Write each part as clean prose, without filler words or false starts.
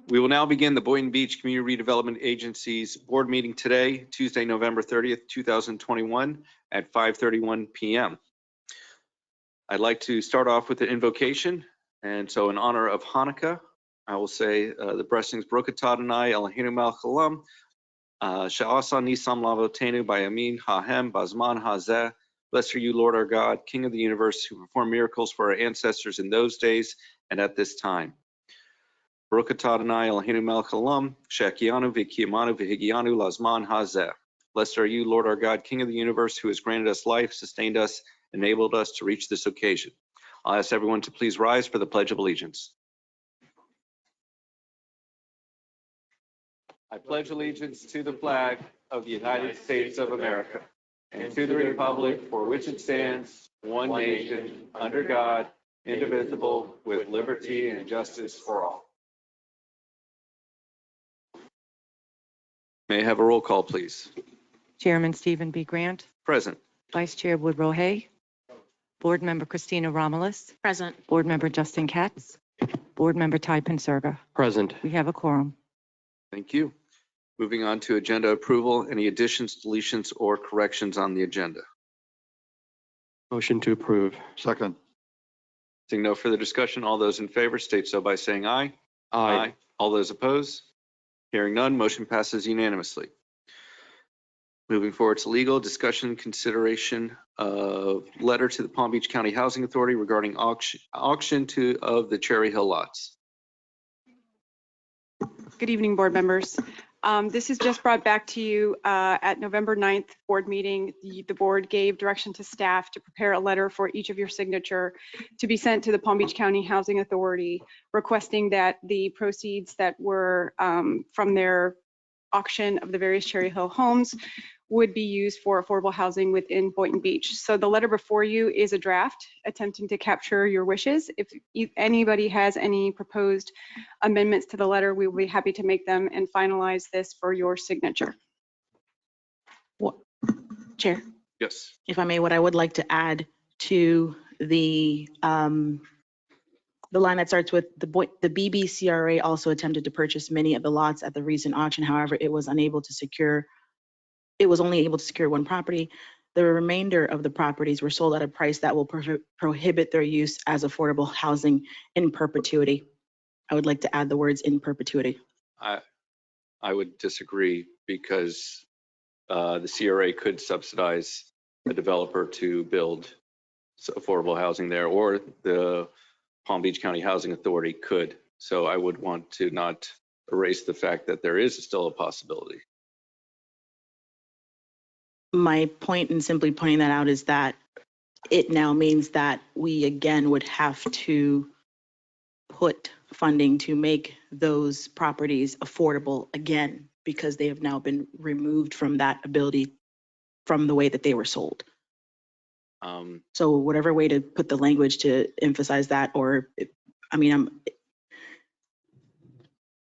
We will now begin the Boynton Beach Community Redevelopment Agency's board meeting today, Tuesday, November 30th, 2021 at 5:31 p.m. I'd like to start off with an invocation. And so in honor of Hanukkah, I will say the blessings Baruch atah Adonai Eloheinu melech haolam, she'asa nisam lavotenu b'yamin ha'hem b'zman hazeh. Blessed are you, Lord our God, King of the universe, who performed miracles for our ancestors in those days and at this time. Baruch atah Adonai Eloheinu melech haolam, she'akianu v'kiyamanu v'higianu lazman hazeh. Blessed are you, Lord our God, King of the universe, who has granted us life, sustained us, enabled us to reach this occasion. I'll ask everyone to please rise for the Pledge of Allegiance. I pledge allegiance to the flag of the United States of America and to the republic for which it stands, one nation, under God, indivisible, with liberty and justice for all. May I have a roll call, please? Chairman Stephen B. Grant. Present. Vice Chair Woodrow Hay. Board Member Christina Romulus. Present. Board Member Justin Katz. Board Member Ty Penserga. Present. We have a quorum. Thank you. Moving on to agenda approval. Any additions, deletions, or corrections on the agenda? Motion to approve. Second. Seeing no further discussion, all those in favor state so by saying aye. Aye. All those opposed? Hearing none, motion passes unanimously. Moving forward to legal discussion, consideration of letter to the Palm Beach County Housing Authority regarding auction of the Cherry Hill lots. Good evening, board members. This is just brought back to you at November 9th board meeting. The board gave direction to staff to prepare a letter for each of your signature to be sent to the Palm Beach County Housing Authority, requesting that the proceeds that were from their auction of the various Cherry Hill homes would be used for affordable housing within Boynton Beach. So the letter before you is a draft attempting to capture your wishes. If anybody has any proposed amendments to the letter, we will be happy to make them and finalize this for your signature. Chair, Yes. if I may, what I would like to add to the line that starts with the BB CRA also attempted to purchase many of the lots at the recent auction. However, it was only able to secure one property. The remainder of the properties were sold at a price that will prohibit their use as affordable housing in perpetuity. I would like to add the words in perpetuity. I would disagree because the CRA could subsidize a developer to build affordable housing there, or the Palm Beach County Housing Authority could. So I would want to not erase the fact that there is still a possibility. My point in simply pointing that out is that it now means that we again would have to put funding to make those properties affordable again, because they have now been removed from that ability from the way that they were sold. So whatever way to put the language to emphasize that, or I mean,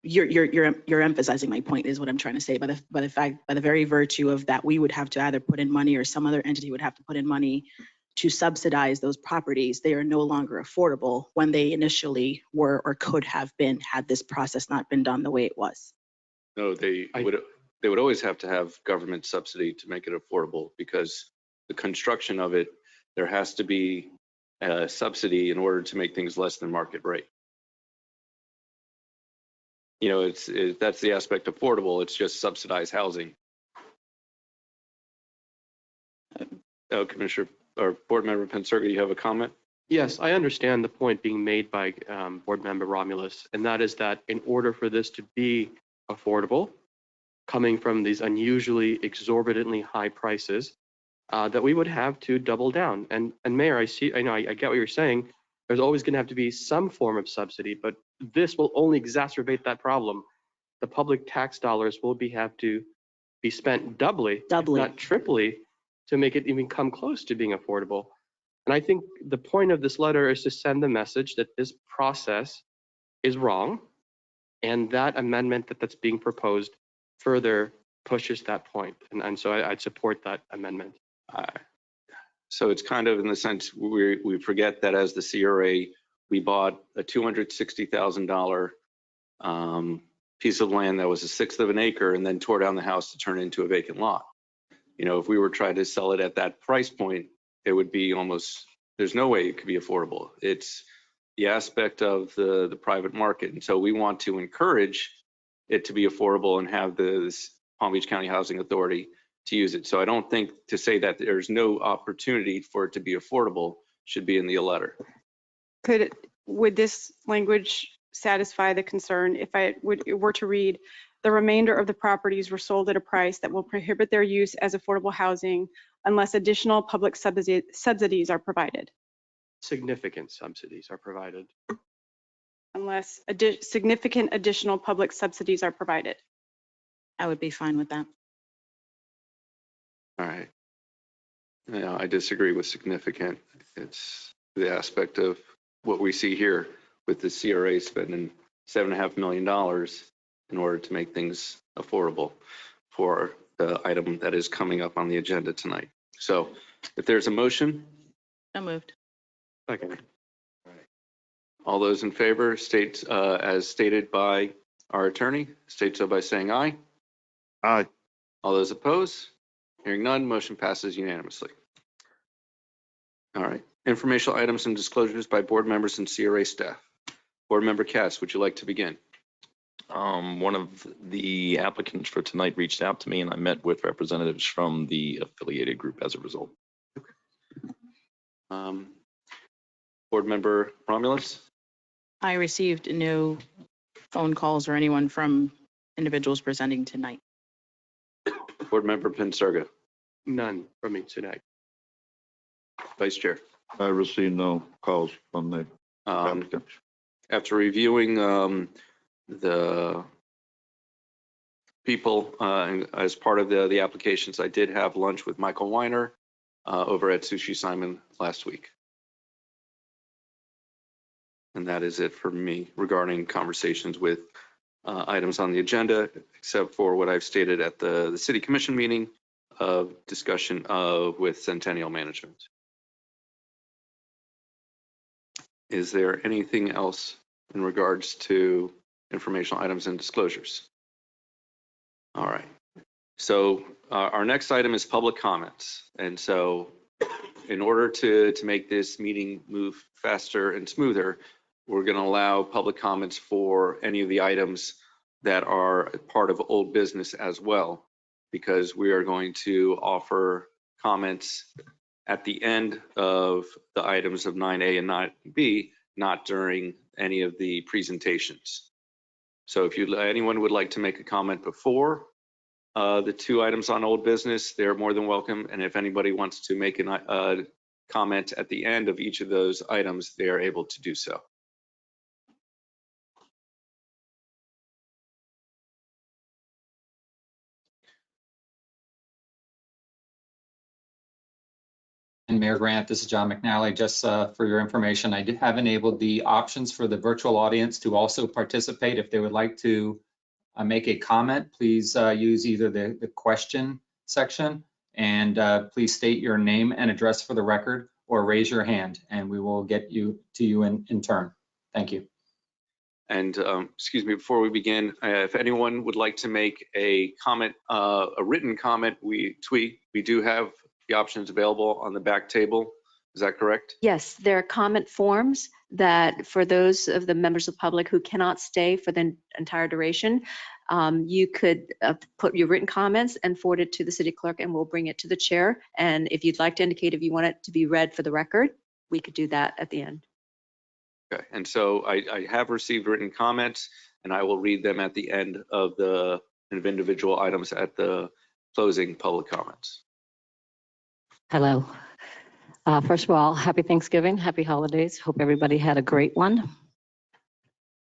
you're emphasizing my point is what I'm trying to say by the very virtue of that we would have to either put in money or some other entity would have to put in money to subsidize those properties. They are no longer affordable when they initially were or could have been had this process not been done the way it was. No, they would always have to have government subsidy to make it affordable, because the construction of it, there has to be a subsidy in order to make things less than market rate. You know, that's the aspect of affordable. It's just subsidized housing. Commissioner or Board Member Penserga, you have a comment? Yes, I understand the point being made by Board Member Romulus, and that is that in order for this to be affordable, coming from these unusually exorbitantly high prices, that we would have to double down. And Mayor, I get what you're saying. There's always going to have to be some form of subsidy, but this will only exacerbate that problem. The public tax dollars will have to be spent doubly, if not triply, to make it even come close to being affordable. And I think the point of this letter is to send the message that this process is wrong, and that amendment that's being proposed further pushes that point. And so I'd support that amendment. So it's kind of in the sense we forget that as the CRA, we bought a $260,000 piece of land that was a sixth of an acre and then tore down the house to turn it into a vacant lot. You know, if we were trying to sell it at that price point, it would be almost, there's no way it could be affordable. It's the aspect of the private market. And so we want to encourage it to be affordable and have the Palm Beach County Housing Authority to use it. So I don't think to say that there's no opportunity for it to be affordable should be in the letter. Would this language satisfy the concern if were to read, the remainder of the properties were sold at a price that will prohibit their use as affordable housing unless additional public subsidies are provided? Significant subsidies are provided. Unless significant additional public subsidies are provided. I would be fine with that. All right. Yeah, I disagree with significant. It's the aspect of what we see here with the CRA spending $7.5 million in order to make things affordable for the item that is coming up on the agenda tonight. So if there's a motion, So moved. Second. all those in favor state as stated by our attorney, state so by saying aye. Aye. All those opposed? Hearing none, motion passes unanimously. All right, informational items and disclosures by board members and CRA staff. Board member Cass, would you like to begin? One of the applicants for tonight reached out to me and I met with representatives from the affiliated group as a result. Board member Romulus? I received no phone calls or anyone from individuals presenting tonight. Board member Pincirga? None from me tonight. Vice Chair? I received no calls from the applicants. After reviewing the people as part of the applications, I did have lunch with Michael Weiner over at Sushi Simon last week. And that is it for me regarding conversations with items on the agenda, except for what I've stated at the City Commission meeting of discussion with Centennial Management. Is there anything else in regards to informational items and disclosures? All right. So our next item is public comments. And so in order to make this meeting move faster and smoother, we're going to allow public comments for any of the items that are part of old business as well, because we are going to offer comments at the end of the items of 9A and 9B, not during any of the presentations. So if anyone would like to make a comment before the two items on old business, they're more than welcome. And if anybody wants to make a comment at the end of each of those items, they are able to do so. And Mayor Grant, this is John McNally. Just for your information, I have enabled the options for the virtual audience to also participate. If they would like to make a comment, please use either the question section and please state your name and address for the record, or raise your hand and we will get you to you in turn. Thank you. And excuse me, before we begin, if anyone would like to make a comment, a written comment, we do have the options available on the back table. Is that correct? Yes, there are comment forms that for those of the members of the public who cannot stay for the entire duration, you could put your written comments and forward it to the city clerk and we'll bring it to the chair. And if you'd like to indicate if you want it to be read for the record, we could do that at the end. Okay, and so I have received written comments and I will read them at the end of the individual items at the closing public comments. Hello. First of all, happy Thanksgiving, happy holidays. Hope everybody had a great one.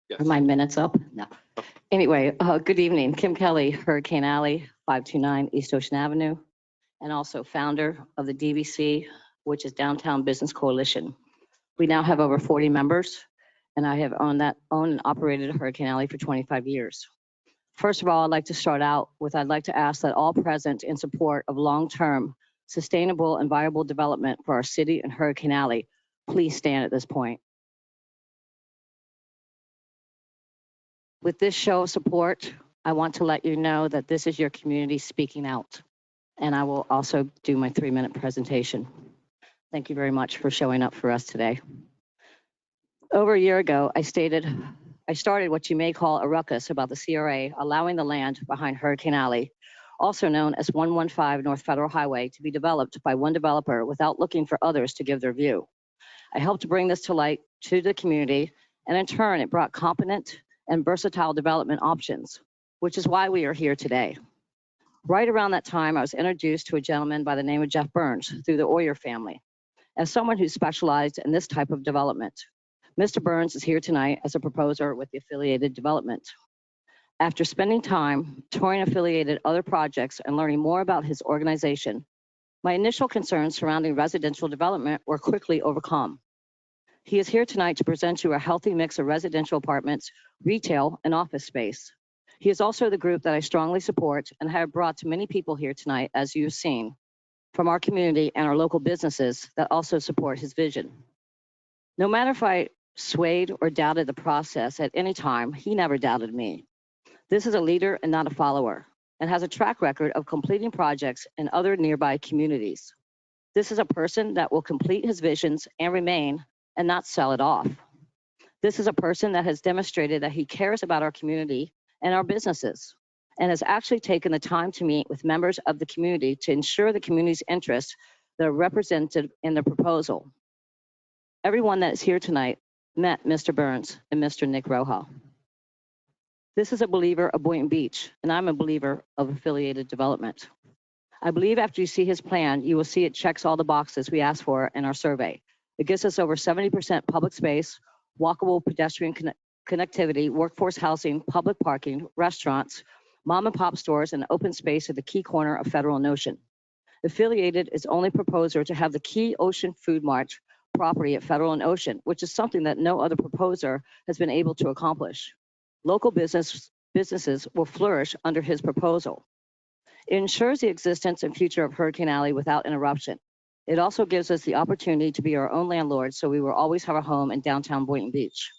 Yes. Are my minutes up? No. Anyway, good evening. Kim Kelly, Hurricane Alley, 529 East Ocean Avenue, and also founder of the DBC, which is Downtown Business Coalition. We now have over 40 members, and I have owned and operated Hurricane Alley for 25 years. First of all, I'd like to start out with, I'd like to ask that all present in support of long-term sustainable and viable development for our city and Hurricane Alley, please stand at this point. With this show of support, I want to let you know that this is your community speaking out. And I will also do my 3-minute presentation. Thank you very much for showing up for us today. Over a year ago, I started what you may call a ruckus about the CRA allowing the land behind Hurricane Alley, also known as 115 North Federal Highway, to be developed by one developer without looking for others to give their view. I helped bring this to light to the community, and in turn, it brought competent and versatile development options, which is why we are here today. Right around that time, I was introduced to a gentleman by the name of Jeff Burns through the Oyer family, as someone who specialized in this type of development. Mr. Burns is here tonight as a proposer with the affiliated development. After spending time touring affiliated other projects and learning more about his organization, my initial concerns surrounding residential development were quickly overcome. He is here tonight to present you a healthy mix of residential apartments, retail, and office space. He is also the group that I strongly support and have brought to many people here tonight, as you've seen, from our community and our local businesses that also support his vision. No matter if I swayed or doubted the process at any time, he never doubted me. This is a leader and not a follower, and has a track record of completing projects in other nearby communities. This is a person that will complete his visions and remain and not sell it off. This is a person that has demonstrated that he cares about our community and our businesses, and has actually taken the time to meet with members of the community to ensure the community's interests that are represented in the proposal. Everyone that is here tonight met Mr. Burns and Mr. Nick Roja. This is a believer of Boynton Beach, and I'm a believer of affiliated development. I believe after you see his plan, you will see it checks all the boxes we asked for in our survey. It gives us over 70% public space, walkable pedestrian connectivity, workforce housing, public parking, restaurants, mom and pop stores, and open space at the key corner of Federal and Ocean. Affiliated is only proposer to have the key Ocean Food Mart property at Federal and Ocean, which is something that no other proposer has been able to accomplish. Local businesses will flourish under his proposal. It ensures the existence and future of Hurricane Alley without interruption. It also gives us the opportunity to be our own landlord, so we will always have a home in downtown Boynton Beach.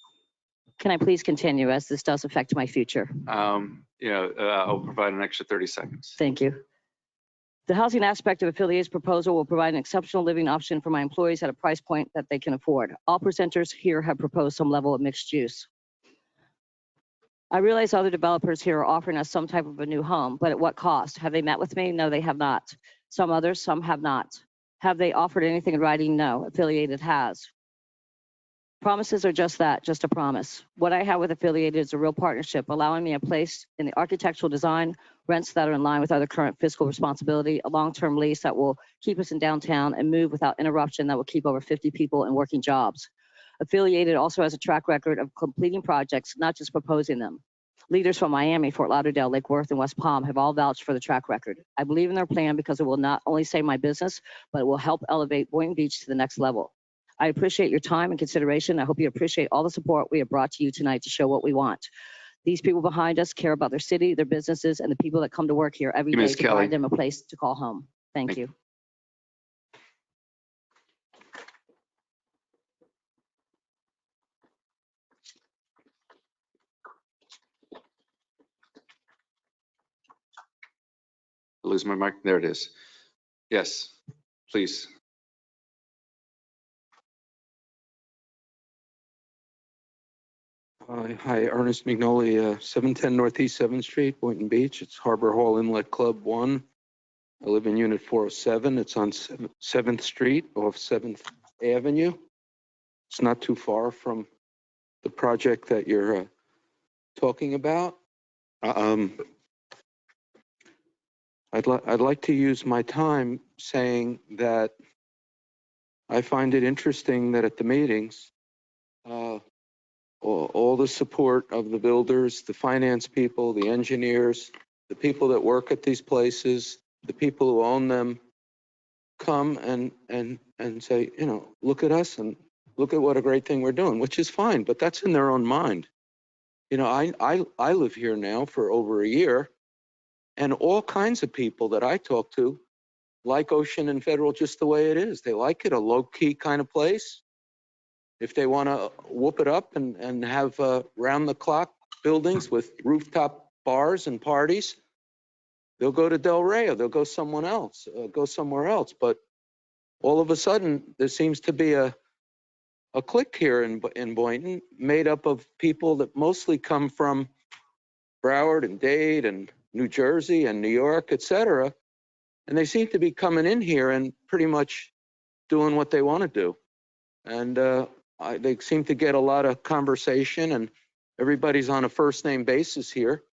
Can I please continue, as this does affect my future? I'll provide an extra 30 seconds. Thank you. The housing aspect of Affiliated's proposal will provide an exceptional living option for my employees at a price point that they can afford. All presenters here have proposed some level of mixed use. I realize other developers here are offering us some type of a new home, but at what cost? Have they met with me? No, they have not. Some others, some have not. Have they offered anything in writing? No, Affiliated has. Promises are just that, just a promise. What I have with Affiliated is a real partnership, allowing me a place in the architectural design, rents that are in line with other current fiscal responsibility, a long-term lease that will keep us in downtown and move without interruption that will keep over 50 people in working jobs. Affiliated also has a track record of completing projects, not just proposing them. Leaders from Miami, Fort Lauderdale, Lake Worth, and West Palm have all vouched for the track record. I believe in their plan because it will not only save my business, but it will help elevate Boynton Beach to the next level. I appreciate your time and consideration. I hope you appreciate all the support we have brought to you tonight to show what we want. These people behind us care about their city, their businesses, and the people that come to work here every day to provide them a place to call home. Thank you. Lose my mic. There it is. Yes, please. Hi, Ernest McNolly, 710 Northeast 7th Street, Boynton Beach. It's Harbor Hall Inlet Club 1. I live in Unit 407. It's on 7th Street off 7th Avenue. It's not too far from the project that you're talking about. I'd like to use my time saying that I find it interesting that at the meetings, all the support of the builders, the finance people, the engineers, the people that work at these places, the people who own them, come and say, you know, look at us and look at what a great thing we're doing, which is fine, but that's in their own mind. You know, I live here now for over a year, and all kinds of people that I talk to like Ocean and Federal just the way it is. They like it, a low-key kind of place. If they want to whoop it up and have round-the-clock buildings with rooftop bars and parties, they'll go to Del Rey or they'll go somewhere else. But all of a sudden, there seems to be a clique here in Boynton made up of people that mostly come from Broward and Dade and New Jersey and New York, et cetera. And they seem to be coming in here and pretty much doing what they want to do. And they seem to get a lot of conversation, and everybody's on a first name basis here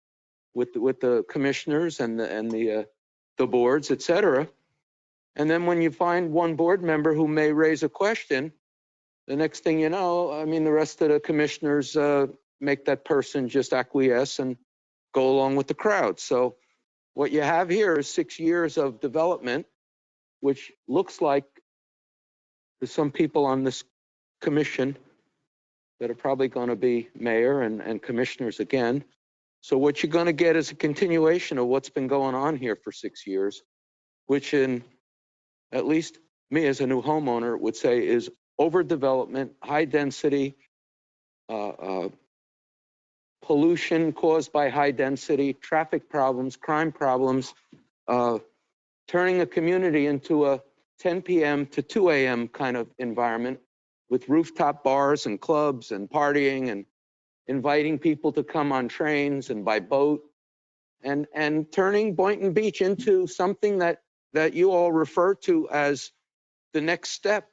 with the commissioners and the boards, et cetera. And then when you find one board member who may raise a question, the next thing you know, I mean, the rest of the commissioners make that person just acquiesce and go along with the crowd. So what you have here is 6 years of development, which looks like there's some people on this commission that are probably going to be mayor and commissioners again. So what you're going to get is a continuation of what's been going on here for 6 years, which in at least me as a new homeowner would say is overdevelopment, high density, pollution caused by high density, traffic problems, crime problems, turning a community into a 10 p.m. to 2 a.m. kind of environment with rooftop bars and clubs and partying and inviting people to come on trains and by boat, and turning Boynton Beach into something that you all refer to as the next step.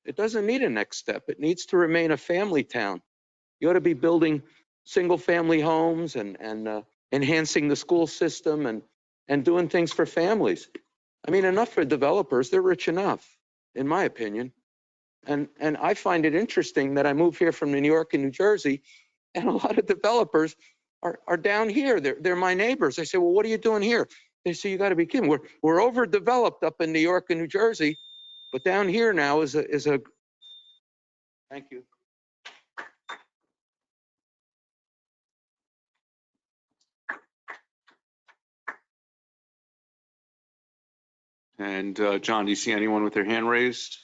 It doesn't need a next step. It needs to remain a family town. You ought to be building single family homes and enhancing the school system and doing things for families. I mean, enough for developers. They're rich enough, in my opinion. And I find it interesting that I moved here from New York and New Jersey, and a lot of developers are down here. They're my neighbors. I say, well, what are you doing here? They say, you got to be kidding. We're overdeveloped up in New York and New Jersey, but down here now is a. Thank you. And John, do you see anyone with their hand raised?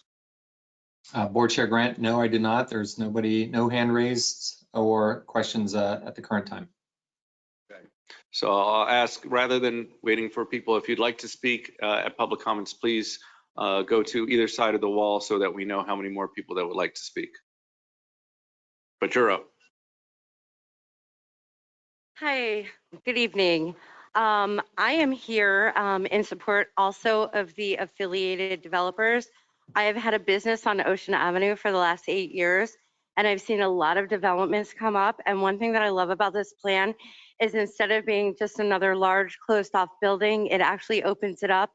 Board Chair Grant, no, I did not. There's nobody, no hand raised or questions at the current time. Okay. So I'll ask, rather than waiting for people, if you'd like to speak at public comments, please go to either side of the wall so that we know how many more people that would like to speak. But you're up. Hi, good evening. I am here in support also of the affiliated developers. I have had a business on Ocean Avenue for the last 8 years, and I've seen a lot of developments come up. And one thing that I love about this plan is instead of being just another large closed off building, it actually opens it up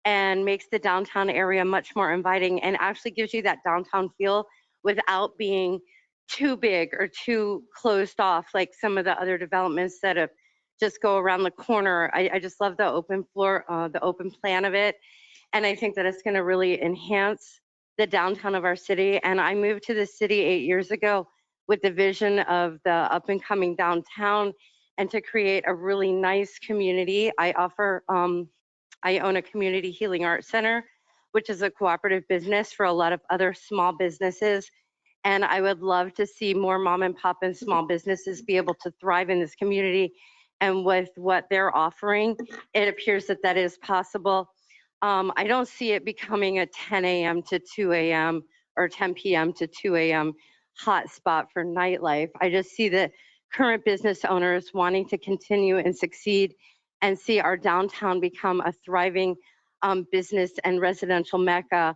and makes the downtown area much more inviting and actually gives you that downtown feel without being too big or too closed off like some of the other developments that have just go around the corner. I just love the open floor, the open plan of it. And I think that it's going to really enhance the downtown of our city. And I moved to the city 8 years ago with the vision of the up and coming downtown and to create a really nice community. I own a community healing arts center, which is a cooperative business for a lot of other small businesses. And I would love to see more mom and pop and small businesses be able to thrive in this community. And with what they're offering, it appears that that is possible. I don't see it becoming a 10 a.m. to 2 a.m. or 10 p.m. to 2 a.m. hot spot for nightlife. I just see the current business owners wanting to continue and succeed and see our downtown become a thriving business and residential mecca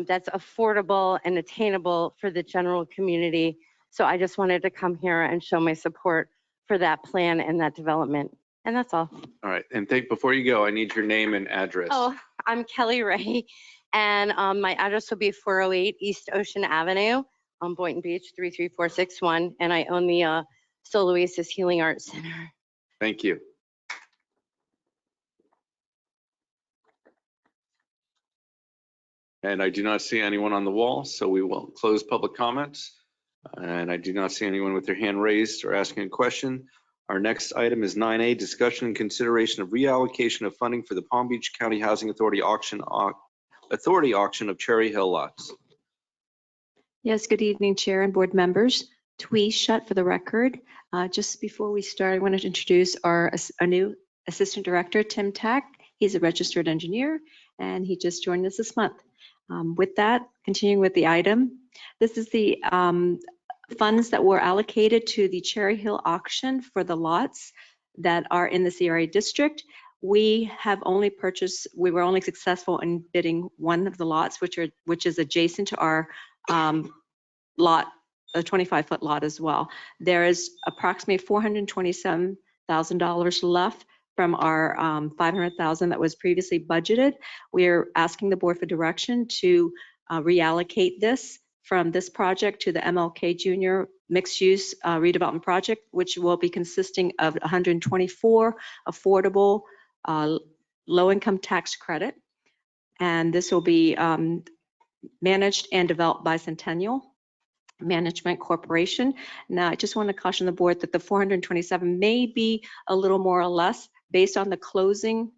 that's affordable and attainable for the general community. So I just wanted to come here and show my support for that plan and that development. And that's all. All right. And before you go, I need your name and address. Oh, I'm Kelly Ray, and my address will be 408 East Ocean Avenue on Boynton Beach, 33461. And I own the Sol Oasis Healing Arts Center. Thank you. And I do not see anyone on the wall, so we will close public comments. And I do not see anyone with their hand raised or asking a question. Our next item is 9A, discussion and consideration of reallocation of funding for the Palm Beach County Housing Authority auction of Cherry Hill lots. Yes, good evening, Chair and board members. Twee Shutt for the record. Just before we start, I wanted to introduce our new Assistant Director, Tim Tack. He's a registered engineer, and he just joined us this month. With that, continuing with the item, this is the funds that were allocated to the Cherry Hill auction for the lots that are in the CRA district. We were only successful in bidding one of the lots, which is adjacent to our lot, a 25-foot lot as well. There is approximately $427,000 left from our $500,000 that was previously budgeted. We're asking the board for direction to reallocate this from this project to the MLK Junior mixed-use redevelopment project, which will be consisting of 124 affordable low-income tax credit. And this will be managed and developed by Centennial Management Corporation. Now, I just want to caution the board that the 427 may be a little more or less based on the closing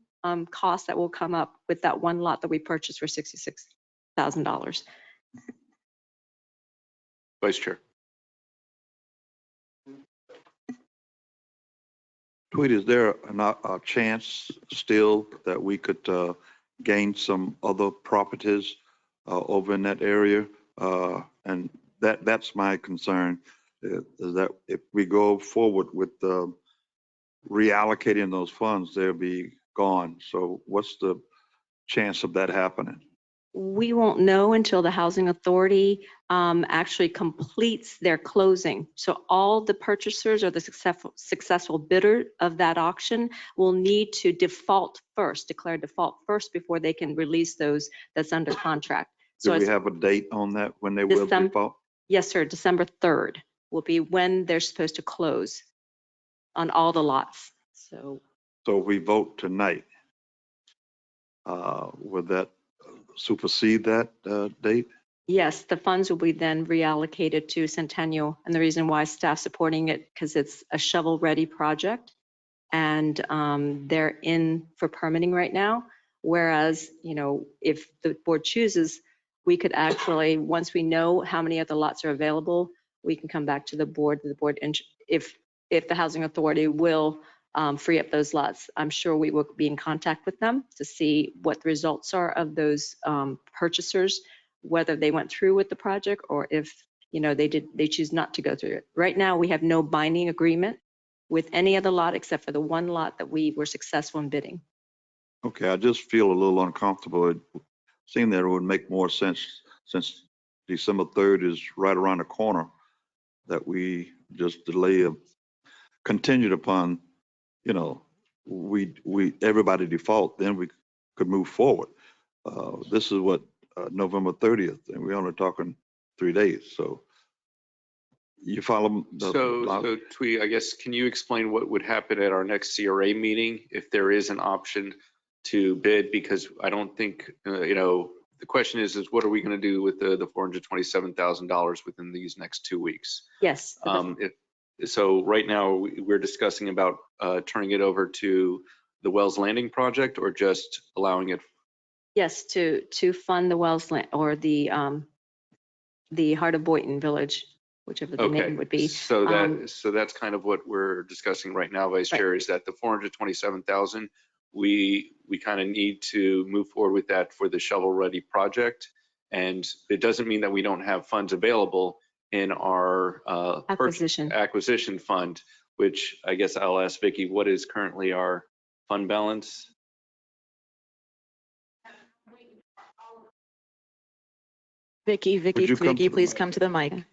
costs that will come up with that one lot that we purchased for $66,000. Vice Chair. Tweet, is there a chance still that we could gain some other properties over in that area? And that's my concern, is that if we go forward with reallocating those funds, they'll be gone. So what's the chance of that happening? We won't know until the Housing Authority actually completes their closing. So all the purchasers or the successful bidder of that auction will need to declare default first before they can release those that's under contract. Do So we have a date on that when they will default? Yes, sir. December 3rd will be when they're supposed to close on all the lots. So we vote tonight. Would that supersede that date? yes, the funds will be then reallocated to Centennial. And the reason why staff supporting it, because it's a shovel-ready project and they're in for permitting right now. Whereas, if the board chooses, we could actually, once we know how many of the lots are available, we can come back to the board. If the Housing Authority will free up those lots, I'm sure we will be in contact with them to see what the results are of those purchasers, whether they went through with the project or if they choose not to go through it. Right now, we have no binding agreement with any other lot except for the one lot that we were successful in bidding. Okay, I just feel a little uncomfortable. It seemed that it would make more sense, since December 3rd is right around the corner, that we just delay contingent upon, everybody default, then we could move forward. This is November 30th, and we're only talking 3 days. So you follow? So Twee, I guess, can you explain what would happen at our next CRA meeting if there is an option to bid? Because I don't think, the question is what are we going to do with the $427,000 within these next 2 weeks? Yes. So right now we're discussing about turning it over to the Wells Landing project or just allowing it? Yes, to fund the Wells Land or the Heart of Boynton Village, whichever the name would be. So that's kind of what we're discussing right now, Vice Chair, is that the 427,000, we kind of need to move forward with that for the shovel-ready project. And it doesn't mean that we don't have funds available in our acquisition fund, which I guess I'll ask Vicki, what is currently our fund balance? Vicki, please come to the mic.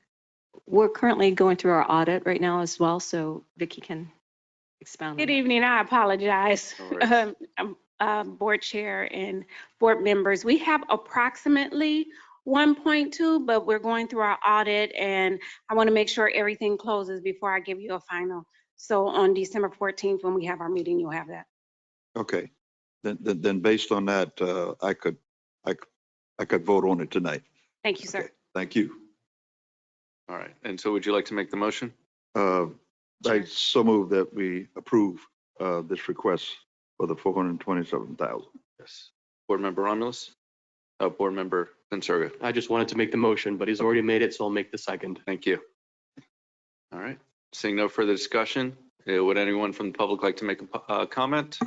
We're currently going through our audit right now as well, so Vicki can expound. Good evening. I apologize, Board Chair and board members. We have approximately 1.2, but we're going through our audit and I want to make sure everything closes before I give you a final. So on December 14th, when we have our meeting, you'll have that. Okay, then based on that, I could vote on it tonight. Thank you, sir. Okay, thank you. All right. And so would you like to make the motion? I so move that we approve this request for the 427,000. Yes. Board Member Romulus? Board Member Pensurga? I just wanted to make the motion, but he's already made it, so I'll make the second. Thank you. All right, seeing no further discussion, would anyone from the public like to make a comment?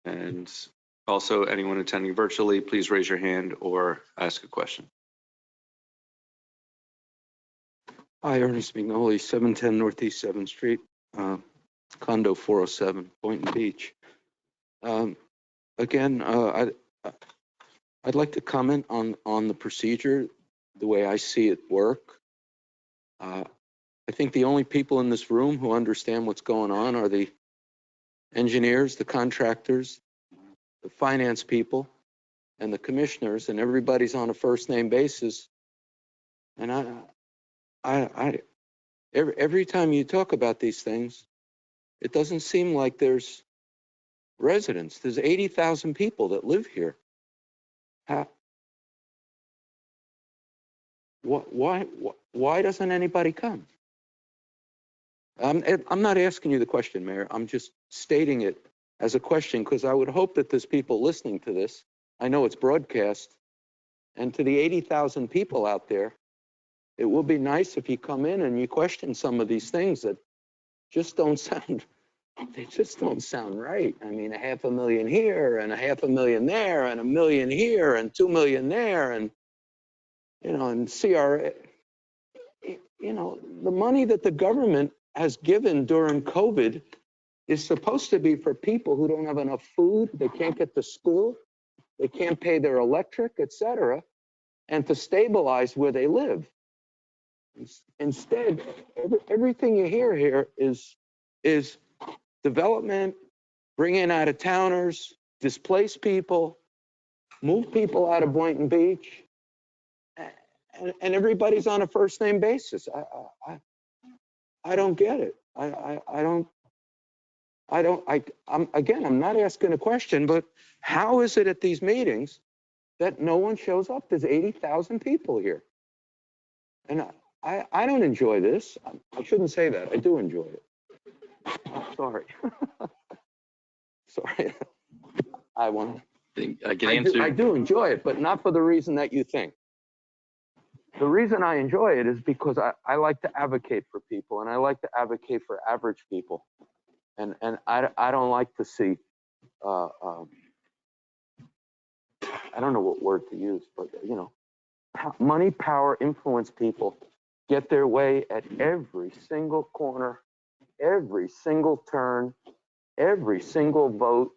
And also, anyone attending virtually, please raise your hand or ask a question. Hi, Ernest McNolly, 710 Northeast 7th Street, condo 407, Boynton Beach. Again, I'd like to comment on the procedure, the way I see it work. I think the only people in this room who understand what's going on are the engineers, the contractors, the finance people, and the commissioners, and everybody's on a first name basis. And every time you talk about these things, it doesn't seem like there's residents. There's 80,000 people that live here. Why doesn't anybody come? I'm not asking you the question, Mayor. I'm just stating it as a question because I would hope that there's people listening to this. I know it's broadcast. And to the 80,000 people out there, it will be nice if you come in and you question some of these things that just don't sound, they just don't sound right. I mean, 500,000 here and 500,000 there and 1 million here and 2 million there. And, you know, and CRA, you know, the money that the government has given during COVID is supposed to be for people who don't have enough food, they can't get to school, they can't pay their electric, et cetera, and to stabilize where they live. Instead, everything you hear here is development, bring in out-of-towners, displace people, move people out of Boynton Beach, and everybody's on a first name basis. I don't get it. I'm not asking a question, but how is it at these meetings that no one shows up? There's 80,000 people here. And I don't enjoy this. I shouldn't say that. I do enjoy it. Oh, sorry. Sorry. I do enjoy it, but not for the reason that you think. The reason I enjoy it is because I like to advocate for people, and I like to advocate for average people. And I don't like to see, I don't know what word to use, but, you know, money, power, influence people get their way at every single corner, every single turn, every single vote.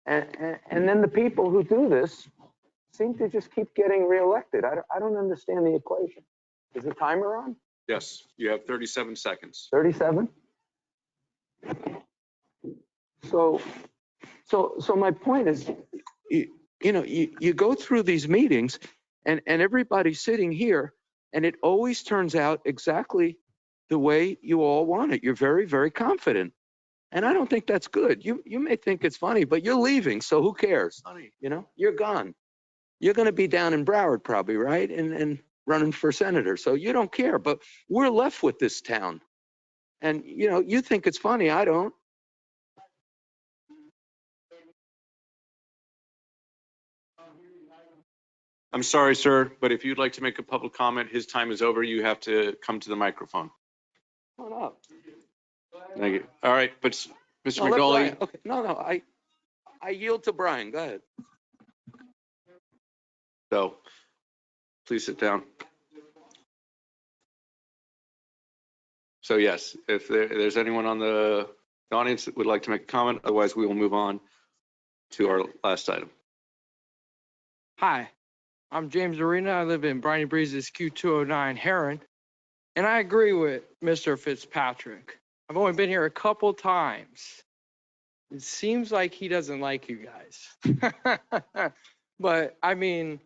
And then the people who do this seem to just keep getting reelected. I don't understand the equation. Is the timer on? Yes, you have 37 seconds. 37? So my point is, you go through these meetings and everybody's sitting here and it always turns out exactly the way you all want it. You're very, very confident. And I don't think that's good. You may think it's funny, but you're leaving, so who cares? You know, you're gone. You're going to be down in Broward probably, right? And running for senator. So you don't care, but we're left with this town. And, you know, you think it's funny. I don't. I'm sorry, sir, but if you'd like to make a public comment, his time is over. You have to come to the microphone. Come on up. Thank you. All right, but Mr. No, let McNolly, Brian- okay. No, I yield to Brian. Go ahead. so please sit down. So yes, if there's anyone on the audience that would like to make a comment, otherwise we will move on to our last item. Hi, I'm James Arena. I live in Briny Breeze's Q209 Heron, and I agree with Mr. Fitzpatrick. I've only been here a couple times. It seems like he doesn't like you guys. But I mean,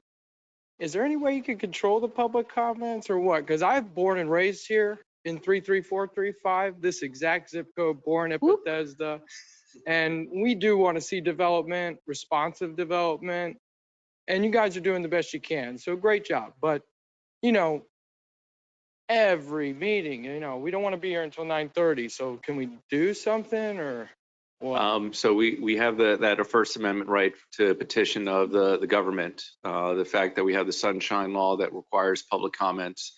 is there any way you can control the public comments or what? Because I'm born and raised here in 33435, this exact zip code, born at Bethesda. And we do want to see development, responsive development. And you guys are doing the best you can. So great job. But, you know, every meeting, you know, we don't want to be here until 9:30. So can we do something or? So we have that First Amendment right to petition of the government. The fact that we have the Sunshine Law that requires public comments.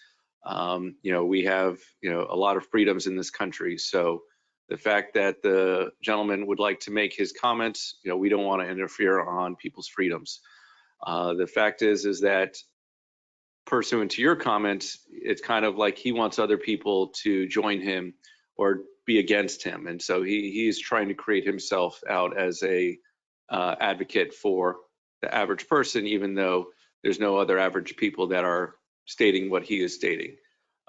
We have, a lot of freedoms in this country. So the fact that the gentleman would like to make his comments, we don't want to interfere on people's freedoms. The fact is that pursuant to your comments, it's kind of like he wants other people to join him or be against him. And so he's trying to create himself out as a advocate for the average person, even though there's no other average people that are stating what he is stating.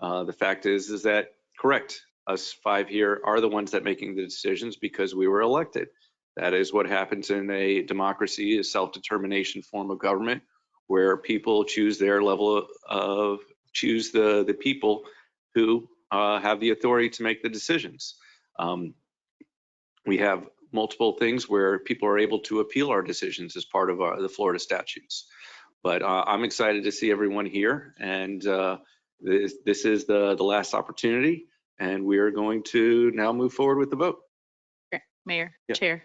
The fact is that correct, us 5 here are the ones that making the decisions because we were elected. That is what happens in a democracy, a self-determination form of government, where people choose their level of choose the people who have the authority to make the decisions. We have multiple things where people are able to appeal our decisions as part of the Florida statutes. But I'm excited to see everyone here, and this is the last opportunity, and we are going to now move forward with the vote. Mayor, Yeah. Chair.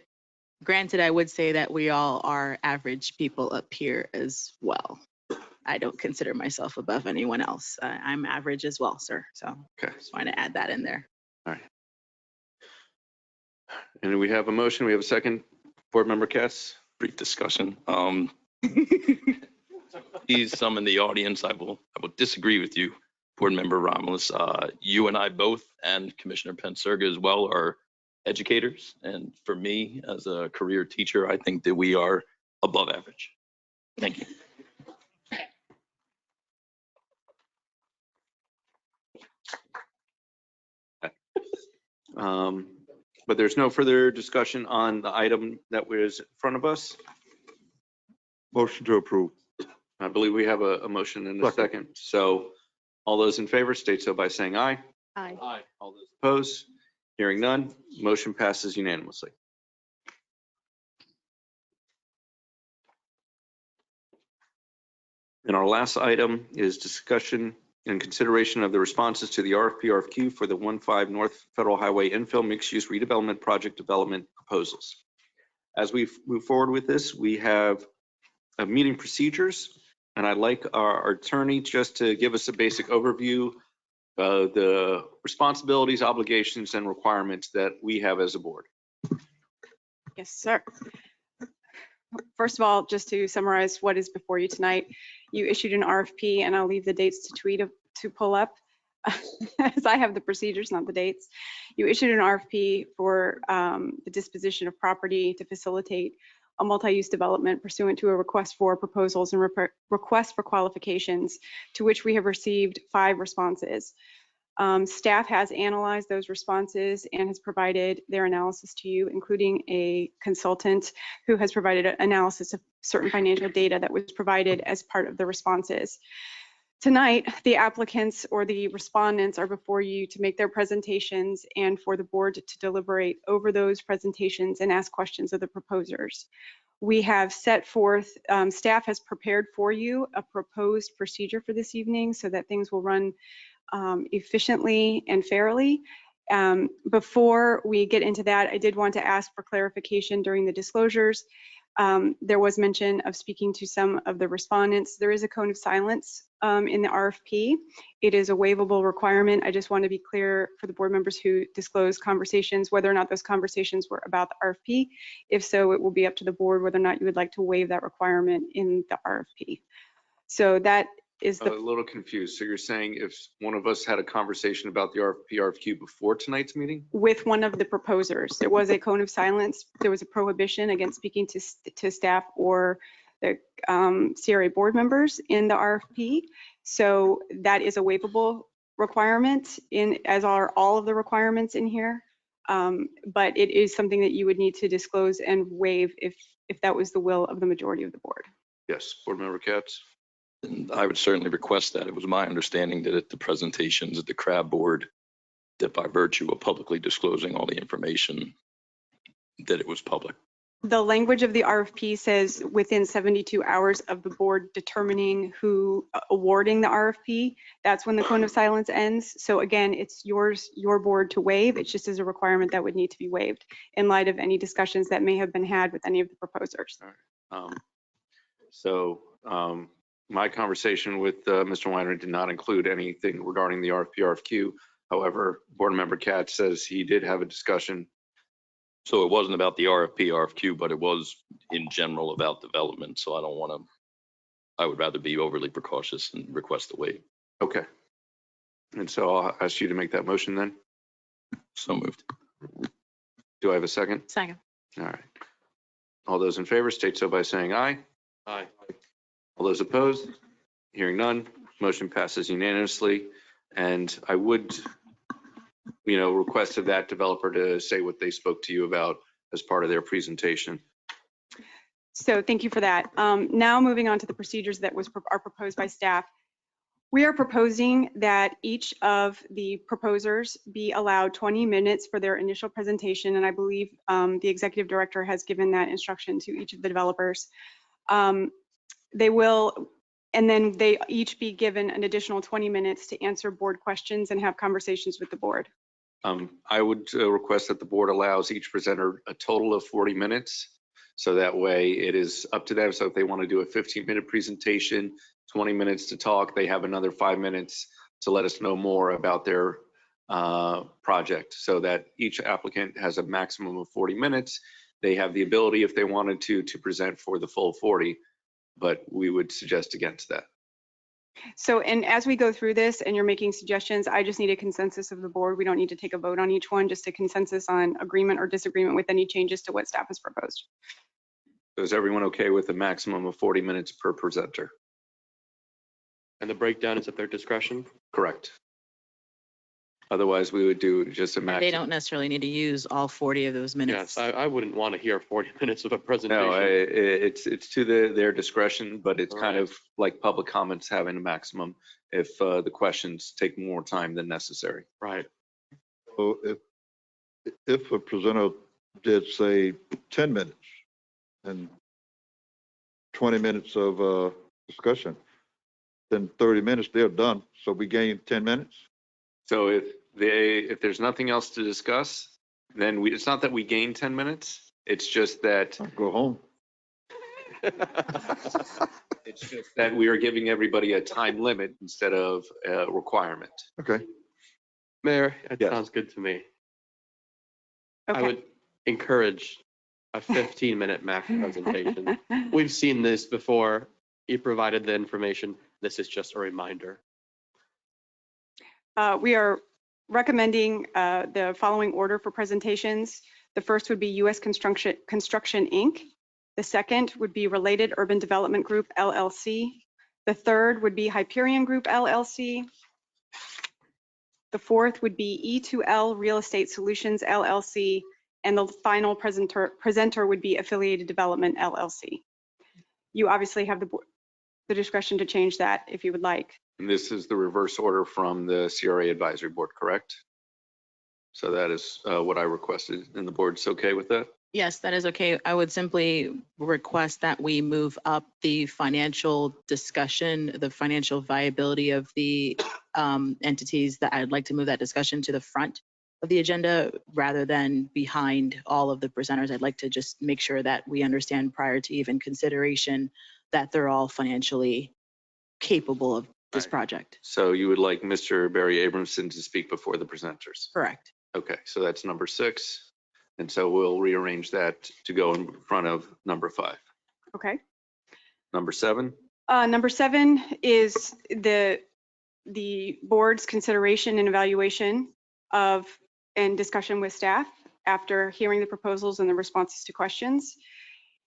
Granted, I would say that we all are average people up here as well. I don't consider myself above anyone else. I'm average as well, sir. So Okay. just want to add that in there. All right. And we have a motion. We have a second. Board Member Katz. Brief discussion. Please, some in the audience, I will disagree with you, Board Member Romulus. You and I both, and Commissioner Pensurga as well, are educators. And for me, as a career teacher, I think that we are above average. Thank you. But there's no further discussion on the item that was in front of us. Motion to approve. I believe we have a motion and a second. So all those in favor state so by saying aye. Aye. Aye. All those opposed? Hearing none, motion passes unanimously. And our last item is discussion and consideration of the responses to the RFP/RFQ for the 15 North Federal Highway infill mixed-use redevelopment project development proposals. As we move forward with this, we have meeting procedures, and I'd like our attorney just to give us a basic overview of the responsibilities, obligations, and requirements that we have as a board. Yes, sir. First of all, just to summarize what is before you tonight, you issued an RFP, and I'll leave the dates to pull up as I have the procedures, not the dates. You issued an RFP for the disposition of property to facilitate a multi-use development pursuant to a request for proposals and request for qualifications, to which we have received 5 responses. Staff has analyzed those responses and has provided their analysis to you, including a consultant who has provided an analysis of certain financial data that was provided as part of the responses. Tonight, the applicants or the respondents are before you to make their presentations and for the board to deliberate over those presentations and ask questions of the proposers. We have set forth, staff has prepared for you a proposed procedure for this evening so that things will run efficiently and fairly. Before we get into that, I did want to ask for clarification during the disclosures. There was mention of speaking to some of the respondents. There is a cone of silence in the RFP. It is a waivable requirement. I just want to be clear for the board members who disclose conversations, whether or not those conversations were about the RFP. If so, it will be up to the board whether or not you would like to waive that requirement in the RFP. So that is A little confused. So you're saying if one of us had a conversation about the RFP/RFQ before tonight's meeting? with one of the proposers. There was a cone of silence. There was a prohibition against speaking to staff or the CRA board members in the RFP. So that is a waivable requirement, as are all of the requirements in here. But it is something that you would need to disclose and waive if that was the will of the majority of the board. Yes, Board Member Katz. And I would certainly request that. It was my understanding that at the presentations at the CRAB board, that by virtue of publicly disclosing all the information, that it was public. The language of the RFP says within 72 hours of the board determining who awarding the RFP, that's when the cone of silence ends. So again, it's your board to waive. It just is a requirement that would need to be waived in light of any discussions that may have been had with any of the proposers. My conversation with Mr. Weiner did not include anything regarding the RFP, RFQ. However, Board Member Katz says he did have a discussion. So it wasn't about the RFP, RFQ, but it was in general about development. So I don't want to, I would rather be overly precautious and request a waive. Okay. And so I'll ask you to make that motion then. So moved. Do I have a second? Second. All right. All those in favor state so by saying aye. Aye. All those opposed? Hearing none, motion passes unanimously. And I would, request of that developer to say what they spoke to you about as part of their presentation. So thank you for that. Now moving on to the procedures that are proposed by staff. We are proposing that each of the proposers be allowed 20 minutes for their initial presentation. And I believe the executive director has given that instruction to each of the developers. They will, and then they each be given an additional 20 minutes to answer board questions and have conversations with the board. I would request that the board allows each presenter a total of 40 minutes. So that way it is up to them. So if they want to do a 15-minute presentation, 20 minutes to talk, they have another 5 minutes to let us know more about their project, so that each applicant has a maximum of 40 minutes. They have the ability, if they wanted to present for the full 40, but we would suggest against that. So, and as we go through this and you're making suggestions, I just need a consensus of the board. We don't need to take a vote on each one, just a consensus on agreement or disagreement with any changes to what staff has proposed. Is everyone okay with a maximum of 40 minutes per presenter? And the breakdown is at their discretion? Correct. Otherwise, we would do just a maximum. They don't necessarily need to use all 40 of those minutes. Yes, I wouldn't want to hear 40 minutes of a presentation. No, it's to their discretion, but it's kind of like public comments having a maximum if the questions take more time than necessary. Right. So if a presenter did say 10 minutes and 20 minutes of discussion, then 30 minutes, they're done. So we gain 10 minutes? So if there's nothing else to discuss, then it's not that we gain 10 minutes. It's just that I'll go home. it's just that we are giving everybody a time limit instead of a requirement. Okay. Mayor, that Yes. sounds good to me. Okay. I would encourage a 15-minute max presentation. We've seen this before. You provided the information. This is just a reminder. We are recommending the following order for presentations. The first would be U.S. Construction Inc. The second would be Related Urban Development Group, LLC. The third would be Hyperion Group, LLC. The fourth would be E2L Real Estate Solutions, LLC. And the final presenter would be Affiliated Development, LLC. You obviously have the discretion to change that if you would like. And this is the reverse order from the CRA Advisory Board, correct? So that is what I requested, and the board's okay with that? Yes, that is okay. I would simply request that we move up the financial discussion, the financial viability of the entities, that I'd like to move that discussion to the front of the agenda rather than behind all of the presenters. I'd like to just make sure that we understand prior to even consideration that they're all financially capable of this project. So you would like Mr. Barry Abramson to speak before the presenters? Correct. Okay, so that's number 6. And so we'll rearrange that to go in front of number 5. Okay. Number 7? Number 7 is the board's consideration and evaluation of and discussion with staff after hearing the proposals and the responses to questions.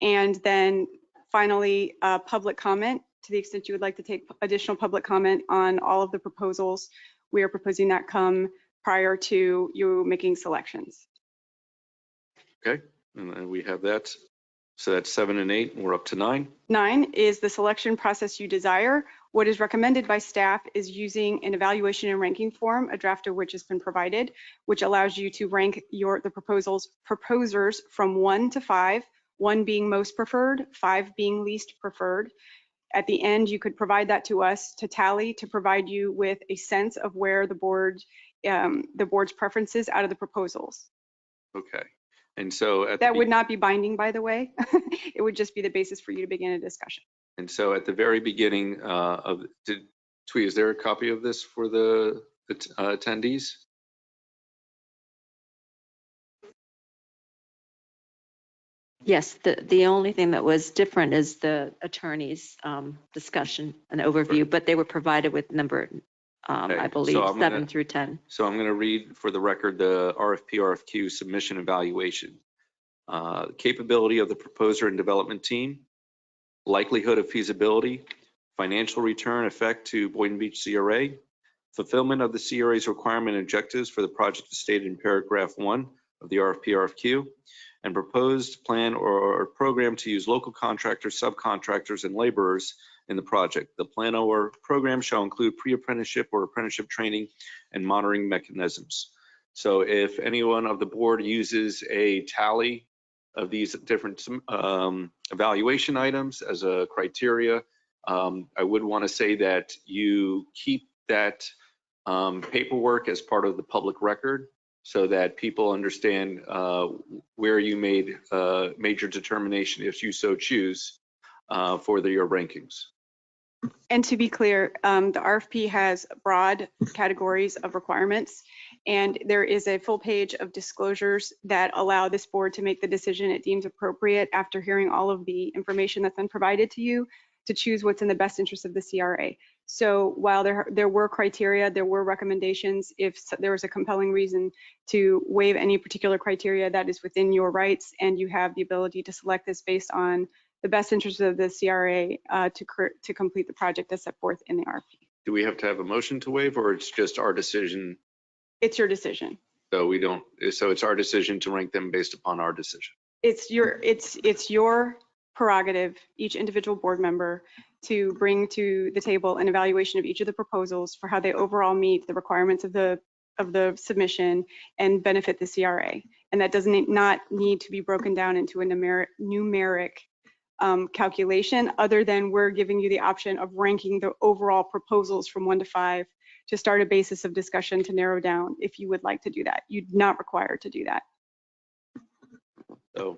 And then finally, public comment, to the extent you would like to take additional public comment on all of the proposals. We are proposing that come prior to you making selections. Okay, and then we have that. So that's 7 and 8, and we're up to 9. 9 is the selection process you desire. What is recommended by staff is using an evaluation and ranking form, a draft of which has been provided, which allows you to rank the proposers from 1 to 5, 1 being most preferred, 5 being least preferred. At the end, you could provide that to us to tally, to provide you with a sense of where the board's preferences out of the proposals. Okay. And so That would not be binding, by the way. It would just be the basis for you to begin a discussion. and so at the very beginning Twee, is there a copy of this for the attendees? Yes, the only thing that was different is the attorney's discussion and overview, but they were provided with number, Okay, I so believe, I'm gonna- 7 through 10. So I'm going to read for the record the RFQ submission evaluation. Capability of the proposer and development team, likelihood of feasibility, financial return effect to Boynton Beach CRA, fulfillment of the CRA's requirement and objectives for the project as stated in paragraph 1 of the RFQ, and proposed plan or program to use local contractors, subcontractors, and laborers in the project. The plan or program shall include pre-apprenticeship or apprenticeship training and monitoring mechanisms. So if anyone of the board uses a tally of these different evaluation items as a criteria, I would want to say that you keep that paperwork as part of the public record so that people understand where you made major determination, if you so choose, for your rankings. And to be clear, the RFP has broad categories of requirements, and there is a full page of disclosures that allow this board to make the decision it deems appropriate after hearing all of the information that's been provided to you to choose what's in the best interest of the CRA. So while there were criteria, there were recommendations, if there was a compelling reason to waive any particular criteria, that is within your rights, and you have the ability to select this based on the best interest of the CRA to complete the project as set forth in the RFP. Do we have to have a motion to waive, or it's just our decision? It's your decision. So we don't, so it's our decision to rank them based upon our decision. It's your prerogative, each individual board member, to bring to the table an evaluation of each of the proposals for how they overall meet the requirements of the submission and benefit the CRA. And that does not need to be broken down into a numeric calculation, other than we're giving you the option of ranking the overall proposals from 1 to 5 to start a basis of discussion to narrow down if you would like to do that. You're not required to do that. So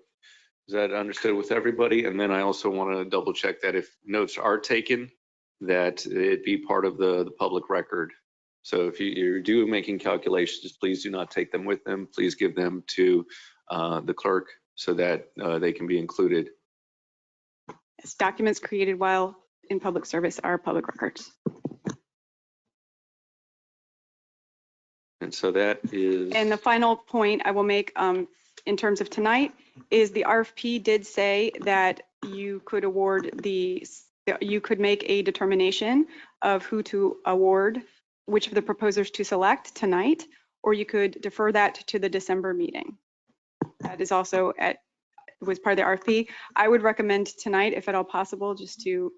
is that understood with everybody? And then I also want to double check that if notes are taken, that it be part of the public record. So if you're making calculations, please do not take them with them. Please give them to the clerk so that they can be included. Yes, documents created while in public service are public records. And so that is. And the final point I will make in terms of tonight is the RFP did say that you could you could make a determination of who to award, which of the proposers to select tonight, or you could defer that to the December meeting. That is also was part of the RFP. I would recommend tonight, if at all possible, just to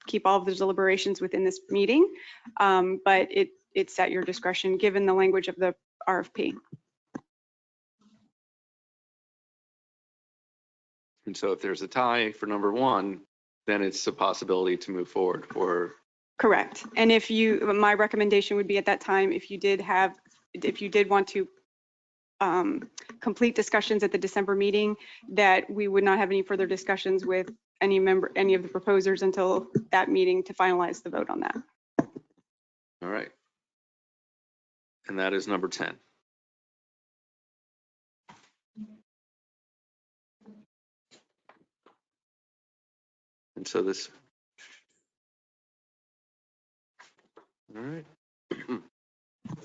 keep all of the deliberations within this meeting, but it's at your discretion given the language of the RFP. And so if there's a tie for number 1, then it's a possibility to move forward for. Correct. And my recommendation would be at that time, if you did want to complete discussions at the December meeting, that we would not have any further discussions with any of the proposers until that meeting to finalize the vote on that. All right. And that is number 10. And so this. All right.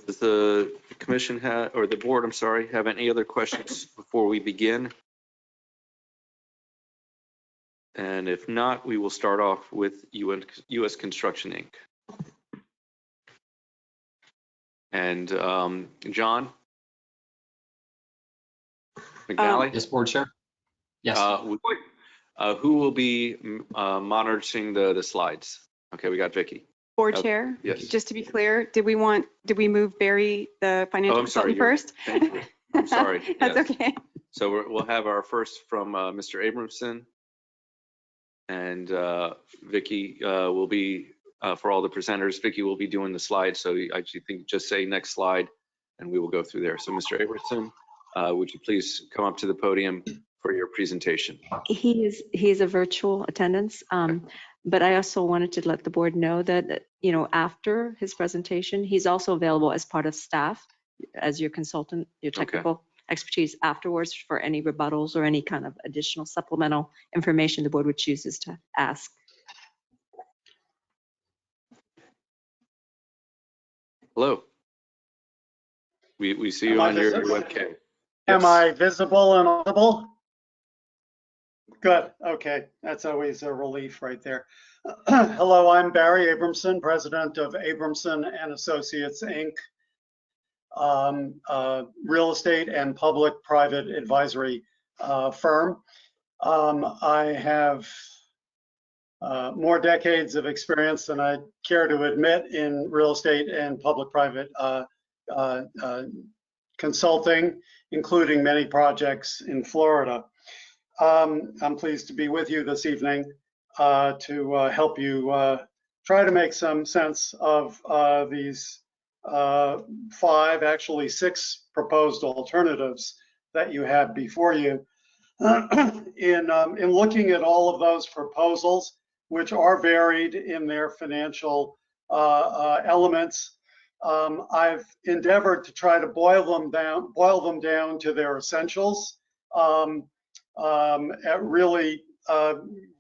Does the commission or the board, I'm sorry, have any other questions before we begin? And if not, we will start off with US Construction Inc. And John McNally? Yes, board chair. Yes. Who will be monitoring the slides? Okay, we got Vicky. Board Chair, yes. Just to be clear, did we move Barry, the financial consultant, first? Thank you. I'm sorry. That's yes. okay. So we'll have our first from Mr. Abramson. And Vicky will be, for all the presenters, Vicky will be doing the slides. So I actually think just say next slide and we will go through there. So Mr. Abramson, would you please come up to the podium for your presentation? He is a virtual attendance, but I also wanted to let the board know that, you know, after his presentation, he's also available as part of staff, as your consultant, your technical expertise afterwards for any rebuttals or any kind of additional supplemental information the board would chooses to ask. Hello. We see you on your webcam. Am Yes. I visible and audible? Good. Okay. That's always a relief right there. Hello, I'm Barry Abramson, president of Abramson and Associates, Inc., real estate and public-private advisory firm. I have more decades of experience than I care to admit in real estate and public-private consulting, including many projects in Florida. I'm pleased to be with you this evening to help you try to make some sense of these 5, actually 6 proposed alternatives that you have before you. In looking at all of those proposals, which are varied in their financial elements, I've endeavored to try to boil them down to their essentials, at really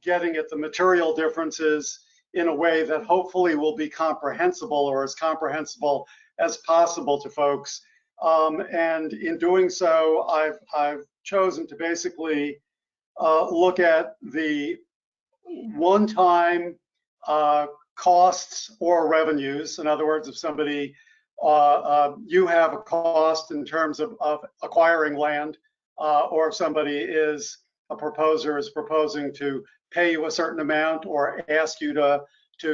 getting at the material differences in a way that hopefully will be comprehensible, or as comprehensible as possible to folks. And in doing so, I've chosen to basically look at the one-time costs or revenues. In other words, if somebody, you have a cost in terms of acquiring land, or if somebody is, a proposer is proposing to pay you a certain amount or ask you to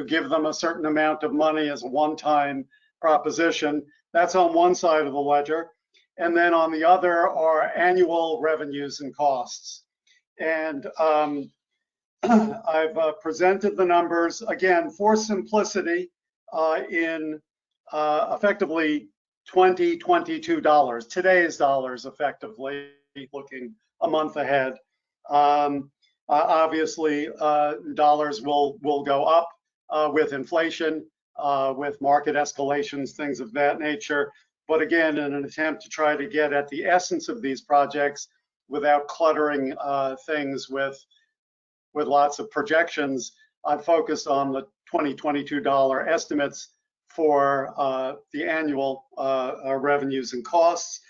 give them a certain amount of money as a one-time proposition, that's on one side of the ledger. And then on the other are annual revenues and costs. And I've presented the numbers, again, for simplicity, in effectively $2022, today's dollars, effectively, looking a month ahead. Obviously, dollars will go up with inflation, with market escalations, things of that nature. But again, in an attempt to try to get at the essence of these projects without cluttering things with lots of projections, I focused on the 2022 dollar estimates for the annual revenues and costs.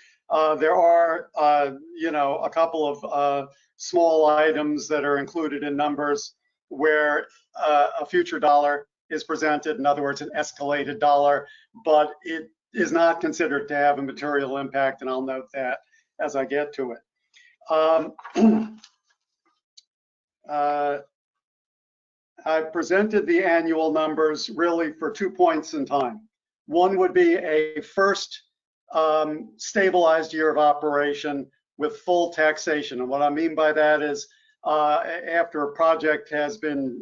There are, you know, a couple of small items that are included in numbers where a future dollar is presented, in other words, an escalated dollar, but it is not considered to have a material impact, and I'll note that as I get to it. I presented the annual numbers really for 2 points in time. One would be a first stabilized year of operation with full taxation. And what I mean by that is after a project has been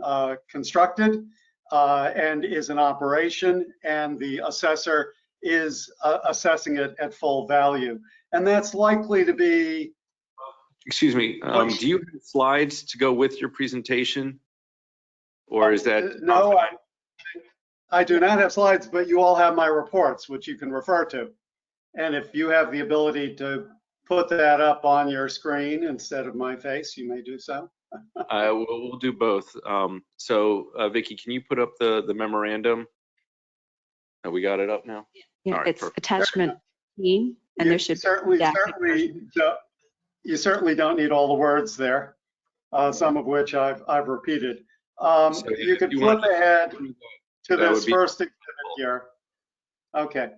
constructed and is in operation, and the assessor is assessing it at full value. And that's likely to be... Excuse me, do you have slides to go with your presentation? Or is that? No, I do not have slides, but you all have my reports, which you can refer to. And if you have the ability to put that up on your screen instead of my face, you may do so. We'll do both. So Vicky, can you put up the memorandum? We got it up now? Yeah, All right, it's perfect. attachment 18, and there should you certainly don't need all the words there, some of which I've repeated. So you could flip ahead to this first exhibit here. Okay.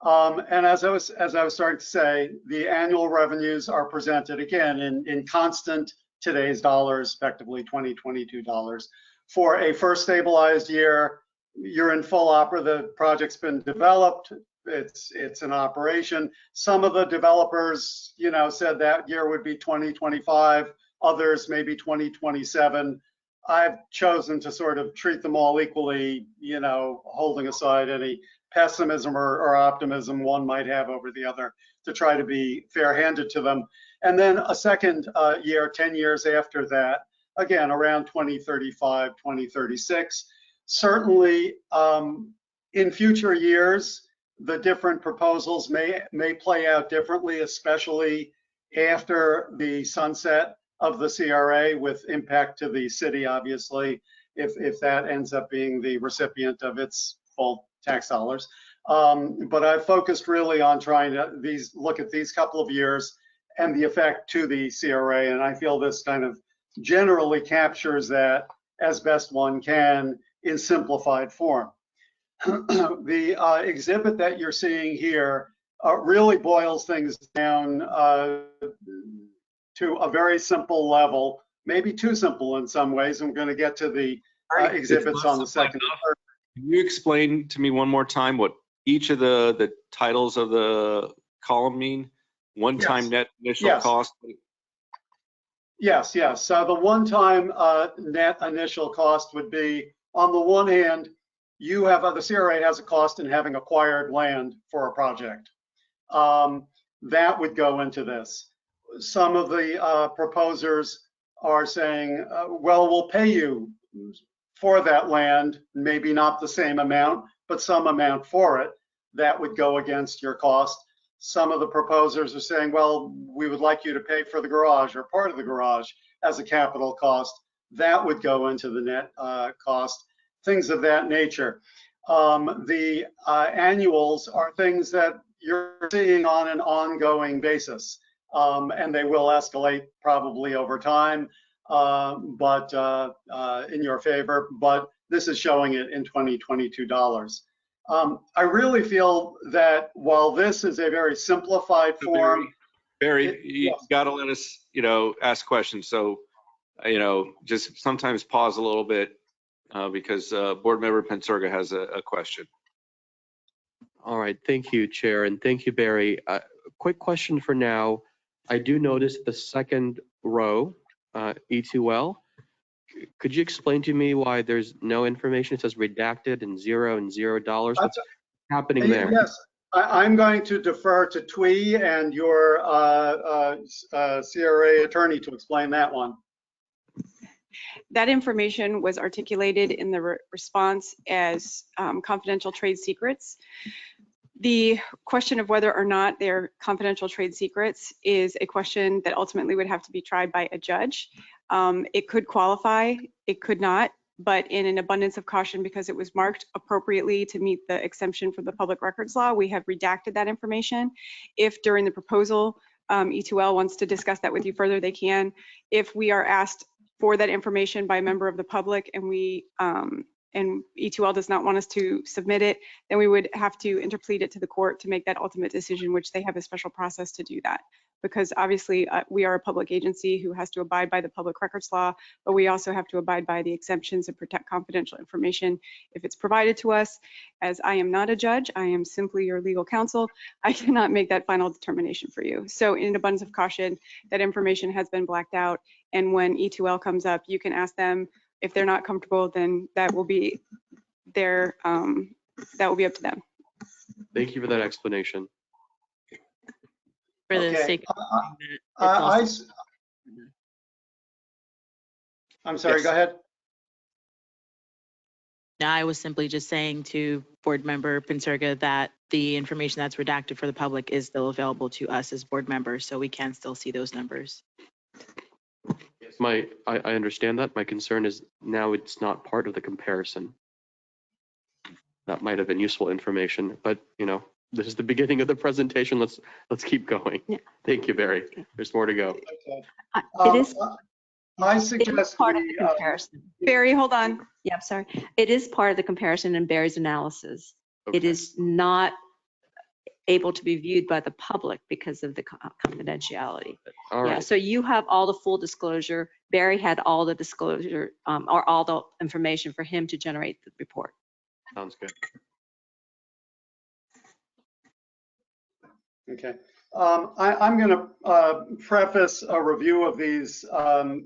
And as I was starting to say, the annual revenues are presented again in constant today's dollars, effectively 2022 dollars. For a first stabilized year, you're in full opera, the project's been developed, it's an operation. Some of the developers, said that year would be 2025, others maybe 2027. I've chosen to sort of treat them all equally, holding aside any pessimism or optimism one might have over the other, to try to be fair-handed to them. And then a second year, 10 years after that, again, around 2035, 2036. Certainly, in future years, the different proposals may play out differently, especially after the sunset of the CRA, with impact to the city, obviously, if that ends up being the recipient of its full tax dollars. But I've focused really on trying to look at these couple of years and the effect to the CRA, and I feel this kind of generally captures that as best one can in simplified form. The exhibit that you're seeing here really boils things down to a very simple level, maybe too simple in some ways. I'm going to get to the exhibits on the second. Can you explain to me one more time what each of the titles of the column mean? One-time net initial cost? Yes. So the one-time net initial cost would be, on the one hand, the CRA has a cost in having acquired land for a project. That would go into this. Some of the proposers are saying, well, we'll pay you for that land, maybe not the same amount, but some amount for it. That would go against your cost. Some of the proposers are saying, well, we would like you to pay for the garage or part of the garage as a capital cost. That would go into the net cost, things of that nature. The annuals are things that you're seeing on an ongoing basis, and they will escalate probably over time, but in your favor. But this is showing it in 2022 dollars. I really feel that while this is a very simplified form, Barry, you got to let us, ask questions. So, just sometimes pause a little bit because Board Member Pensurga has a question. All right, thank you, Chair, and thank you, Barry. Quick question for now. I do notice the second row, E2L. Could you explain to me why there's no information? It says redacted and $0. What's happening there? Yes, I'm going to defer to Twee and your CRA attorney to explain that one. That information was articulated in the response as confidential trade secrets. The question of whether or not they're confidential trade secrets is a question that ultimately would have to be tried by a judge. It could qualify, it could not, but in an abundance of caution, because it was marked appropriately to meet the exemption from the public records law, we have redacted that information. If during the proposal, E2L wants to discuss that with you further, they can. If we are asked for that information by a member of the public and E2L does not want us to submit it, then we would have to interplead it to the court to make that ultimate decision, which they have a special process to do that. Because obviously we are a public agency who has to abide by the public records law, but we also have to abide by the exemptions and protect confidential information if it's provided to us. As I am not a judge, I am simply your legal counsel. I cannot make that final determination for you. So in abundance of caution, that information has been blacked out. And when E2L comes up, you can ask them. If they're not comfortable, then that will be up to them. Thank you for that explanation. For the Okay. sake of I'm sorry, Yes. Go ahead. No, I was simply just saying to Board Member Pensurga that the information that's redacted for the public is still available to us as board members, so we can still see those numbers. I understand that. My concern is now it's not part of the comparison. That might have been useful information, but this is the beginning of the presentation. Let's keep going. Yeah. Thank you, Barry. There's more to go. Okay. It is I suggest part of the comparison. Barry, hold on. Yeah, I'm sorry. It is part of the comparison in Barry's analysis. Okay. It is not able to be viewed by the public because of the confidentiality. All Yeah, right. so you have all the full disclosure. Barry had all the disclosure or all the information for him to generate the report. Sounds good. Okay. I'm going to preface a review of these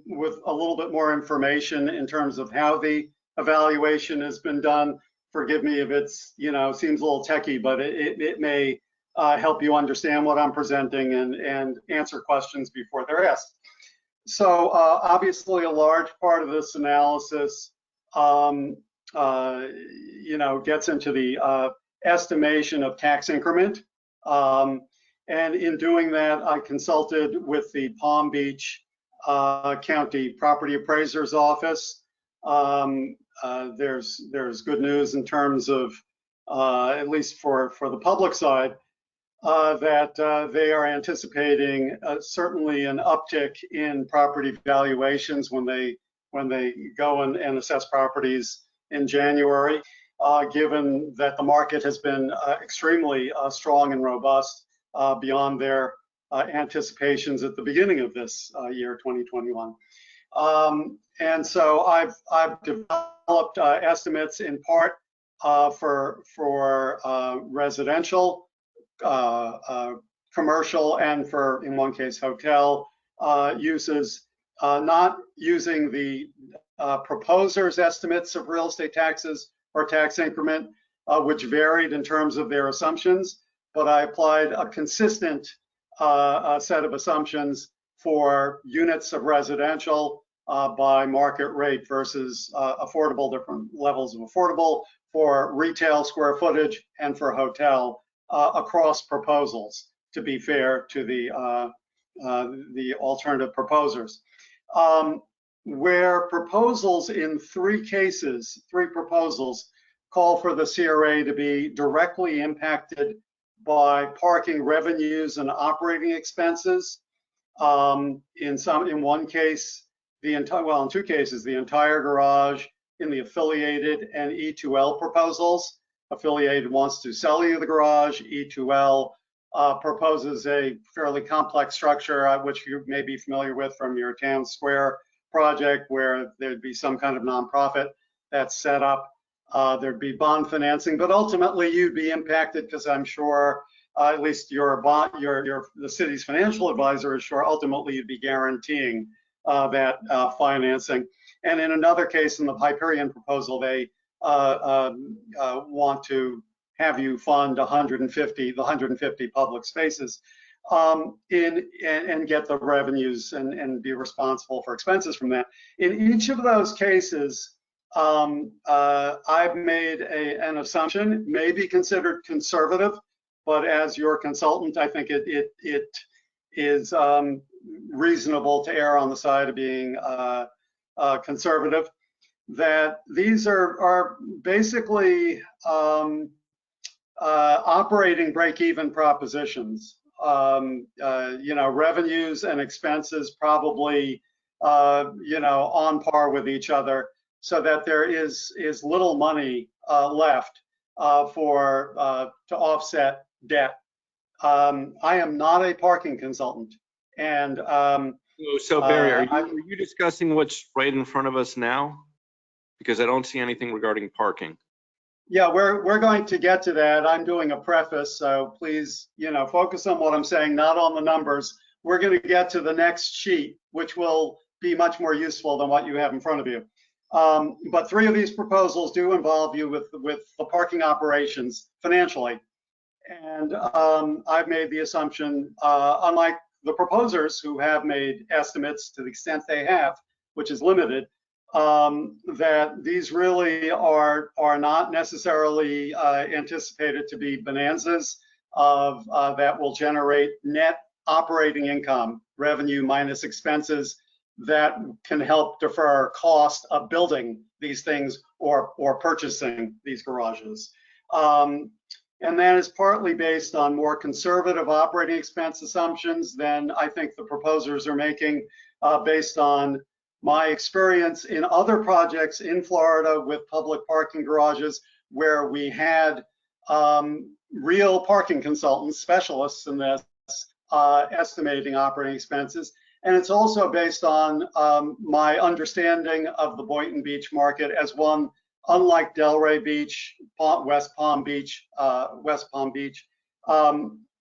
with a little bit more information in terms of how the evaluation has been done. Forgive me if it's, seems a little techie, but it may help you understand what I'm presenting and answer questions before they're asked. So obviously a large part of this analysis, gets into the estimation of tax increment. And in doing that, I consulted with the Palm Beach County Property Appraiser's Office. There's good news in terms of, at least for the public side, that they are anticipating certainly an uptick in property valuations when they go and assess properties in January, given that the market has been extremely strong and robust beyond their anticipations at the beginning of this year, 2021. And so I've developed estimates in part for residential, commercial, and for, in one case, hotel uses, not using the proposer's estimates of real estate taxes or tax increment, which varied in terms of their assumptions, but I applied a consistent set of assumptions for units of residential by market rate versus affordable, different levels of affordable, for retail square footage, and for hotel across proposals, to be fair to the alternative proposers. Where proposals in three proposals call for the CRA to be directly impacted by parking revenues and operating expenses. In one case, in two cases, the entire garage in the affiliated and E2L proposals. Affiliated wants to sell you the garage. E2L proposes a fairly complex structure, which you may be familiar with from your town square project, where there'd be some kind of nonprofit that's set up. There'd be bond financing, but ultimately you'd be impacted because I'm sure, at least the city's financial advisor is sure ultimately you'd be guaranteeing that financing. And in another case, in the Hyperion proposal, they want to have you fund the 150 public spaces and get the revenues and be responsible for expenses from that. In each of those cases, I've made an assumption, may be considered conservative, but as your consultant, I think it is reasonable to err on the side of being conservative, that these are basically operating break-even propositions. Revenues and expenses probably, on par with each other, so that there is little money left to offset debt. I am not a parking consultant, and so Barry, are you discussing what's right in front of us now? Because I don't see anything regarding parking. Yeah, we're going to get to that. I'm doing a preface, so please, focus on what I'm saying, not on the numbers. We're going to get to the next sheet, which will be much more useful than what you have in front of you. But three of these proposals do involve you with the parking operations financially. And I've made the assumption, unlike the proposers who have made estimates to the extent they have, which is limited, that these really are not necessarily anticipated to be bonanzas that will generate net operating income, revenue minus expenses, that can help defer cost of building these things or purchasing these garages. And that is partly based on more conservative operating expense assumptions than I think the proposers are making, based on my experience in other projects in Florida with public parking garages, where we had real parking consultants, specialists in this, estimating operating expenses. And it's also based on my understanding of the Boynton Beach market as one, unlike Delray Beach, West Palm Beach,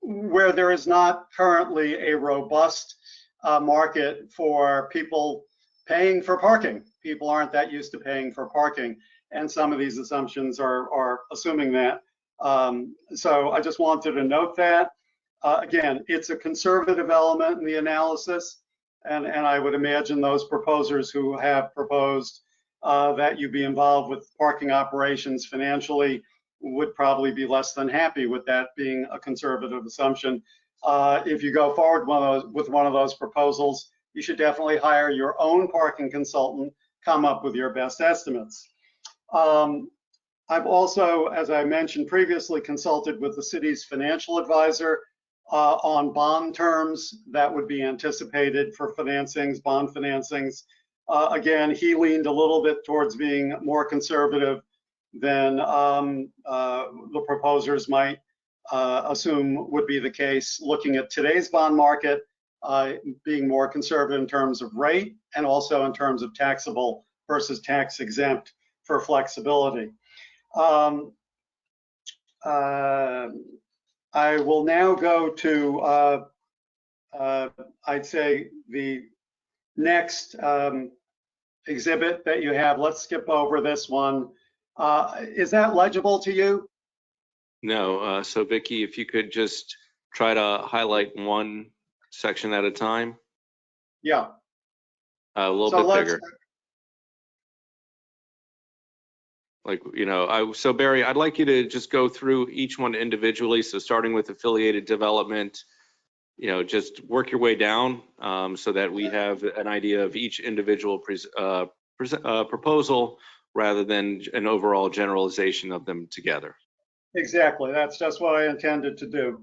where there is not currently a robust market for people paying for parking. People aren't that used to paying for parking, and some of these assumptions are assuming that. So I just wanted to note that. Again, it's a conservative element in the analysis, and I would imagine those proposers who have proposed that you be involved with parking operations financially would probably be less than happy with that being a conservative assumption. If you go forward with one of those proposals, you should definitely hire your own parking consultant, come up with your best estimates. I've also, as I mentioned previously, consulted with the city's financial advisor on bond terms that would be anticipated for financings, bond financings. Again, he leaned a little bit towards being more conservative than the proposers might assume would be the case, looking at today's bond market, being more conservative in terms of rate and also in terms of taxable versus tax exempt for flexibility. I will now go to, I'd say, the next exhibit that you have. Let's skip over this one. Is that legible to you? No. So Vicki, if you could just try to highlight one section at a time. Yeah. A little So bit bigger. Like, you know, so Barry, I'd like you to just go through each one individually. So starting with affiliated development, you know, just work your way down so that we have an idea of each individual proposal rather than an overall generalization of them together. Exactly. That's just what I intended to do.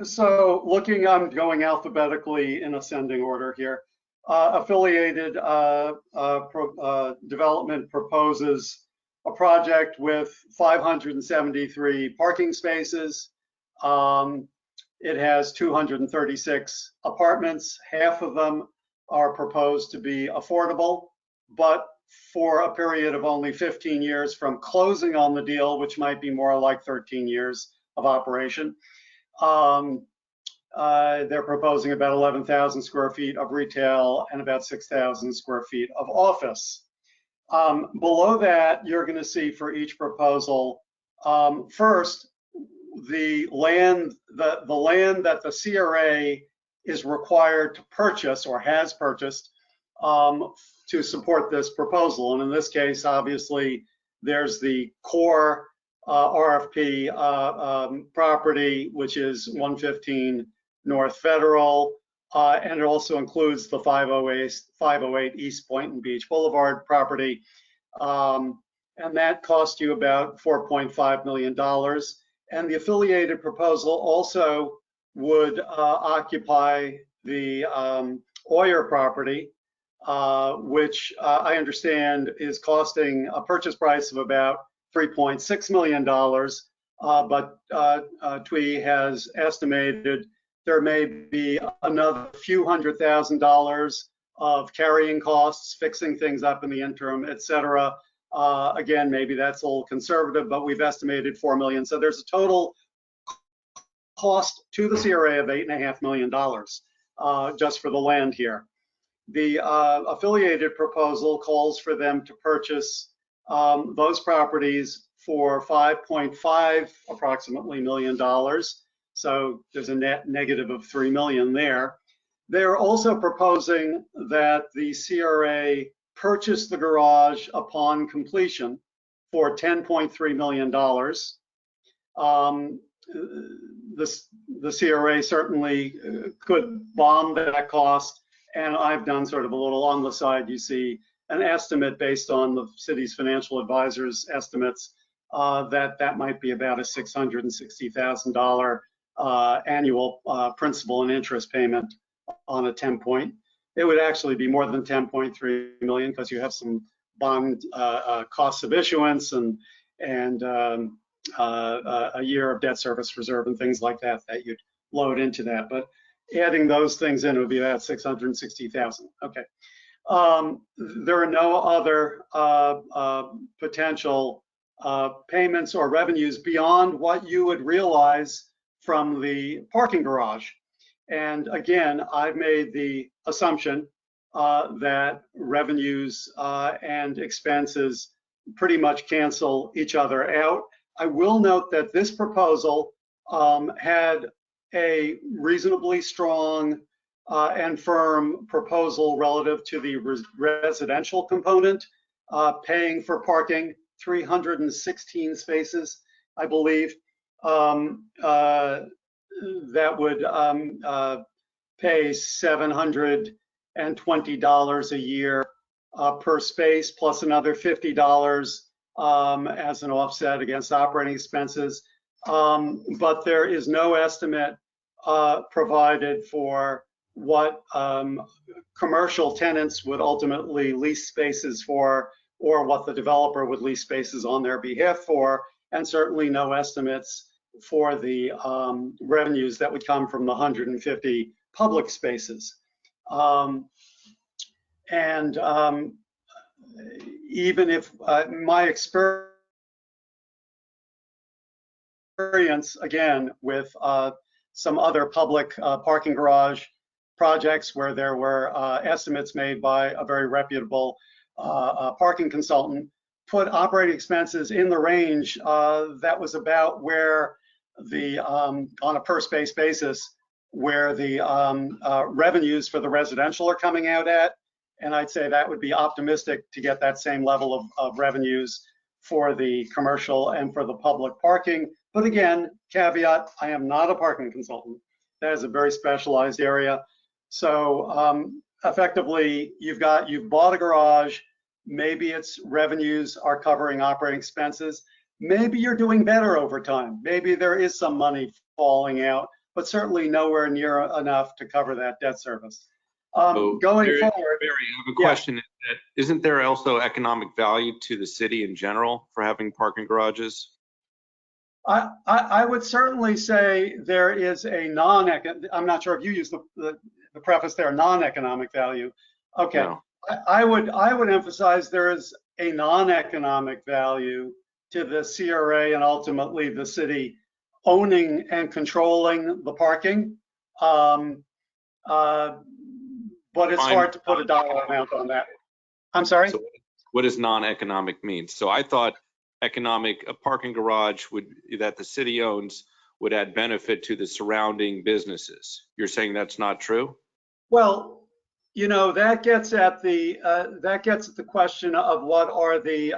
So looking, I'm going alphabetically in ascending order here. Affiliated development proposes a project with 573 parking spaces. It has 236 apartments. Half of them are proposed to be affordable, but for a period of only 15 years from closing on the deal, which might be more like 13 years of operation. They're proposing about 11,000 square feet of retail and about 6,000 square feet of office. Below that, you're going to see for each proposal, first, the land that the CRA is required to purchase or has purchased to support this proposal. And in this case, obviously, there's the core RFP property, which is 115 North Federal, and it also includes the 508 East Boynton Beach Boulevard property. And that cost you about $4.5 million. And the affiliated proposal also would occupy the Oyer property, which I understand is costing a purchase price of about $3.6 million. But TWE has estimated there may be another few $100,000 of carrying costs, fixing things up in the interim, et cetera. Again, maybe that's a little conservative, but we've estimated $4 million. So there's a total cost to the CRA of $8.5 million just for the land here. The affiliated proposal calls for them to purchase those properties for $5.5 approximately million. So there's a net negative of $3 million there. They're also proposing that the CRA purchase the garage upon completion for $10.3 million. The CRA certainly could bond that cost, and I've done sort of a little on the side, you see, an estimate based on the city's financial advisors' estimates that might be about a $660,000 annual principal and interest payment on a 10-point. It would actually be more than 10.3 million because you have some bond costs of issuance and a year of debt service reserve and things like that that you'd load into that. But adding those things in would be about 660,000. Okay. There are no other potential payments or revenues beyond what you would realize from the parking garage. And again, I've made the assumption that revenues and expenses pretty much cancel each other out. I will note that this proposal had a reasonably strong and firm proposal relative to the residential component, paying for parking, 316 spaces, I believe. That would pay $720 a year per space, plus another $50 as an offset against operating expenses. But there is no estimate provided for what commercial tenants would ultimately lease spaces for, or what the developer would lease spaces on their behalf for, and certainly no estimates for the revenues that would come from the 150 public spaces. Even if my experience, again, with some other public parking garage projects where there were estimates made by a very reputable parking consultant, put operating expenses in the range that was about where the, on a per space basis, where the revenues for the residential are coming out at. And I'd say that would be optimistic to get that same level of revenues for the commercial and for the public parking. But again, caveat, I am not a parking consultant. That is a very specialized area. So effectively, you've bought a garage, maybe its revenues are covering operating expenses. Maybe you're doing better over time. Maybe there is some money falling out, but certainly nowhere near enough to cover that debt service. Going Barry, forward, Barry, I have a question. Isn't there also economic value to the city in general for having parking garages? I would certainly say there is a I'm not sure if you use the preface there, non-economic value. Okay, No. I would emphasize there is a non-economic value to the CRA and ultimately the city owning and controlling the parking. But it's hard to put a dollar amount on that. I'm sorry? So what does non-economic mean? So I thought a parking garage that the city owns would add benefit to the surrounding businesses. You're saying that's not true? Well, you know, that gets at the question of what are the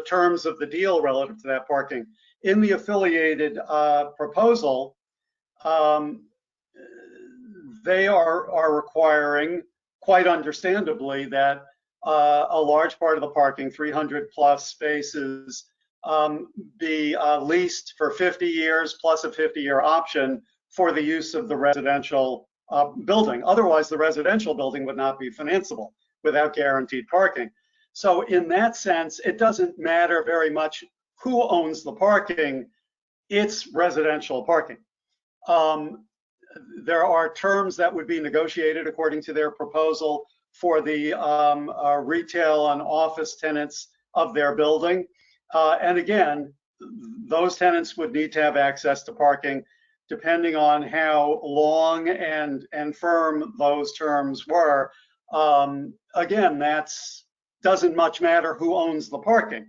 terms of the deal relative to that parking. In the affiliated proposal, they are requiring, quite understandably, that a large part of the parking, 300 plus spaces, be leased for 50 years plus a 50-year option for the use of the residential building. Otherwise, the residential building would not be financeable without guaranteed parking. So in that sense, it doesn't matter very much who owns the parking, it's residential parking. There are terms that would be negotiated according to their proposal for the retail and office tenants of their building. And again, those tenants would need to have access to parking depending on how long and firm those terms were. Again, that's doesn't much matter who owns the parking.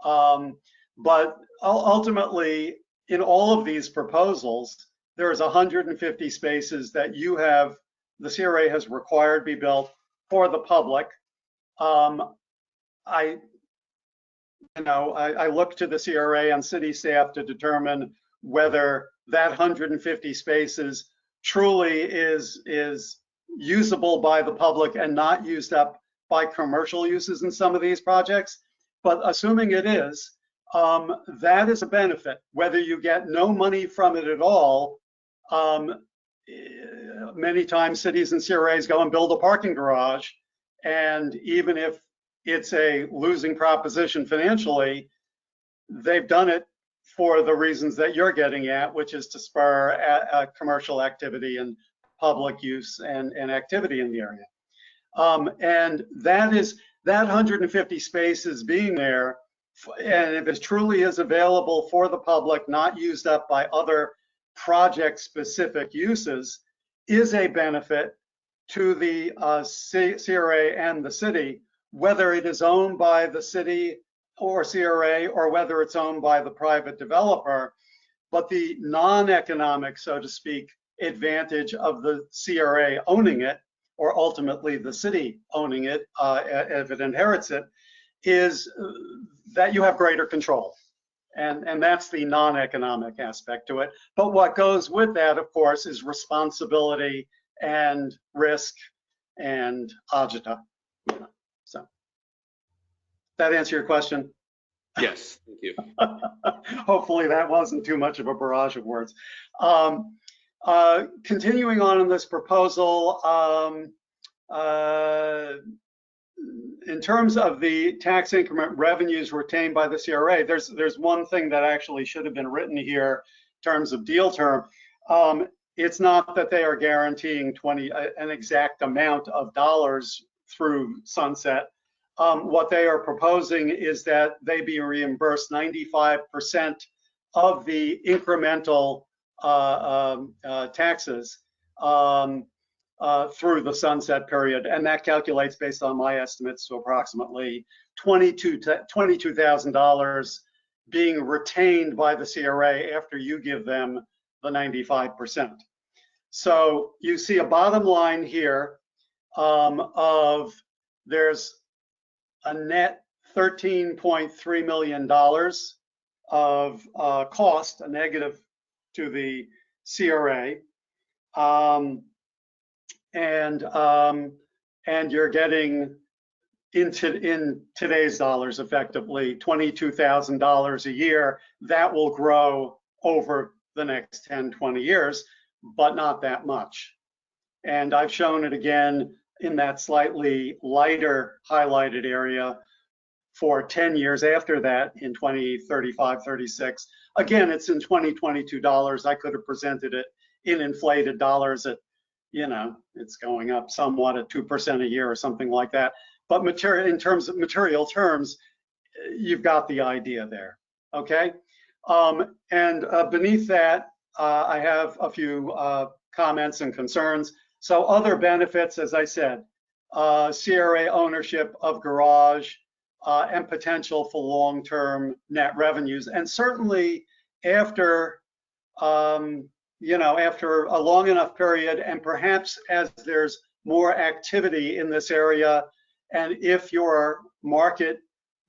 But ultimately, in all of these proposals, there's 150 spaces that the CRA has required be built for the public. I look to the CRA and city staff to determine whether that 150 spaces truly is usable by the public and not used up by commercial uses in some of these projects. But assuming it is, that is a benefit. Whether you get no money from it at all, many times cities and CRAs go and build a parking garage, and even if it's a losing proposition financially, they've done it for the reasons that you're getting at, which is to spur commercial activity and public use and activity in the area. And that 150 spaces being there, and if it truly is available for the public, not used up by other project-specific uses is a benefit to the CRA and the city, whether it is owned by the city or CRA or whether it's owned by the private developer. But the non-economic, so to speak, advantage of the CRA owning it, or ultimately the city owning it if it inherits it, is that you have greater control. And that's the non-economic aspect to it. But what goes with that, of course, is responsibility and risk and agita. So that answer your question? Yes, thank you. Hopefully that wasn't too much of a barrage of words. Continuing on in this proposal, in terms of the tax increment revenues retained by the CRA, there's one thing that actually should have been written here in terms of deal term. It's not that they are guaranteeing an exact amount of dollars through sunset. What they are proposing is that they be reimbursed 95% of the incremental taxes through the sunset period, and that calculates based on my estimates to approximately $22,000 being retained by the CRA after you give them the 95%. So you see a bottom line here of there's a net $13.3 million of cost, a negative to the CRA. And you're getting in today's dollars effectively $22,000 a year. That will grow over the next 10, 20 years, but not that much. And I've shown it again in that slightly lighter highlighted area for 10 years after that in 2035, 36. Again, it's in 2022 dollars. I could have presented it in inflated dollars at, you know, it's going up somewhat at 2% a year or something like that. But in terms of material terms, you've got the idea there, okay? And beneath that, I have a few comments and concerns. So other benefits, as I said, CRA ownership of garage and potential for long-term net revenues. And certainly after, you know, after a long enough period, and perhaps as there's more activity in this area, and if your market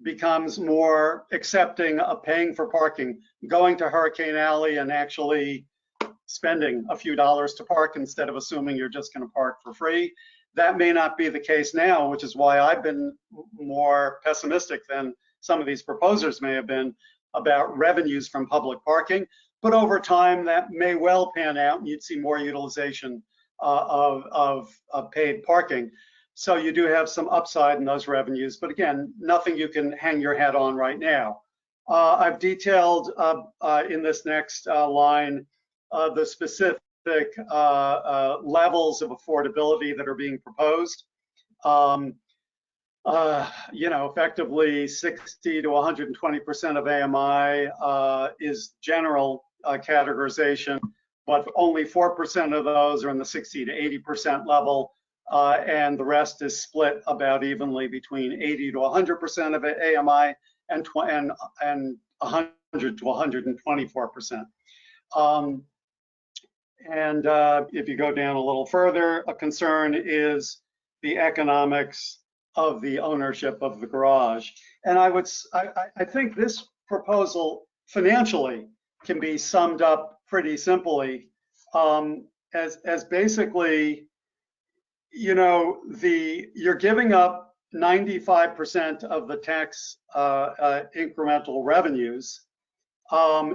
becomes more accepting of paying for parking, going to Hurricane Alley and actually spending a few dollars to park instead of assuming you're just going to park for free. That may not be the case now, which is why I've been more pessimistic than some of these proposers may have been about revenues from public parking. But over time, that may well pan out, and you'd see more utilization of paid parking. So you do have some upside in those revenues, but again, nothing you can hang your hat on right now. I've detailed in this next line the specific levels of affordability that are being proposed. You know, effectively 60 to 120% of AMI is general categorization, but only 4% of those are in the 60 to 80% level, and the rest is split about evenly between 80 to 100% of AMI and 100 to 124%. And if you go down a little further, a concern is the economics of the ownership of the garage. And I think this proposal financially can be summed up pretty simply as basically, you know, you're giving up 95% of the tax incremental revenues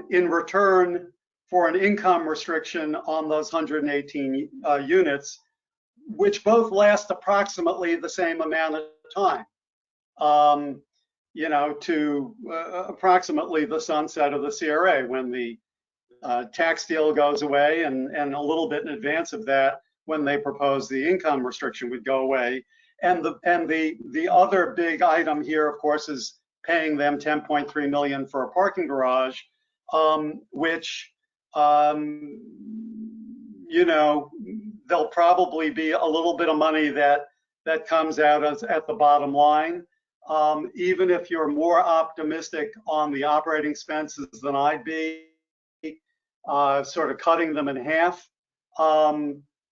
in return for an income restriction on those 118 units, which both last approximately the same amount of time, you know, to approximately the sunset of the CRA, when the tax deal goes away, and a little bit in advance of that, when they propose the income restriction would go away. And the other big item here, of course, is paying them $10.3 million for a parking garage, which you know, there'll probably be a little bit of money that comes out at the bottom line. Even if you're more optimistic on the operating expenses than I'd be, sort of cutting them in half,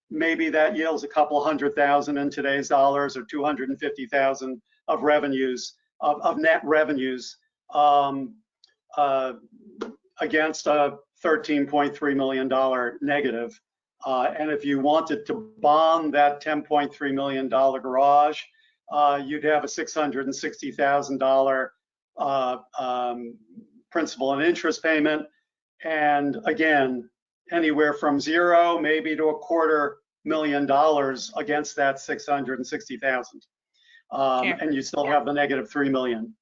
maybe that yields a couple $100,000 in today's dollars, or 250,000 of revenues, of net revenues, against a $13.3 million negative. And if you wanted to bond that $10.3 million garage, you'd have a $660,000 principal and interest payment. And again, anywhere from zero maybe to $250,000 against that 660,000. And you still have the negative 3 million.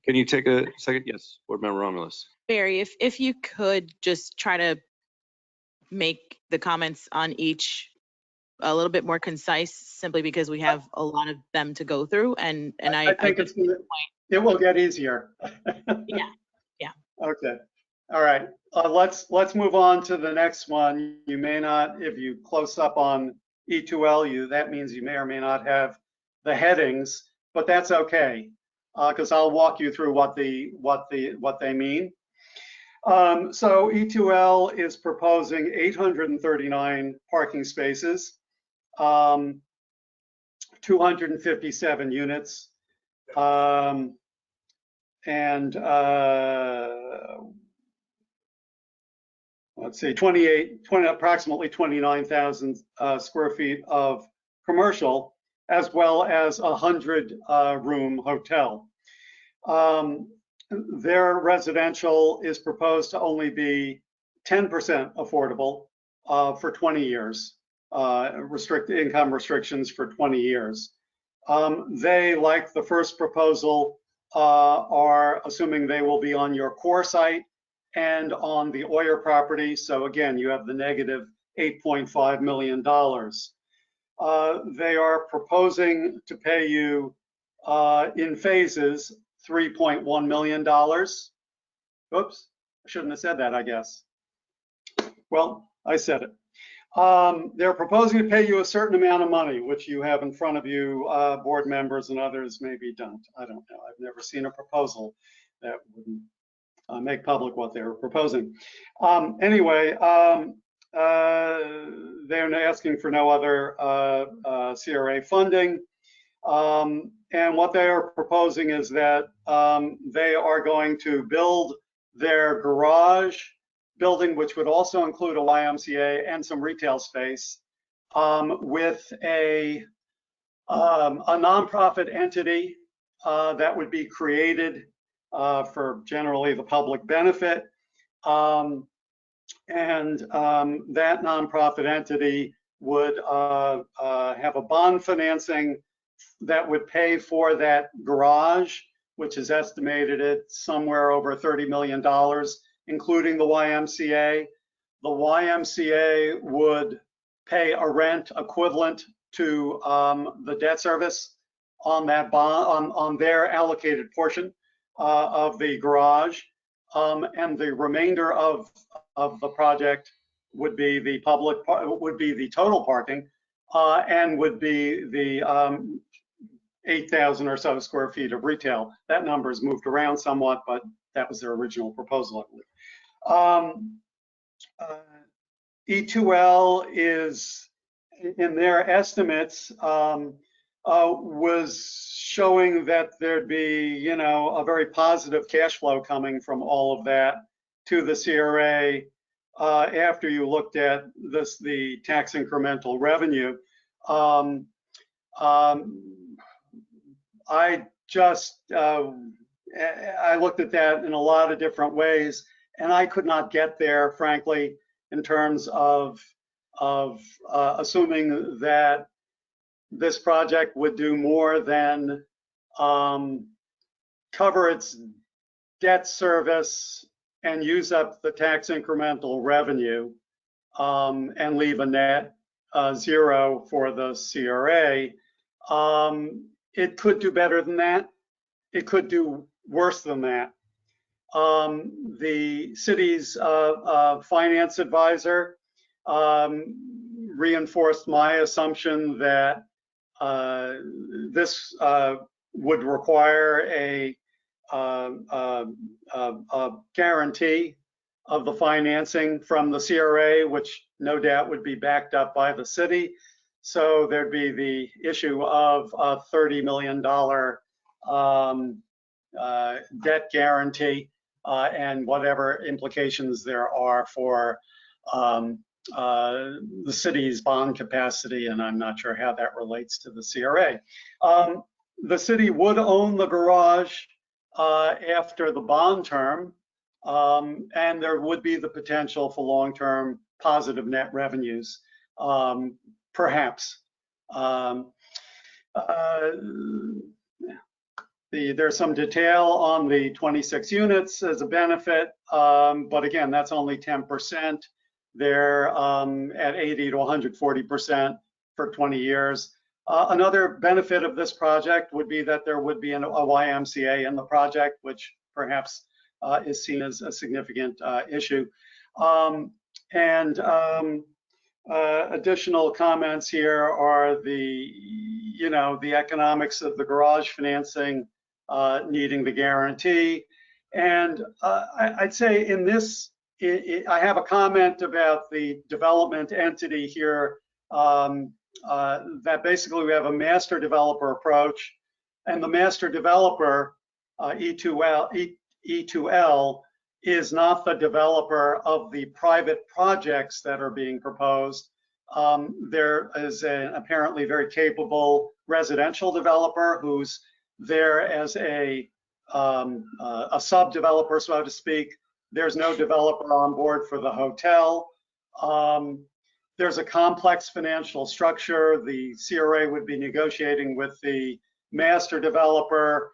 Can you take a second? Yes, Board Member Romulus. Barry, if you could just try to make the comments on each a little bit more concise, simply because we have a lot of them to go through, and I think it will get easier. Yeah. Okay. All right. Let's move on to the next one. You may not, if you close up on E2L, that means you may or may not have the headings, but that's okay, because I'll walk you through what they mean. So E2L is proposing 839 parking spaces, 257 units, and let's see, approximately 29,000 square feet of commercial, as well as a 100-room hotel. Their residential is proposed to only be 10% affordable for 20 years, income restrictions for 20 years. They, like the first proposal, are assuming they will be on your core site and on the Oyer property. So again, you have the negative $8.5 million. They are proposing to pay you in phases $3.1 million. Oops, I shouldn't have said that, I guess. Well, I said it. They're proposing to pay you a certain amount of money, which you have in front of you, board members and others maybe don't. I don't know. I've never seen a proposal that wouldn't make public what they were proposing. Anyway, they're asking for no other CRA funding. And what they are proposing is that they are going to build their garage building, which would also include a YMCA and some retail space, with a nonprofit entity that would be created for generally the public benefit. And that nonprofit entity would have a bond financing that would pay for that garage, which is estimated at somewhere over $30 million, including the YMCA. The YMCA would pay a rent equivalent to the debt service on that bond, on their allocated portion of the garage, and the remainder of the project would be the total parking, and would be the 8,000 or so square feet of retail. That number has moved around somewhat, but that was their original proposal, I believe. E2L is, in their estimates, was showing that there'd be, a very positive cash flow coming from all of that to the CRA after you looked at the tax incremental revenue. I looked at that in a lot of different ways, and I could not get there, frankly, in terms of assuming that this project would do more than cover its debt service and use up the tax incremental revenue and leave a net zero for the CRA. It could do better than that. It could do worse than that. The city's finance advisor reinforced my assumption that this would require a guarantee of the financing from the CRA, which no doubt would be backed up by the city. So there'd be the issue of a $30 million debt guarantee and whatever implications there are for the city's bond capacity, and I'm not sure how that relates to the CRA. The city would own the garage after the bond term, and there would be the potential for long-term positive net revenues, perhaps. There's some detail on the 26 units as a benefit, but again, that's only 10%. They're at 80 to 140% for 20 years. Another benefit of this project would be that there would be a YMCA in the project, which perhaps is seen as a significant issue. Additional comments here are the economics of the garage financing needing the guarantee. And I'd say in this, I have a comment about the development entity here, that basically we have a master developer approach, and the master developer, E2L, is not the developer of the private projects that are being proposed. There is an apparently very capable residential developer who's there as a sub-developer, so to speak. There's no developer on board for the hotel. There's a complex financial structure. The CRA would be negotiating with the master developer.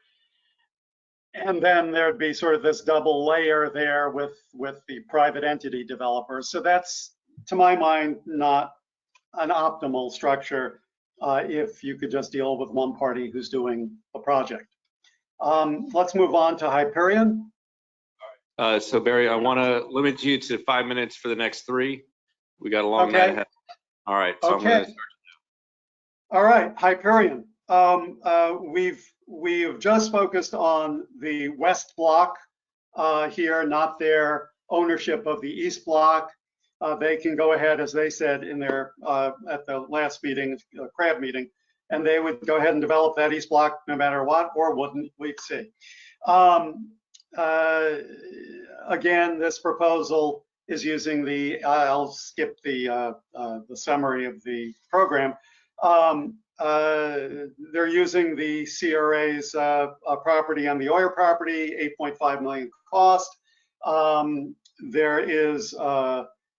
And then there'd be sort of this double layer there with the private entity developers. So that's, to my mind, not an optimal structure if you could just deal with one party who's doing the project. Let's move on to Hyperion. So Barry, I want to limit you to 5 minutes for the next three. We got a long night ahead. All right. So I'm going to start. All right, Hyperion. We've just focused on the West Block here, not their ownership of the East Block. They can go ahead, as they said in their at the last meeting, CRA meeting, and they would go ahead and develop that East Block no matter what, or wouldn't, we'd see. Again, this proposal is using the, I'll skip the summary of the program. They're using the CRA's property on the Oyer property, 8.5 million cost.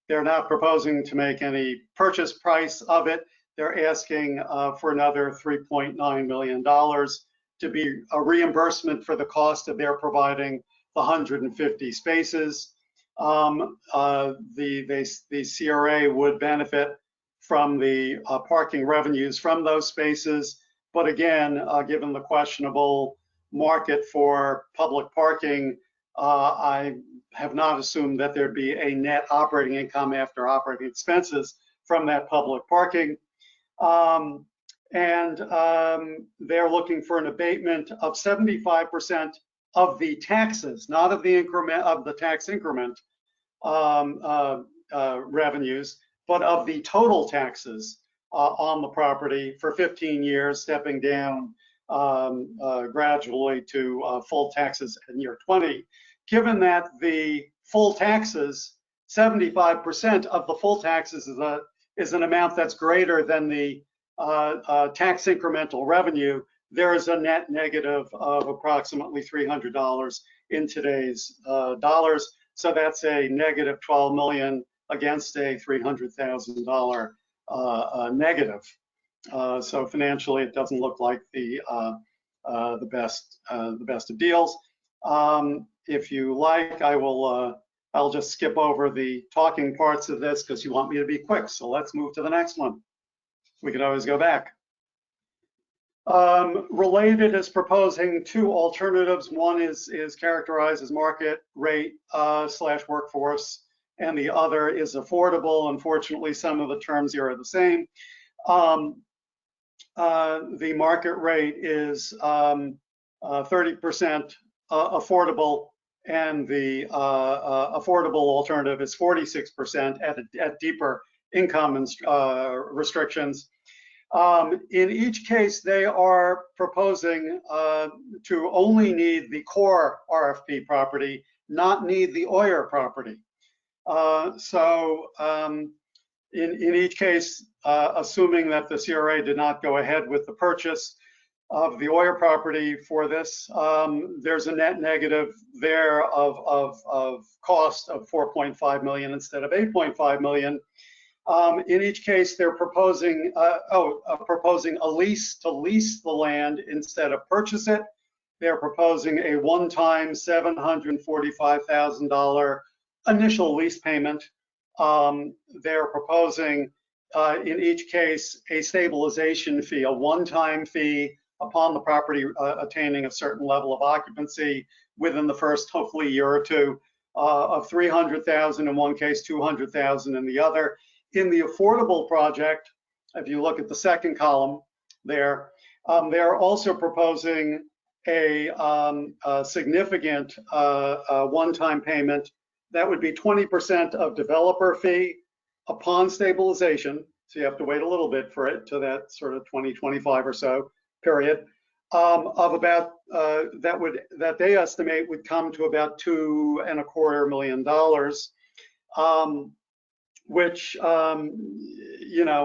They're not proposing to make any purchase price of it. They're asking for another $3.9 million to be a reimbursement for the cost of their providing the 150 spaces. The CRA would benefit from the parking revenues from those spaces. But again, given the questionable market for public parking, I have not assumed that there'd be a net operating income after operating expenses from that public parking. They're looking for an abatement of 75% of the taxes, not of the increment of the tax increment revenues, but of the total taxes on the property for 15 years, stepping down gradually to full taxes in year 20. Given that the full taxes, 75% of the full taxes is an amount that's greater than the tax incremental revenue, there is a net negative of approximately $300 in today's dollars. So that's a negative 12 million against a $300,000 negative. So financially, it doesn't look like the best of deals. If you like, I'll just skip over the talking parts of this because you want me to be quick. So let's move to the next one. We could always go back. Related is proposing two alternatives. One is characterized as market rate / workforce, and the other is affordable. Unfortunately, some of the terms here are the same. The market rate is 30% affordable, and the affordable alternative is 46% at deeper income and restrictions. In each case, they are proposing to only need the core RFP property, not need the OIR property. In each case, assuming that the CRA did not go ahead with the purchase of the OIR property for this, there's a net negative there of cost of 4.5 million instead of 8.5 million. In each case, they're proposing a lease to lease the land instead of purchase it. They're proposing a one-time $745,000 initial lease payment. They're proposing, in each case, a stabilization fee, a one-time fee upon the property attaining a certain level of occupancy within the first, hopefully, year or two, of $300,000 in one case, $200,000 in the other. In the affordable project, if you look at the second column there, they're also proposing a significant one-time payment that would be 20% of developer fee upon stabilization. So you have to wait a little bit for it to that sort of 2025 or so period, of about that they estimate would come to about $2.25 million, which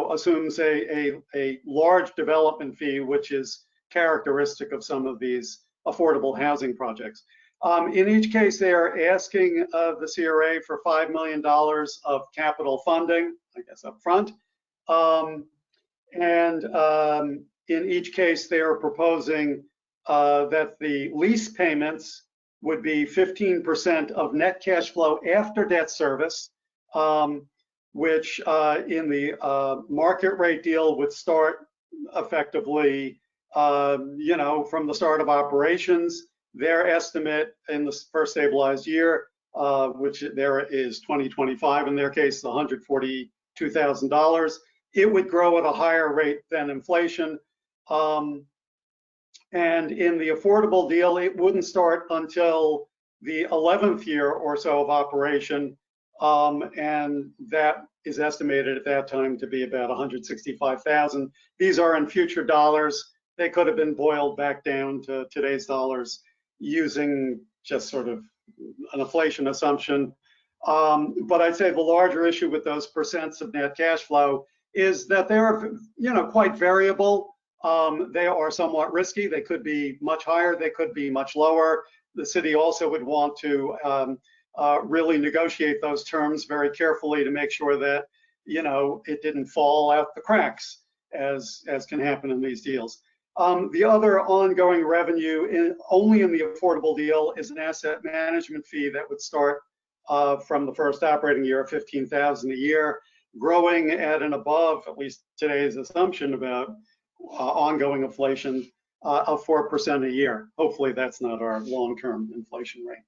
assumes a large development fee, which is characteristic of some of these affordable housing projects. In each case, they are asking the CRA for $5 million of capital funding, I guess up front. In each case, they are proposing that the lease payments would be 15% of net cash flow after debt service, which in the market rate deal would start effectively, from the start of operations. Their estimate in the first stabilized year, which there is 2025 in their case, $142,000. It would grow at a higher rate than inflation. And in the affordable deal, it wouldn't start until the 11th year or so of operation. And that is estimated at that time to be about 165,000. These are in future dollars. They could have been boiled back down to today's dollars using just sort of an inflation assumption. But I'd say the larger issue with those percents of net cash flow is that they're, quite variable. They are somewhat risky. They could be much higher. They could be much lower. The city also would want to really negotiate those terms very carefully to make sure that, it didn't fall out the cracks as can happen in these deals. The other ongoing revenue only in the affordable deal is an asset management fee that would start from the first operating year of $15,000 a year, growing at and above, at least today's assumption about ongoing inflation of 4% a year. Hopefully that's not our long-term inflation rate.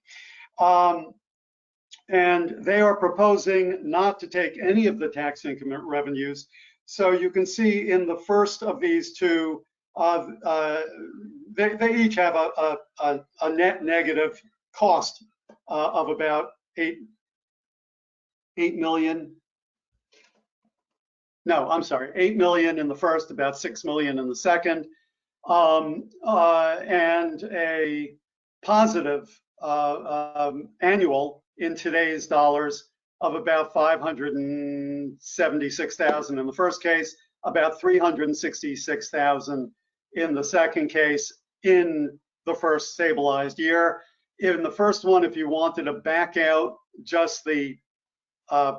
And they are proposing not to take any of the tax increment revenues. So you can see in the first of these two, they each have a net negative cost of about 8 million. No, I'm sorry, 8 million in the first, about 6 million in the second, and a positive annual in today's dollars of about 576,000 in the first case, about 366,000 in the second case in the first stabilized year. In the first one, if you wanted to back out just the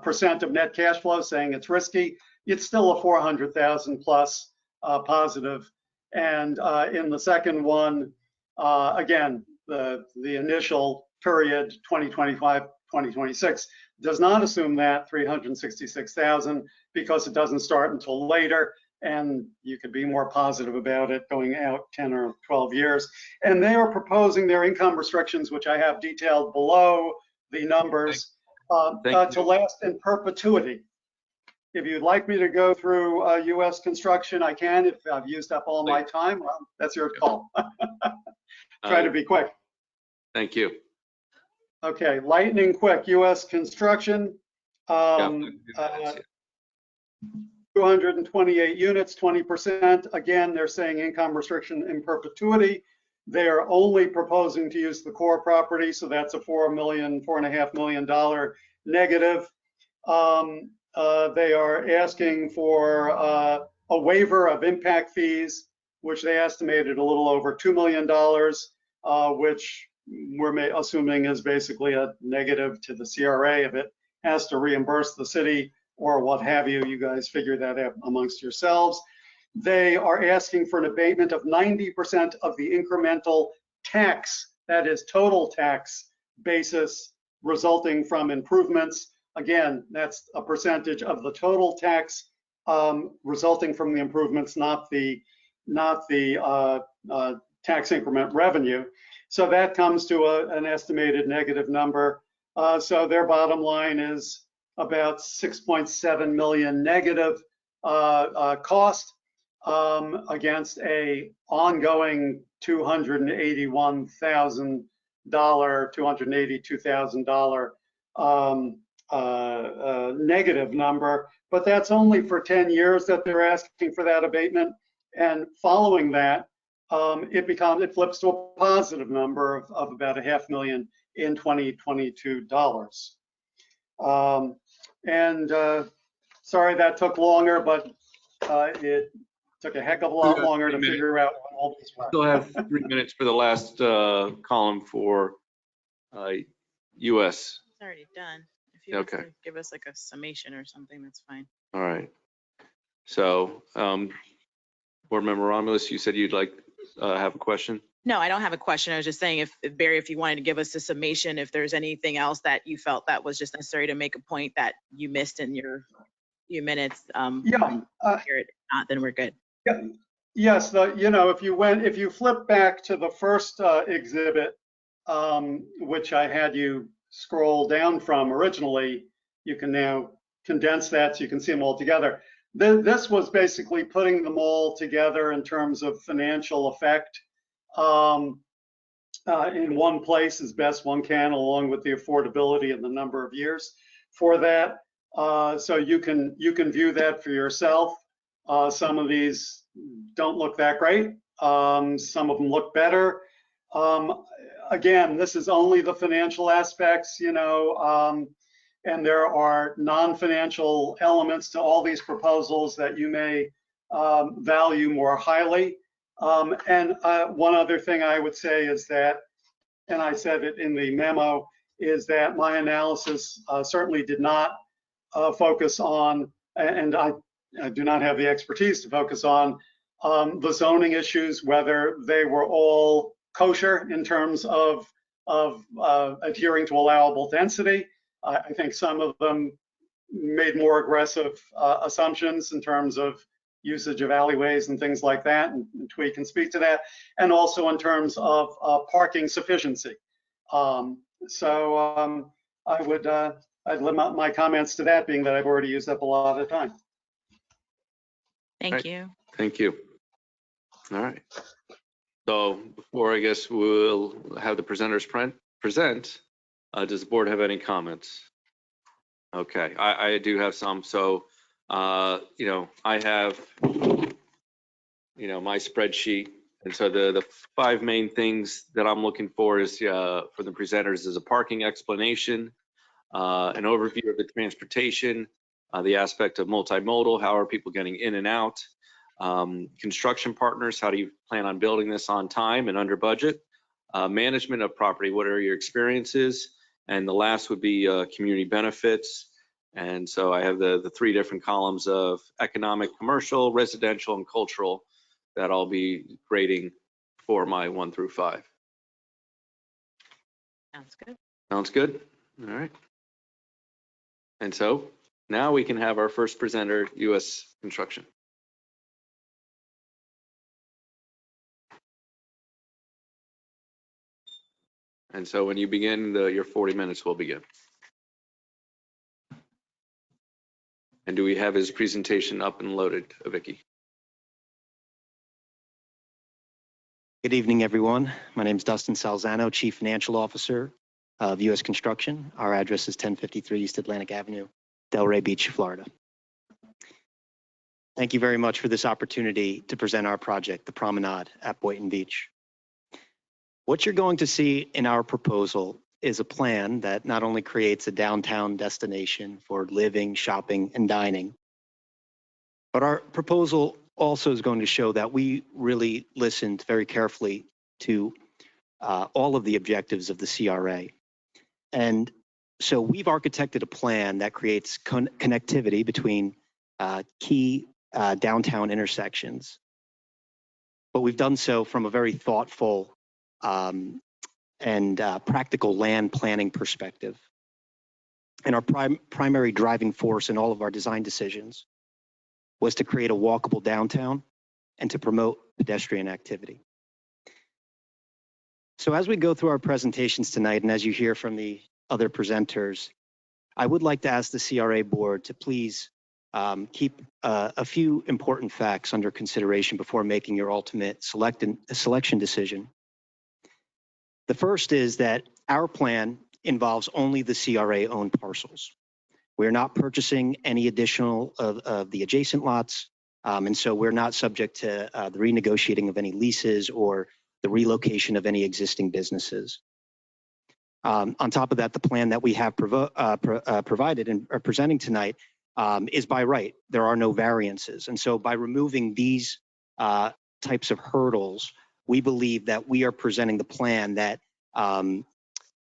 percent of net cash flow, saying it's risky, it's still a 400,000 plus positive. And in the second one, again, the initial period 2025, 2026 does not assume that 366,000 because it doesn't start until later. and you could be more positive about it going out 10 or 12 years. And they are proposing their income restrictions, which I have detailed below the numbers, to last in perpetuity. If you'd like me to go through US construction, I can. If I've used up all my time, well, that's your call. Try to be quick. Thank you. Okay, lightning quick, US construction. 228 units, 20%. Again, they're saying income restriction in perpetuity. They are only proposing to use the core property, so that's a $4.5 million negative. They are asking for a waiver of impact fees, which they estimated a little over $2 million, which we're assuming is basically a negative to the CRA if it has to reimburse the city or what have you. You guys figure that out amongst yourselves. They are asking for an abatement of 90% of the incremental tax, that is total tax basis resulting from improvements. Again, that's a percentage of the total tax resulting from the improvements, not the tax increment revenue. So that comes to an estimated negative number. So their bottom line is about 6.7 million negative cost against a ongoing $282,000 negative number. But that's only for 10 years that they're asking for that abatement. And following that, it flips to a positive number of about $500,000 in 2022 dollars. Sorry that took longer, but it took a heck of a lot longer to figure out what all these were. Still have 3 minutes for the last column for US. It's already done. If you want to give us like a summation or something, that's fine. All right. So, Board Member Romulus, you said you'd like have a question? No, I don't have a question. I was just saying if Barry, if you wanted to give us a summation, if there's anything else that you felt that was just necessary to make a point that you missed in your few minutes. Yeah. If not, then we're good. Yeah. Yes. If you flip back to the first exhibit, which I had you scroll down from originally, you can now condense that so you can see them all together. This was basically putting them all together in terms of financial effect in one place as best one can, along with the affordability and the number of years for that. So you can view that for yourself. Some of these don't look that great. Some of them look better. Again, this is only the financial aspects, and there are non-financial elements to all these proposals that you may value more highly. And one other thing I would say is that, and I said it in the memo, is that my analysis certainly did not focus on, and I do not have the expertise to focus on the zoning issues, whether they were all kosher in terms of adhering to allowable density. I think some of them made more aggressive assumptions in terms of usage of alleyways and things like that, and Twee can speak to that, and also in terms of parking sufficiency. I'd limit my comments to that, being that I've already used up a lot of time. Thank you. Thank you. All right. So before I guess we'll have the presenters present, does the board have any comments? Okay, I do have some. So, I have, my spreadsheet. And so the 5 main things that I'm looking for is for the presenters is a parking explanation, an overview of the transportation, the aspect of multimodal, how are people getting in and out, construction partners, how do you plan on building this on time and under budget, management of property, what are your experiences, and the last would be community benefits. And so I have the 3 different columns of economic, commercial, residential, and cultural that I'll be grading for my 1 through 5. Sounds good. Sounds good. All right. And so now we can have our first presenter, US Construction. And so when you begin, your 40 minutes will begin. And do we have his presentation up and loaded, Vicky? Good evening, everyone. My name is Dustin Salzano, Chief Financial Officer of U.S. Construction. Our address is 1053 East Atlantic Avenue, Delray Beach, Florida. Thank you very much for this opportunity to present our project, the Promenade at Boynton Beach. What you're going to see in our proposal is a plan that not only creates a downtown destination for living, shopping, and dining, but our proposal also is going to show that we really listened very carefully to all of the objectives of the CRA. And so we've architected a plan that creates connectivity between key downtown intersections. But we've done so from a very thoughtful and practical land planning perspective. And our primary driving force in all of our design decisions was to create a walkable downtown and to promote pedestrian activity. So as we go through our presentations tonight, and as you hear from the other presenters, I would like to ask the CRA board to please keep a few important facts under consideration before making your ultimate selection decision. The first is that our plan involves only the CRA-owned parcels. We're not purchasing any additional of the adjacent lots, and so we're not subject to the renegotiating of any leases or the relocation of any existing businesses. On top of that, the plan that we have provided and are presenting tonight is by right. There are no variances. And so by removing these types of hurdles, we believe that we are presenting the plan that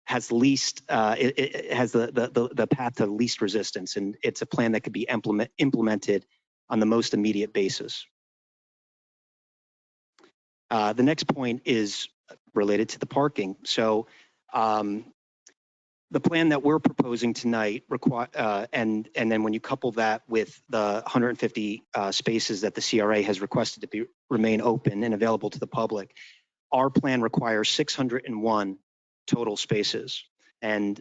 has least, it has the path to least resistance, and it's a plan that could be implemented on the most immediate basis. The next point is related to the parking. So the plan that we're proposing tonight and then when you couple that with the 150 spaces that the CRA has requested to remain open and available to the public, our plan requires 601 total spaces. And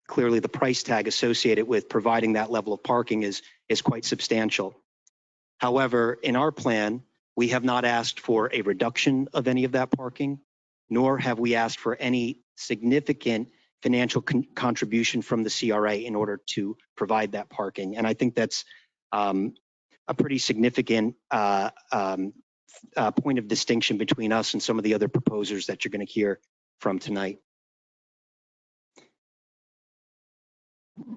clearly the price tag associated with providing that level of parking is quite substantial. However, in our plan, we have not asked for a reduction of any of that parking, nor have we asked for any significant financial contribution from the CRA in order to provide that parking. And I think that's a pretty significant point of distinction between us and some of the other proposers that you're going to hear from tonight.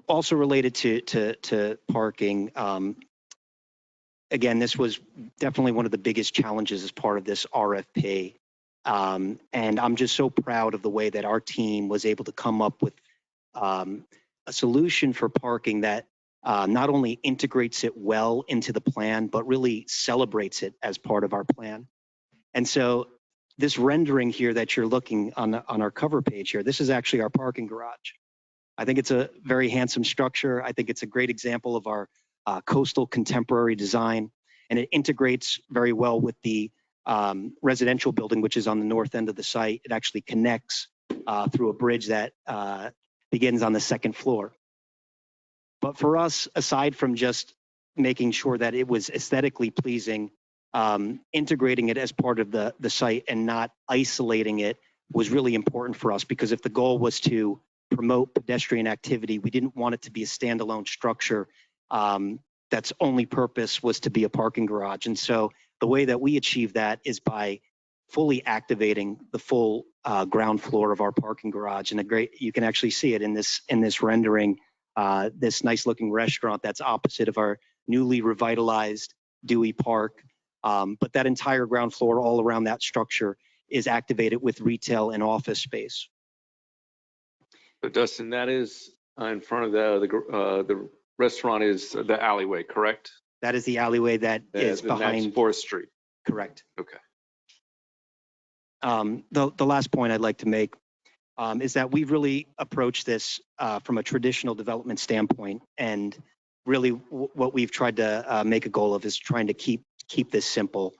Also related to parking, again, this was definitely one of the biggest challenges as part of this RFP. And I'm just so proud of the way that our team was able to come up with a solution for parking that not only integrates it well into the plan, but really celebrates it as part of our plan. And so this rendering here that you're looking on our cover page here, this is actually our parking garage. I think it's a very handsome structure. I think it's a great example of our coastal contemporary design, and it integrates very well with the residential building, which is on the north end of the site. It actually connects through a bridge that begins on the second floor. But for us, aside from just making sure that it was aesthetically pleasing, integrating it as part of the site and not isolating it was really important for us, because if the goal was to promote pedestrian activity, we didn't want it to be a standalone structure that's only purpose was to be a parking garage. And so the way that we achieve that is by fully activating the full ground floor of our parking garage. And you can actually see it in this rendering, this nice looking restaurant that's opposite of our newly revitalized Dewey Park. But that entire ground floor all around that structure is activated with retail and office space. So Dustin, that is in front of the restaurant is the alleyway, correct? That is the alleyway that is behind 4th Street. Correct. Okay. The last point I'd like to make is that we've really approached this from a traditional development standpoint, and really what we've tried to make a goal of is trying to keep this simple,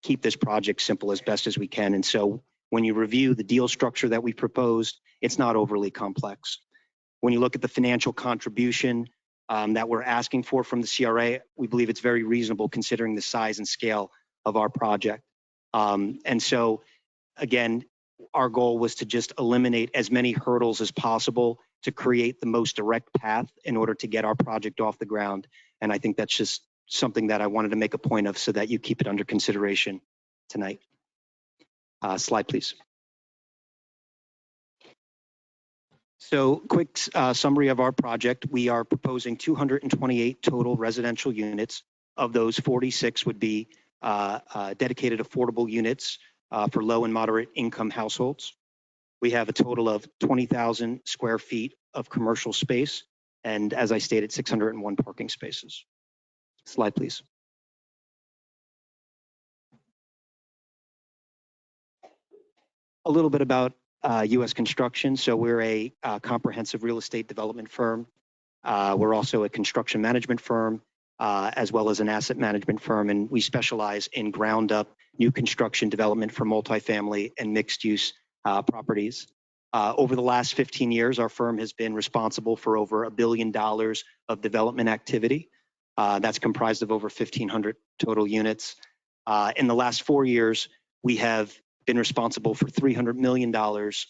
keep this project simple as best as we can. And so When you review the deal structure that we proposed, it's not overly complex. When you look at the financial contribution that we're asking for from the CRA, we believe it's very reasonable considering the size and scale of our project. And so, again, our goal was to just eliminate as many hurdles as possible to create the most direct path in order to get our project off the ground. And I think that's just something that I wanted to make a point of so that you keep it under consideration tonight. Slide, please. So quick summary of our project. We are proposing 228 total residential units. Of those, 46 would be dedicated affordable units for low and moderate income households. We have a total of 20,000 square feet of commercial space. And as I stated, 601 parking spaces. Slide, please. A little bit about U.S. Construction. So we're a comprehensive real estate development firm. We're also a construction management firm, as well as an asset management firm, and we specialize in ground up new construction development for multifamily and mixed use properties. Over the last 15 years, our firm has been responsible for over $1 billion of development activity. That's comprised of over 1,500 total units. In the last 4 years, we have been responsible for $300 million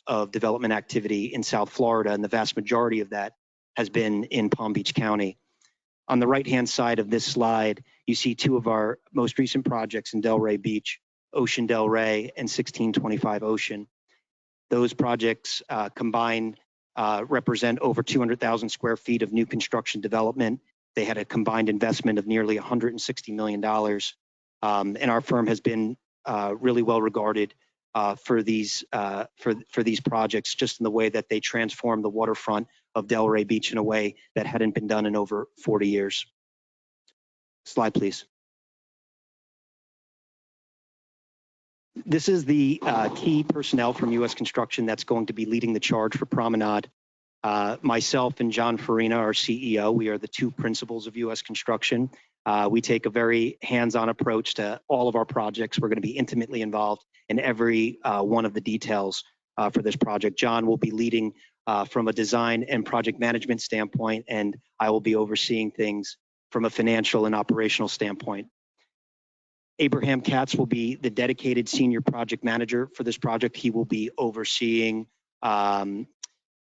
of development activity in South Florida, and the vast majority of that has been in Palm Beach County. On the right-hand side of this slide, you see two of our most recent projects in Delray Beach, Ocean Delray and 1625 Ocean. Those projects combined represent over 200,000 square feet of new construction development. They had a combined investment of nearly $160 million. And our firm has been really well regarded for these projects, just in the way that they transform the waterfront of Delray Beach in a way that hadn't been done in over 40 years. Slide, please. This is the key personnel from U.S. Construction that's going to be leading the charge for Promenade. Myself and John Farina, our CEO, we are the two principals of U.S. Construction. We take a very hands-on approach to all of our projects. We're going to be intimately involved in every one of the details for this project. John will be leading from a design and project management standpoint, and I will be overseeing things from a financial and operational standpoint. Abraham Katz will be the dedicated senior project manager for this project. He will be overseeing the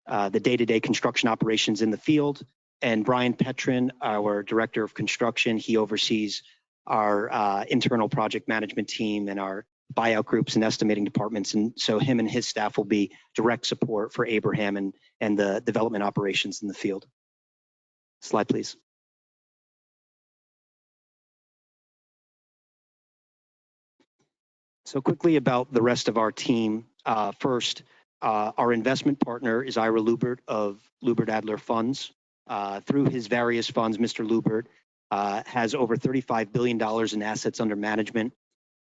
day-to-day construction operations in the field. And Brian Petrin, our director of construction, he oversees our internal project management team and our buyout groups and estimating departments. And so him and his staff will be direct support for Abraham and the development operations in the field. Slide, please. So quickly about the rest of our team. First, our investment partner is Ira Lubert of Lubert Adler Funds. Through his various funds, Mr. Lubert has over $35 billion in assets under management.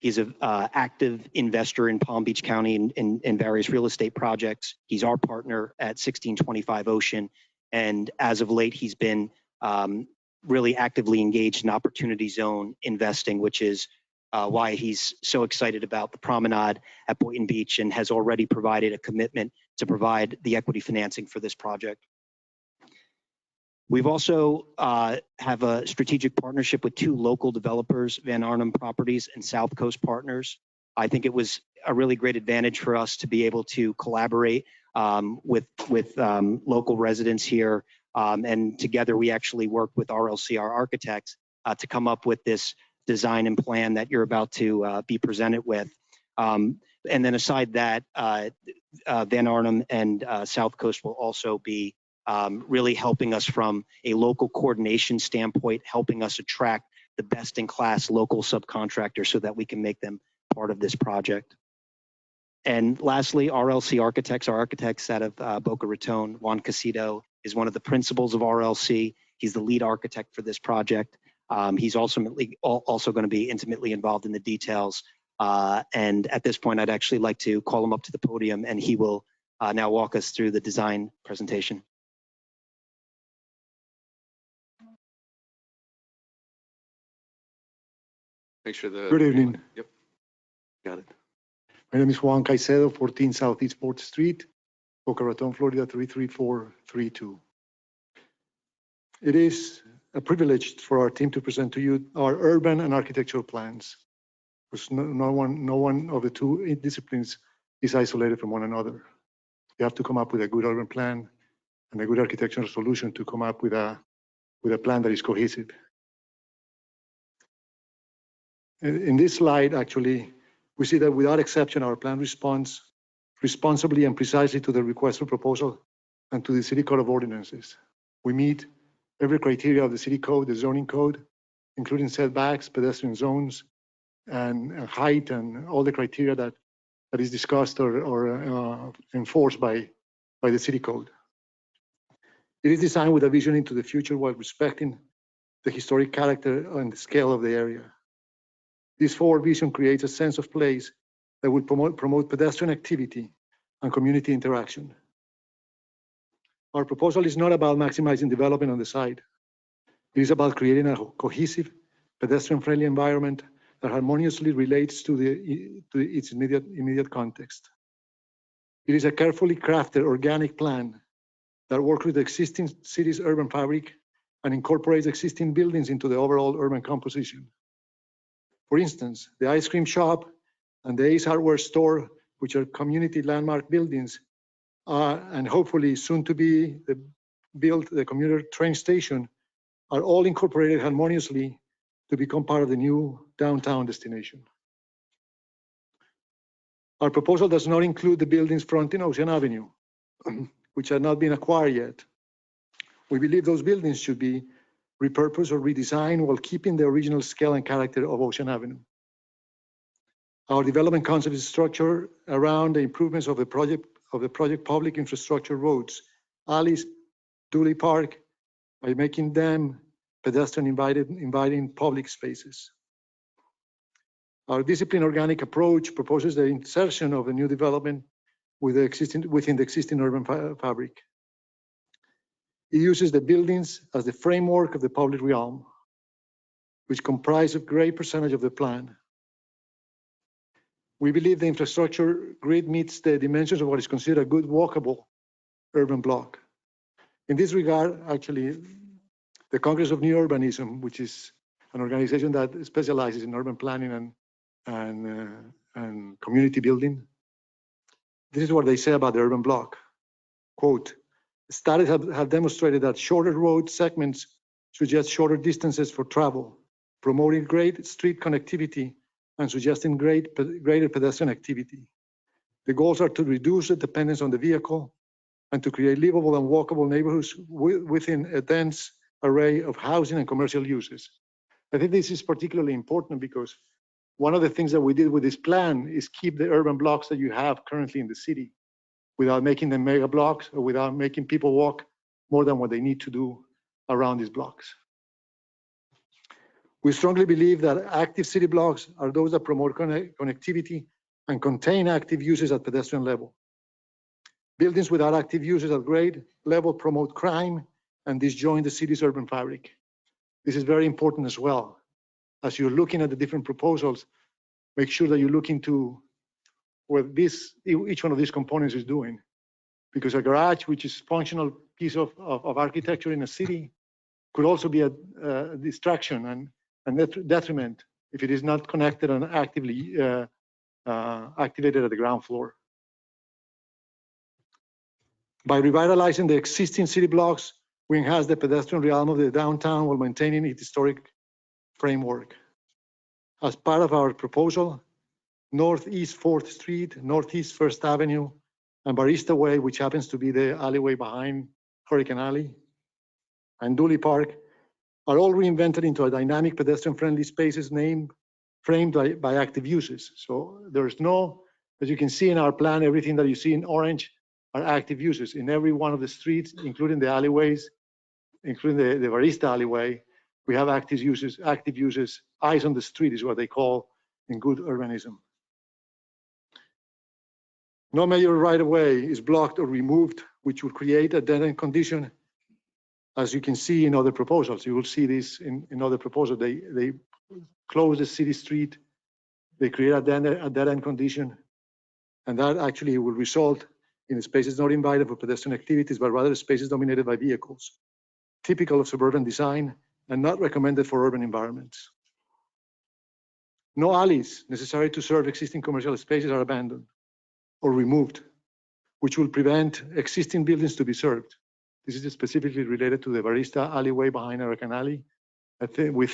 He's an active investor in Palm Beach County in various real estate projects. He's our partner at 1625 Ocean. And as of late, he's been really actively engaged in opportunity zone investing, which is why he's so excited about the promenade at Boynton Beach and has already provided a commitment to provide the equity financing for this project. We've also have a strategic partnership with two local developers, Van Arnhem Properties and South Coast Partners. I think it was a really great advantage for us to be able to collaborate with local residents here. And together we actually worked with RLCR Architects to come up with this design and plan that you're about to be presented with. And then aside that, Van Arnhem and South Coast will also be really helping us from a local coordination standpoint, helping us attract the best in class local subcontractors so that we can make them part of this project. And lastly, RLC Architects, our architects out of Boca Raton. Juan Casito is one of the principals of RLC. He's the lead architect for this project. He's ultimately also going to be intimately involved in the details. And at this point, I'd actually like to call him up to the podium, and he will now walk us through the design presentation. Make sure the. Good evening. Yep. Got it. My name is Juan Caicedo, 14 Southeast 4th Street, Boca Raton, Florida 33432. It is a privilege for our team to present to you our urban and architectural plans. Because no one of the two disciplines is isolated from one another. You have to come up with a good urban plan and a good architectural solution to come up with a plan that is cohesive. In this slide, actually, we see that without exception, our plan responds responsibly and precisely to the request for proposal and to the City Code of Ordinances. We meet every criteria of the City Code, the zoning code, including setbacks, pedestrian zones, and height, and all the criteria that is discussed or enforced by the City Code. It is designed with a vision into the future while respecting the historic character and the scale of the area. This forward vision creates a sense of place that will promote pedestrian activity and community interaction. Our proposal is not about maximizing development on the site. It is about creating a cohesive, pedestrian-friendly environment that harmoniously relates to its immediate context. It is a carefully crafted organic plan that works with the existing city's urban fabric and incorporates existing buildings into the overall urban composition. For instance, the ice cream shop and the Ace Hardware store, which are community landmark buildings, and hopefully soon to be built the commuter train station, are all incorporated harmoniously to become part of the new downtown destination. Our proposal does not include the buildings fronting Ocean Avenue, which have not been acquired yet. We believe those buildings should be repurposed or redesigned while keeping the original scale and character of Ocean Avenue. Our development concept is structured around the improvements of the project public infrastructure roads, alleys, Dooley Park, by making them pedestrian inviting public spaces. Our disciplined organic approach proposes the insertion of a new development within the existing urban fabric. It uses the buildings as the framework of the public realm, which comprise a great percentage of the plan. We believe the infrastructure grid meets the dimensions of what is considered a good walkable urban block. In this regard, actually, the Congress of New Urbanism, which is an organization that specializes in urban planning and community building, this is what they say about the urban block. Quote, studies have demonstrated that shorter road segments suggest shorter distances for travel, promoting great street connectivity and suggesting greater pedestrian activity. The goals are to reduce the dependence on the vehicle and to create livable and walkable neighborhoods within a dense array of housing and commercial uses. I think this is particularly important because one of the things that we did with this plan is keep the urban blocks that you have currently in the city without making them mega blocks or without making people walk more than what they need to do around these blocks. We strongly believe that active city blocks are those that promote connectivity and contain active uses at pedestrian level. Buildings without active uses at grade level promote crime and disjoin the city's urban fabric. This is very important as well. As you're looking at the different proposals, make sure that you look into what each one of these components is doing. Because a garage, which is a functional piece of architecture in a city, could also be a distraction and detriment if it is not connected and actively activated at the ground floor. By revitalizing the existing city blocks, we enhance the pedestrian realm of the downtown while maintaining its historic framework. As part of our proposal, Northeast 4th Street, Northeast 1st Avenue, and Barista Way, which happens to be the alleyway behind Hurricane Alley, and Dooley Park, are all reinvented into a dynamic pedestrian-friendly spaces framed by active uses. So there's no, as you can see in our plan, everything that you see in orange are active uses. In every one of the streets, including the alleyways, including the Barista alleyway, we have active uses. Eyes on the street is what they call in good urbanism. No major right-of-way is blocked or removed, which would create a dead-end condition. As you can see in other proposals, you will see this in other proposals. They close the city street, they create a dead-end condition, And that actually will result in spaces not invited for pedestrian activities, but rather spaces dominated by vehicles, typical of suburban design and not recommended for urban environments. No alleys necessary to serve existing commercial spaces are abandoned or removed, which will prevent existing buildings to be served. This is specifically related to the Barista alleyway behind American Alley. We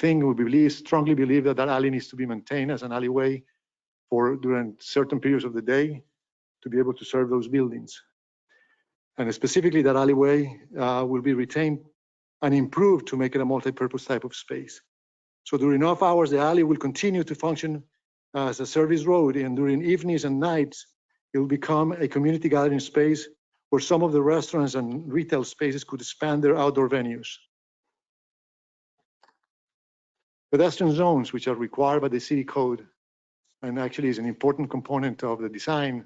strongly believe that that alley needs to be maintained as an alleyway during certain periods of the day to be able to serve those buildings. And specifically, that alleyway will be retained and improved to make it a multi-purpose type of space. So during off hours, the alley will continue to function as a service road, and during evenings and nights, it will become a community gathering space where some of the restaurants and retail spaces could expand their outdoor venues. Pedestrian zones, which are required by the city code, and actually is an important component of the design,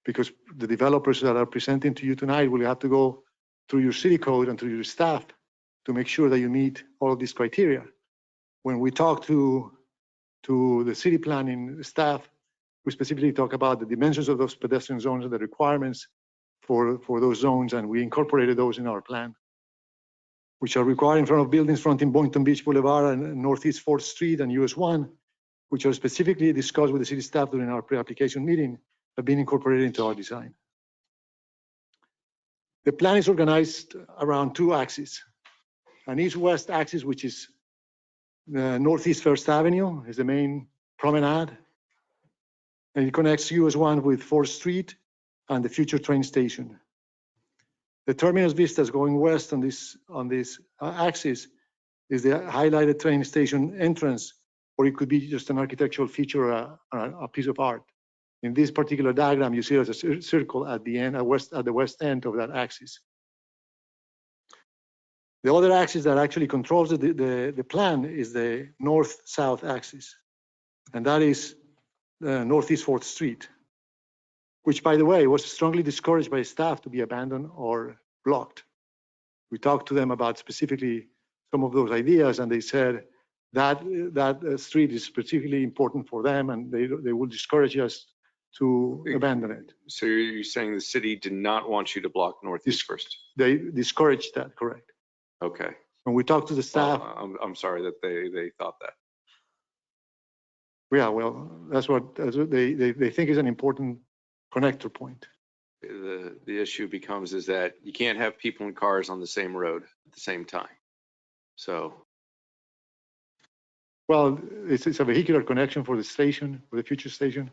because the developers that are presenting to you tonight will have to go through your city code and through your staff to make sure that you meet all of these criteria. When we talk to the city planning staff, we specifically talk about the dimensions of those pedestrian zones and the requirements for those zones, and we incorporated those in our plan, which are required in front of buildings fronting Boynton Beach Boulevard and Northeast 4th Street and US 1, which are specifically discussed with the city staff during our pre-application meeting, have been incorporated into our design. The plan is organized around two axes. An east-west axis, which is Northeast First Avenue, is the main promenade, and it connects US 1 with 4th Street and the future train station. The terminus vistas going west on this axis is the highlighted train station entrance, or it could be just an architectural feature or a piece of art. In this particular diagram, you see it as a circle at the end, at the west end of that axis. The other axis that actually controls the plan is the north-south axis, and that is Northeast 4th Street, which, by the way, was strongly discouraged by staff to be abandoned or blocked. We talked to them about specifically some of those ideas, and they said that street is particularly important for them, and they will discourage us to abandon it. So you're saying the city did not want you to block Northeast First? They discouraged that, correct. Okay. When we talked to the staff. I'm sorry that they thought that. Yeah, well, that's what they think is an important connector point. The issue becomes is that you can't have people and cars on the same road at the same time. So. Well, it's a vehicular connection for the station, for the future station,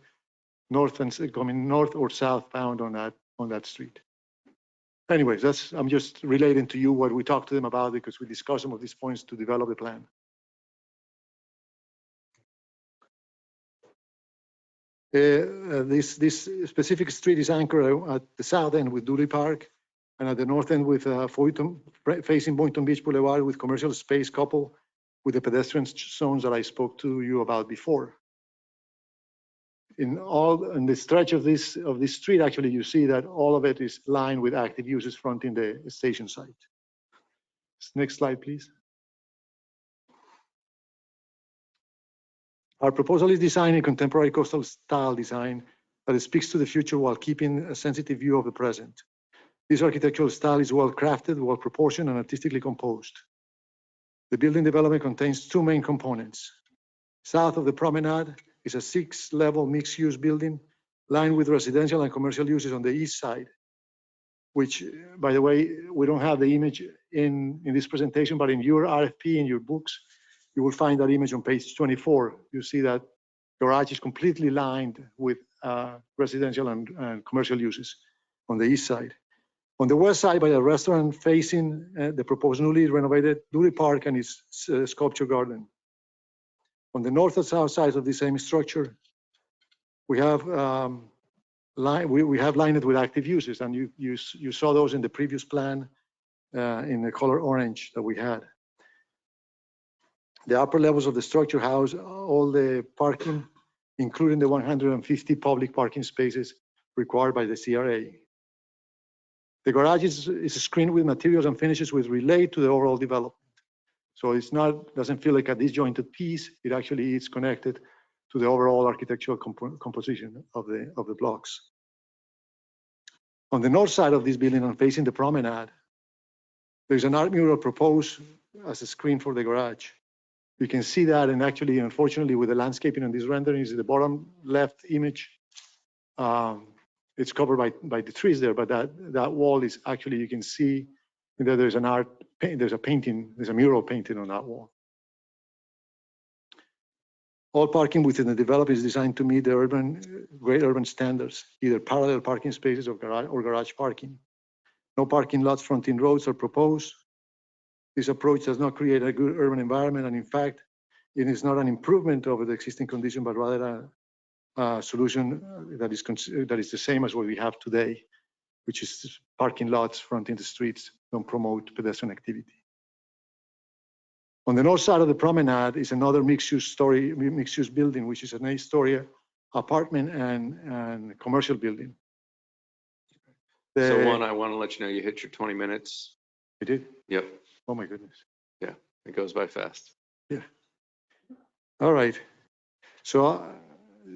coming north or southbound on that street. Anyways, I'm just relating to you what we talked to them about, because we discussed some of these points to develop the plan. This specific street is anchored at the south end with Dooley Park, and at the north end with facing Boynton Beach Boulevard with commercial space coupled with the pedestrian zones that I spoke to you about before. In the stretch of this street, actually, you see that all of it is lined with active uses fronting the station site. Next slide, please. Our proposal is designed in contemporary coastal style design that speaks to the future while keeping a sensitive view of the present. This architectural style is well crafted, well proportioned, and artistically composed. The building development contains two main components. South of the promenade is a 6-level mixed-use building lined with residential and commercial uses on the east side, which, by the way, we don't have the image in this presentation, but in your RFP, in your books, you will find that image on page 24. You see that garage is completely lined with residential and commercial uses on the east side. On the west side, by the restaurant facing the proposed newly renovated Dooley Park and its sculpture garden. On the north and south sides of the same structure, we have lined it with active uses, and you saw those in the previous plan in the color orange that we had. The upper levels of the structure house all the parking, including the 150 public parking spaces required by the CRA. The garage is screened with materials and finishes which relate to the overall development. So doesn't feel like a disjointed piece. It actually is connected to the overall architectural composition of the blocks. On the north side of this building and facing the promenade, there's an art mural proposed as a screen for the garage. You can see that, and actually, unfortunately, with the landscaping on this rendering, is the bottom left image. It's covered by the trees there, but that wall is actually, you can see that there's a painting, there's a mural painting on that wall. All parking within the development is designed to meet the great urban standards, either parallel parking spaces or garage parking. No parking lots fronting roads are proposed. This approach does not create a good urban environment, and in fact, it is not an improvement over the existing condition, but rather a solution that is the same as what we have today, which is parking lots fronting the streets don't promote pedestrian activity. On the north side of the promenade is another mixed-use building, which is an 8-story apartment and commercial building. So I want to let you know you hit your 20 minutes. You did? Yep. Oh my goodness. Yeah, it goes by fast. Yeah. All right. So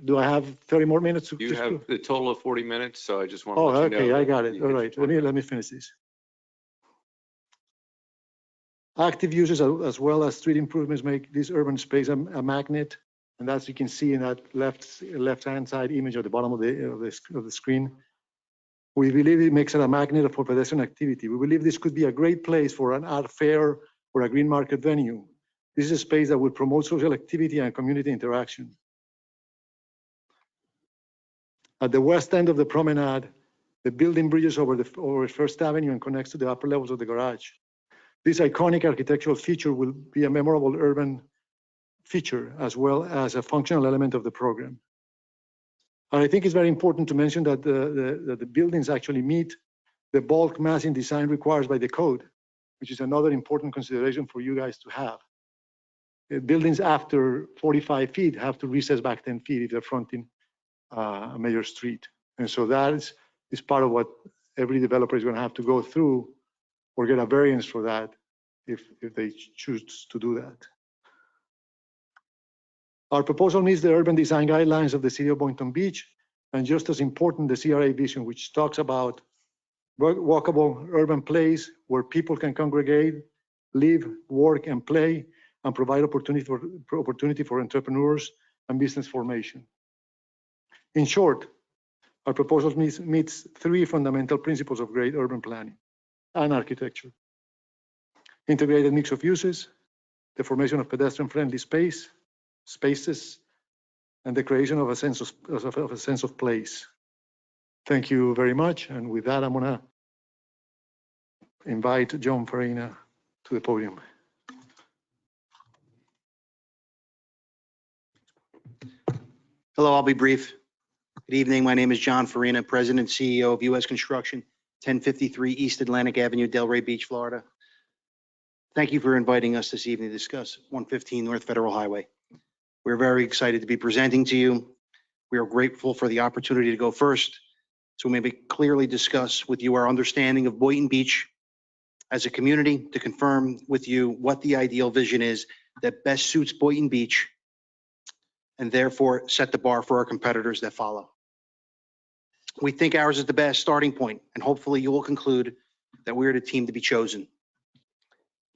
do I have 30 more minutes? You have a total of 40 minutes, so I just want to Oh, let you know. okay, I got it. you All hit right, your 20 let me finish this. Active uses as well as street improvements make this urban space a magnet. And as you can see in that left-hand side image at the bottom of the screen, we believe it makes it a magnet for pedestrian activity. We believe this could be a great place for an art fair or a green market venue. This is a space that will promote social activity and community interaction. At the west end of the promenade, the building bridges over First Avenue and connects to the upper levels of the garage. This iconic architectural feature will be a memorable urban feature as well as a functional element of the program. And I think it's very important to mention that the buildings actually meet the bulk massing design required by the code, which is another important consideration for you guys to have. Buildings after 45 feet have to recess back 10 feet if they're fronting a major street. And so that is part of what every developer is going to have to go through or get a variance for that if they choose to do that. Our proposal meets the urban design guidelines of the city of Boynton Beach, and just as important, the CRA vision, which talks about walkable urban place where people can congregate, live, work, and play, and provide opportunity for entrepreneurs and business formation. In short, our proposal meets 3 fundamental principles of great urban planning and architecture: integrated mix of uses, the formation of pedestrian-friendly spaces, and the creation of a sense of place. Thank you very much. And with that, I'm going to invite John Farina to the podium. Hello, I'll be brief. Good evening. My name is John Farina, President and CEO of U.S. Construction, 1053 East Atlantic Avenue, Delray Beach, Florida. Thank you for inviting us this evening to discuss 115 North Federal Highway. We're very excited to be presenting to you. We are grateful for the opportunity to go first, so we may clearly discuss with you our understanding of Boynton Beach as a community, to confirm with you what the ideal vision is that best suits Boynton Beach, and therefore set the bar for our competitors that follow. We think ours is the best starting point, and hopefully you will conclude that we're the team to be chosen.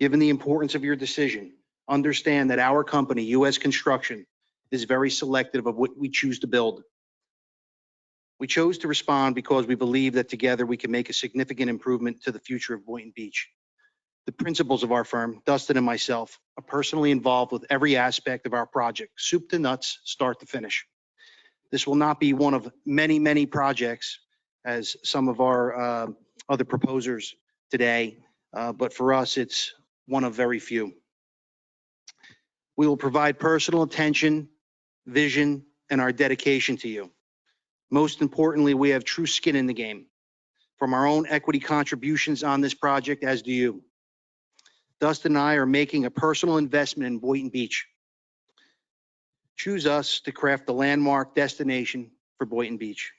Given the importance of your decision, understand that our company, U.S. Construction, is very selective of what we choose to build. We chose to respond because we believe that together we can make a significant improvement to the future of Boynton Beach. The principals of our firm, Dustin and myself, are personally involved with every aspect of our project, soup to nuts, start to finish. This will not be one of many, many projects as some of our other proposers today, but for us, it's one of very few. We will provide personal attention, vision, and our dedication to you. Most importantly, we have true skin in the game. From our own equity contributions on this project, as do you. Dustin and I are making a personal investment in Boynton Beach. Choose us to craft the landmark destination for Boynton Beach.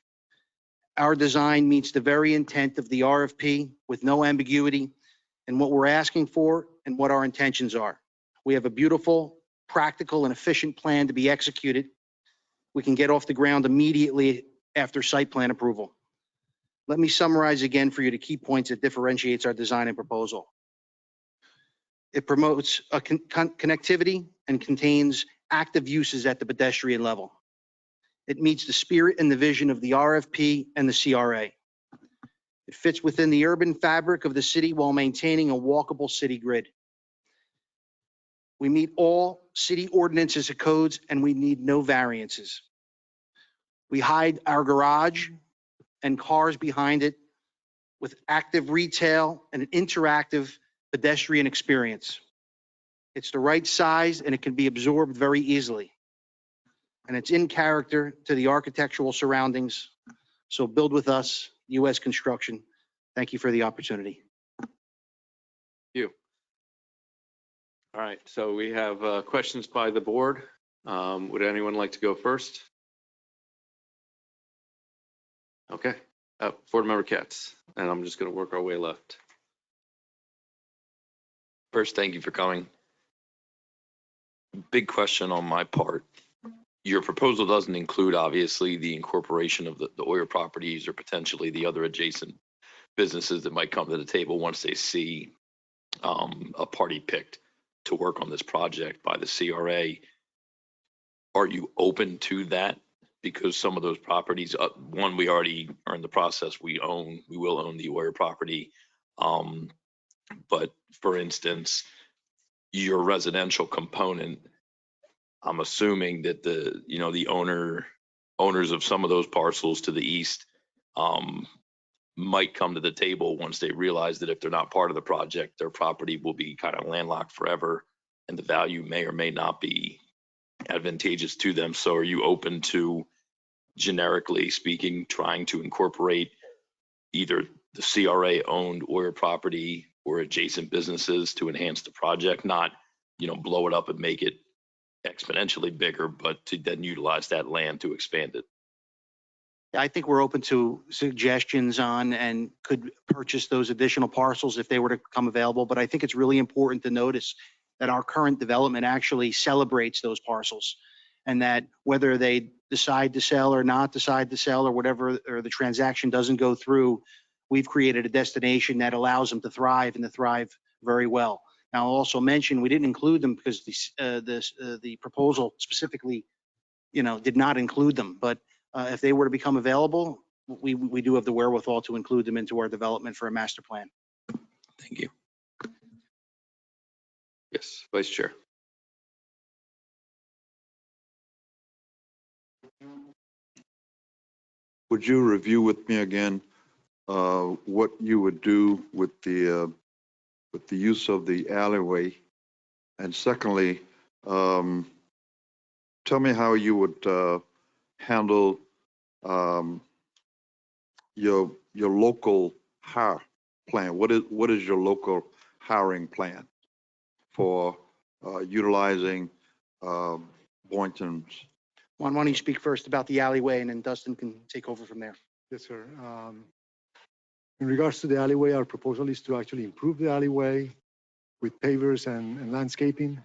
Our design meets the very intent of the RFP with no ambiguity in what we're asking for and what our intentions are. We have a beautiful, practical, and efficient plan to be executed. We can get off the ground immediately after site plan approval. Let me summarize again for you the key points that differentiates our design and proposal. It promotes a connectivity and contains active uses at the pedestrian level. It meets the spirit and the vision of the RFP and the CRA. It fits within the urban fabric of the city while maintaining a walkable city grid. We meet all city ordinances and codes, and we need no variances. We hide our garage and cars behind it with active retail and an interactive pedestrian experience. It's the right size and it can be absorbed very easily. And it's in character to the architectural surroundings. So build with us, U.S. Construction. Thank you for the opportunity. You. All right, so we have questions by the board. Would anyone like to go first? Okay, Board Member Katz, and I'm just going to work our way left. First, thank you for coming. Big question on my part. Your proposal doesn't include, obviously, the incorporation of the Oyer properties or potentially the other adjacent businesses that might come to the table once they see a party picked to work on this project by the CRA. Are you open to that? Because some of those properties, one, we already are in the process, we will own the Oyer property. But for instance, your residential component, I'm assuming that the owners of some of those parcels to the east might come to the table once they realize that if they're not part of the project, their property will be kind of landlocked forever and the value may or may not be advantageous to them. So are you open to, generically speaking, trying to incorporate either the CRA owned Oyer property or adjacent businesses to enhance the project, not, blow it up and make it exponentially bigger, but to then utilize that land to expand it? I think we're open to suggestions on and could purchase those additional parcels if they were to come available. But I think it's really important to notice that our current development actually celebrates those parcels, and that whether they decide to sell or not decide to sell or whatever, or the transaction doesn't go through, we've created a destination that allows them to thrive and to thrive very well. Now, I'll also mention we didn't include them because the proposal specifically, did not include them. But if they were to become available, we do have the wherewithal to include them into our development for a master plan. Thank you. Yes, Vice Chair. Would you review with me again what you would do with the use of the alleyway? And secondly, tell me how you would handle your local hire plan. What is your local hiring plan for utilizing Boynton's? Why don't you speak first about the alleyway, and then Dustin can take over from there. Yes, sir. In regards to the alleyway, our proposal is to actually improve the alleyway with pavers and landscaping,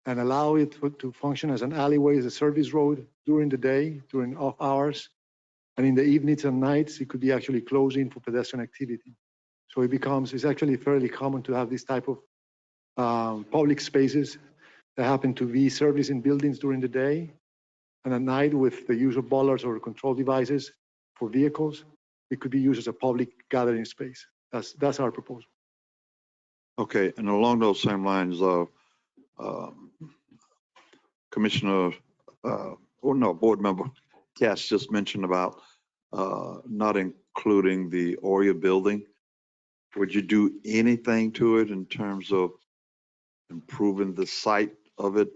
and allow it to function as an alleyway, as a service road during the day, during off hours. And in the evenings and nights, it could be actually closing for pedestrian activity. So it's actually fairly common to have this type of public spaces that happen to be servicing buildings during the day, and at night with the use of bollards or control devices for vehicles, it could be used as a public gathering space. That's our proposal. Okay, and along those same lines, Board Member Cass just mentioned about not including the Oyer building. Would you do anything to it in terms of improving the site of it?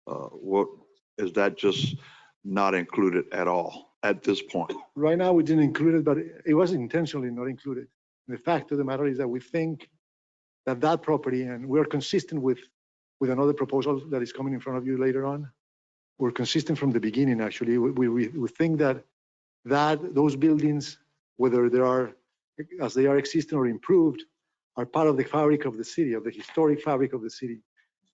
What is that just not included at all at this point? Right now, we didn't include it, but it was intentionally not included. The fact of the matter is that we think that property, and we're consistent with another proposal that is coming in front of you later on. We're consistent from the beginning, actually. We think that those buildings, whether they are, as they are existing or improved, are part of the fabric of the city, of the historic fabric of the city.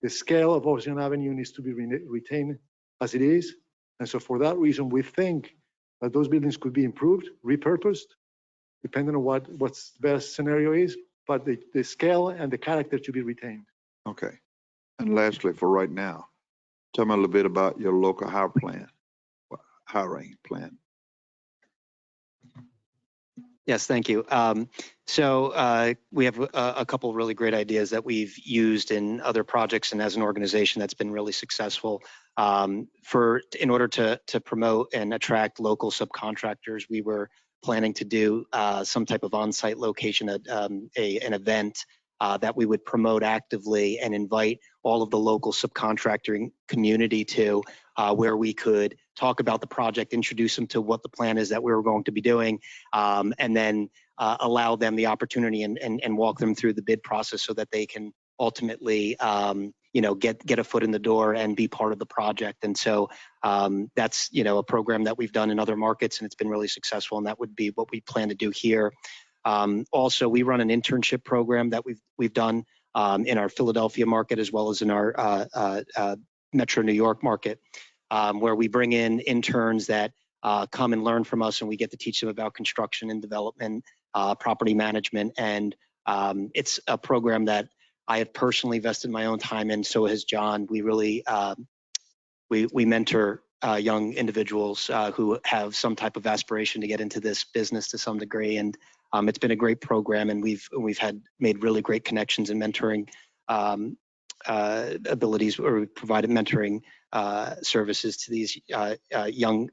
The scale of Ocean Avenue needs to be retained as it is. And so for that reason, we think that those buildings could be improved, repurposed, depending on what's the best scenario is, but the scale and the character to be retained. Okay. And lastly, for right now, tell me a little bit about your local hiring plan. Yes, thank you. So we have a couple really great ideas that we've used in other projects and as an organization that's been really successful. In order to promote and attract local subcontractors, we were planning to do some type of on-site location at an event that we would promote actively and invite all of the local subcontracting community to, where we could talk about the project, introduce them to what the plan is that we were going to be doing, and then allow them the opportunity and walk them through the bid process so that they can ultimately get a foot in the door and be part of the project. And so that's a program that we've done in other markets, and it's been really successful, and that would be what we plan to do here. Also, we run an internship program that we've done in our Philadelphia market as well as in our Metro New York market, where we bring in interns that come and learn from us, and we get to teach them about construction and development, property management, and it's a program that I have personally invested my own time in. So has John. We really we mentor young individuals who have some type of aspiration to get into this business to some degree, and it's been a great program, and we've made really great connections and mentoring abilities, or we provided mentoring services to these young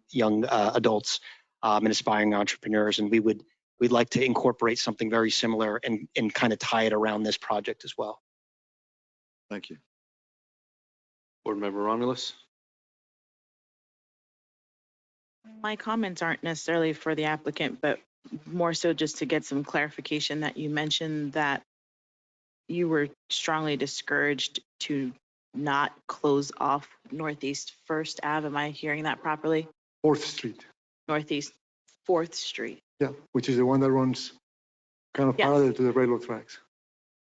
adults and aspiring entrepreneurs, and we'd like to incorporate something very similar and kind of tie it around this project as well. Thank you. Board Member Romulus. My comments aren't necessarily for the applicant, but more so just to get some clarification that you mentioned that you were strongly discouraged to not close off Northeast First Ave. Am I hearing that properly? 4th Street. Northeast 4th Street. Yeah, which is the one that runs kind of parallel to the railroad tracks.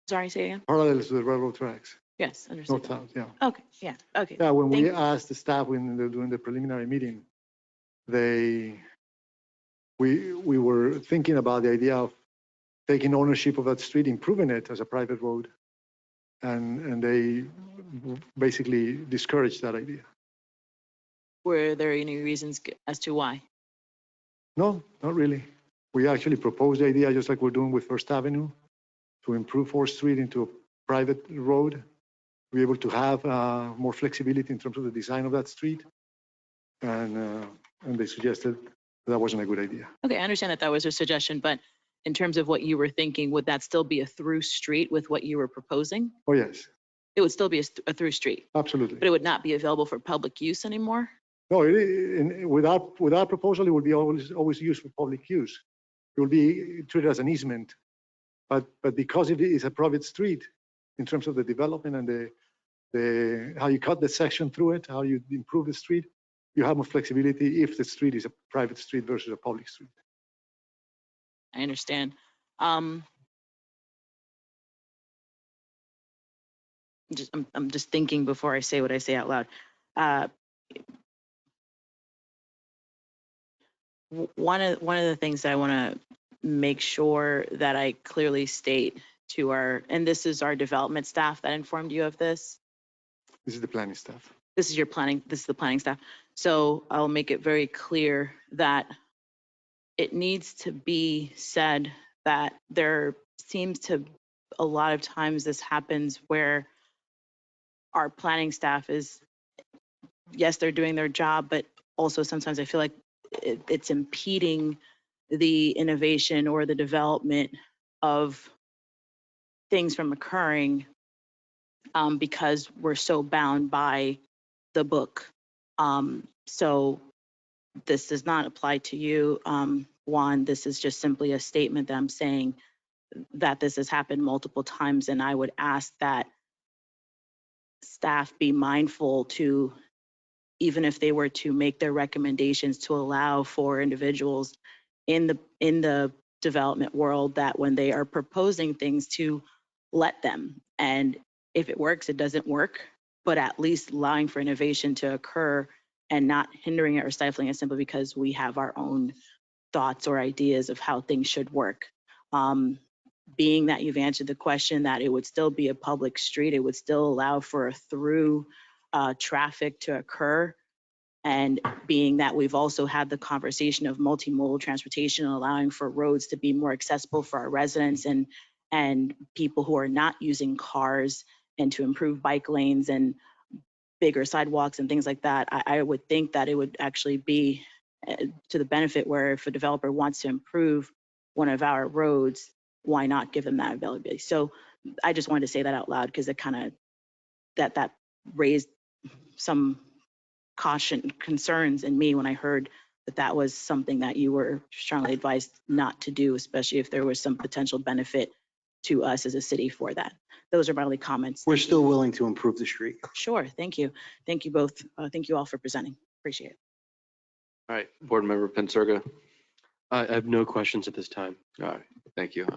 Sorry, say again? Parallel to the railroad tracks. Yes, understood. North-south, yeah. Okay, yeah, okay. Yeah, when we asked the staff when they were doing the preliminary meeting, we were thinking about the idea of taking ownership of that street, improving it as a private road, and they basically discouraged that idea. Were there any reasons as to why? No, not really. We actually proposed the idea, just like we're doing with First Avenue, to improve 4th Street into a private road, be able to have more flexibility in terms of the design of that street, and they suggested that wasn't a good idea. Okay, I understand that that was a suggestion, but in terms of what you were thinking, would that still be a through street with what you were proposing? Oh, yes. It would still be a through street? Absolutely. But it would not be available for public use anymore? No, without proposal, it would be always used for public use. It will be treated as an easement. But because it is a private street, in terms of the development and the how you cut the section through it, how you improve the street, you have more flexibility if the street is a private street versus a public street. I understand. I'm just thinking before I say what I say out loud. One of the things that I want to make sure that I clearly state to and this is our development staff that informed you of this. This is the planning staff. This is the planning staff. So I'll make it very clear that it needs to be said that there seems to a lot of times this happens where our planning staff is, yes, they're doing their job, but also sometimes I feel like it's impeding the innovation or the development of things from occurring because we're so bound by the book. So this does not apply to you, Juan. This is just simply a statement that I'm saying that this has happened multiple times, and I would ask that staff be mindful to, even if they were to make their recommendations to allow for individuals in the development world, that when they are proposing things to let them, and if it works, it doesn't work, but at least allowing for innovation to occur and not hindering it or stifling it simply because we have our own thoughts or ideas of how things should work. Being that you've answered the question that it would still be a public street, it would still allow for a through traffic to occur. And being that we've also had the conversation of multimodal transportation, allowing for roads to be more accessible for our residents and people who are not using cars, and to improve bike lanes and bigger sidewalks and things like that, I would think that it would actually be to the benefit where if a developer wants to improve one of our roads, why not give them that availability? So I just wanted to say that out loud because it kind of, that raised some concerns in me when I heard that that was something that you were strongly advised not to do, especially if there was some potential benefit to us as a city for that. Those are my only comments. We're still willing to improve the street. Sure, thank you. Thank you both. Thank you all for presenting. Appreciate it. All right, Board Member Pensurga. I have no questions at this time. All right, thank you.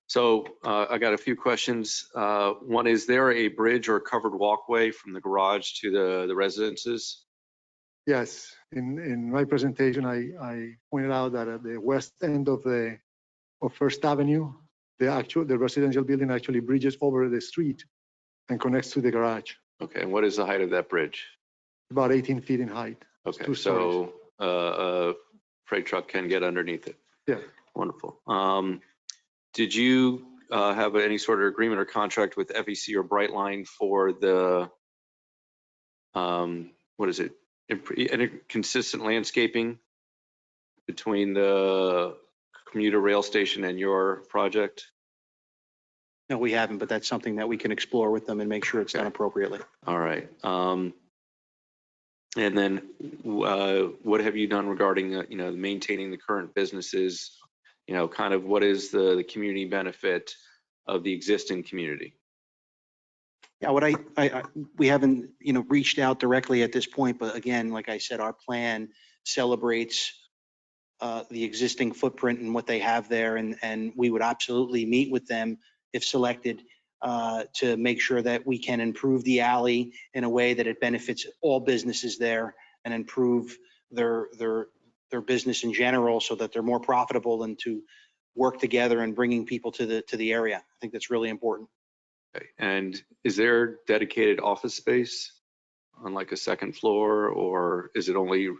So I got a few questions. One, is there a bridge or covered walkway from the garage to the residences? Yes, in my presentation, I pointed out that at the west end of First Avenue, the residential building actually bridges over the street and connects to the garage, Okay, and what is the height of that bridge? about 18 feet in height. Okay, 2 stories. so a freight truck can get underneath it. Yeah. Wonderful. Did you have any sort of agreement or contract with FEC or Brightline for the, what is it, consistent landscaping between the commuter rail station and your project? No, we haven't, but that's something that we can explore with them and make sure it's done appropriately. All right. And then what have you done regarding, maintaining the current businesses? Kind of what is the community benefit of the existing community? Yeah, what we haven't, reached out directly at this point, but again, like I said, our plan celebrates the existing footprint and what they have there, and we would absolutely meet with them if selected to make sure that we can improve the alley in a way that it benefits all businesses there and improve their business in general so that they're more profitable and to work together and bringing people to the area. I think that's really important. Okay. And is there dedicated office space on like a second floor, or is it only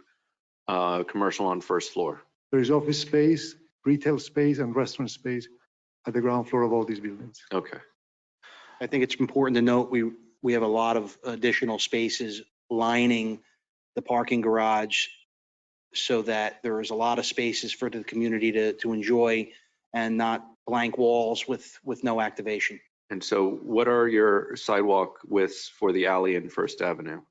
commercial on first floor? There is office space, retail space, and restaurant space at the ground floor of all these buildings. Okay. I think it's important to note we have a lot of additional spaces lining the parking garage so that there is a lot of spaces for the community to enjoy and not blank walls with no activation. And so what are your sidewalk widths for the alley in First Avenue?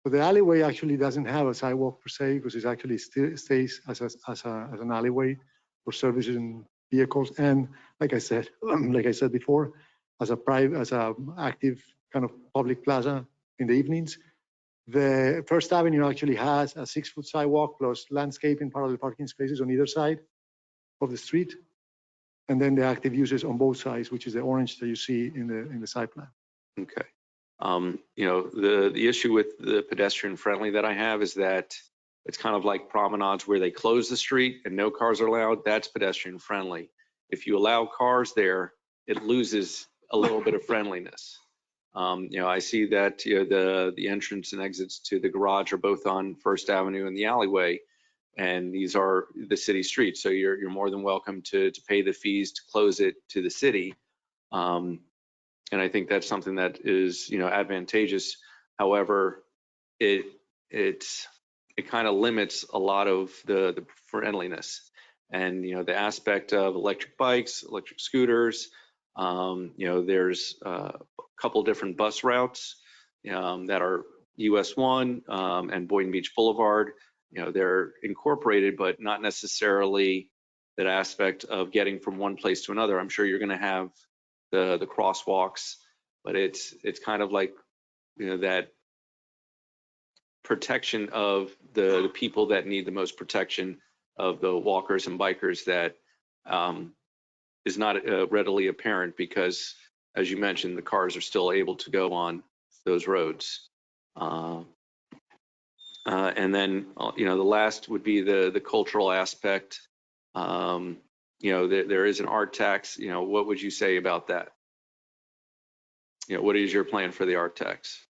So the alleyway actually doesn't have a sidewalk per se because it actually stays as an alleyway for services and vehicles. And like I said before, as a active kind of public plaza in the evenings. The First Avenue actually has a 6-foot sidewalk plus landscaping, parallel parking spaces on either side of the street. And then the active uses on both sides, which is the orange that you see in the site plan. Okay. The issue with the pedestrian friendly that I have is that it's kind of like promenades where they close the street and no cars are allowed. That's pedestrian friendly. If you allow cars there, it loses a little bit of friendliness. I see that the entrance and exits to the garage are both on First Avenue and the alleyway, and these are the city streets. So you're more than welcome to pay the fees to close it to the city. And I think that's something that is, advantageous. However, it kind of limits a lot of the friendliness and, the aspect of electric bikes, electric scooters. There's a couple different bus routes that are US 1 and Boynton Beach Boulevard. They're incorporated, but not necessarily that aspect of getting from one place to another. I'm sure you're going to have the crosswalks, but it's kind of like, that protection of the people that need the most protection of the walkers and bikers that is not readily apparent because, as you mentioned, the cars are still able to go on those roads. And then, the last would be the cultural aspect. There is an art tax. What would you say about that? What is your plan for the art tax?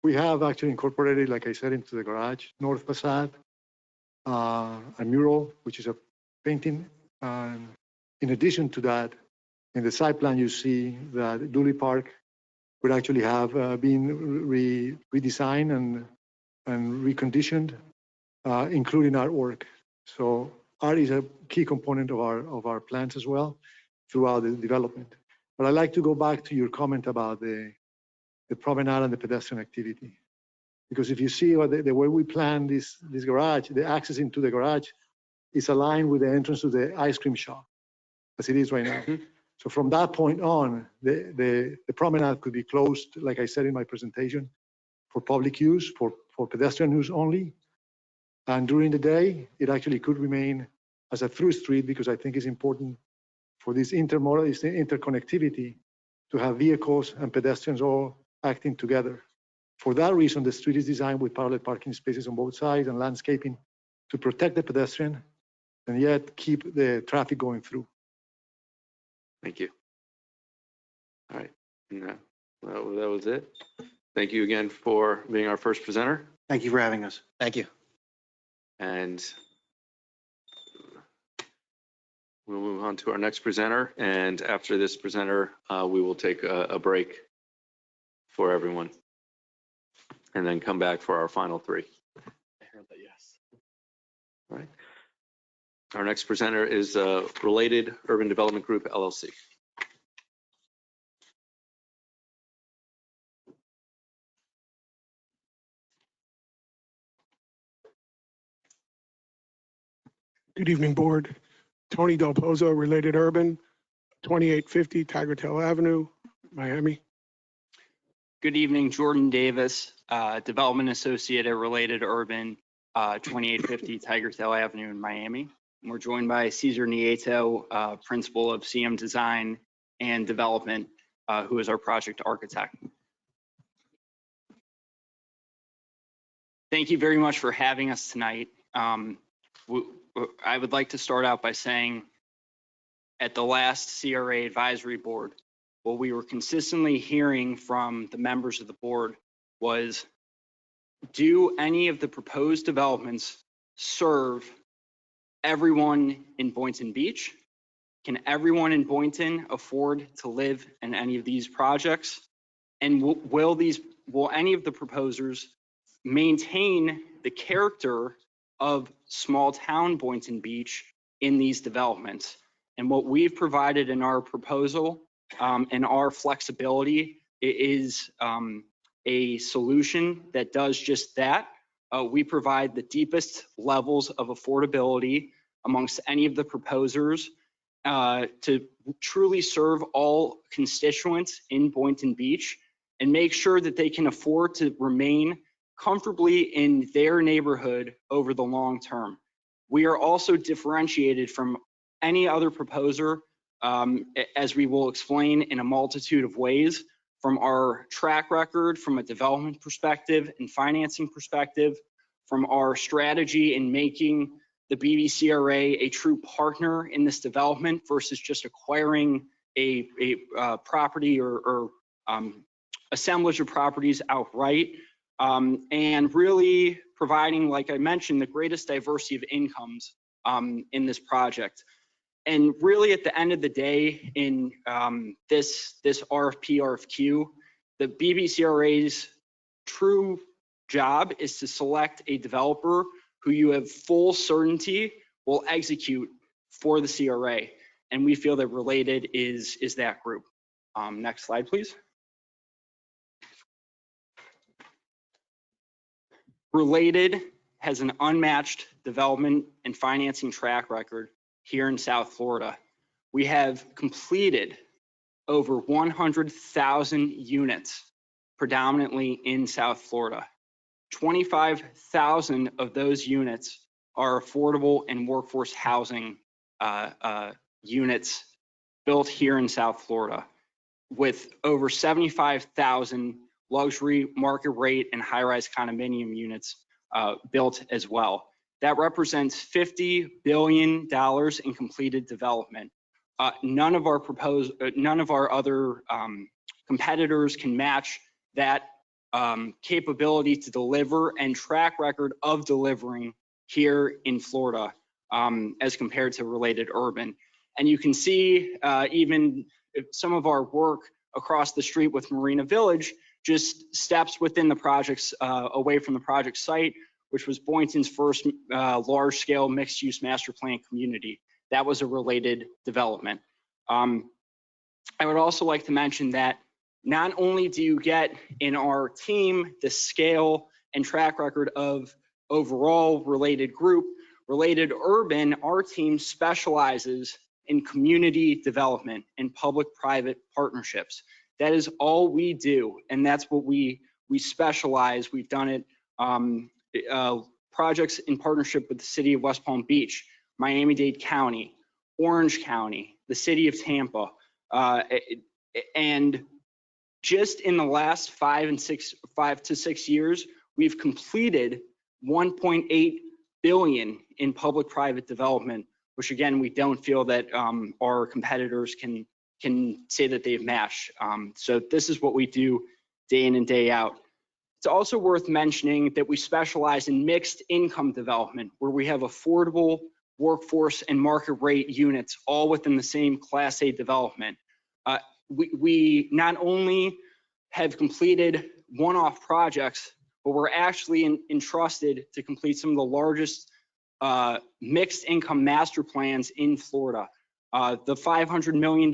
We have actually incorporated, like I said, into the garage, north facade, a mural, which is a painting. In addition to that, in the site plan, you see that Dooley Park would actually have been redesigned and reconditioned, including artwork. So art is a key component of our plans as well throughout the development. But I'd like to go back to your comment about the promenade and the pedestrian activity. Because if you see the way we plan this garage, the access into the garage is aligned with the entrance to the ice cream shop, as it is right now. So from that point on, the promenade could be closed, like I said in my presentation, for public use, for pedestrian use only. And during the day, it actually could remain as a through street, because I think it's important for this interconnectivity to have vehicles and pedestrians all acting together. For that reason, the street is designed with parallel parking spaces on both sides and landscaping to protect the pedestrian and yet keep the traffic going through. Thank you. All right. Yeah, that was it. Thank you again for being our first presenter. Thank you for having us. Thank you. And we'll move on to our next presenter. And after this presenter, we will take a break for everyone and then come back for our final three. I heard that, yes. All right. Our next presenter is Related Urban Development Group, LLC. Good evening, Board. Tony Del Pozo, Related Urban, 2850 Tigertail Avenue, Miami. Good evening, Jordan Davis, Development Associate at Related Urban, 2850 Tigertail Avenue in Miami. We're joined by Cesar Nieto, Principal of CM Design and Development, who is our project architect. Thank you very much for having us tonight. I would like to start out by saying at the last CRA advisory board, what we were consistently hearing from the members of the board was, do any of the proposed developments serve everyone in Boynton Beach? Can everyone in Boynton afford to live in any of these projects? And will any of the proposers maintain the character of small town Boynton Beach in these developments? And what we've provided in our proposal and our flexibility is a solution that does just that. We provide the deepest levels of affordability amongst any of the proposers to truly serve all constituents in Boynton Beach and make sure that they can afford to remain comfortably in their neighborhood over the long term. We are also differentiated from any other proposer, as we will explain in a multitude of ways, from our track record, from a development perspective and financing perspective, from our strategy in making the BBCRA a true partner in this development versus just acquiring a property or assemblage of properties outright, and really providing, like I mentioned, the greatest diversity of incomes in this project. And really at the end of the day, in this RFP, RFQ, the BBCRA's true job is to select a developer who you have full certainty will execute for the CRA. And we feel that Related is that group. Next slide, please. Related has an unmatched development and financing track record here in South Florida. We have completed over 100,000 units, predominantly in South Florida. 25,000 of those units are affordable and workforce housing units built here in South Florida, with over 75,000 luxury, market rate, and high-rise condominium units built as well. That represents $50 billion in completed development. None of our other competitors can match that capability to deliver and track record of delivering here in Florida as compared to related urban. And you can see even some of our work across the street with Marina Village, just steps within the projects away from the project site, which was Boynton's first large-scale mixed-use master plan community. That was a related development. I would also like to mention that not only do you get in our team the scale and track record of overall related group, related urban, our team specializes in community development and public-private partnerships. That is all we do, and that's what we specialize. We've done it projects in partnership with the city of West Palm Beach, Miami-Dade County, Orange County, the city of Tampa, and just in the last 5 to 6 years, we've completed 1.8 billion in public-private development, which again, we don't feel that our competitors can say that they've matched. So this is what we do day in and day out. It's also worth mentioning that we specialize in mixed income development, where we have affordable workforce and market rate units all within the same Class A development. We not only have completed one-off projects, but we're actually entrusted to complete some of the largest mixed income master plans in Florida. The $500 million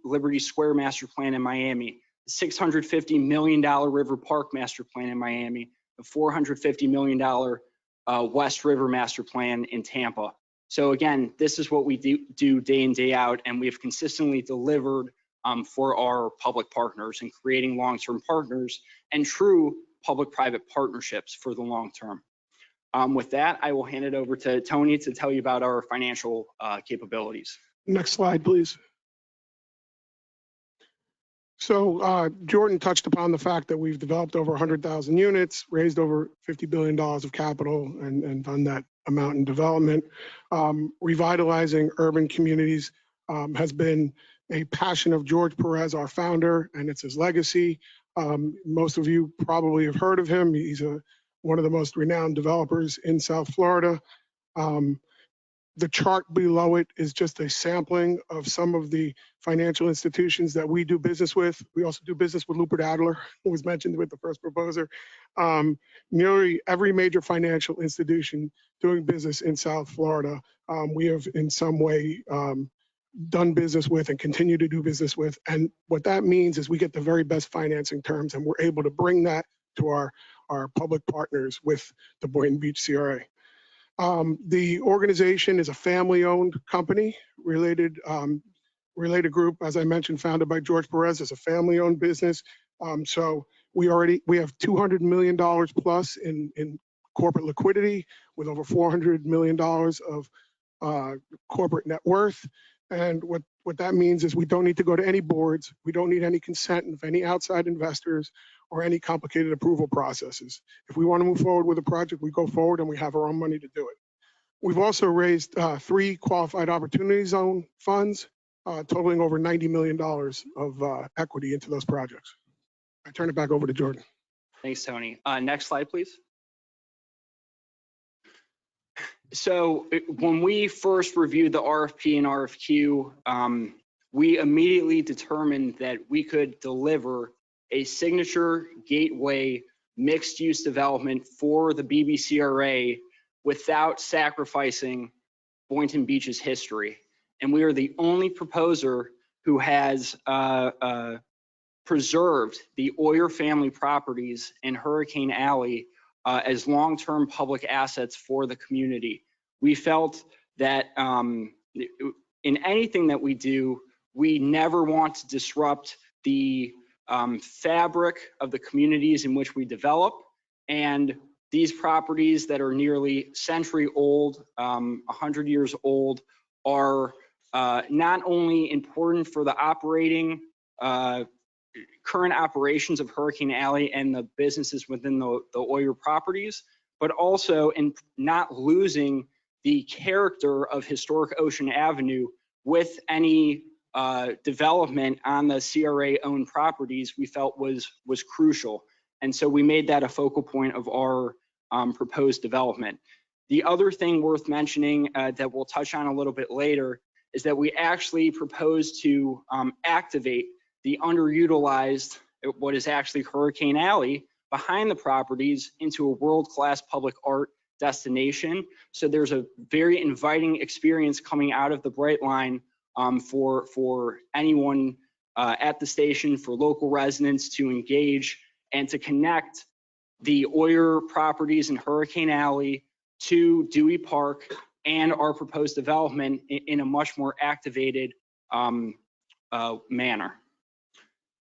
Liberty Square master plan in Miami, the $650 million River Park master plan in Miami, the $450 million West River master plan in Tampa. So again, this is what we do day in, day out, and we've consistently delivered for our public partners and creating long-term partners and true public-private partnerships for the long term. With that, I will hand it over to Tony to tell you about our financial capabilities. Next slide, please. So Jordan touched upon the fact that we've developed over 100,000 units, raised over $50 billion of capital, and done that amount in development. Revitalizing urban communities has been a passion of George Perez, our founder, and it's his legacy. Most of you probably have heard of him. He's one of the most renowned developers in South Florida. The chart below it is just a sampling of some of the financial institutions that we do business with. We also do business with Rupert Adler, who was mentioned with the first proposer. Nearly every major financial institution doing business in South Florida, we have in some way done business with and continue to do business with. And what that means is we get the very best financing terms, and we're able to bring that to our public partners with the Boynton Beach CRA. The organization is a family-owned company, related group, as I mentioned, founded by George Perez. It's a family-owned business. So we have $200 million plus in corporate liquidity, with over $400 million of corporate net worth. And what that means is we don't need to go to any boards. We don't need any consent of any outside investors or any complicated approval processes. If we want to move forward with a project, we go forward and we have our own money to do it. We've also raised 3 qualified opportunity zone funds, totaling over $90 million of equity into those projects. I turn it back over to Jordan. Thanks, Tony. Next slide, please. So when we first reviewed the RFP and RFQ, we immediately determined that we could deliver a signature gateway mixed-use development for the BBCRA without sacrificing Boynton Beach's history. And we are the only proposer who has preserved the Oyer family properties in Hurricane Alley as long-term public assets for the community. We felt that in anything that we do, we never want to disrupt the fabric of the communities in which we develop. And these properties that are nearly century old, 100 years old, are not only important for the operating current operations of Hurricane Alley and the businesses within the Oyer properties, but also in not losing the character of historic Ocean Avenue with any development on the CRA-owned properties we felt was crucial. And so we made that a focal point of our proposed development. The other thing worth mentioning that we'll touch on a little bit later is that we actually propose to activate the underutilized, what is actually Hurricane Alley, behind the properties into a world-class public art destination. So there's a very inviting experience coming out of the Bright Line for anyone at the station, for local residents to engage and to connect the Oyer properties in Hurricane Alley to Dewey Park and our proposed development in a much more activated manner.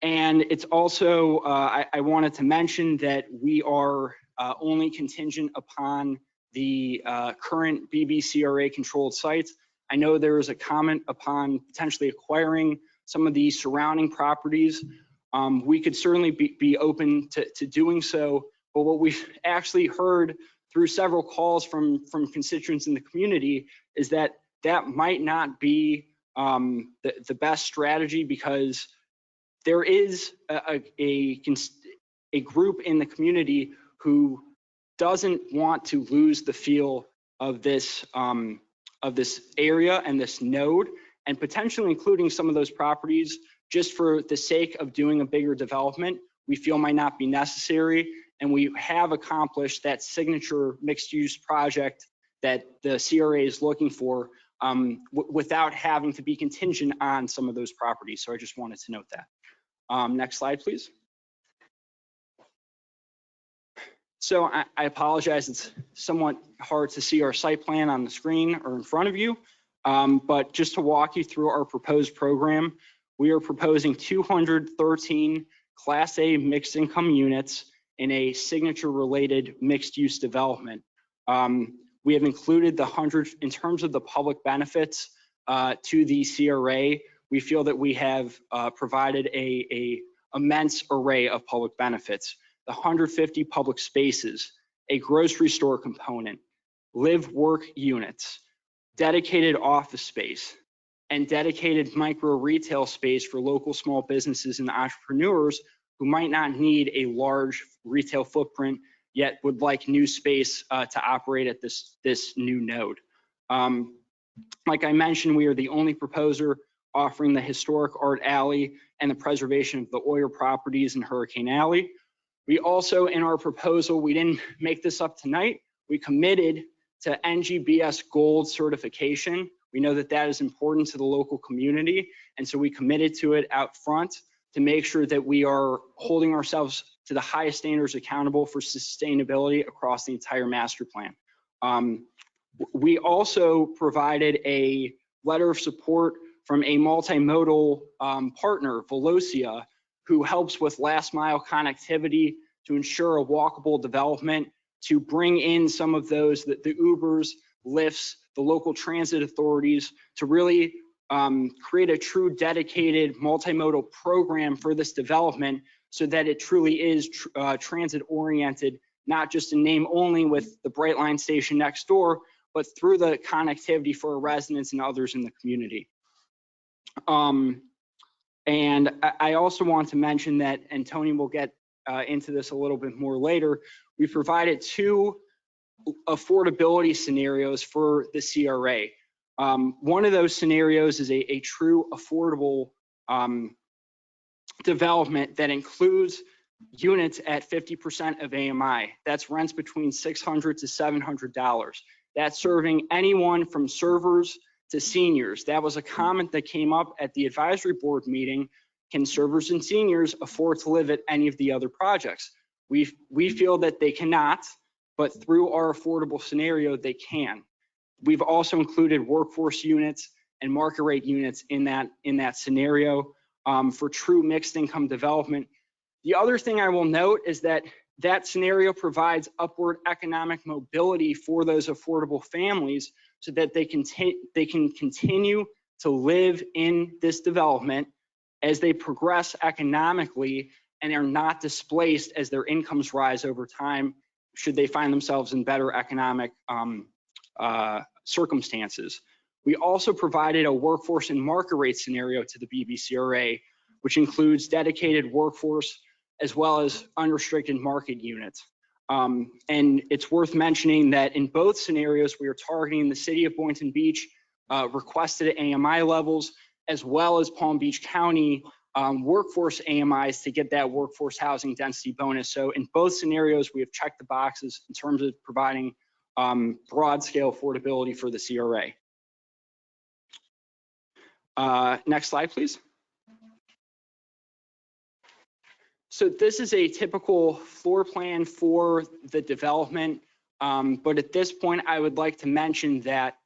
And it's also, I wanted to mention that we are only contingent upon the current BBCRA controlled sites. I know there was a comment upon potentially acquiring some of the surrounding properties. We could certainly be open to doing so, but what we've actually heard through several calls from constituents in the community is that that might not be the best strategy, because there is a group in the community who doesn't want to lose the feel of this area and this node, and potentially including some of those properties just for the sake of doing a bigger development, we feel might not be necessary. And we have accomplished that signature mixed-use project that the CRA is looking for without having to be contingent on some of those properties. So I just wanted to note that. Next slide, please. So I apologize, it's somewhat hard to see our site plan on the screen or in front of you, but just to walk you through our proposed program, we are proposing 213 Class A mixed income units in a signature related mixed use development. We have included the 100 in terms of the public benefits to the CRA. We feel that we have provided a immense array of public benefits. The 150 public spaces, a grocery store component, live work units, dedicated office space, and dedicated micro retail space for local small businesses and entrepreneurs who might not need a large retail footprint yet would like new space to operate at this new node. Like I mentioned, we are the only proposer offering the historic art alley and the preservation of the Oyer properties in Hurricane Alley. We also, in our proposal, we didn't make this up tonight, we committed to NGBS Gold certification. We know that that is important to the local community, and so we committed to it out front to make sure that we are holding ourselves to the highest standards accountable for sustainability across the entire master plan. We also provided a letter of support from a multimodal partner, Velocia, who helps with last mile connectivity to ensure a walkable development, to bring in some of those, the Ubers, Lyfts, the local transit authorities, to really create a true dedicated multimodal program for this development so that it truly is transit oriented, not just in name only with the Bright Line station next door, but through the connectivity for our residents and others in the community. And I also want to mention that, and Tony will get into this a little bit more later, we provided 2 affordability scenarios for the CRA. One of those scenarios is a true affordable development that includes units at 50% of AMI. That's rents between $600 to $700. That's serving anyone from servers to seniors. That was a comment that came up at the advisory board meeting. Can servers and seniors afford to live at any of the other projects? We feel that they cannot, but through our affordable scenario, they can. We've also included workforce units and market rate units in that scenario for true mixed income development. The other thing I will note is that that scenario provides upward economic mobility for those affordable families so that they can continue to live in this development, as they progress economically and are not displaced as their incomes rise over time, should they find themselves in better economic circumstances. We also provided a workforce and market rate scenario to the BBCRA, which includes dedicated workforce as well as unrestricted market units. And it's worth mentioning that in both scenarios, we are targeting the city of Boynton Beach requested AMI levels, as well as Palm Beach County workforce AMIs to get that workforce housing density bonus. So in both scenarios, we have checked the boxes in terms of providing broad scale affordability for the CRA. Next slide, please. So this is a typical floor plan for the development, but at this point, I would like to mention that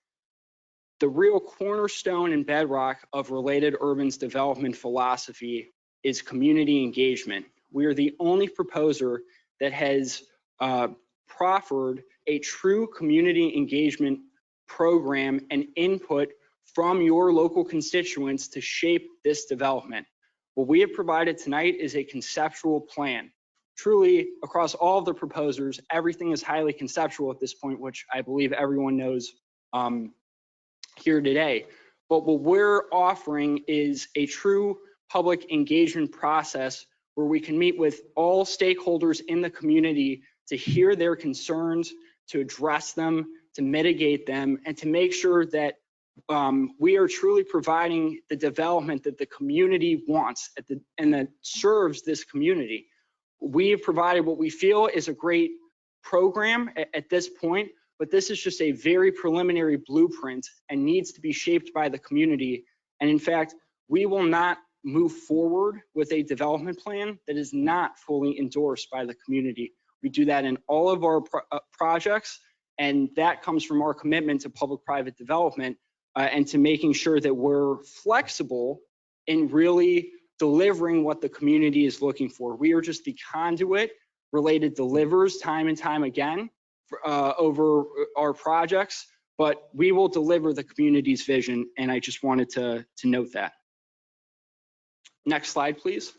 the real cornerstone and bedrock of Related Urban's development philosophy is community engagement. We are the only proposer that has proffered a true community engagement program and input from your local constituents to shape this development. What we have provided tonight is a conceptual plan. Truly, across all of the proposers, everything is highly conceptual at this point, which I believe everyone knows here today. But what we're offering is a true public engagement process where we can meet with all stakeholders in the community to hear their concerns, to address them, to mitigate them, and to make sure that we are truly providing the development that the community wants and that serves this community. We have provided what we feel is a great program at this point, but this is just a very preliminary blueprint and needs to be shaped by the community. And in fact, we will not move forward with a development plan that is not fully endorsed by the community. We do that in all of our projects, and that comes from our commitment to public-private development and to making sure that we're flexible in really delivering what the community is looking for. We are just the conduit. Related delivers time and time again over our projects, but we will deliver the community's vision, and I just wanted to note that. Next slide, please.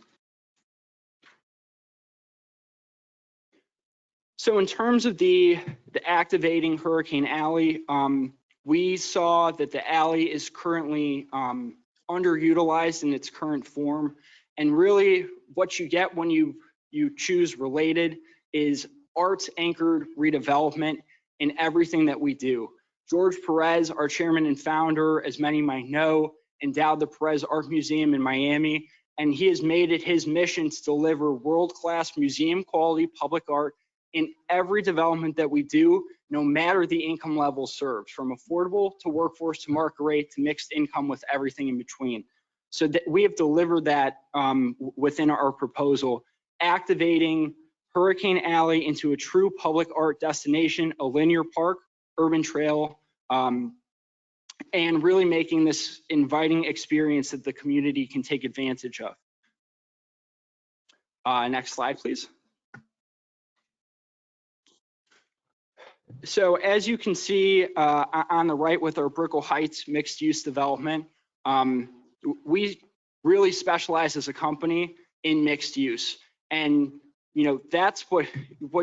So in terms of the activating Hurricane Alley, we saw that the alley is currently underutilized in its current form. And really what you get when you choose Related is arts-anchored redevelopment in everything that we do. George Perez, our chairman and founder, as many might know, endowed the Perez Art Museum in Miami, and he has made it his mission to deliver world-class museum quality public art in every development that we do, no matter the income level served, from affordable to workforce to market rate to mixed income with everything in between. So that we have delivered that within our proposal, activating Hurricane Alley into a true public art destination, a linear park, urban trail, and really making this inviting experience that the community can take advantage of. Next slide, please. So as you can see on the right with our Brickell Heights mixed use development, we really specialize as a company in mixed use. And you know, that's what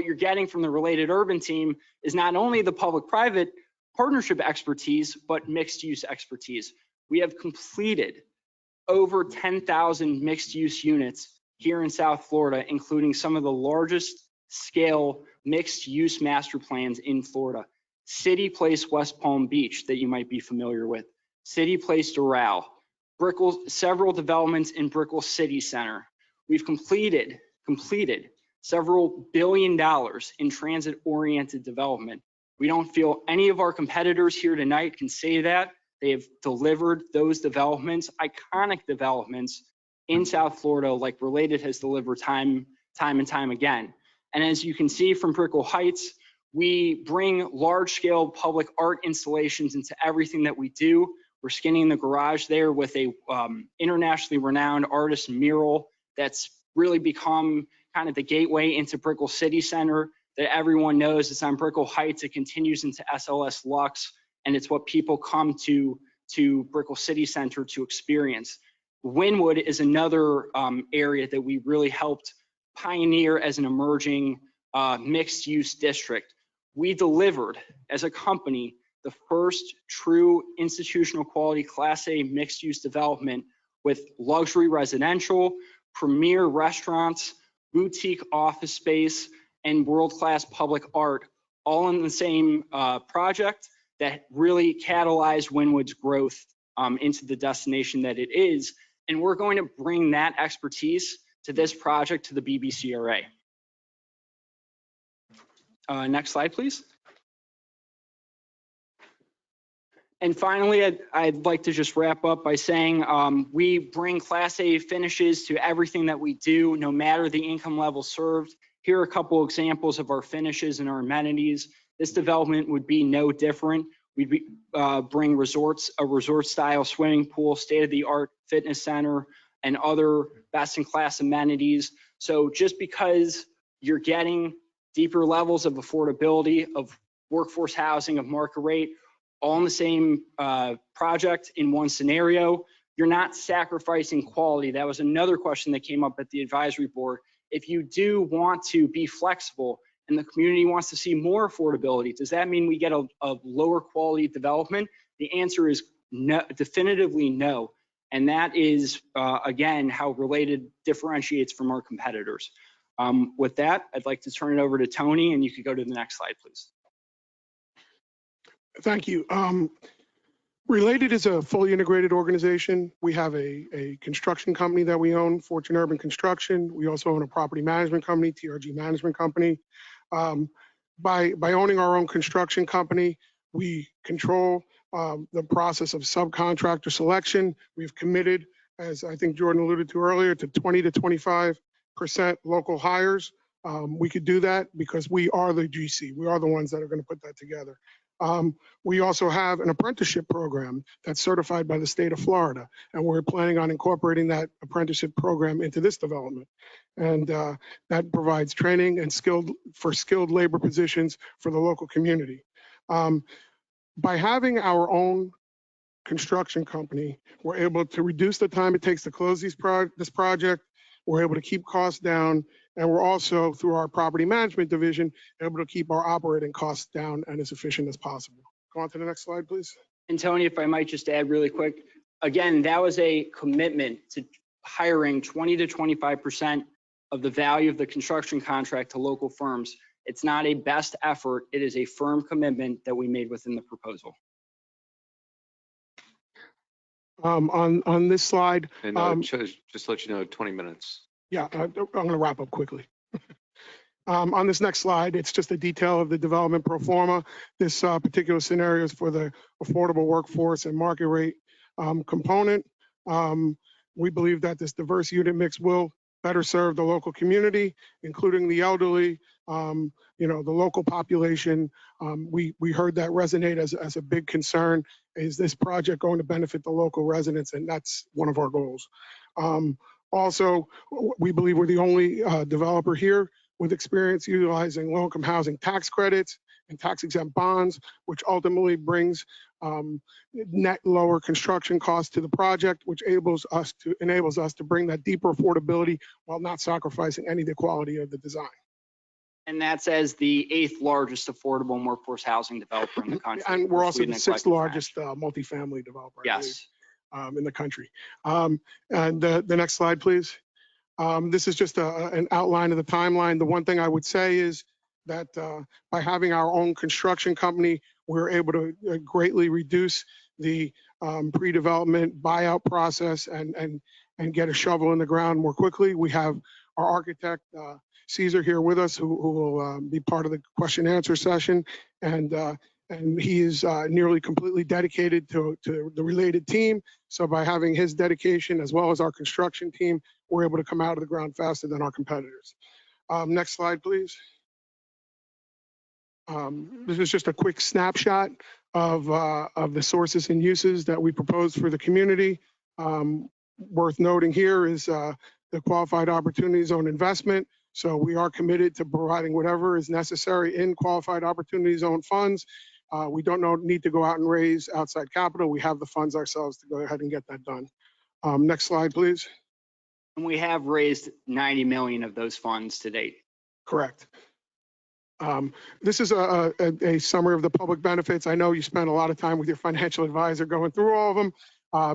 you're getting from the Related Urban team is not only the public-private partnership expertise, but mixed use expertise. We have completed over 10,000 mixed use units here in South Florida, including some of the largest scale mixed use master plans in Florida. City Place West Palm Beach that you might be familiar with, City Place Doral, Brickell, several developments in Brickell City Center. We've completed several $1 billion in transit-oriented development. We don't feel any of our competitors here tonight can say that. They have delivered those developments, iconic developments in South Florida, like Related has delivered time and time again. And as you can see from Brickell Heights, we bring large-scale public art installations into everything that we do. We're skinning the garage there with a internationally renowned artist mural that's really become kind of the gateway into Brickell City Center that everyone knows. It's on Brickell Heights. It continues into SLS Lux, and it's what people come to Brickell City Center to experience. Wynwood is another area that we really helped pioneer as an emerging mixed-use district. We delivered, as a company, the first true institutional quality Class A mixed-use development with luxury residential, premier restaurants, boutique office space, and world-class public art, all in the same project that really catalyzed Wynwood's growth into the destination that it is. And we're going to bring that expertise to this project, to the BBCRA. Next slide, please. And finally, I'd like to just wrap up by saying we bring Class A finishes to everything that we do, no matter the income level served. Here are a couple examples of our finishes and our amenities. This development would be no different. We'd bring a resort-style swimming pool, state-of-the-art fitness center, and other best-in-class amenities. So just because you're getting deeper levels of affordability, of workforce housing, of market rate, all in the same project in one scenario, you're not sacrificing quality. That was another question that came up at the advisory board. If you do want to be flexible and the community wants to see more affordability, does that mean we get a lower quality development? The answer is no, definitively no. And that is, again, how Related differentiates from our competitors. With that, I'd like to turn it over to Tony, and you could go to the next slide, please. Thank you. Related is a fully integrated organization. We have a construction company that we own, Fortune Urban Construction. We also own a property management company, TRG Management Company. By owning our own construction company, we control the process of subcontractor selection. We've committed, as I think Jordan alluded to earlier, to 20 to 25% local hires. We could do that because we are the GC. We are the ones that are going to put that together. We also have an apprenticeship program that's certified by the state of Florida, and we're planning on incorporating that apprenticeship program into this development. And that provides training and skilled labor positions for the local community. By having our own construction company, we're able to reduce the time it takes to close this project. We're able to keep costs down, and we're also, through our property management division, able to keep our operating costs down and as efficient as possible. Go on to the next slide, please. And Tony, if I might just add really quick, again, that was a commitment to hiring 20 to 25% of the value of the construction contract to local firms. It's not a best effort. It is a firm commitment that we made within the proposal. On this slide. And just to let you know, 20 minutes. Yeah, I'm going to wrap up quickly. On this next slide, it's just a detail of the development pro forma. This particular scenario is for the affordable workforce and market rate component. We believe that this diverse unit mix will better serve the local community, including the elderly, the local population. We heard that resonate as a big concern. Is this project going to benefit the local residents? And that's one of our goals. Also, we believe we're the only developer here with experience utilizing low-income housing tax credits and tax-exempt bonds, which ultimately brings net lower construction costs to the project, which enables us to bring that deeper affordability while not sacrificing any of the quality of the design. And that's as the 8th largest affordable and workforce housing developer in the country. And we're also the 6th largest multifamily developer, yes, in the country. And the next slide, please. This is just an outline of the timeline. The one thing I would say is that by having our own construction company, we're able to greatly reduce the pre-development buyout process and get a shovel in the ground more quickly. We have our architect, Caesar, here with us, who will be part of the question and answer session. And he is nearly completely dedicated to the Related team. So by having his dedication as well as our construction team, we're able to come out of the ground faster than our competitors. Next slide, please. This is just a quick snapshot of the sources and uses that we propose for the community. Worth noting here is the Qualified Opportunity Zone investment. So we are committed to providing whatever is necessary in Qualified Opportunity Zone funds. We don't need to go out and raise outside capital. We have the funds ourselves to go ahead and get that done. Next slide, please. And we have raised 90 million of those funds to date. Correct. This is a summary of the public benefits. I know you spent a lot of time with your financial advisor going through all of them.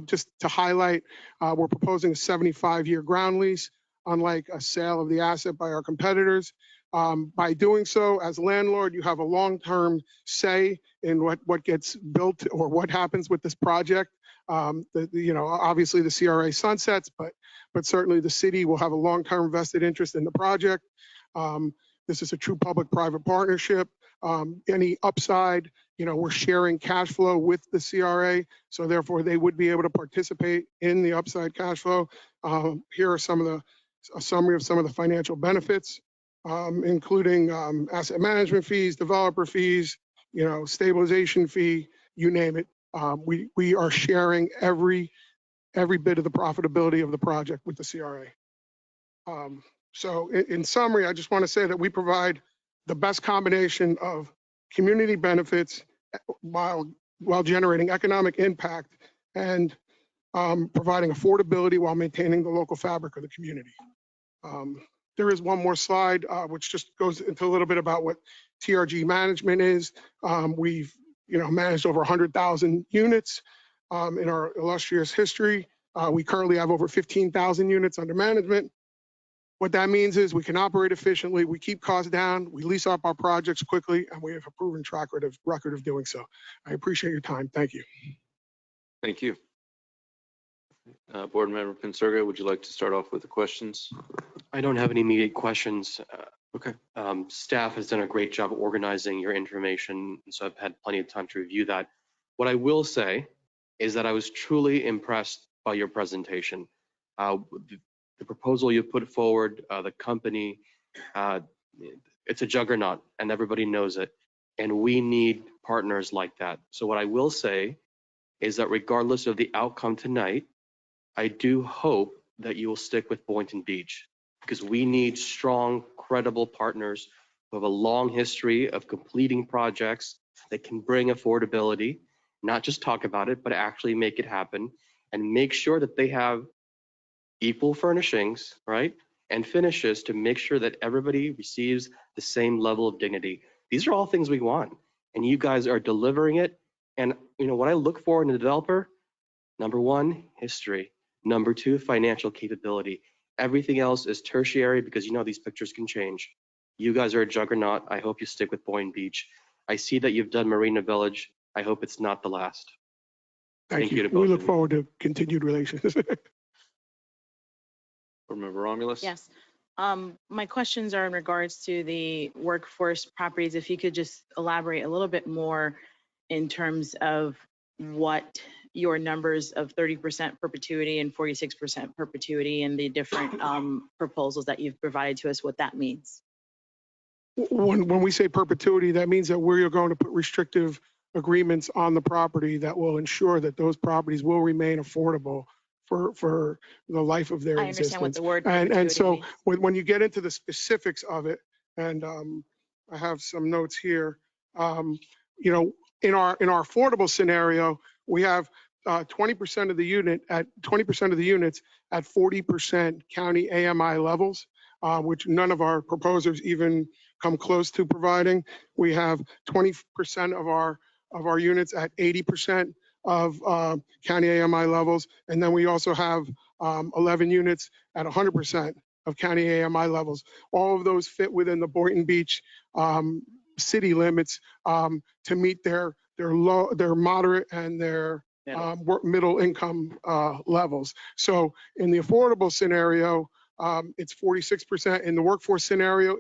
Just to highlight, we're proposing a 75-year ground lease, unlike a sale of the asset by our competitors. By doing so, as landlord, you have a long-term say in what gets built or what happens with this project. Obviously the CRA sunsets, but certainly the city will have a long-term vested interest in the project. This is a true public-private partnership. Any upside, we're sharing cash flow with the CRA, so therefore they would be able to participate in the upside cash flow. Here are a summary of some of the financial benefits, including asset management fees, developer fees, stabilization fee, you name it. We are sharing every bit of the profitability of the project with the CRA. So in summary, I just want to say that we provide the best combination of community benefits while generating economic impact and providing affordability while maintaining the local fabric of the community. There is one more slide, which just goes into a little bit about what TRG management is. We've managed over 100,000 units in our illustrious history. We currently have over 15,000 units under management. What that means is we can operate efficiently, we keep costs down, we lease up our projects quickly, and we have a proven track record of doing so. I appreciate your time. Thank you. Thank you. Board Member Pensurga, would you like to start off with the questions? I don't have any immediate questions. Okay. Staff has done a great job organizing your information, so I've had plenty of time to review that. What I will say is that I was truly impressed by your presentation. The proposal you put forward, the company, it's a juggernaut and everybody knows it. And we need partners like that. So what I will say is that regardless of the outcome tonight, I do hope that you will stick with Boynton Beach because we need strong, credible partners who have a long history of completing projects that can bring affordability, not just talk about it, but actually make it happen and make sure that they have equal furnishings, right? And finishes to make sure that everybody receives the same level of dignity. These are all things we want, and you guys are delivering it. And what I look for in a developer, number one, history. Number two, financial capability. Everything else is tertiary because these pictures can change. You guys are a juggernaut. I hope you stick with Boynton Beach. I see that you've done Marina Village. I hope it's not the last. Thank you. To both We of look you. forward to continued relations. Board Member Romulus? Yes. My questions are in regards to the workforce properties. If you could just elaborate a little bit more in terms of what your numbers of 30% perpetuity and 46% perpetuity and the different proposals that you've provided to us, what that means. When we say perpetuity, that means that we're going to put restrictive agreements on the property that will ensure that those properties will remain affordable for the life of their existence. I understand what the word And perpetuity so means. when you get into the specifics of it, and I have some notes here, in our affordable scenario, we have 20% of the units at 40% county AMI levels, which none of our proposers even come close to providing. We have 20% of our units at 80% of county AMI levels, and then we also have 11 units at 100% of county AMI levels. All of those fit within the Boynton Beach city limits to meet their moderate and their middle income levels. So in the affordable scenario, it's 46%. In the workforce scenario,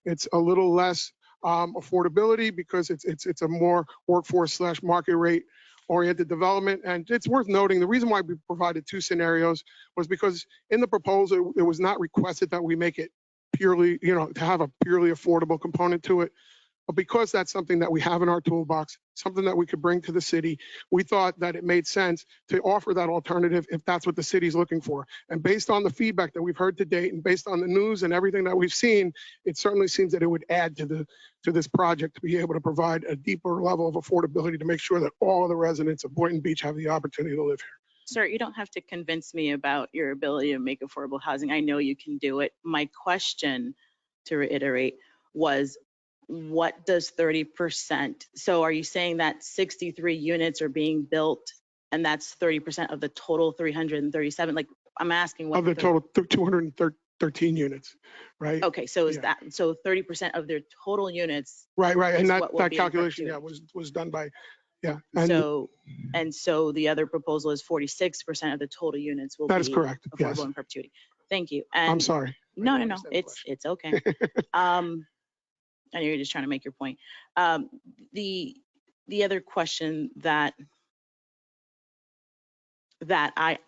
it's a little less affordability because it's a more workforce / market rate oriented development. And it's worth noting the reason why we provided two scenarios was because in the proposal, it was not requested that we make it purely, to have a purely affordable component to it. But because that's something that we have in our toolbox, something that we could bring to the city, we thought that it made sense to offer that alternative if that's what the city's looking for. And based on the feedback that we've heard to date and based on the news and everything that we've seen, it certainly seems that it would add to this project to be able to provide a deeper level of affordability to make sure that all of the residents of Boynton Beach have the opportunity to live here. Sir, you don't have to convince me about your ability to make affordable housing. I know you can do it. My question, to reiterate, was what does 30%? So are you saying that 63 units are being built and that's 30% of the total 337? Like, I'm asking what. Of the total 213 units, right? Okay, so is Yeah. that, so 30% of their total units? Right, right. And is that, what will that be in calculation, yeah, perpetuity. was done by, yeah. And so the other proposal is 46% of the total units will be. That is correct, yes. Affordable in perpetuity. Thank you. I'm And sorry. no, I no, no, understand the it's okay. I know you're just trying to make your point. The other question that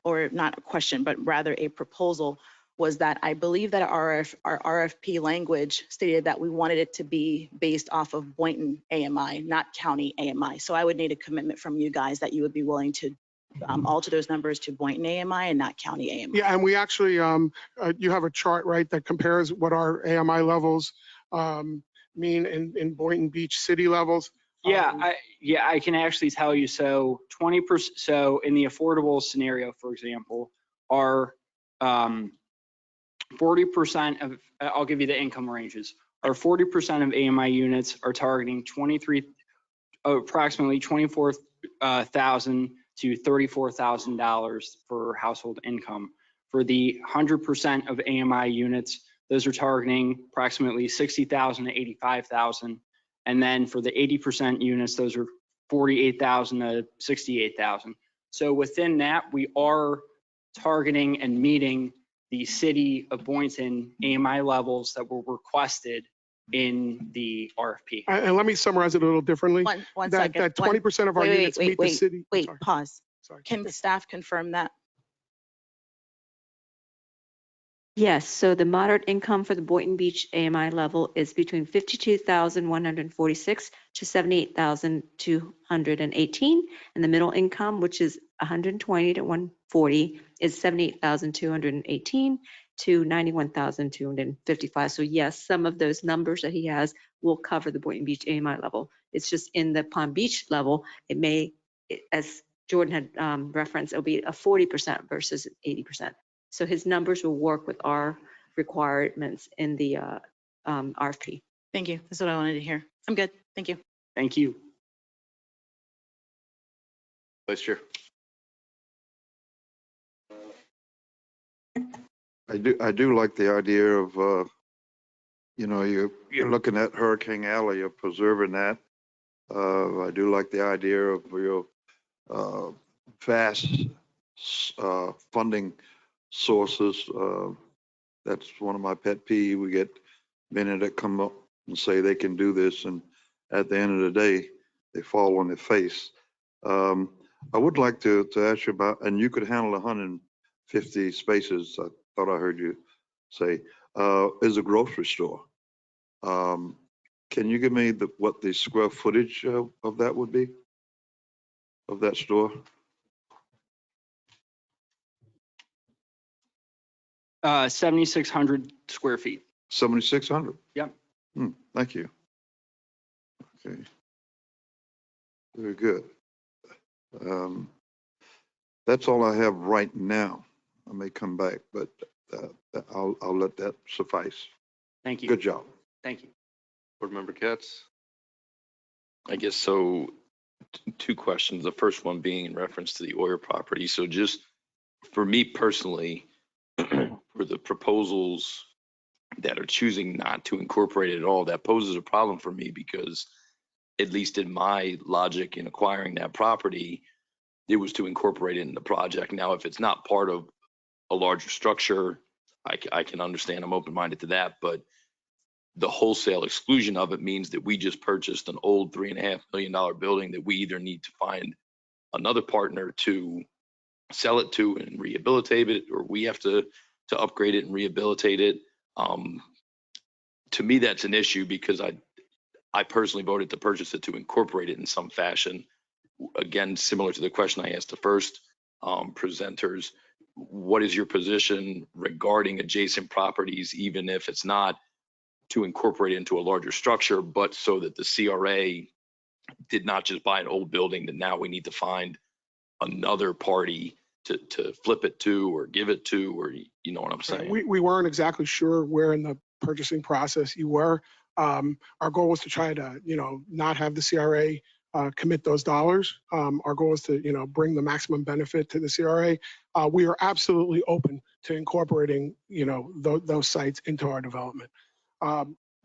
or not a question, but rather a proposal was that I believe that our RFP language stated that we wanted it to be based off of Boynton AMI, not county AMI. So I would need a commitment from you guys that you would be willing to alter those numbers to Boynton AMI and not county AMI. Yeah, and we actually, you have a chart, right, that compares what our AMI levels mean in Boynton Beach city levels. Yeah, I can actually tell you. So 20%. So in the affordable scenario, for example, our 40% of, I'll give you the income ranges. Our 40% of AMI units are targeting approximately $24,000 to $34,000 for household income. For the 100% of AMI units, those are targeting approximately $60,000 to $85,000. And then for the 80% units, those are $48,000 to $68,000. So within that, we are targeting and meeting the city of Boynton AMI levels that were requested in the RFP. And let me summarize it a little differently. One that, second. That 20% of our units meet the city. Wait, pause. Sorry. Can staff confirm that? Yes, so the moderate income for the Boynton Beach AMI level is between 52,146 to 78,218. And the middle income, which is 120 to 140, is 78,218 to 91,255. So yes, some of those numbers that he has will cover the Boynton Beach AMI level. It's just in the Palm Beach level, it may, as Jordan had referenced, it'll be a 40% versus 80%. So his numbers will work with our requirements in the RFP. Thank you. That's what I wanted to hear. I'm good. Thank you. Thank you. Vice Chair. I do like the idea of, you're looking at Hurricane Alley, you're preserving that. I do like the idea of your vast funding sources. That's one of my pet peeves. We get many that come up and say they can do this, and at the end of the day, they fall on their face. I would like to ask you about, and you could handle 150 spaces, I thought I heard you say, is a grocery store. Can you give me what the square footage of that would be, of that store? 7,600 square feet. 7,600? Yep. Thank you. Okay. Very good. That's all I have right now. I may come back, but I'll let that suffice. Thank you. Good job. Thank you. Board Member Katz. I guess so. Two questions. The first one being in reference to the Oyer property. So just for me personally, for the proposals that are choosing not to incorporate it at all, that poses a problem for me because, at least in my logic in acquiring that property, it was to incorporate it in the project. Now, if it's not part of a larger structure, I can understand. I'm open-minded to that, but the wholesale exclusion of it means that we just purchased an old $3.5 million building that we either need to find another partner to sell it to and rehabilitate it, or we have to upgrade it and rehabilitate it. To me, that's an issue because I personally voted to purchase it to incorporate it in some fashion. Again, similar to the question I asked the first presenters, what is your position regarding adjacent properties, even if it's not to incorporate it into a larger structure, but so that the CRA did not just buy an old building, that now we need to find another party to flip it to or give it to, or you know what I'm saying? We weren't exactly sure where in the purchasing process you were. Our goal was to try to, not have the CRA commit those dollars. Our goal is to, bring the maximum benefit to the CRA. We are absolutely open to incorporating, those sites into our development.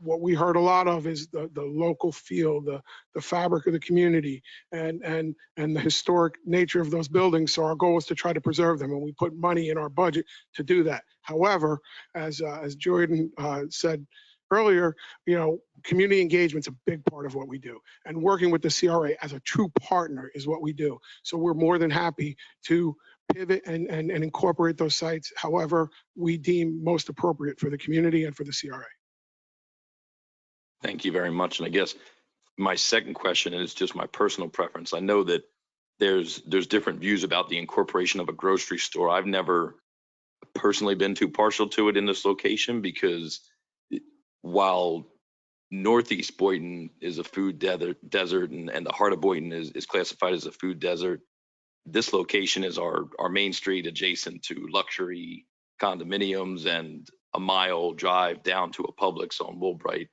What we heard a lot of is the local feel, the fabric of the community, and the historic nature of those buildings. So our goal is to try to preserve them, and we put money in our budget to do that. However, as Jordan said earlier, community engagement's a big part of what we do, and working with the CRA as a true partner is what we do. So we're more than happy to pivot and incorporate those sites however we deem most appropriate for the community and for the CRA. Thank you very much. And I guess my second question is just my personal preference. I know that there's different views about the incorporation of a grocery store. I've never personally been too partial to it in this location, because while Northeast Boynton is a food desert and the heart of Boynton is classified as a food desert, this location is our main street adjacent to luxury condominiums and a mile drive down to a Publix on Woolbright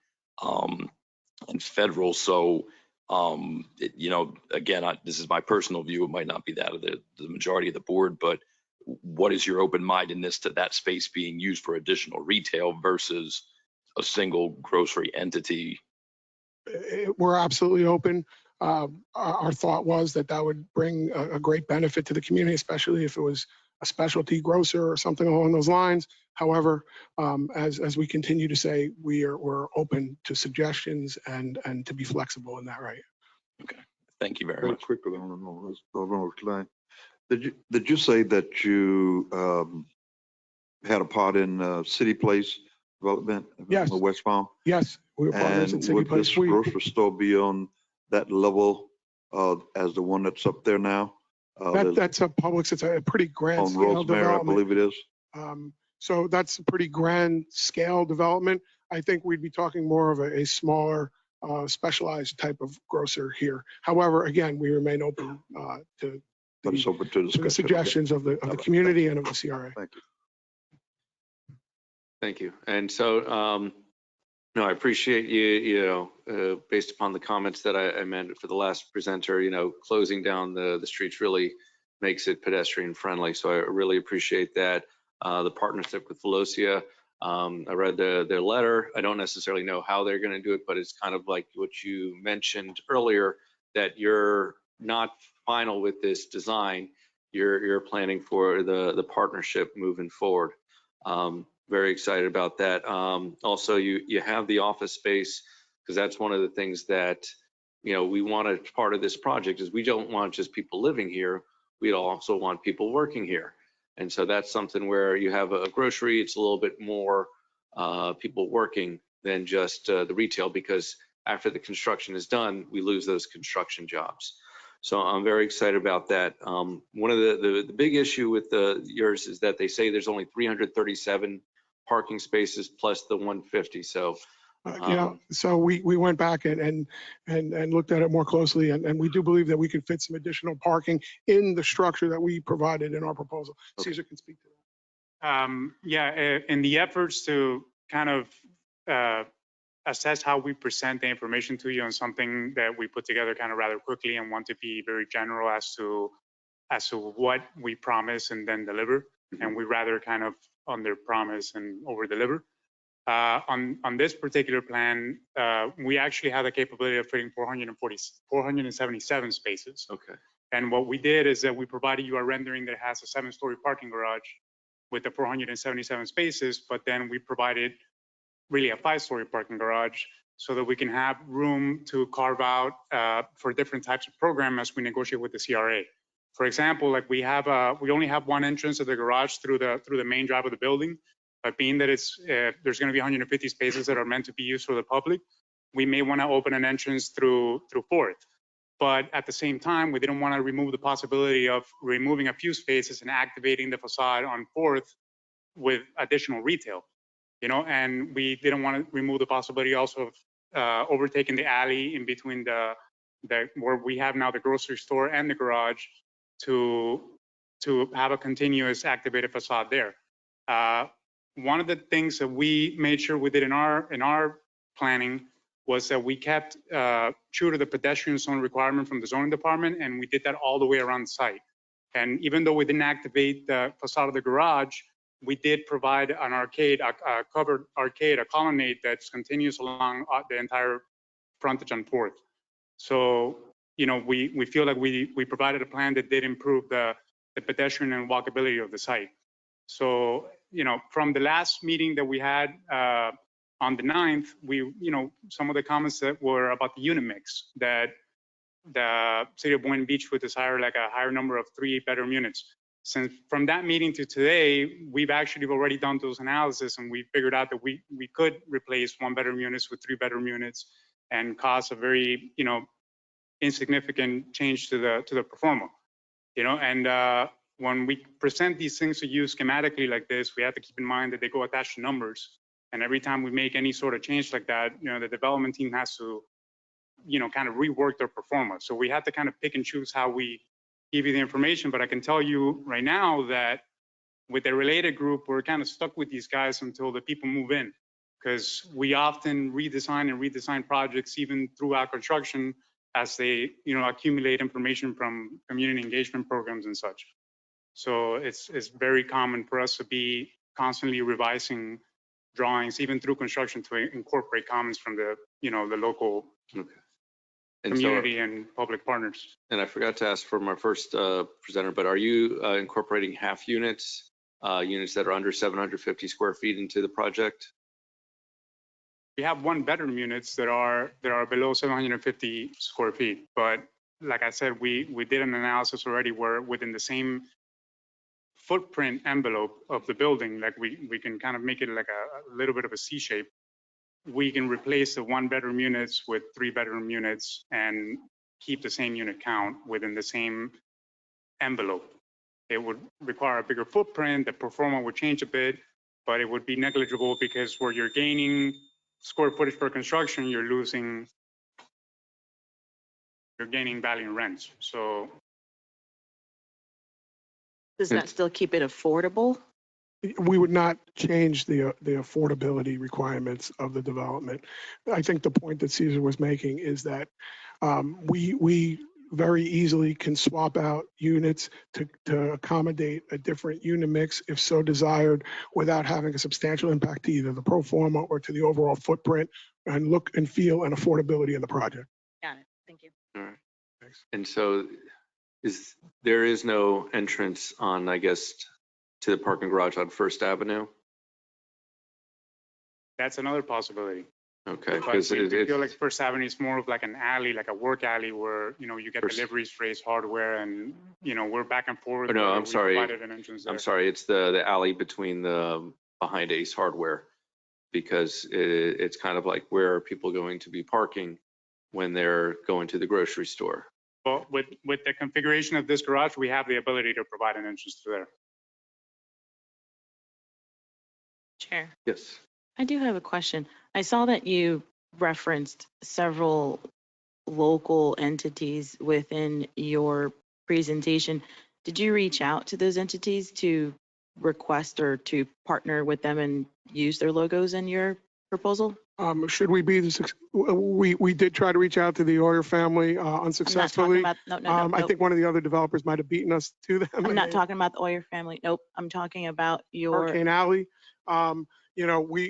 and Federal. So, again, this is my personal view. It might not be that of the majority of the board, but what is your open-mindedness to that space being used for additional retail versus a single grocery entity? We're absolutely open. Our thought was that would bring a great benefit to the community, especially if it was a specialty grocer or something along those lines. However, as we continue to say, we're open to suggestions and to be flexible in that, right? Okay, thank you very much. Quickly, did you say that you had a part in City Place development? Yes. West Palm? Yes, we were partners in And City would Place. this grocery store be on that level as the one that's up there now? That's a Publix. It's a pretty grand On scale Rosemary, I development. believe it is. So that's a pretty grand scale development. I think we'd be talking more of a smaller, specialized type of grocer here. However, again, we remain open to But it's open to the discussion. suggestions of the community and of the CRA. Thank you. Thank you. And so, no, I appreciate you, based upon the comments that I meant for the last presenter, closing down the streets really makes it pedestrian friendly. So I really appreciate that. The partnership with Velocia, I read their letter. I don't necessarily know how they're going to do it, but it's kind of like what you mentioned earlier, that you're not final with this design. You're planning for the partnership moving forward. Very excited about that. Also, you have the office space, because that's one of the things that, we want as part of this project is we don't want just people living here. We also want people working here. And so that's something where you have a grocery, it's a little bit more people working than just the retail, because after the construction is done, we lose those construction jobs. So I'm very excited about that. One of the big issue with yours is that they say there's only 337 parking spaces plus the 150. So, so we went back and looked at it more closely, and we do believe that we could fit some additional parking in the structure that we provided in our proposal. Okay. Caesar can speak to that. In the efforts to kind of assess how we present the information to you on something that we put together kind of rather quickly and want to be very general as to what we promise and then deliver. Mm-hmm. And we rather kind of under promise and over deliver. On this particular plan, we actually have the capability of fitting 477 spaces. Okay. And what we did is that we provided you a rendering that has a 7-story parking garage with the 477 spaces, but then we provided really a 5-story parking garage so that we can have room to carve out for different types of program as we negotiate with the CRA. For example, like we only have one entrance to the garage through the main drive of the building, but being that there's going to be 150 spaces that are meant to be used for the public, we may want to open an entrance through 4th. But at the same time, we didn't want to remove the possibility of removing a few spaces and activating the facade on 4th with additional retail. And we didn't want to remove the possibility also of overtaking the alley in between the where we have now the grocery store and the garage to to have a continuous activated facade there. One of the things that we made sure we did in our planning was that we kept true to the pedestrian zone requirement from the zoning department, and we did that all the way around the site. And even though we didn't activate the facade of the garage, we did provide an arcade, a covered arcade, a colonnade that's continuous along the entire frontage on 4th. So, we feel like we provided a plan that did improve the pedestrian and walkability of the site. So, from the last meeting that we had on the 9th, some of the comments that were about the unit mix, that the city of Boynton Beach would desire like a higher number of 3-bedroom units. Since from that meeting to today, we've actually already done those analysis, and we figured out that we could replace 1-bedroom units with 3-bedroom units and cause a very, insignificant change to the performer, and when we present these things to you schematically like this, we have to keep in mind that they go attached to numbers. And every time we make any sort of change like that, the development team has to, kind of rework their performance. So we have to kind of pick and choose how we give you the information. But I can tell you right now that with the related group, we're kind of stuck with these guys until the people move in, because we often redesign projects even throughout construction as they, accumulate information from community engagement programs and such. So it's very common for us to be constantly revising drawings, even through construction, to incorporate comments from the, the local community and public partners. And I forgot to ask for my first presenter, but are you incorporating half units, units that are under 750 square feet into the project? We have 1-bedroom units that are below 750 square feet, but like I said, we did an analysis already where within the same footprint envelope of the building, like we can kind of make it like a little bit of a C shape. We can replace the 1-bedroom units with 3-bedroom units and keep the same unit count within the same envelope. It would require a bigger footprint. The performance would change a bit, but it would be negligible, because where you're gaining square footage per construction, you're gaining value in rents. So Does that still keep it affordable? We would not change the affordability requirements of the development. I think the point that Cesar was making is that we very easily can swap out units to accommodate a different unit mix if so desired, without having a substantial impact to either the pro forma or to the overall footprint and look and feel and affordability of the project. Got it. Thank you. All right. Thanks. And so there is no entrance on, I guess, to the parking garage on First Avenue? that's another possibility. Okay, But because we it feel like First Avenue is more of like an alley, like a work alley where, you get deliveries for Ace Hardware, and, we're back and forth. Oh, no, where I'm we sorry. provided an entrance there. I'm sorry, it's the alley between behind Ace Hardware, because it's kind of like, where are people going to be parking when they're going to the grocery store? But with the configuration of this garage, we have the ability to provide an entrance to there. Chair, Yes. I do have a question. I saw that you referenced several local entities within your presentation. Did you reach out to those entities to request or to partner with them and use their logos in your proposal? Should we be we did try to reach out to the Euler family unsuccessfully. No, I think one of the other developers might have beaten us to them. I'm not talking about the Euler family. Nope. I'm talking about your. Hurricane Alley.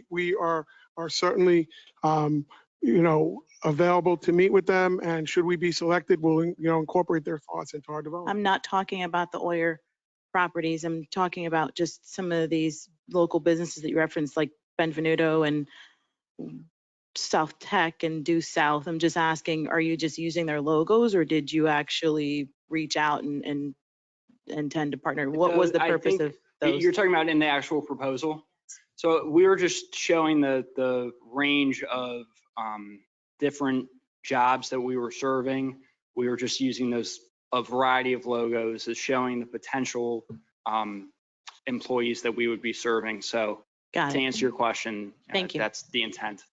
We are certainly, available to meet with them, and should we be selected, we'll, incorporate their thoughts into our development. I'm not talking about the Euler properties. I'm talking about just some of these local businesses that you referenced, like Benvenuto and South Tech and Due South. I'm just asking, are you just using their logos, or did you actually reach out and intend to partner? What was the purpose of those? You're talking about in the actual proposal? So we were just showing the range of different jobs that we were serving. We were just using a variety of logos as showing the potential employees that we would be serving. So to answer your question, Thank you. That's the intent.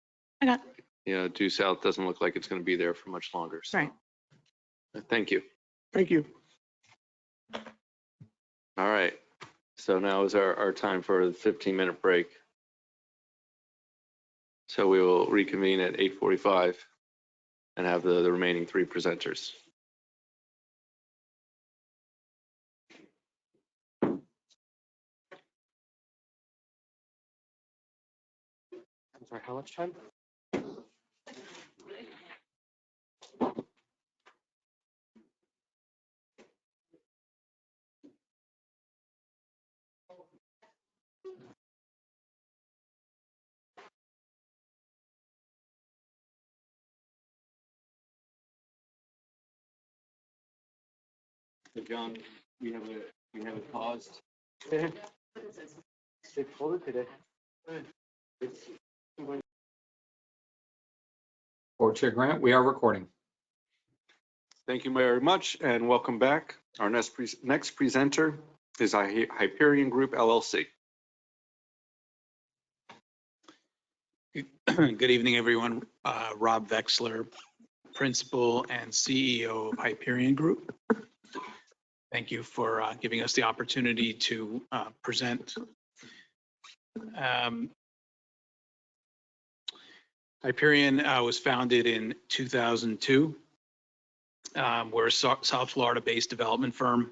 I got it. Yeah, Due South doesn't look like it's going to be there for much longer. So. Right. Thank you. Thank you. All right. So now is our time for the 15-minute break. So we will reconvene at 8:45 and have the remaining three presenters. I'm sorry, how much time? So John, we have it paused. They pulled it today. Board Chair Grant, we are recording. Thank you very much and welcome back. Our next presenter is Hyperion Group LLC. Good evening, everyone. Rob Vexler, Principal and CEO of Hyperion Group. Thank you for giving us the opportunity to present. Hyperion was founded in 2002. We're a South Florida-based development firm.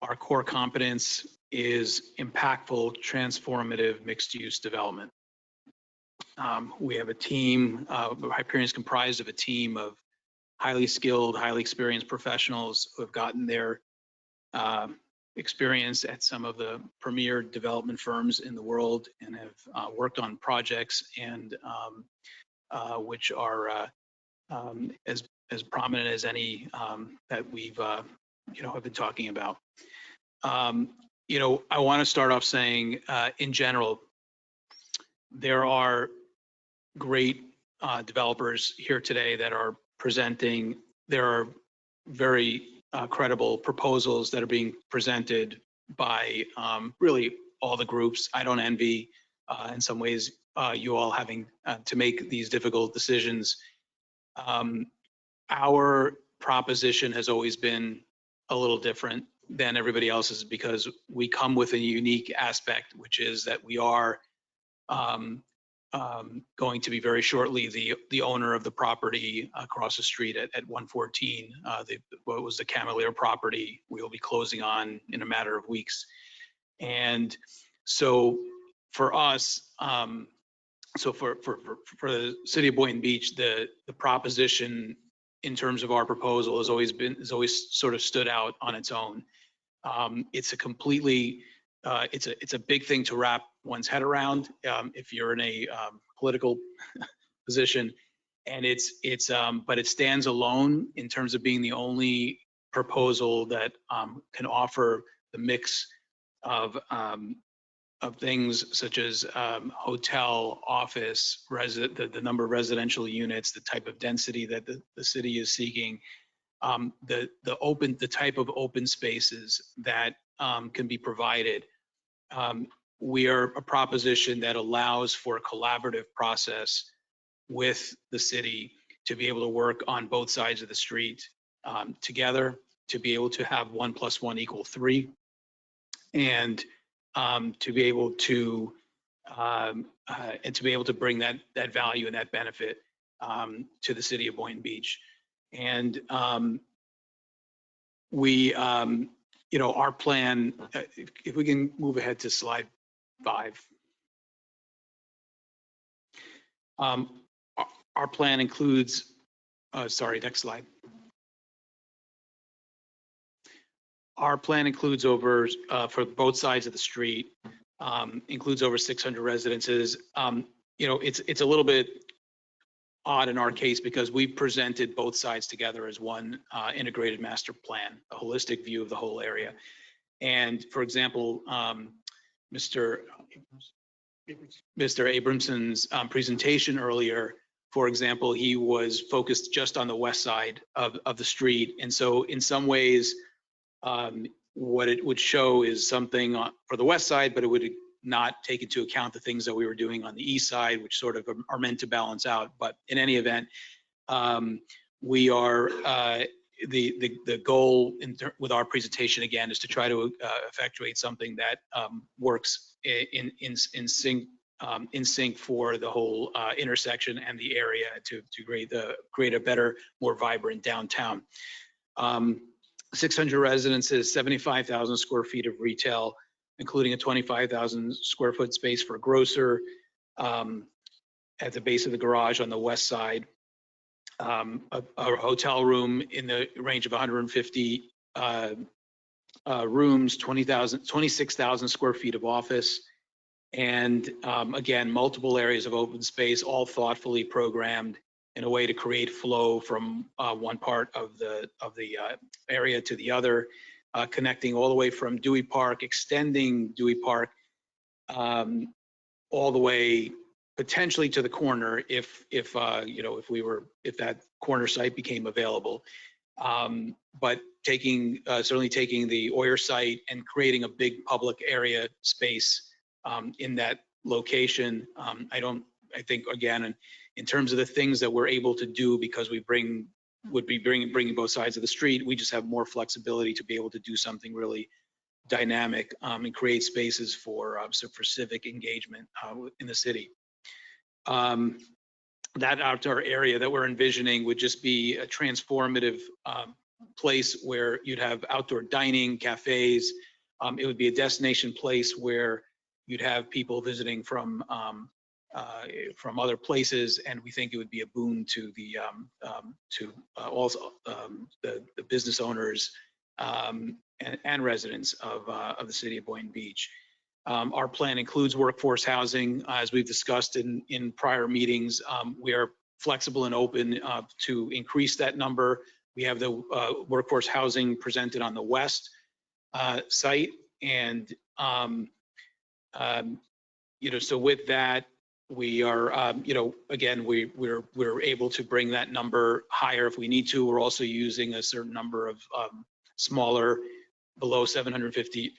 Our core competence is impactful, transformative, mixed-use development. We have a team, Hyperion is comprised of a team of highly skilled, highly experienced professionals who have gotten their experience at some of the premier development firms in the world and have worked on projects and which are as prominent as any that we've have been talking about. I want to start off saying, in general, there are great developers here today that are presenting. There are very credible proposals that are being presented by really all the groups. I don't envy, in some ways, you all having to make these difficult decisions. Our proposition has always been a little different than everybody else's because we come with a unique aspect, which is that we are going to be very shortly the owner of the property across the street at 114. What was the Camelier property we will be closing on in a matter of weeks. And so for us, so for the city of Boynton Beach, the proposition in terms of our proposal has always sort of stood out on its own. It's a completely it's a big thing to wrap one's head around if you're in a political position, and but it stands alone in terms of being the only proposal that can offer the mix of things such as hotel, office, the number of residential units, the type of density that the city is seeking, the type of open spaces that can be provided. We are a proposition that allows for a collaborative process with the city to be able to work on both sides of the street together, to be able to have 1 + 1 = 3, and to be able to bring that value and that benefit to the city of Boynton Beach. And we, our plan, if we can move ahead to slide 5. Our plan includes, sorry, next slide. Our plan includes over, for both sides of the street, includes over 600 residences. It's a little bit odd in our case because we presented both sides together as one integrated master plan, a holistic view of the whole area. And for example, Mr. Abramson's presentation earlier, for example, he was focused just on the west side of the street. And so in some ways, what it would show is something for the west side, but it would not take into account the things that we were doing on the east side, which sort of are meant to balance out. But in any event, we are the goal with our presentation again is to try to effectuate something that works in sync for the whole intersection and the area to create a better, more vibrant downtown. 600 residences, 75,000 square feet of retail, including a 25,000 square foot space for a grocer at the base of the garage on the west side. A hotel room in the range of 150 rooms, 26,000 square feet of office, and again, multiple areas of open space, all thoughtfully programmed in a way to create flow from one part of the area to the other, connecting all the way from Dewey Park, extending Dewey Park all the way potentially to the corner if that corner site became available. But certainly taking the Oyer site and creating a big public area space in that location. I think again, in terms of the things that we're able to do because we bringing both sides of the street, we just have more flexibility to be able to do something really dynamic and create spaces for civic engagement in the city. That outdoor area that we're envisioning would just be a transformative place where you'd have outdoor dining, cafes. It would be a destination place where you'd have people visiting from other places, and we think it would be a boon to also the business owners and residents of the city of Boynton Beach. Our plan includes workforce housing. As we've discussed in prior meetings, we are flexible and open to increase that number. We have the workforce housing presented on the west site, and so with that, we are, again, we're able to bring that number higher if we need to. We're also using a certain number of smaller, below 750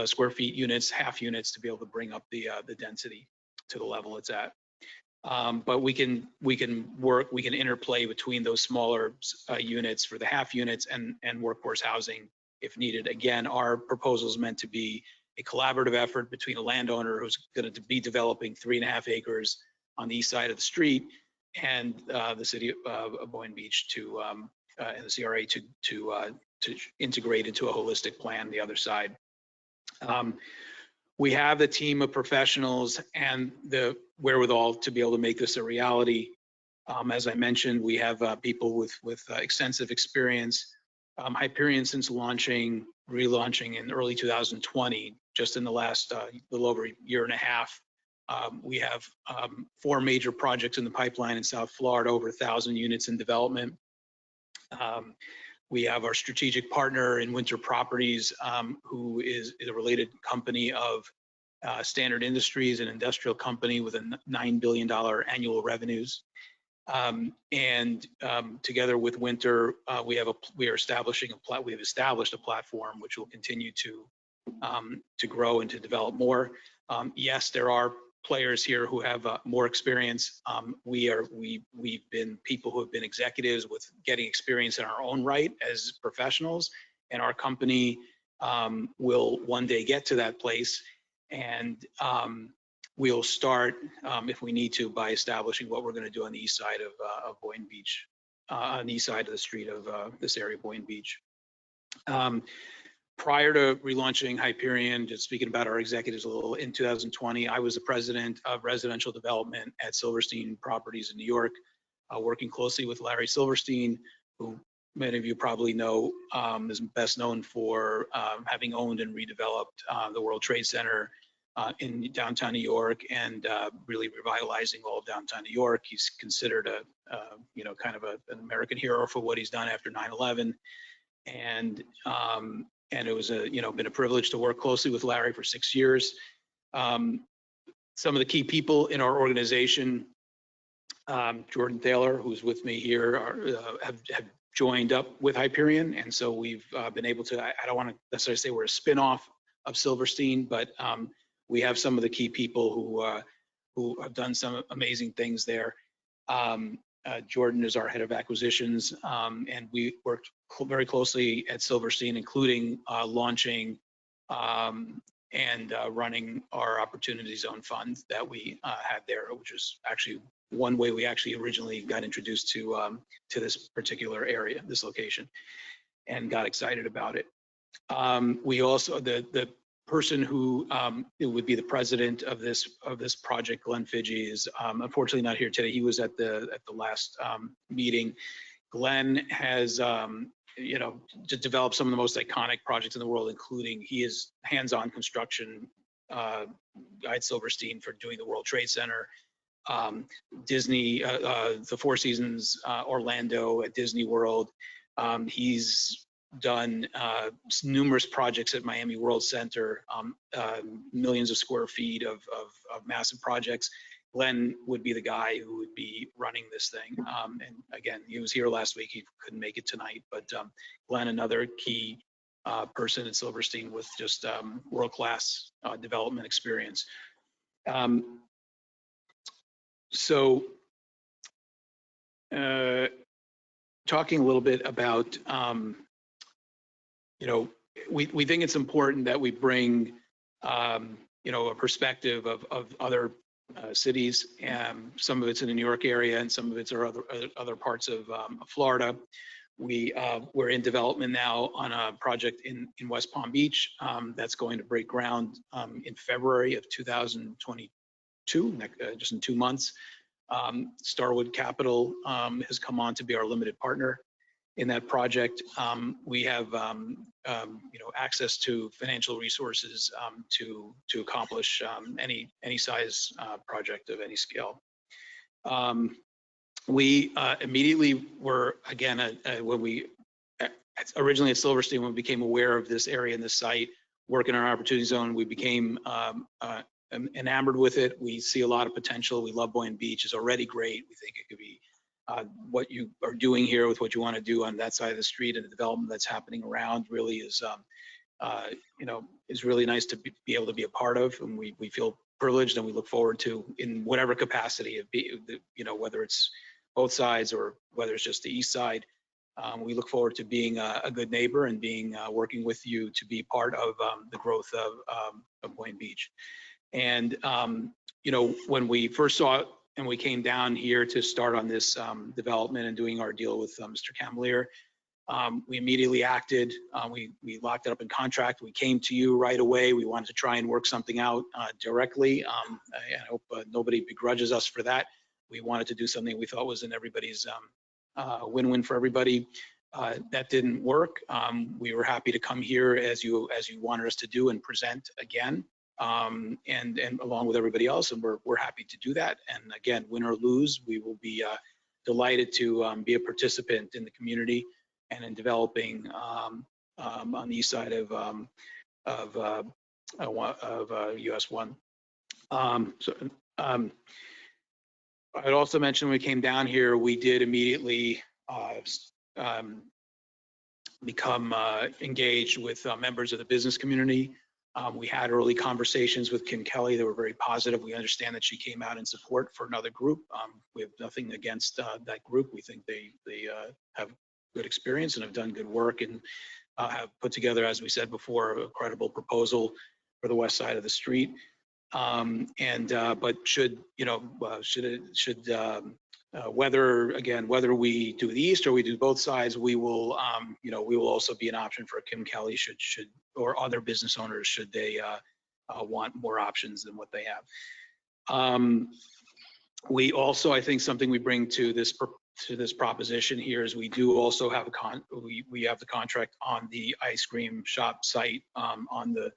square feet units, half units, to be able to bring up the density to the level it's at. But we can interplay between those smaller units for the half units and workforce housing if needed. Again, our proposal is meant to be a collaborative effort between a landowner who's going to be developing 3.5 acres on the east side of the street and the city of Boynton Beach and the CRA to integrate into a holistic plan the other side. We have the team of professionals and the wherewithal to be able to make this a reality. As I mentioned, we have people with extensive experience. Hyperion, since relaunching in early 2020, just in the last little over a year and a half, we have 4 major projects in the pipeline in South Florida, over 1,000 units in development. We have our strategic partner in Winter Properties, who is a related company of Standard Industries, an industrial company with a $9 billion annual revenues. And together with Winter, we have established a platform which will continue to grow and to develop more. Yes, there are players here who have more experience. We've been people who have been executives with getting experience in our own right as professionals, and our company will one day get to that place, and we'll start, if we need to, by establishing what we're going to do on the east side of Boynton Beach, on the east side of the street of this area of Boynton Beach. Prior to relaunching Hyperion, just speaking about our executives a little, in 2020, I was the president of residential development at Silverstein Properties in New York, working closely with Larry Silverstein, who many of you probably know is best known for having owned and redeveloped the World Trade Center in downtown New York, and really revitalizing all of downtown New York. He's considered kind of an American hero for what he's done after 9/11, and it was been a privilege to work closely with Larry for 6 years. Some of the key people in our organization, Jordan Thaler, who's with me here, have joined up with Hyperion, and so we've been able to. I don't want to necessarily say we're a spin-off of Silverstein, but we have some of the key people who have done some amazing things there. Jordan is our head of acquisitions, and we worked very closely at Silverstein, including launching and running our Opportunity Zone fund that we had there, which is actually one way we actually originally got introduced to this particular area, this location, and got excited about it. We also, the person who would be the president of this project, Glenn Fidgey, is unfortunately not here today. He was at the last meeting. Glenn has to develop some of the most iconic projects in the world, including he is hands-on construction at Silverstein for doing the World Trade Center, Disney, the Four Seasons, Orlando at Disney World. He's done numerous projects at Miami World Center, millions of square feet of massive projects. Glenn would be the guy who would be running this thing. And again, he was here last week. He couldn't make it tonight, but Glenn, another key person at Silverstein with just world-class development experience. Talking a little bit about we think it's important that we bring, a perspective of other cities. Some of it's in the New York area, and some of it's other parts of Florida. We're in development now on a project in West Palm Beach that's going to break ground in February of 2022, just in 2 months. Starwood Capital has come on to be our limited partner in that project. We have access to financial resources to accomplish any size project of any scale. We immediately were, again, when we originally at Silverstein, when we became aware of this area and this site, working in our Opportunity Zone, we became enamored with it. We see a lot of potential. We love Boynton Beach. It's already great. We think it could be what you are doing here with what you want to do on that side of the street, and the development that's happening around really is, is really nice to be able to be a part of. And we feel privileged, and we look forward to, in whatever capacity, whether it's both sides or whether it's just the east side, we look forward to being a good neighbor and working with you to be part of the growth of Boynton Beach. And when we first saw it and we came down here to start on this development and doing our deal with Mr. Camelier, we immediately acted. We locked it up in contract. We came to you right away. We wanted to try and work something out directly. I hope nobody begrudges us for that. We wanted to do something we thought was in everybody's win-win for everybody. That didn't work. We were happy to come here as you wanted us to do and present again. And along with everybody else, and we're happy to do that. And again, win or lose, we will be delighted to be a participant in the community and in developing on the east side of US 1. I'd also mention when we came down here, we did immediately become engaged with members of the business community. We had early conversations with Kim Kelly that were very positive. We understand that she came out in support for another group. We have nothing against that group. We think they have good experience and have done good work, and have put together, as we said before, a credible proposal for the west side of the street. But whether we do the east or we do both sides, we will also be an option for Kim Kelly or other business owners should they want more options than what they have. We also, I think, something we bring to this proposition here is we do also have we have the contract on the ice cream shop site on the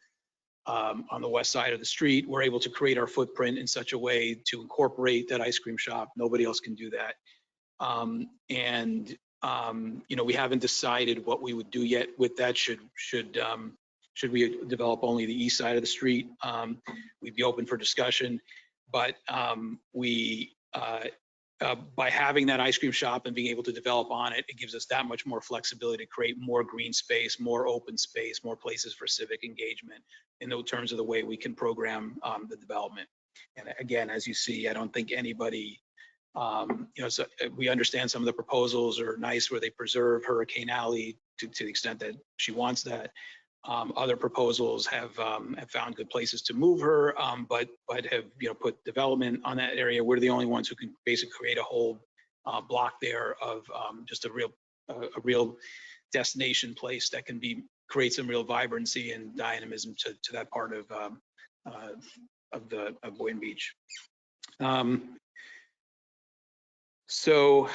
west side of the street. We're able to create our footprint in such a way to incorporate that ice cream shop. Nobody else can do that. We haven't decided what we would do yet with that. Should we develop only the east side of the street? We'd be open for discussion, but by having that ice cream shop and being able to develop on it, it gives us that much more flexibility to create more green space, more open space, more places for civic engagement in those terms of the way we can program the development. And again, as you see, I don't think anybody So we understand some of the proposals are nice where they preserve Hurricane Alley to the extent that she wants that. Other proposals have found good places to move her, but have put development on that area. We're the only ones who can basically create a whole block there of just a real destination place that can create some real vibrancy and dynamism to that part of Boynton Beach. So,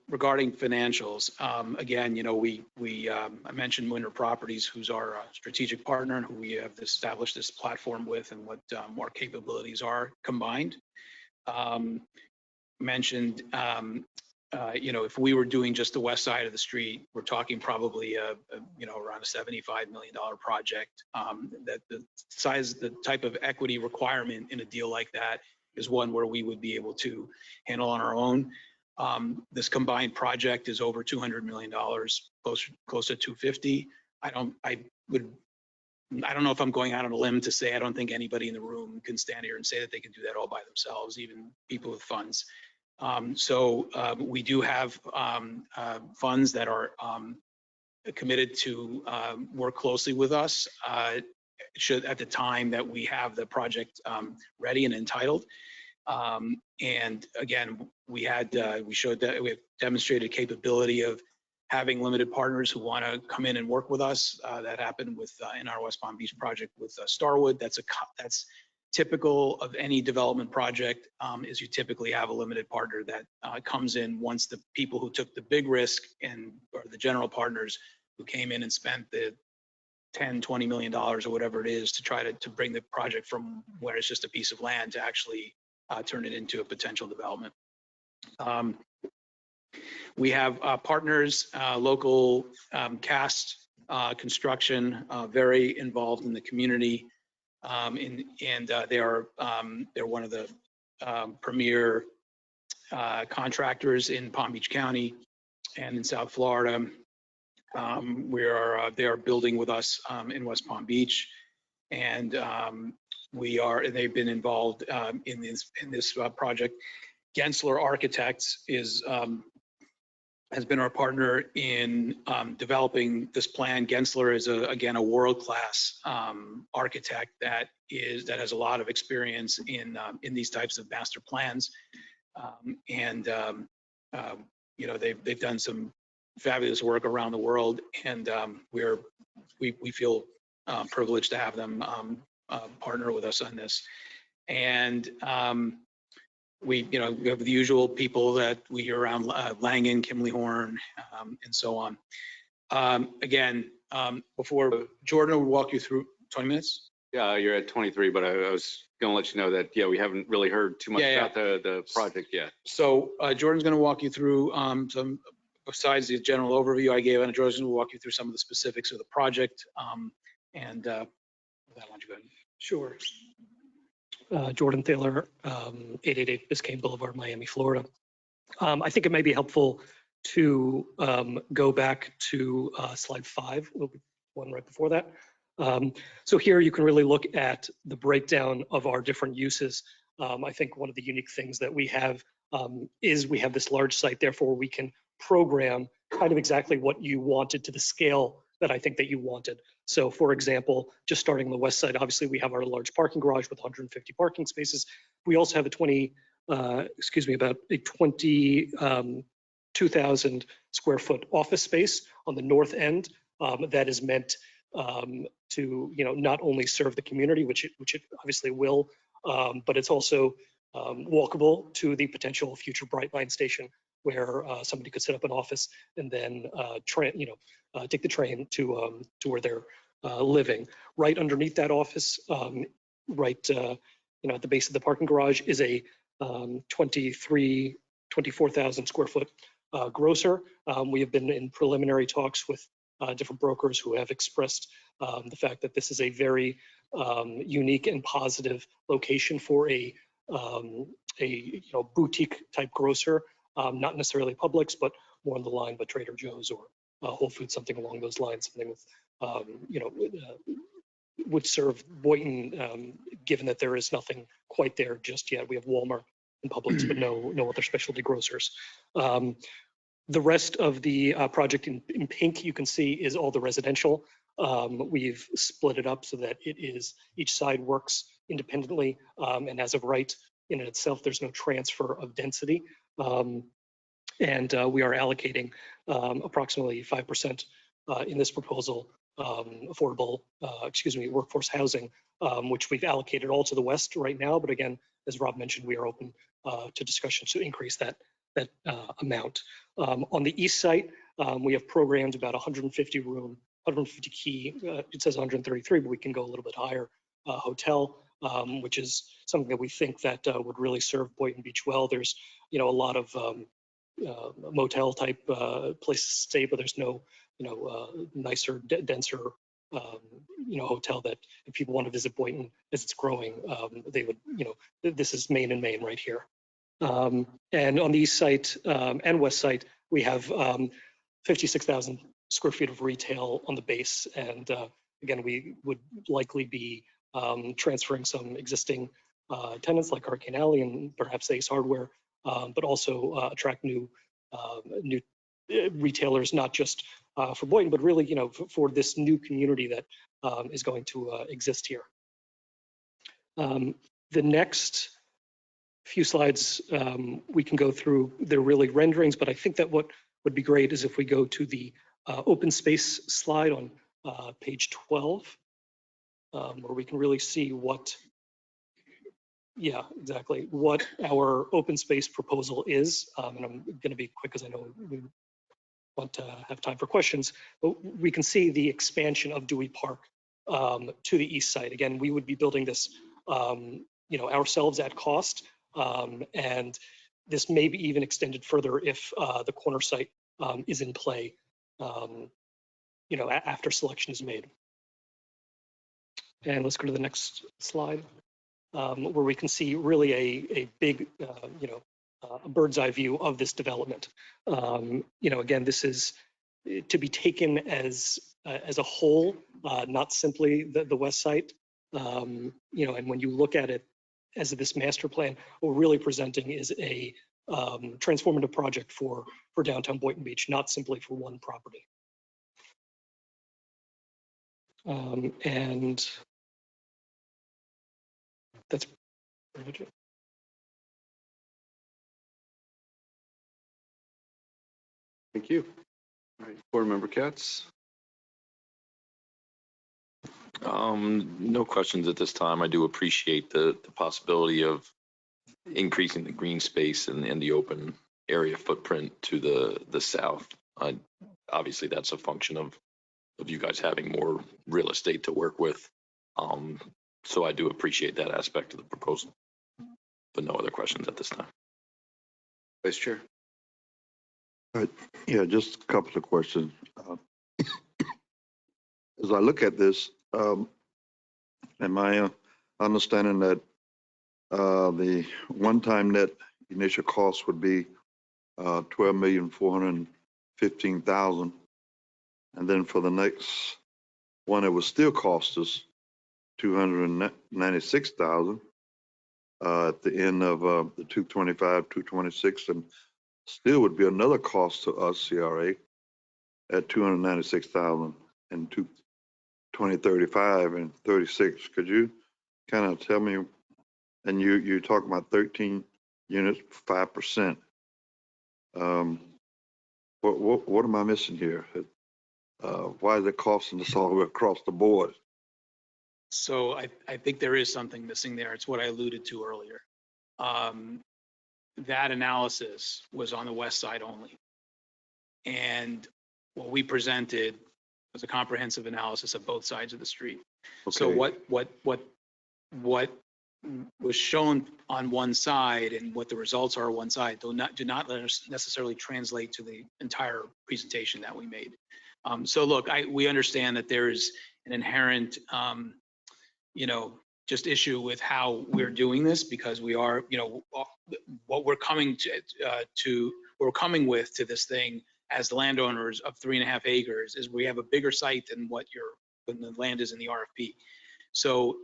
regarding financials, again, I mentioned Winter Properties, who's our strategic partner and who we have established this platform with, and what our capabilities are combined. Mentioned, if we were doing just the west side of the street, we're talking probably around a $75 million project. That the type of equity requirement in a deal like that is one where we would be able to handle on our own. This combined project is over $200 million, close to 250. I don't know if I'm going out on a limb to say I don't think anybody in the room can stand here and say that they can do that all by themselves, even people with funds. So we do have funds that are committed to work closely with us at the time that we have the project ready and entitled. And again, we showed that we have demonstrated capability of having limited partners who want to come in and work with us. That happened in our West Palm Beach project with Starwood. That's typical of any development project, is you typically have a limited partner that comes in once the people who took the big risk or the general partners who came in and spent the $10, $20 million or whatever it is to try to bring the project from where it's just a piece of land to actually turn it into a potential development. We have partners, local cast construction, very involved in the community. They're one of the premier contractors in Palm Beach County and in South Florida. They are building with us in West Palm Beach, and they've been involved in this project. Gensler Architects has been our partner in developing this plan. Gensler is again a world-class architect that has a lot of experience in these types of master plans, they've done some fabulous work around the world, and we feel privileged to have them partner with us on this. And we have the usual people that we hear around, Langen, Kimley Horn, and so on. Again, before Jordan will walk you through 20 minutes. Yeah, you're at 23, but I was going to let you know that, we haven't really heard too much about the project yet. So Jordan's going to walk you through some, besides the general overview I gave, and Jordan's going to walk you through some of the specifics of the project. With that, why don't you go ahead? Sure. Jordan Thaler, 888 Biscayne Boulevard, Miami, Florida. I think it may be helpful to go back to slide 5, one right before that. So here you can really look at the breakdown of our different uses. I think one of the unique things that we have is we have this large site, therefore we can program kind of exactly what you wanted to the scale that I think that you wanted. So for example, just starting on the west side, obviously we have our large parking garage with 150 parking spaces. We also have about a 22,000 square foot office space on the north end that is meant to not only serve the community, which it obviously will, but it's also walkable to the potential future Brightline station, where somebody could set up an office and then take the train to where they're living. Right underneath that office, at the base of the parking garage, is a 24,000 square foot grocer. We have been in preliminary talks with different brokers who have expressed the fact that this is a very unique and positive location for a boutique type grocer, not necessarily Publix, but more on the line, but Trader Joe's or Whole Foods, something along those lines, something with would serve Boynton, given that there is nothing quite there just yet. We have Walmart and Publix, but no other specialty grocers. The rest of the project in pink, you can see, is all the residential. We've split it up so that it is, each side works independently, and as of right in and itself, there's no transfer of density. And we are allocating approximately 5% in this proposal, affordable, workforce housing, which we've allocated all to the west right now. But again, as Rob mentioned, we are open to discussion to increase that amount. On the east site, we have programmed about 150 room, 150 key, it says 133, but we can go a little bit higher, hotel, which is something that we think that would really serve Boynton Beach well. There's, a lot of motel type places to stay, but there's no, nicer, denser, hotel that if people want to visit Boynton as it's growing, they would, this is main and main right here. And on the east site and west site, we have 56,000 square feet of retail on the base. And again, we would likely be transferring some existing tenants like Arcane Alley and perhaps Ace Hardware, but also attract new retailers, not just for Boynton, but really, for this new community that is going to exist here. The next few slides we can go through, they're really renderings, but I think that what would be great is if we go to the open space slide on page 12, where we can really see what, yeah, exactly, what our open space proposal is. And I'm going to be quick because I know we want to have time for questions, but we can see the expansion of Dewey Park to the east side. Again, we would be building this, ourselves at cost. And this may be even extended further if the corner site is in play, after selection is made. And let's go to the next slide, where we can see really a big, a bird's eye view of this development. Again, this is to be taken as a whole, not simply the west site. And when you look at it as this master plan, what we're really presenting is a transformative project for downtown Boynton Beach, not simply for one property. And that's pretty much it. Thank you. All right, Board Member Katz. No questions at this time. I do appreciate the possibility of increasing the green space and the open area footprint to the south. Obviously, that's a function of you guys having more real estate to work with. So I do appreciate that aspect of the proposal, but no other questions at this time. Vice Chair. Yeah, just a couple of questions. As I look at this, am I understanding that the one-time net initial cost would be $12,415,000, and then for the next one, it would still cost us $296,000 at the end of the 225, 226, and still would be another cost to us, CRA, at $296,000 in 2035 and 36. Could you kind of tell me? And you talk about 13 units, 5%. What am I missing here? Why is it costing us all the way across the board? So I think there is something missing there. It's what I alluded to earlier. That analysis was on the west side only. And what we presented was a comprehensive analysis of both sides of the street. Okay. So what was shown on one side and what the results are on one side do not necessarily translate to the entire presentation that we made. So look, we understand that there is an inherent, just issue with how we're doing this, because we are, what we're coming with to this thing as the landowners of 3.5 acres is we have a bigger site than what the land is in the RFP. So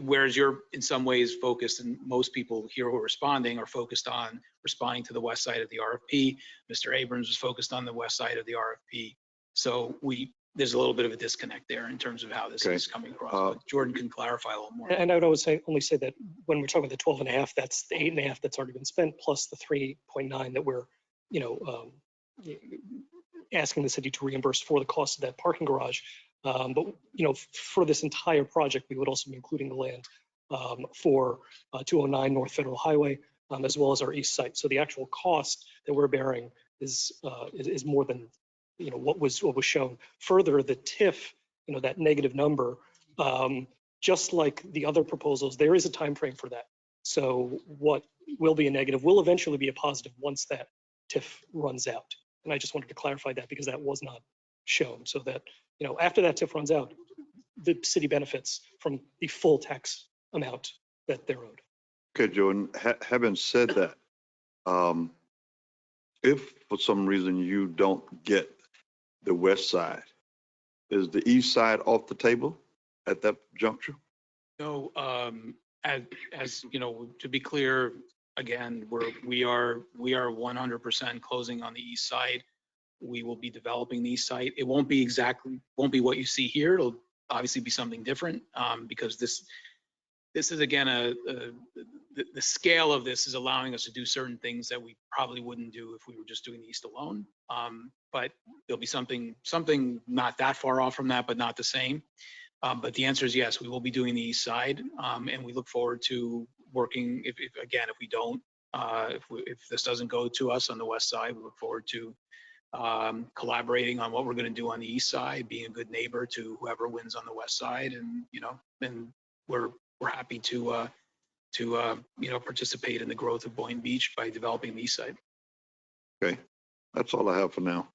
whereas you're in some ways focused, and most people here who are responding are focused on responding to the west side of the RFP. Mr. Abrams was focused on the west side of the RFP. So there's a little bit of a disconnect there in terms of how this is coming across. But Jordan can clarify a little more. And I would always only say that when we're talking about the 12.5, that's the 8.5 that's already been spent, plus the 3.9 that we're, asking the city to reimburse for the cost of that parking garage. But for this entire project, we would also be including the land for 209 North Federal Highway, as well as our east site. So the actual cost that we're bearing is more than what was shown. Further, the TIF, that negative number, just like the other proposals, there is a time frame for that. So what will be a negative will eventually be a positive once that TIF runs out. And I just wanted to clarify that because that was not shown, so that after that TIF runs out, the city benefits from the full tax amount that they're owed. Okay, Jordan, having said that, if for some reason you don't get the west side, is the east side off the table at that juncture? No, as you know, to be clear, again, we are 100% closing on the east side. We will be developing the east side. It won't be what you see here. It'll obviously be something different because this is again the scale of this is allowing us to do certain things that we probably wouldn't do if we were just doing the east alone. But there'll be something not that far off from that, but not the same. But the answer is yes, we will be doing the east side, and we look forward to working. If we don't, if this doesn't go to us on the west side, we look forward to collaborating on what we're going to do on the east side, being a good neighbor to whoever wins on the west side, and and we're happy to participate in the growth of Boynton Beach by developing the east side. Okay, that's all I have for now.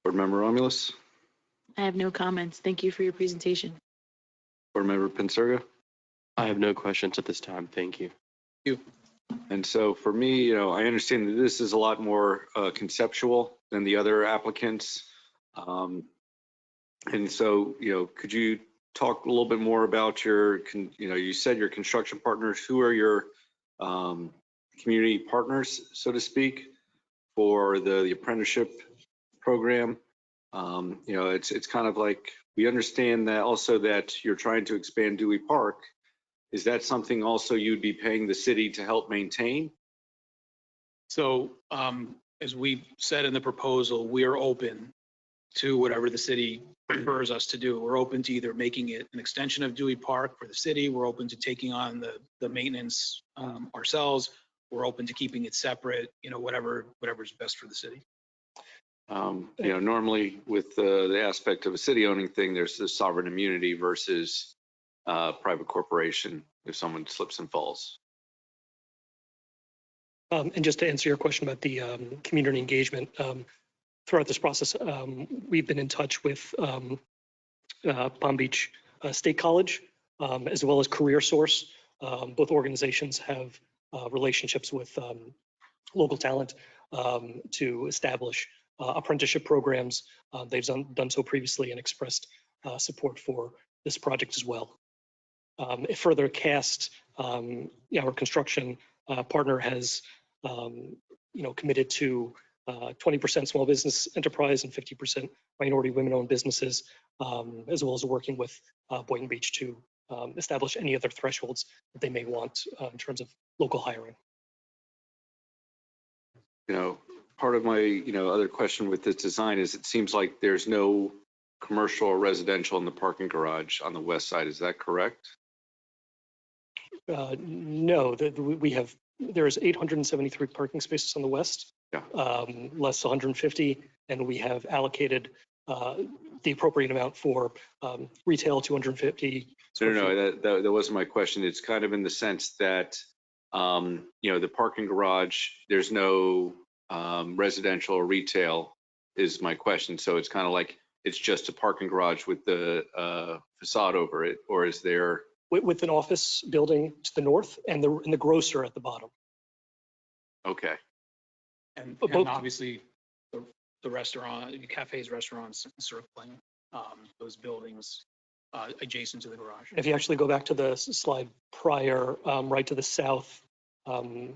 Board Member Romulus, I have no comments. Thank you for your presentation. Board Member Pensurga. I have no questions at this time. Thank you. And so for me, I understand that this is a lot more conceptual than the other applicants. And so, could you talk a little bit more about you said your construction partners. Who are your community partners, so to speak, for the apprenticeship program? It's kind of like, we understand that also that you're trying to expand Dewey Park. Is that something also you'd be paying the city to help maintain? So as we said in the proposal, we are open to whatever the city prefers us to do. We're open to either making it an extension of Dewey Park for the city. We're open to taking on the maintenance ourselves. We're open to keeping it separate, whatever's best for the city. Normally with the aspect of a city owning thing, there's the sovereign immunity versus private corporation if someone slips and falls. And just to answer your question about the community engagement, throughout this process, we've been in touch with Palm Beach State College, as well as Career Source. Both organizations have relationships with local talent to establish apprenticeship programs. They've done so previously and expressed support for this project as well. If further CAST, our construction partner has, committed to 20% small business enterprise and 50% minority women-owned businesses, as well as working with Boynton Beach to establish any other thresholds that they may want in terms of local hiring. Part of my, other question with this design is it seems like there's no commercial or residential in the parking garage on the west side. Is that correct? No, there's 873 parking spaces on the west, less 150, and we have allocated the appropriate amount for retail, 250. No, that wasn't my question. It's kind of in the sense that, the parking garage, there's no residential or retail is my question. So it's kind of like, it's just a parking garage with the facade over it, or is there? With an office building to the north and the grocer at the bottom. Okay. And obviously the restaurant, cafes, restaurants, circling those buildings adjacent to the garage. If you actually go back to the slide prior, right to the south, the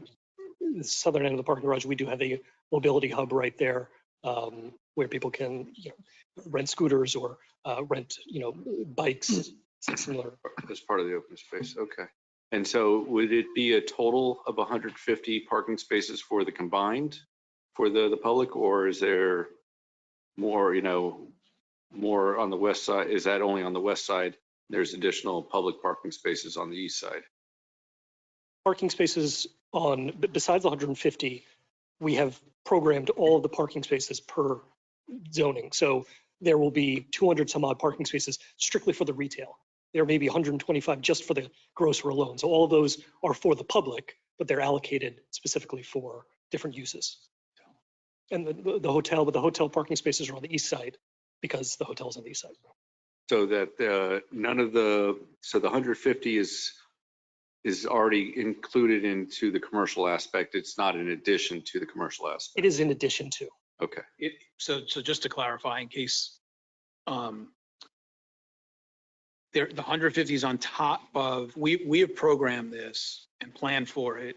southern end of the parking garage, we do have a mobility hub right there, where people can rent scooters or rent, bikes, similar. As part of the open space, okay. And so would it be a total of 150 parking spaces for the combined for the public, or is there more, more on the west side? Is that only on the west side? There's additional public parking spaces on the east side? Parking spaces besides the 150, we have programmed all of the parking spaces per zoning. So there will be 200 some odd parking spaces strictly for the retail. There may be 125 just for the grocer alone. So all of those are for the public, but they're allocated specifically for different uses. And the hotel parking spaces are on the east side because the hotel's on the east side. So that the 150 is already included into the commercial aspect. It's not in addition to the commercial aspect. It is in addition to. Okay. So just to clarify, in case the 150 is on top of, we have programmed this and planned for it,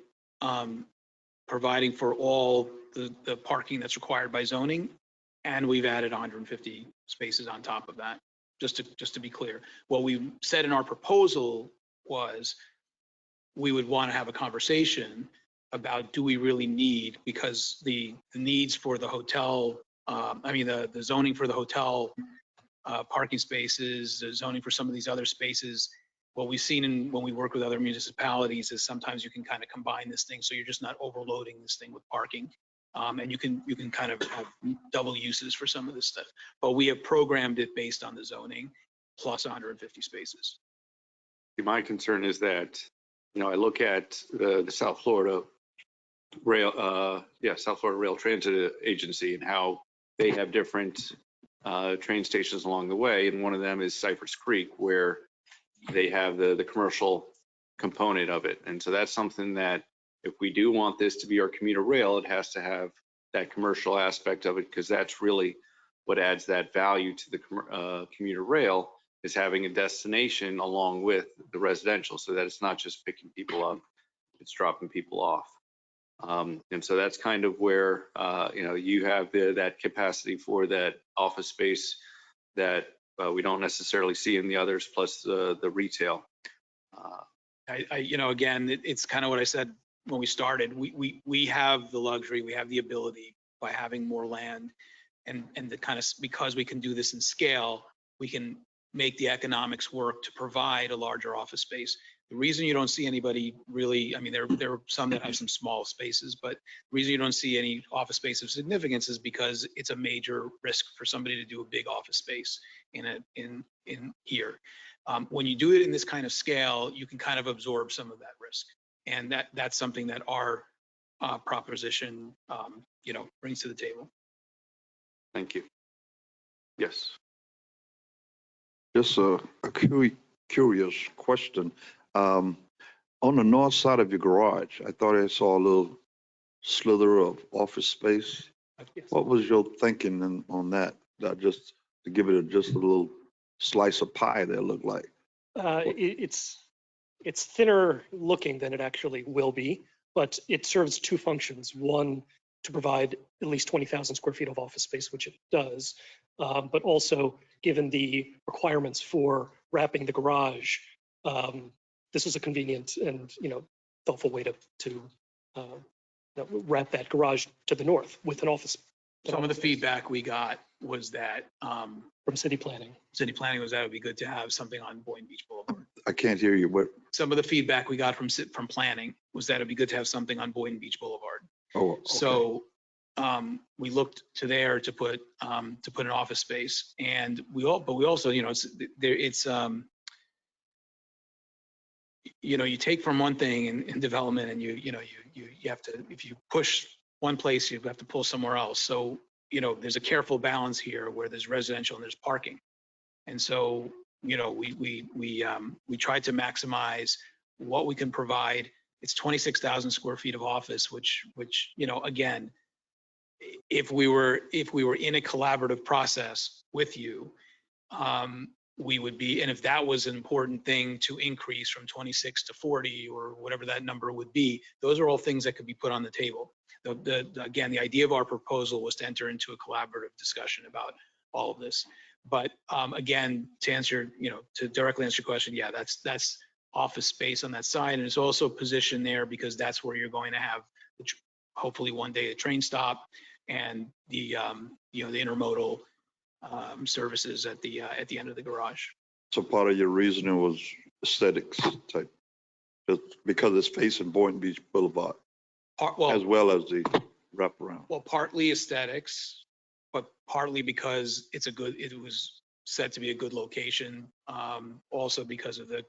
providing for all the parking that's required by zoning, and we've added 150 spaces on top of that. Just to be clear, what we said in our proposal was we would want to have a conversation about, do we really need, because the needs for the hotel, the zoning for the hotel parking spaces, the zoning for some of these other spaces, what we've seen when we work with other municipalities is sometimes you can kind of combine this thing, so you're just not overloading this thing with parking. And you can kind of have double uses for some of this stuff. But we have programmed it based on the zoning plus 150 spaces. My concern is that, I look at the South Florida Rail, South Florida Rail Transit Agency and how they have different train stations along the way. And one of them is Cypress Creek, where they have the commercial component of it. And so that's something that, if we do want this to be our commuter rail, it has to have that commercial aspect of it, because that's really what adds that value to the commuter rail, is having a destination along with the residential, so that it's not just picking people up, it's dropping people off. And so that's kind of where, you have that capacity for that office space that we don't necessarily see in the others, plus the retail. Again, it's kind of what I said when we started. We have the luxury, we have the ability, by having more land and the kind of, because we can do this in scale, we can make the economics work to provide a larger office space. The reason you don't see anybody really, there are some that have some small spaces, but the reason you don't see any office space of significance is because it's a major risk for somebody to do a big office space in here. When you do it in this kind of scale, you can kind of absorb some of that risk. And that's something that our proposition, brings to the table. Thank you. Yes. Just a curious question. On the north side of your garage, I thought I saw a little slither of office space. Yes. What was your thinking on that? Just to give it just a little slice of pie there, looked like. It's thinner looking than it actually will be, but it serves two functions. One, to provide at least 20,000 square feet of office space, which it does, but also, given the requirements for wrapping the garage, this is a convenient and thoughtful way to wrap that garage to the north with an office. Some of the feedback we got was that from city planning was that it would be good to have something on Boynton Beach Boulevard. I can't hear you. What? Some of the feedback we got from planning was that it'd be good to have something on Boynton Beach Boulevard. Oh, okay. So we looked to there to put an office space, and we also, you take from one thing in development, and you have to, if you push one place, you have to pull somewhere else. So there's a careful balance here where there's residential and there's parking, and so we tried to maximize what we can provide. It's 26,000 square feet of office, which again, if we were in a collaborative process with you, we would be, and if that was an important thing to increase from 26 to 40 or whatever that number would be, those are all things that could be put on the table. Again, the idea of our proposal was to enter into a collaborative discussion about all of this. But again, to answer, to directly answer your question, yeah, that's office space on that side, and it's also positioned there because that's where you're going to have hopefully one day a train stop and the the intermodal services at the end of the garage. So part of your reasoning was aesthetics type, because it's facing Boynton Beach Boulevard, as well as the wraparound. Well, partly aesthetics, but partly because it was said to be a good location. Also because of the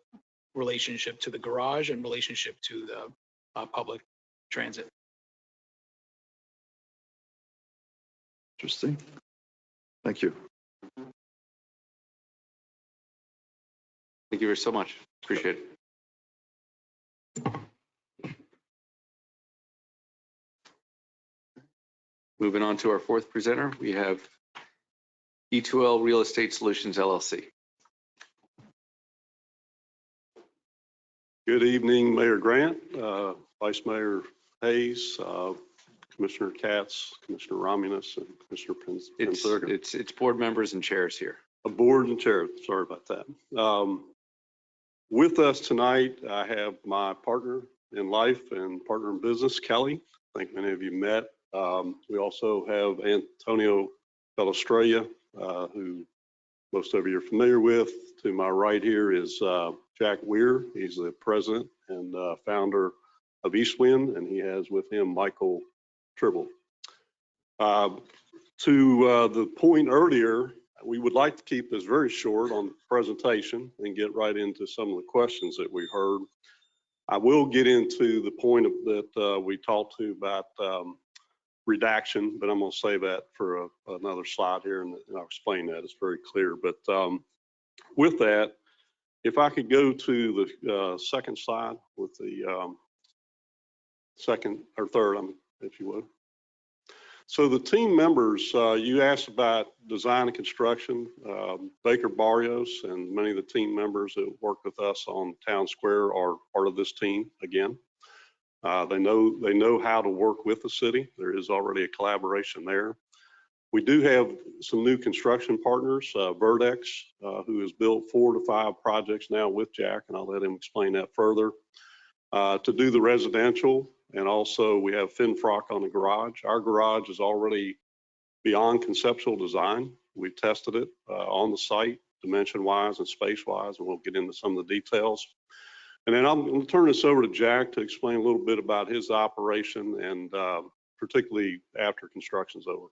relationship to the garage and relationship to the public transit. Interesting. Thank you. Thank you so much. Appreciate it. Moving on to our fourth presenter, we have E2L Real Estate Solutions LLC. Good evening, Mayor Grant, Vice Mayor Hayes, Commissioner Katz, Commissioner Romulus, and Commissioner Penserga. It's board members and chairs here. A board and chair, sorry about that. With us tonight, I have my partner in life and partner in business, Kelly. I think many of you met. We also have Antonio Belestrella, who most of you are familiar with. To my right here is Jack Weir. He's the president and founder of Eastwind, and he has with him Michael Tribble. To the point earlier, we would like to keep this very short on the presentation and get right into some of the questions that we heard. I will get into the point that we talked to about redaction, but I'm going to save that for another slide here, and I'll explain that. It's very clear. But with that, if I could go to the second slide with the second or third, if you would. So the team members, you asked about design and construction. Baker Barrios and many of the team members that work with us on Town Square are part of this team again. They know how to work with the city. There is already a collaboration there. We do have some new construction partners, Verdex, who has built 4 to 5 projects now with Jack, and I'll let him explain that further. To do the residential, and also we have Finfrock on the garage. Our garage is already beyond conceptual design. We tested it on the site, dimension-wise and space-wise, and we'll get into some of the details. And then I'm going to turn this over to Jack to explain a little bit about his operation, and particularly after construction's over.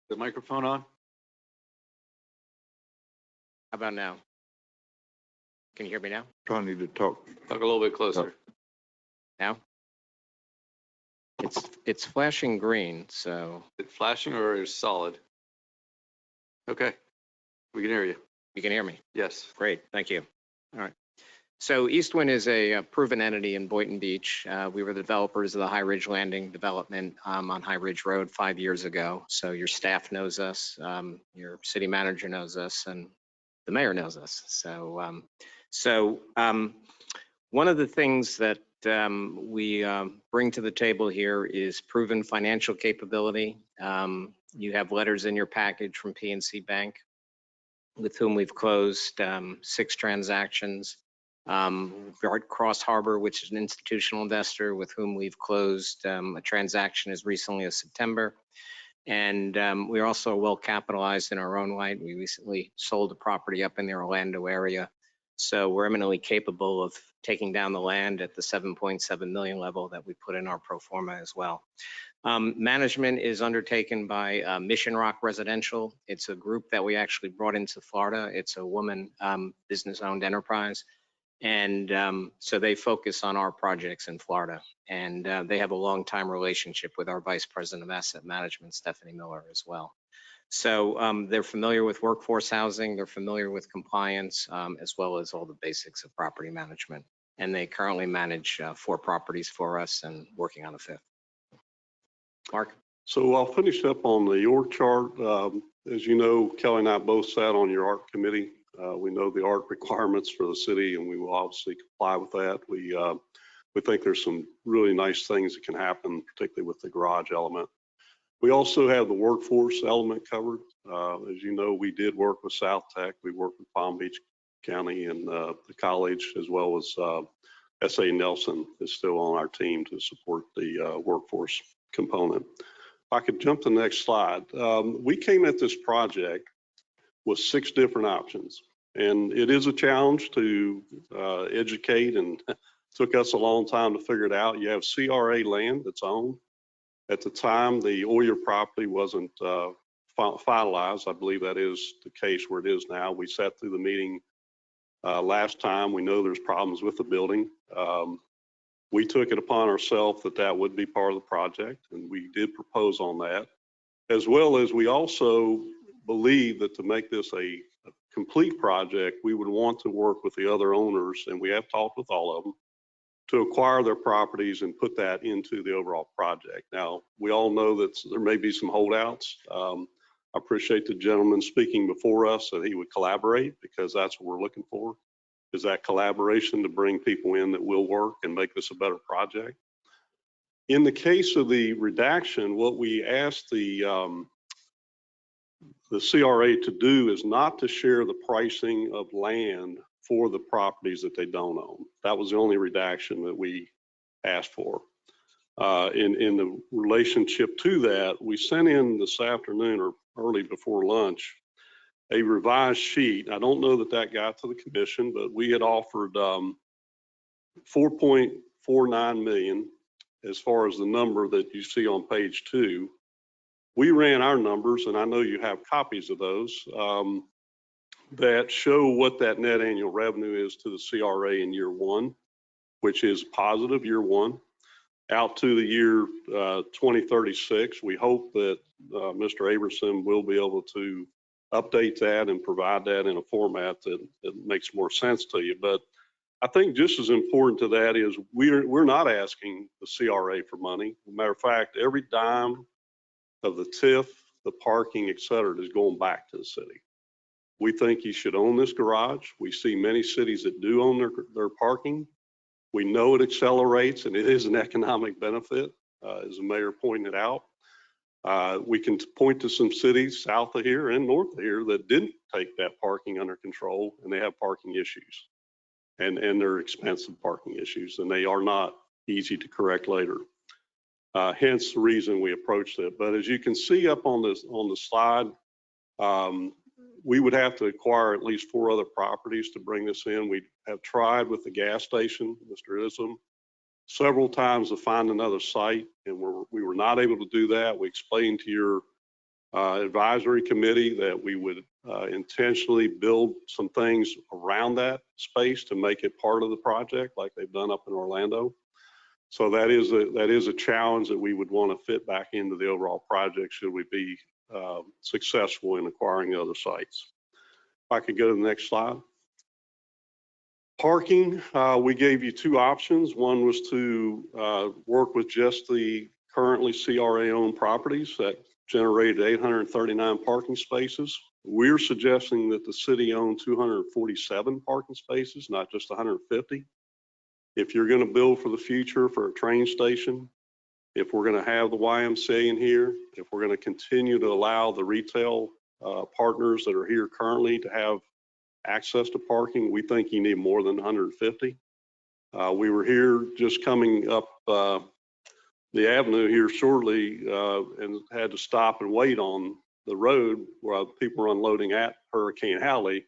The microphone on? How about now? Can you hear me now? Probably need to talk a little bit closer. Now? It's flashing green, so. Is it flashing or is it solid? Okay, we can hear you. You can hear me? Yes. Great, thank you. All right. So Eastwind is a proven entity in Boynton Beach. We were the developers of the High Ridge Landing development on High Ridge Road 5 years ago. So your staff knows us, your city manager knows us, and the mayor knows us. So one of the things that we bring to the table here is proven financial capability. You have letters in your package from PNC Bank, with whom we've closed 6 transactions. Cross Harbor, which is an institutional investor with whom we've closed a transaction as recently as September. And we're also well capitalized in our own right. We recently sold a property up in the Orlando area. So we're eminently capable of taking down the land at the 7.7 million level that we put in our pro forma as well. Management is undertaken by Mission Rock Residential. It's a group that we actually brought into Florida. It's a woman business-owned enterprise. And so they focus on our projects in Florida. And they have a long-time relationship with our Vice President of Asset Management, Stephanie Miller, as well. So they're familiar with workforce housing. They're familiar with compliance, as well as all the basics of property management. And they currently manage 4 properties for us and working on a 5th. Mark? So I'll finish up on the org chart. As you know, Kelly and I both sat on your art committee. We know the art requirements for the city, and we will obviously comply with that. We think there's some really nice things that can happen, particularly with the garage element. We also have the workforce element covered. As you know, we did work with South Tech. We worked with Palm Beach County and the college, as well as S.A. Nelson is still on our team to support the workforce component. If I could jump to the next slide. We came at this project with 6 different options, and it is a challenge to educate, and took us a long time to figure it out. You have CRA land that's owned. At the time, the Oyer property wasn't finalized. I believe that is the case where it is now. We sat through the meeting last time. We know there's problems with the building. We took it upon ourselves that that would be part of the project, and we did propose on that, as well as we also believe that to make this a complete project, we would want to work with the other owners, and we have talked with all of them, to acquire their properties and put that into the overall project. Now, we all know that there may be some holdouts. I appreciate the gentleman speaking before us that he would collaborate, because that's what we're looking for, is that collaboration to bring people in that will work and make this a better project. In the case of the redaction, what we asked the CRA to do is not to share the pricing of land for the properties that they don't own. That was the only redaction that we asked for. In the relationship to that, we sent in this afternoon or early before lunch a revised sheet. I don't know that that got to the commission, but we had offered 4.49 million as far as the number that you see on page 2. We ran our numbers, and I know you have copies of those, that show what that net annual revenue is to the CRA in year 1, which is positive year 1. Out to the year 2036, we hope that Mr. Aberson will be able to update that and provide that in a format that makes more sense to you. But I think just as important to that is we're not asking the CRA for money. As a matter of fact, every dime of the TIF, the parking, et cetera, is going back to the city. We think you should own this garage. We see many cities that do own their parking. We know it accelerates, and it is an economic benefit, as the mayor pointed out. We can point to some cities south of here and north of here that didn't take that parking under control, and they have parking issues, and they're expensive parking issues, and they are not easy to correct later. Hence the reason we approached it. But as you can see up on the slide, we would have to acquire at least 4 other properties to bring this in. We have tried with the gas station, Mr. Islam, several times to find another site, and we were not able to do that. We explained to your advisory committee that we would intentionally build some things around that space to make it part of the project, like they've done up in Orlando. So that is a challenge that we would want to fit back into the overall project should we be successful in acquiring the other sites. If I could go to the next slide. Parking, we gave you 2 options. One was to work with just the currently CRA-owned properties that generated 839 parking spaces. We're suggesting that the city own 247 parking spaces, not just 150. If you're going to build for the future for a train station, if we're going to have the YMCA in here, if we're going to continue to allow the retail partners that are here currently to have access to parking, we think you need more than 150. We were here just coming up the avenue here shortly and had to stop and wait on the road while people were unloading at Hurricane Alley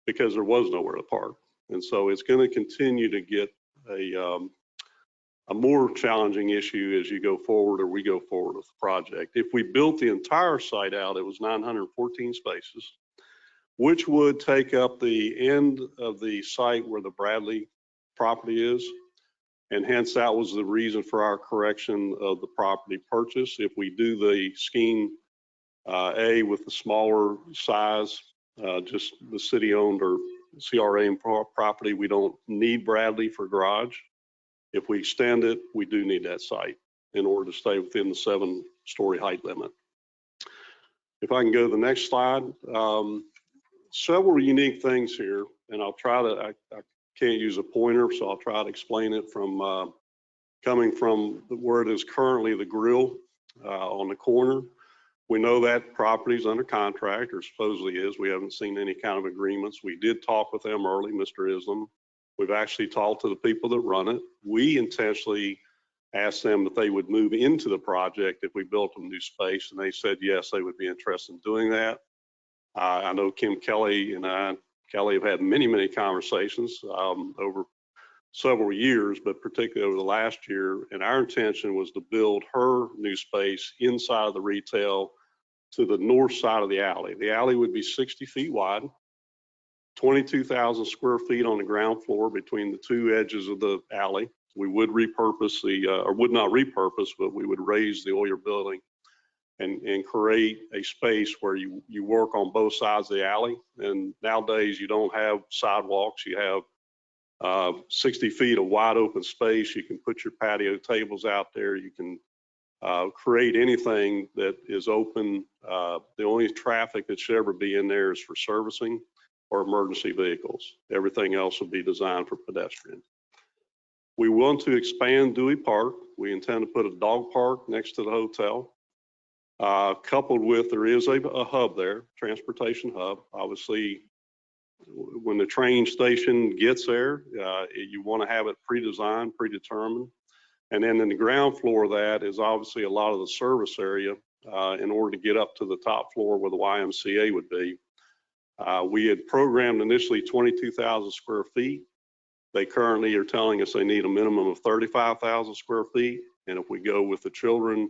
because there was nowhere to park. And so it's going to continue to get a more challenging issue as you go forward, or we go forward with the project. If we built the entire site out, it was 914 spaces, which would take up the end of the site where the Bradley property is. And hence that was the reason for our correction of the property purchase. If we do the scheme A with the smaller size, just the city owned or CRA property, we don't need Bradley for garage. If we extend it, we do need that site in order to stay within the story height limit. If I can go to the next slide. Several unique things here, and I'll try to, I can't use a pointer, so I'll try to explain it from coming from where it is currently the grill on the corner. We know that property is under contract, or supposedly is. We haven't seen any kind of agreements. We did talk with them early, Mr. Islam. We've actually talked to the people that run it. We intentionally asked them if they would move into the project if we built a new space, and they said yes, they would be interested in doing that. I know Kim Kelly and Kelly have had many, many conversations over several years, but particularly over the last year. And our intention was to build her new space inside of the retail to the north side of the alley. The alley would be 60 feet wide, 22,000 square feet on the ground floor between the two edges of the alley. We would repurpose or would not repurpose, but we would raise the Oyer building and create a space where you work on both sides of the alley. And nowadays you don't have sidewalks, you have 60 feet of wide open space. You can put your patio tables out there. You can create anything that is open. The only traffic that should ever be in there is for servicing or emergency vehicles. Everything else will be designed for pedestrians. We want to expand Dewey Park. We intend to put a dog park next to the hotel. Coupled with, there is a hub there, transportation hub. Obviously, when the train station gets there, you want to have it pre-designed, predetermined. And then in the ground floor of that is obviously a lot of the service area in order to get up to the top floor where the YMCA would be. We had programmed initially 22,000 square feet. They currently are telling us they need a minimum of 35,000 square feet. And if we go with the children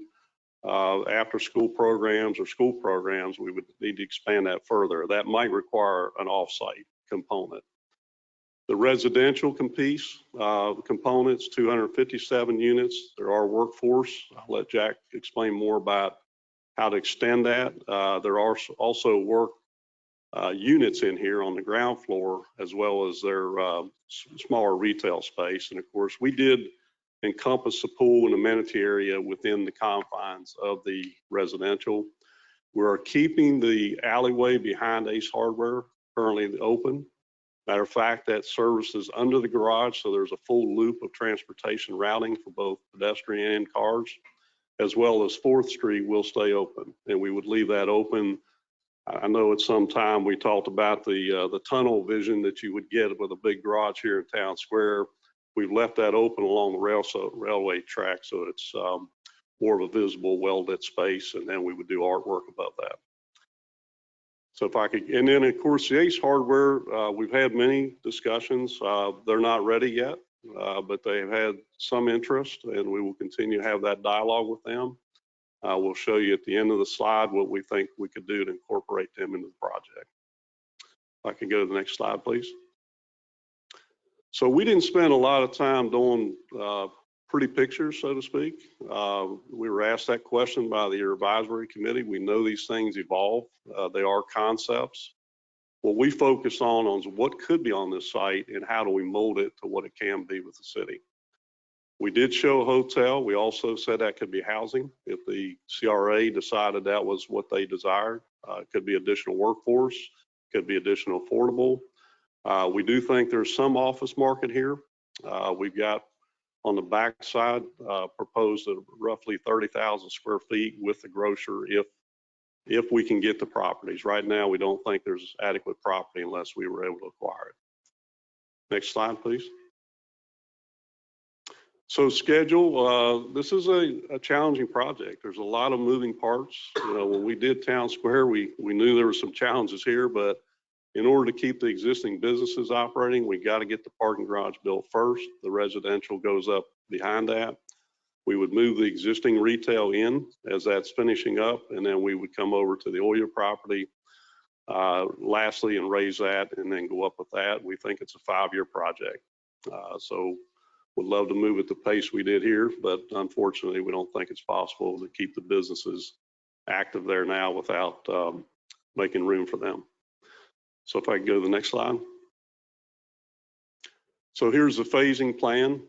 after school programs or school programs, we would need to expand that further. That might require an off-site component. The residential components, 257 units. There are workforce. I'll let Jack explain more about how to extend that. There are also work units in here on the ground floor, as well as their smaller retail space. And of course, we did encompass the pool and amenity area within the confines of the residential. We're keeping the alleyway behind Ace Hardware currently open. Matter of fact, that services under the garage, so there's a full loop of transportation routing for both pedestrian and cars, as well as 4th Street will stay open, and we would leave that open. I know at some time we talked about the tunnel vision that you would get with a big garage here in Town Square. We've left that open along the railway track, so it's more of a visible, well-lit space, and then we would do artwork above that. So if I could, and then of course the Ace Hardware, we've had many discussions. They're not ready yet, but they've had some interest, and we will continue to have that dialogue with them. We'll show you at the end of the slide what we think we could do to incorporate them into the project. If I could go to the next slide, please. So we didn't spend a lot of time doing pretty pictures, so to speak. We were asked that question by the advisory committee. We know these things evolve. They are concepts. What we focus on is what could be on this site and how do we mold it to what it can be with the city. We did show a hotel. We also said that could be housing if the CRA decided that was what they desired. It could be additional workforce, could be additional affordable. We do think there's some office market here. We've got on the back side proposed at roughly 30,000 square feet with the grocer if we can get the properties. Right now, we don't think there's adequate property unless we were able to acquire it. Next slide, please. So schedule, this is a challenging project. There's a lot of moving parts. You know, when we did Town Square, we knew there were some challenges here, but in order to keep the existing businesses operating, we got to get the parking garage built first. The residential goes up behind that. We would move the existing retail in as that's finishing up, and then we would come over to the Oyer property lastly and raise that and then go up with that. We think it's a 5-year project. So would love to move at the pace we did here, but unfortunately, we don't think it's possible to keep the businesses active there now without making room for them. So if I can go to the next slide. So here's the phasing plan.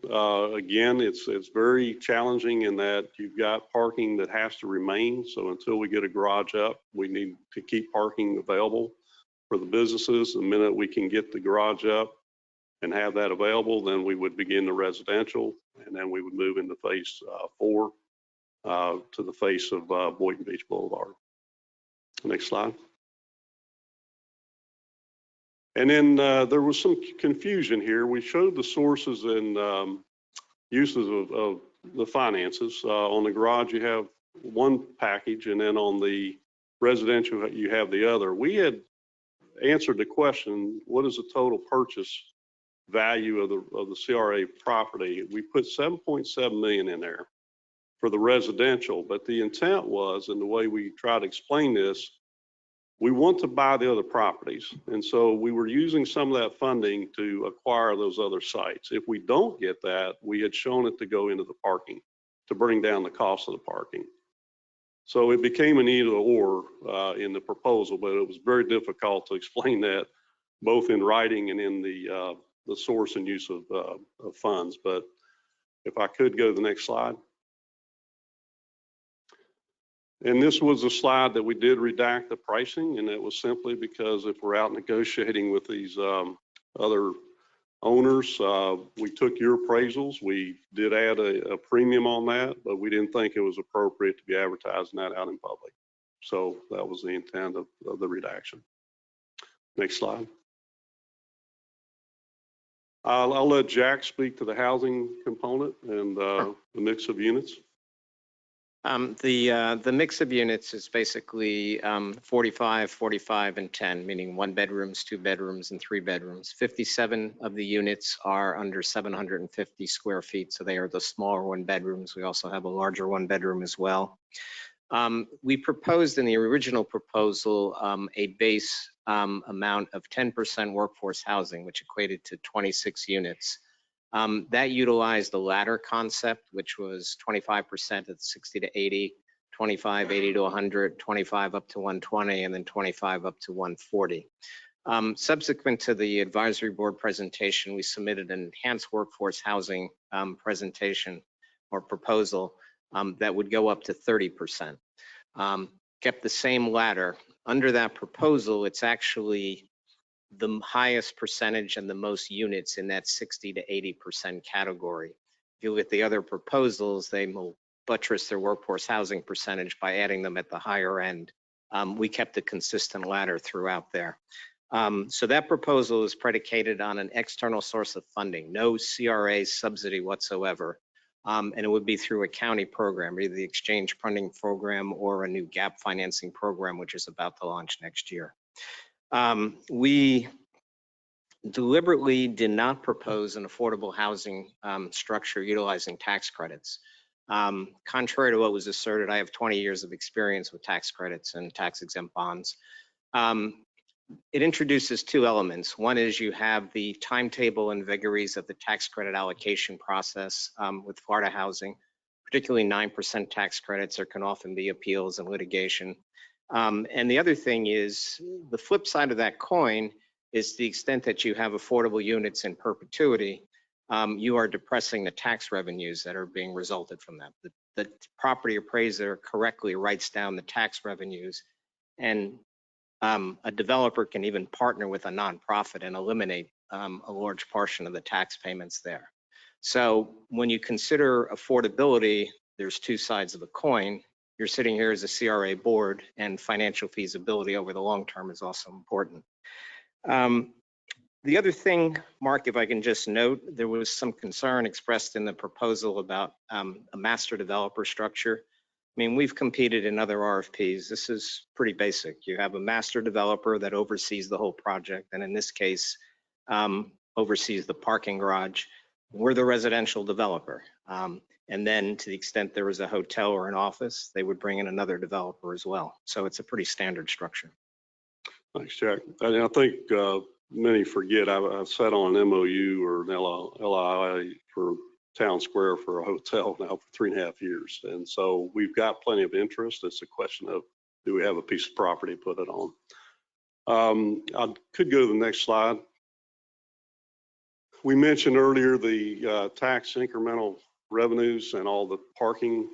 Again, it's very challenging in that you've got parking that has to remain. So until we get a garage up, we need to keep parking available for the businesses. The minute we can get the garage up and have that available, then we would begin the residential, and then we would move into phase 4 to the face of Boynton Beach Boulevard. Next slide. And then there was some confusion here. We showed the sources and uses of the finances. On the garage, you have one package, and then on the residential, you have the other. We had answered the question, what is the total purchase value of the CRA property? We put 7.7 million in there for the residential, but the intent was, and the way we try to explain this, we want to buy the other properties. And so we were using some of that funding to acquire those other sites. If we don't get that, we had shown it to go into the parking to bring down the cost of the parking. So it became an either or in the proposal, but it was very difficult to explain that both in writing and in the source and use of funds. But if I could go to the next slide. And this was a slide that we did redact the pricing, and it was simply because if we're out negotiating with these other owners, we took your appraisals. We did add a premium on that, but we didn't think it was appropriate to be advertising that out in public. So that was the intent of the redaction. Next slide. I'll let Jack speak to the housing component and the mix of units. The mix of units is basically 45, 45, and 10, meaning 1 bedrooms, 2 bedrooms, and 3 bedrooms. 57 of the units are under 750 square feet, so they are the smaller 1 bedrooms. We also have a larger 1 bedroom as well. We proposed in the original proposal a base amount of 10% workforce housing, which equated to 26 units. That utilized the ladder concept, which was 25% at 60 to 80, 25, 80 to 100, 25 up to 120, and then 25 up to 140. Subsequent to the advisory board presentation, we submitted an enhanced workforce housing presentation or proposal that would go up to 30%. Kept the same ladder. Under that proposal, it's actually the highest percentage and the most units in that 60 to 80% category. If you look at the other proposals, they will buttress their workforce housing percentage by adding them at the higher end. We kept a consistent ladder throughout there. So that proposal is predicated on an external source of funding, no CRA subsidy whatsoever. And it would be through a county program, either the exchange funding program or a new gap financing program, which is about to launch next year. We deliberately did not propose an affordable housing structure utilizing tax credits. Contrary to what was asserted, I have 20 years of experience with tax credits and tax exempt bonds. It introduces 2 elements. One is you have the timetable and vagaries of the tax credit allocation process with Florida housing, particularly 9% tax credits. There can often be appeals and litigation. And the other thing is the flip side of that coin is the extent that you have affordable units in perpetuity, you are depressing the tax revenues that are being resulted from that. The property appraiser correctly writes down the tax revenues, and a developer can even partner with a nonprofit and eliminate a large portion of the tax payments there. So when you consider affordability, there's 2 sides of the coin. You're sitting here as a CRA board, and financial feasibility over the long term is also important. The other thing, Mark, if I can just note, there was some concern expressed in the proposal about a master developer structure. I mean, we've competed in other RFPs. This is pretty basic. You have a master developer that oversees the whole project, and in this case, oversees the parking garage. We're the residential developer. And then to the extent there was a hotel or an office, they would bring in another developer as well. So it's a pretty standard structure. Thanks, Jack. I think many forget I've sat on an MOU or an LIA for Town Square for a hotel now for 3.5 years. And so we've got plenty of interest. It's a question of, do we have a piece of property to put it on? I could go to the next slide. We mentioned earlier the tax incremental revenues and all the parking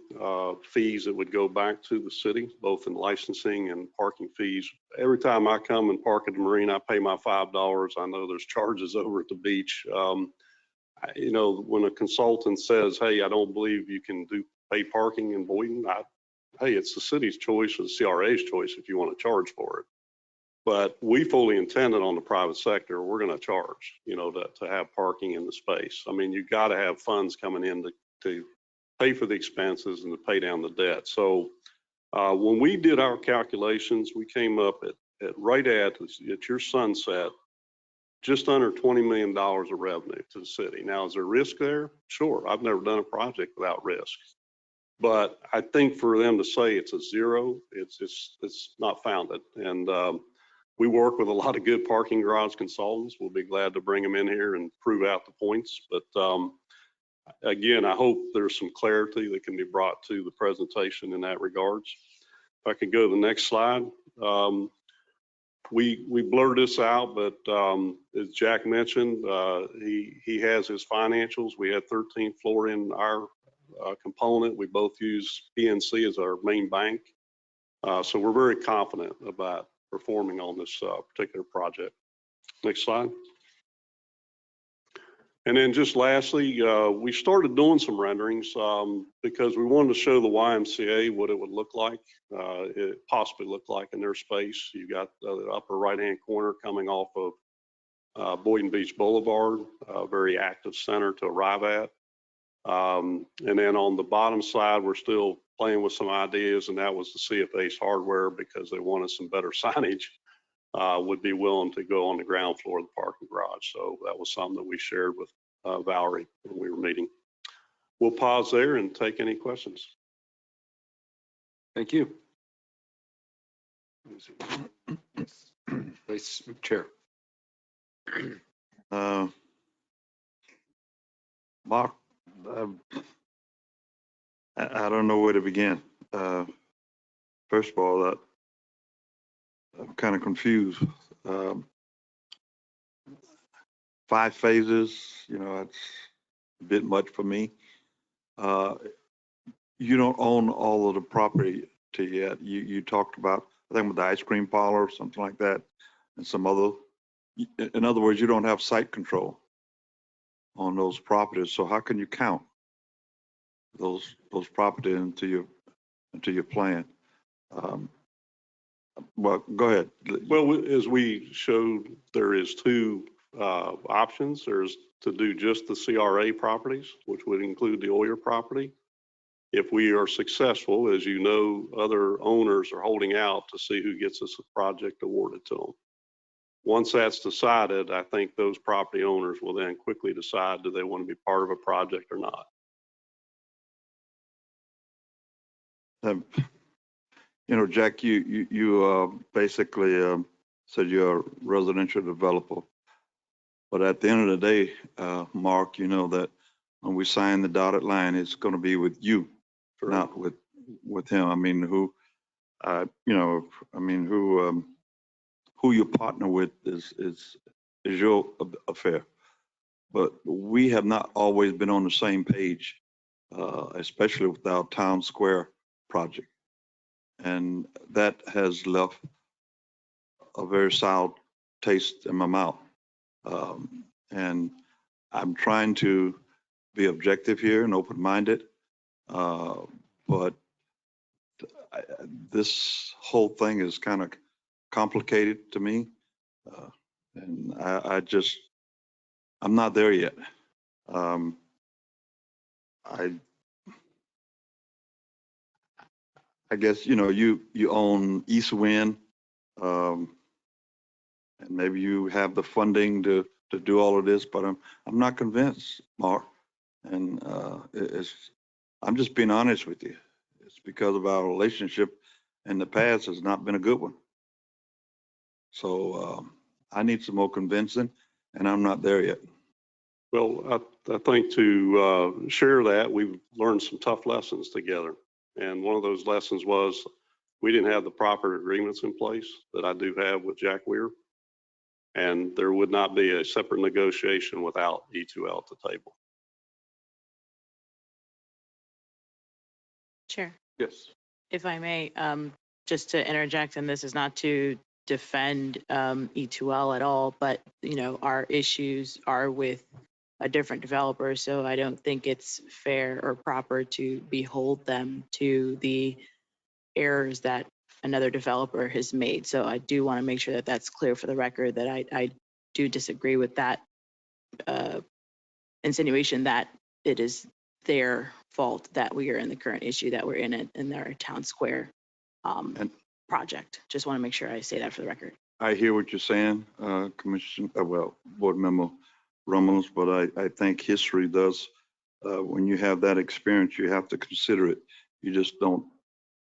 fees that would go back to the city, both in licensing and parking fees. Every time I come and park at the marina, I pay my $5. I know there's charges over at the beach. You know, when a consultant says, hey, I don't believe you can pay parking in Boynton, hey, it's the city's choice or the CRA's choice if you want to charge for it. But we fully intended on the private sector, we're going to charge, you know, to have parking in the space. I mean, you got to have funds coming in to pay for the expenses and to pay down the debt. So when we did our calculations, we came up at right at your sunset, just under $20 million of revenue to the city. Now, is there risk there? Sure. I've never done a project without risk. But I think for them to say it's a zero, it's not founded. And we work with a lot of good parking garage consultants. We'll be glad to bring them in here and prove out the points. But again, I hope there's some clarity that can be brought to the presentation in that regards. If I could go to the next slide. We blurred this out, but as Jack mentioned, he has his financials. We had 13th floor in our component. We both use PNC as our main bank. So we're very confident about performing on this particular project. Next slide. And then just lastly, we started doing some renderings because we wanted to show the YMCA what it would look like, it possibly look like in their space. You got the upper right-hand corner coming off of Boynton Beach Boulevard, a very active center to arrive at. And then on the bottom side, we're still playing with some ideas, and that was the CFA's hardware because they wanted some better signage, would be willing to go on the ground floor of the parking garage. So that was something that we shared with Valerie when we were meeting. We'll pause there and take any questions. Thank you. Vice Chair. Mark, I don't know where to begin. First of all, I'm kind of confused. 5 phases, you know, it's a bit much for me. You don't own all of the property yet. You talked about, I think with the ice cream parlor or something like that, and some other, in other words, you don't have site control on those properties. So how can you count those properties into your plan? Well, go ahead. Well, as we showed, there is 2 options. There's to do just the CRA properties, which would include the Oyer property. If we are successful, as you know, other owners are holding out to see who gets us a project awarded to them. Once that's decided, I think those property owners will then quickly decide, do they want to be part of a project or not? You know, Jack, you basically said you're a residential developer. But at the end of the day, Mark, you know that when we sign the dotted line, it's going to be with you, sure, not with him. I mean, who you partner with is your affair. But we have not always been on the same page, especially with our town square project. And that has left a very sour taste in my mouth. And I'm trying to be objective here and open-minded, but this whole thing is kind of complicated to me, and I'm not there yet. I guess, you know, you own East Wind, and maybe you have the funding to do all of this, but I'm not convinced, Mark. And I'm just being honest with you. It's because of our relationship in the past has not been a good one. So I need some more convincing, and I'm not there yet. Well, I think to share that, we've learned some tough lessons together. And one of those lessons was we didn't have the proper agreements in place that I do have with Jack Weir. And there would not be a separate negotiation without E2L at the table. Chair, Yes. if I may, just to interject, and this is not to defend E2L at all, but, our issues are with a different developer, so I don't think it's fair or proper to behold them to the errors that another developer has made. So I do want to make sure that that's clear for the record, that I do disagree with that insinuation that it is their fault that we are in the current issue that we're in our town square project. Just want to make sure I say that for the record. I hear what you're saying, Board Member Romulus, but I think history does, when you have that experience, you have to consider it. You just don't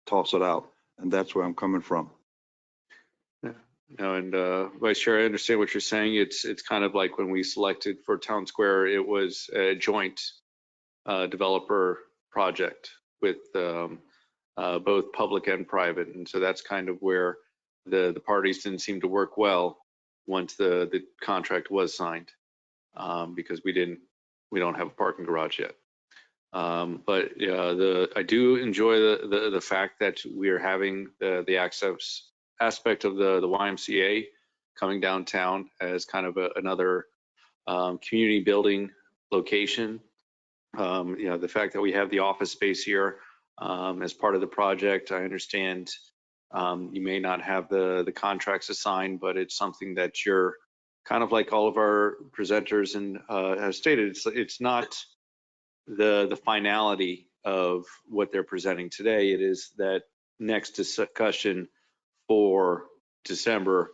toss it out. And that's where I'm coming from. No, and Vice Chair, I understand what you're saying. It's kind of like when we selected for Town Square, it was a joint developer project with both public and private. And so that's kind of where the parties didn't seem to work well once the contract was signed, because we don't have a parking garage yet. But I do enjoy the fact that we are having the access aspect of the YMCA coming downtown as kind of another community building location. The fact that we have the office space here as part of the project, I understand you may not have the contracts assigned, but it's something that you're kind of like all of our presenters and have stated. It's not the finality of what they're presenting today. It is that next discussion for December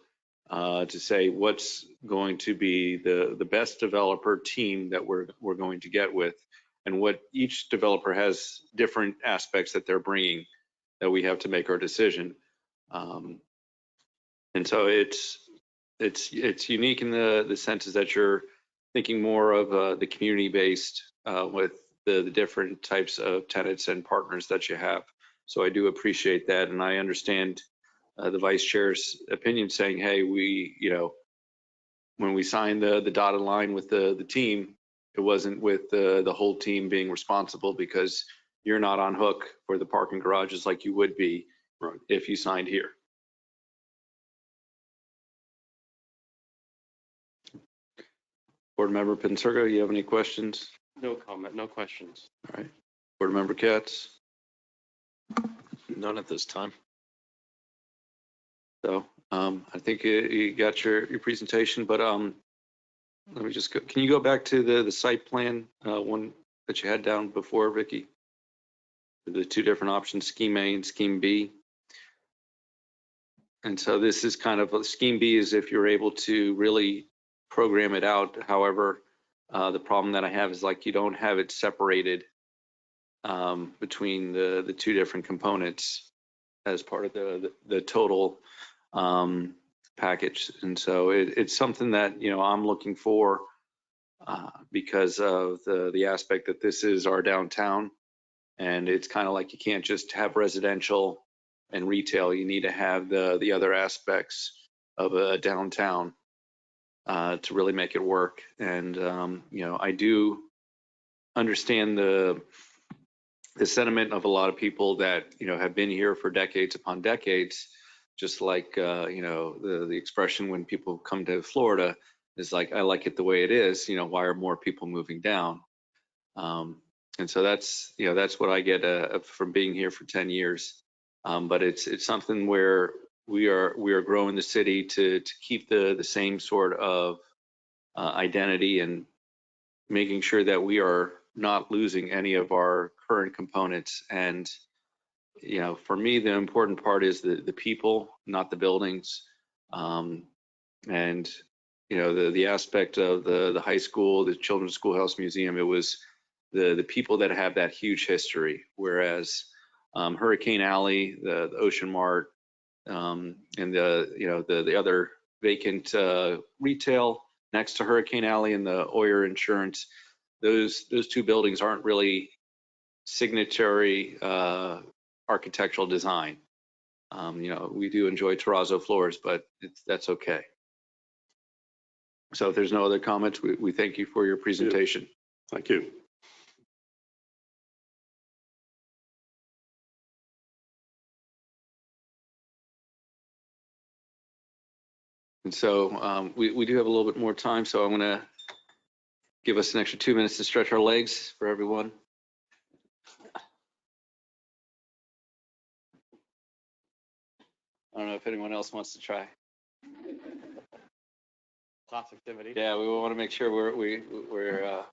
to say what's going to be the best developer team that we're going to get with, and what each developer has different aspects that they're bringing that we have to make our decision. And so it's unique in the senses that you're thinking more of the community-based with the different types of tenants and partners that you have. So I do appreciate that, and I understand the Vice Chair's opinion, saying, hey, when we signed the dotted line with the team, it wasn't with the whole team being responsible, because you're not on hook for the parking garages like you would be if you signed here. Board Member Pensurga, you have any questions? No comment, no questions. All right. Board Member Katz? None at this time. So I think you got your presentation, but let me just go. Can you go back to the site plan one that you had down before, Vicky? The two different options, Scheme A and Scheme B. And so this is kind of Scheme B is if you're able to really program it out. However, the problem that I have is like you don't have it separated between the two different components as part of the total package. And so it's something that, I'm looking for because of the aspect that this is our downtown, and it's kind of like you can't just have residential and retail. You need to have the other aspects of a downtown to really make it work. And I do understand the sentiment of a lot of people that have been here for decades upon decades, just like the expression when people come to Florida is like, I like it the way it is. Why are more people moving down? And so that's what I get from being here for 10 years. But it's something where we are growing the city to keep the same sort of identity, and making sure that we are not losing any of our current components. And for me, the important part is the people, not the buildings. And the aspect of the high school, the Children's Schoolhouse Museum, it was the people that have that huge history. Whereas Hurricane Alley, the Ocean Mart, and the other vacant retail next to Hurricane Alley and the Oyer Insurance, those two buildings aren't really signatory architectural design. We do enjoy terrazzo floors, but that's okay. So if there's no other comments, we thank you for your presentation. Thank you. And so we do have a little bit more time, so I'm going to give us an extra 2 minutes to stretch our legs for everyone. I don't know if anyone else wants to try. Lots of activity. Yeah, we want to make sure we're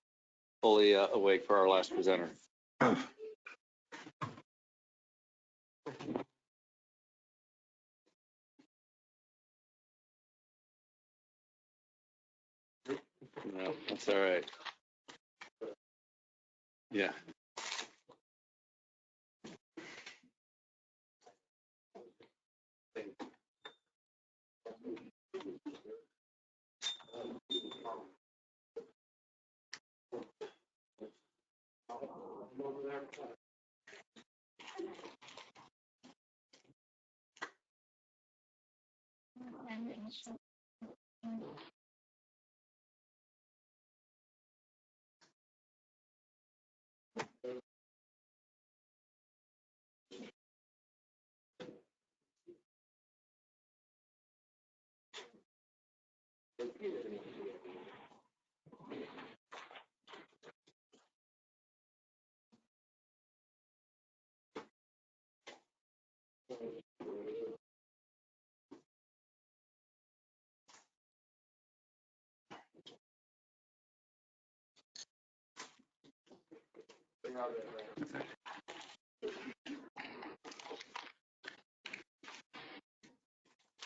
fully awake for our last presenter. No, that's all right. Yeah.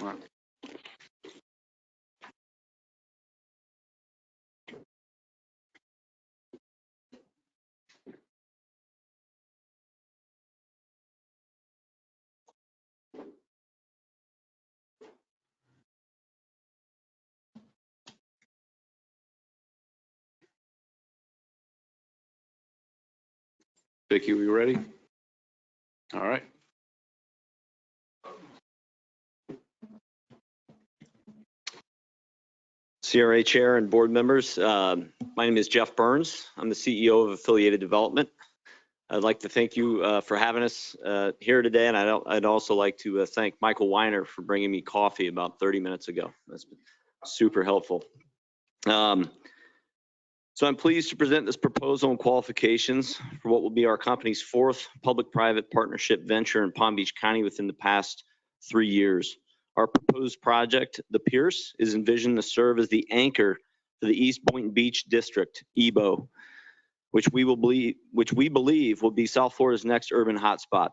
All right. Vicki, we ready? All right. CRA Chair and board members, my name is Jeff Burns. I'm the CEO of Affiliated Development. I'd like to thank you for having us here today, and I'd also like to thank Michael Weiner for bringing me coffee about 30 minutes ago. That's been super helpful. So I'm pleased to present this proposal and qualifications for what will be our company's fourth public-private partnership venture in Palm Beach County within the past 3 years. Our proposed project, the Pierce, is envisioned to serve as the anchor for the East Boynton Beach District, EBO, which we believe will be South Florida's next urban hotspot.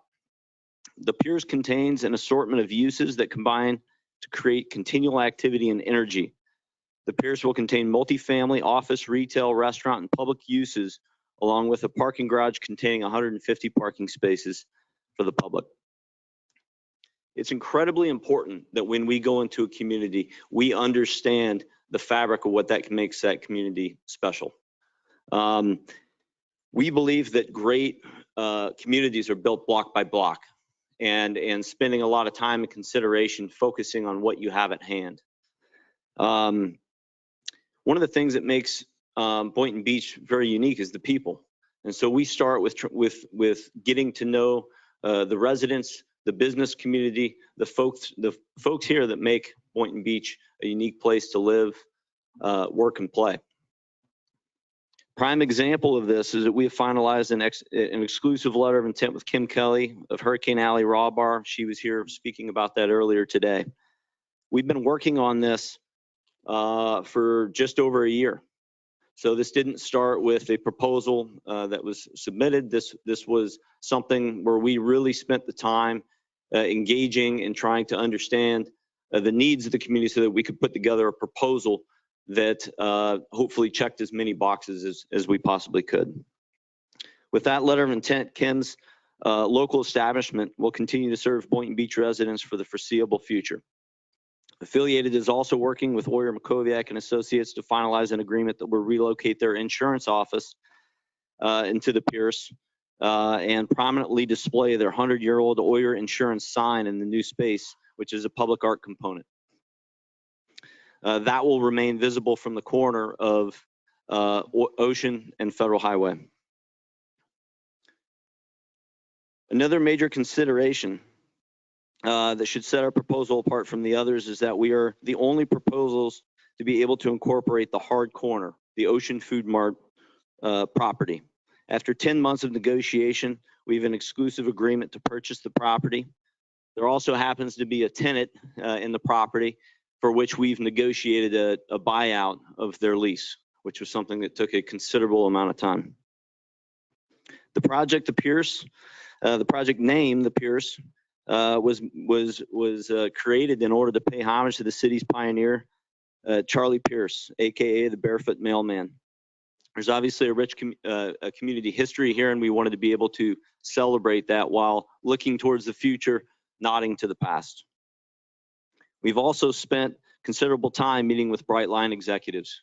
The Pierce contains an assortment of uses that combine to create continual activity and energy. The Pierce will contain multifamily, office, retail, restaurant, and public uses, along with a parking garage containing 150 parking spaces for the public. It's incredibly important that when we go into a community, we understand the fabric of what that makes that community special. We believe that great communities are built block by block, and spending a lot of time and consideration focusing on what you have at hand. One of the things that makes Boynton Beach very unique is the people. And so we start with getting to know the residents, the business community, the folks here that make Boynton Beach a unique place to live, work, and play. Prime example of this is that we have finalized an exclusive letter of intent with Kim Kelly of Hurricane Alley Raw Bar. She was here speaking about that earlier today. We've been working on this for just over a year. So this didn't start with a proposal that was submitted. This was something where we really spent the time engaging and trying to understand the needs of the community so that we could put together a proposal that hopefully checked as many boxes as we possibly could. With that letter of intent, Kim's local establishment will continue to serve Boynton Beach residents for the foreseeable future. Affiliated is also working with Oyer Makoviak and Associates to finalize an agreement that will relocate their insurance office into the Pierce and prominently display their 100-year-old Oyer insurance sign in the new space, which is a public art component. That will remain visible from the corner of Ocean and Federal Highway. Another major consideration that should set our proposal apart from the others is that we are the only proposals to be able to incorporate the hard corner, the Ocean Food Mart property. After 10 months of negotiation, we have an exclusive agreement to purchase the property. There also happens to be a tenant in the property for which we've negotiated a buyout of their lease, which was something that took a considerable amount of time. The project appears, the project name, the Pierce, was created in order to pay homage to the city's pioneer, Charlie Pierce, AKA the Barefoot Mailman. There's obviously a rich community history here, and we wanted to be able to celebrate that while looking towards the future, nodding to the past. We've also spent considerable time meeting with Brightline executives.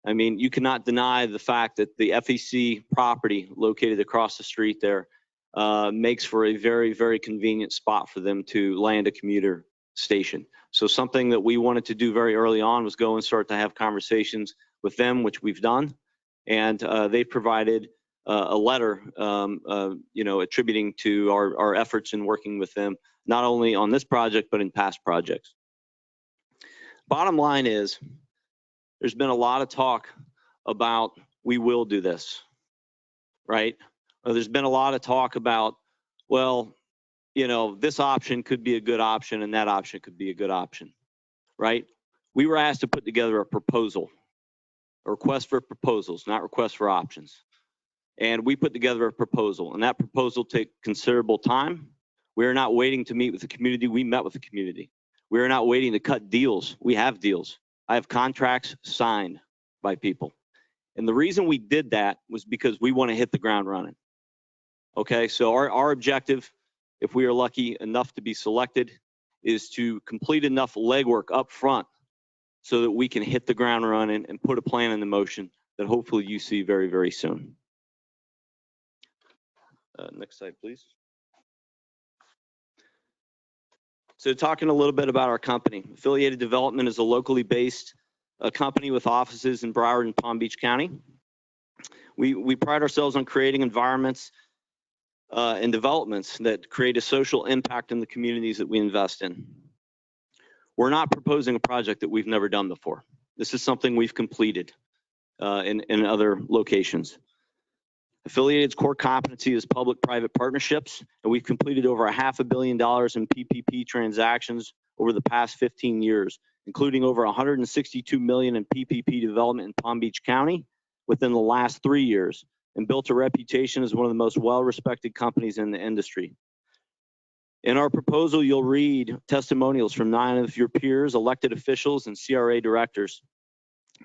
I mean, you cannot deny the fact that the FEC property located across the street there makes for a very, very convenient spot for them to land a commuter station. So something that we wanted to do very early on was go and start to have conversations with them, which we've done. And they provided a letter, attributing to our efforts in working with them, not only on this project, but in past projects. Bottom line is, there's been a lot of talk about we will do this, right? There's been a lot of talk about, well, this option could be a good option and that option could be a good option, right? We were asked to put together a proposal, a request for proposals, not request for options. And we put together a proposal, and that proposal took considerable time. We are not waiting to meet with the community. We met with the community. We are not waiting to cut deals. We have deals. I have contracts signed by people. And the reason we did that was because we want to hit the ground running. Okay, so our objective, if we are lucky enough to be selected, is to complete enough legwork up front so that we can hit the ground running and put a plan into motion that hopefully you see very, very soon. Next slide, please. So talking a little bit about our company. Affiliated Development is a locally based company with offices in Broward and Palm Beach County. We pride ourselves on creating environments and developments that create a social impact in the communities that we invest in. We're not proposing a project that we've never done before. This is something we've completed in other locations. Affiliated's core competency is public-private partnerships, and we've completed over $500 million in PPP transactions over the past 15 years, including over $162 million in PPP development in Palm Beach County within the last 3 years, and built a reputation as one of the most well-respected companies in the industry. In our proposal, you'll read testimonials from 9 of your peers, elected officials, and CRA directors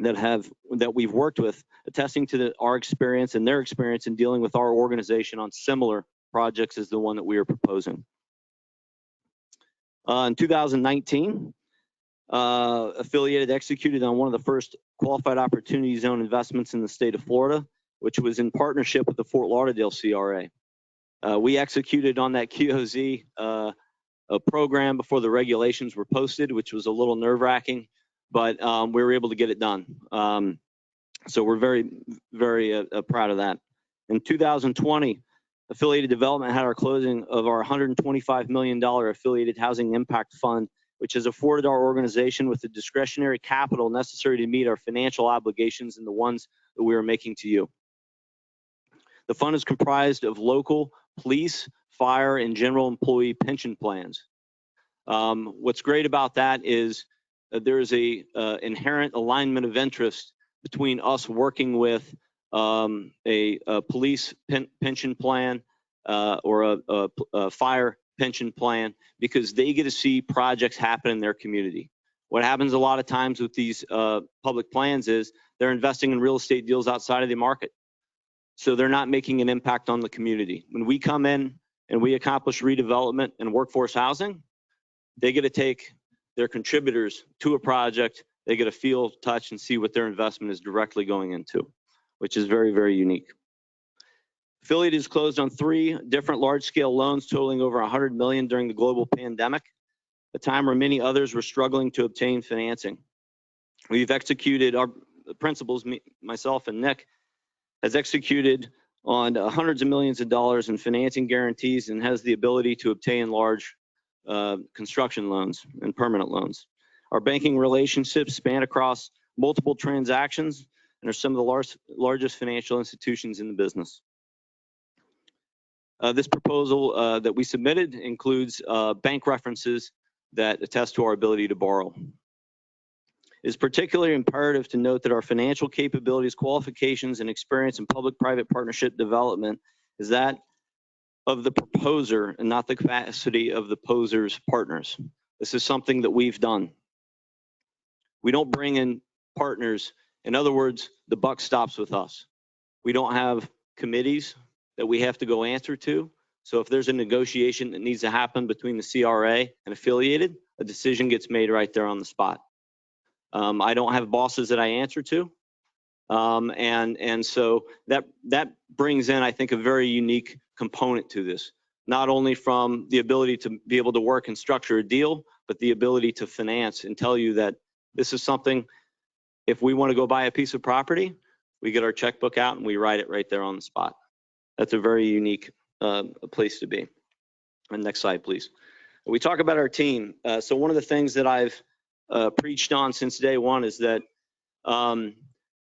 that we've worked with, attesting to our experience and their experience in dealing with our organization on similar projects as the one that we are proposing. In 2019, Affiliated executed on one of the first qualified opportunity zone investments in the state of Florida, which was in partnership with the Fort Lauderdale CRA. We executed on that QOZ program before the regulations were posted, which was a little nerve-wracking, but we were able to get it done. So we're very, very proud of that. In 2020, Affiliated Development had our closing of our $125 million Affiliated Housing Impact Fund, which has afforded our organization with the discretionary capital necessary to meet our financial obligations and the ones that we are making to you. The fund is comprised of local, police, fire, and general employee pension plans. What's great about that is there is a inherent alignment of interest between us working with a police pension plan or a fire pension plan, because they get to see projects happen in their community. What happens a lot of times with these public plans is they're investing in real estate deals outside of the market. So they're not making an impact on the community. When we come in and we accomplish redevelopment and workforce housing, they get to take their contributors to a project. They get to feel, touch, and see what their investment is directly going into, which is very, very unique. Affiliated has closed on 3 different large-scale loans totaling over $100 million during the global pandemic, a time where many others were struggling to obtain financing. We've executed our principals, myself and Nick, has executed on hundreds of millions of dollars in financing guarantees and has the ability to obtain large construction loans and permanent loans. Our banking relationships span across multiple transactions and are some of the largest financial institutions in the business. This proposal that we submitted includes bank references that attest to our ability to borrow. It is particularly imperative to note that our financial capabilities, qualifications, and experience in public-private partnership development is that of the proposer and not the capacity of the poser's partners. This is something that we've done. We don't bring in partners. In other words, the buck stops with us. We don't have committees that we have to go answer to. So if there's a negotiation that needs to happen between the CRA and affiliated, a decision gets made right there on the spot. I don't have bosses that I answer to. And so that brings in, I think, a very unique component to this, not only from the ability to be able to work and structure a deal, but the ability to finance and tell you that this is something, if we want to go buy a piece of property, we get our checkbook out and we write it right there on the spot. That's a very unique place to be. And next slide, please. We talk about our team. So one of the things that I've preached on since day one is that,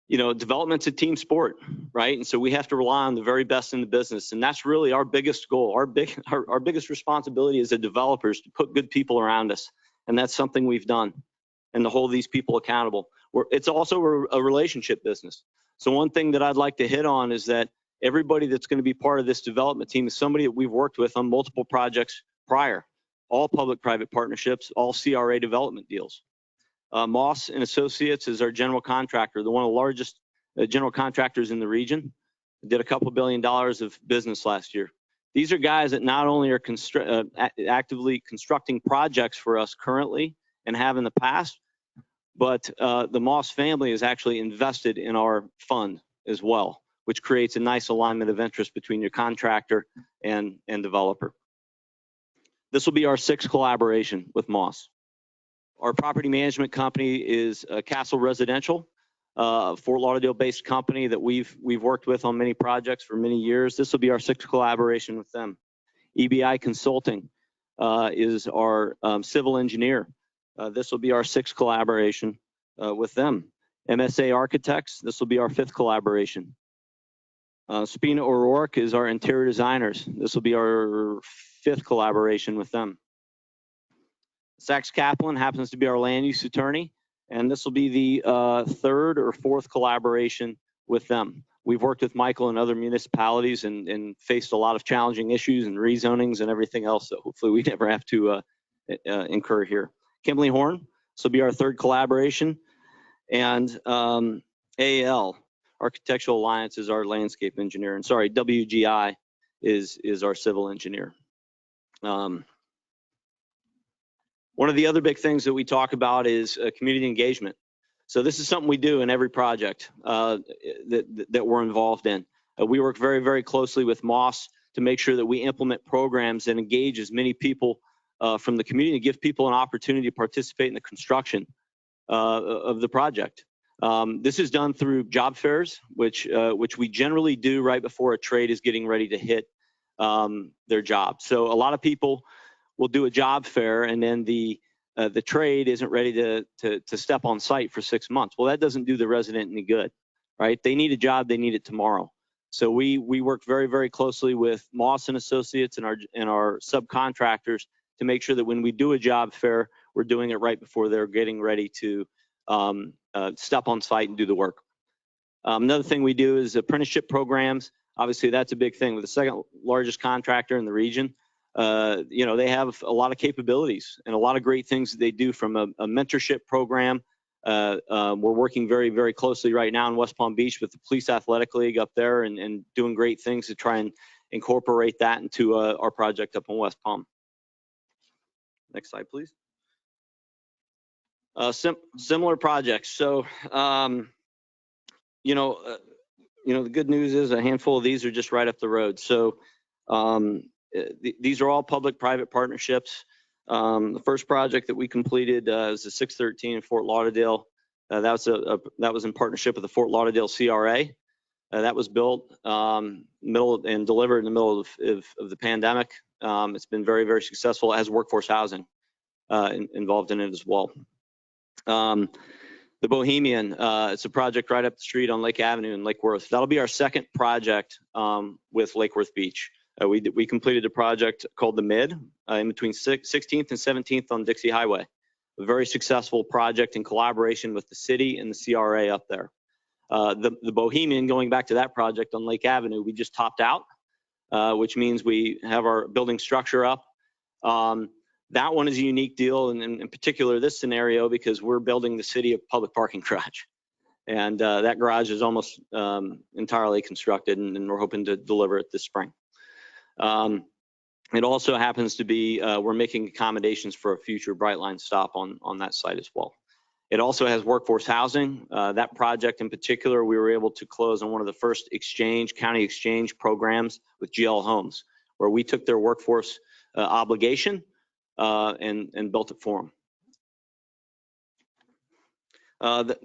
development's a team sport, right? And so we have to rely on the very best in the business. And that's really our biggest goal. Our biggest responsibility as a developer is to put good people around us. And that's something we've done, and to hold these people accountable. It's also a relationship business. So one thing that I'd like to hit on is that everybody that's going to be part of this development team is somebody that we've worked with on multiple projects prior, all public-private partnerships, all CRA development deals. Moss and Associates is our general contractor, one of the largest general contractors in the region. Did a couple $2 billion of business last year. These are guys that not only are actively constructing projects for us currently and have in the past, but the Moss family is actually invested in our fund as well, which creates a nice alignment of interest between your contractor and developer. This will be our 6th collaboration with Moss. Our property management company is Castle Residential, a Fort Lauderdale-based company that we've worked with on many projects for many years. This will be our 6th collaboration with them. EBI Consulting is our civil engineer. This will be our 6th collaboration with them. MSA Architects, this will be our 5th collaboration. Spina O'Rourke is our interior designers. This will be our 5th collaboration with them. Sachs Kaplan happens to be our land use attorney, and this will be the 3rd or 4th collaboration with them. We've worked with Michael and other municipalities and faced a lot of challenging issues and rezonings and everything else that hopefully we never have to incur here. Kimberly Horn, this will be our 3rd collaboration, and AL, Architectural Alliance, is our landscape engineer, and sorry, WGI is our civil engineer. One of the other big things that we talk about is community engagement. So this is something we do in every project that we're involved in. We work very, very closely with Moss to make sure that we implement programs and engage as many people from the community, give people an opportunity to participate in the construction of the project. This is done through job fairs, which we generally do right before a trade is getting ready to hit their job. So a lot of people will do a job fair, and then the trade isn't ready to step on site for 6 months. Well, that doesn't do the resident any good, right? They need a job, they need it tomorrow. So we work very, very closely with Moss and Associates and our subcontractors to make sure that when we do a job fair, we're doing it right before they're getting ready to step on site and do the work. Another thing we do is apprenticeship programs. Obviously, that's a big thing. With the 2nd largest contractor in the region, they have a lot of capabilities and a lot of great things that they do from a mentorship program. We're working very, very closely right now in West Palm Beach with the Police Athletic League up there and doing great things to try and incorporate that into our project up in West Palm. Next slide, please. Similar projects. So, the good news is a handful of these are just right up the road. So these are all public-private partnerships. The first project that we completed is the 613 in Fort Lauderdale. That was in partnership with the Fort Lauderdale CRA. That was built middle and delivered in the middle of the pandemic. It's been very, very successful. It has workforce housing involved in it as well. The Bohemian, it's a project right up the street on Lake Avenue in Lake Worth. That'll be our second project with Lake Worth Beach. We completed a project called the Mid in between 16th and 17th on Dixie Highway. A very successful project in collaboration with the city and the CRA up there. The Bohemian, going back to that project on Lake Avenue, we just topped out, which means we have our building structure up. That one is a unique deal, and in particular this scenario, because we're building the city of public parking garage. And that garage is almost entirely constructed, and we're hoping to deliver it this spring. It also happens to be, we're making accommodations for a future Brightline stop on that site as well. It also has workforce housing. That project in particular, we were able to close on one of the first county exchange programs with GL Homes, where we took their workforce obligation and built it for them. The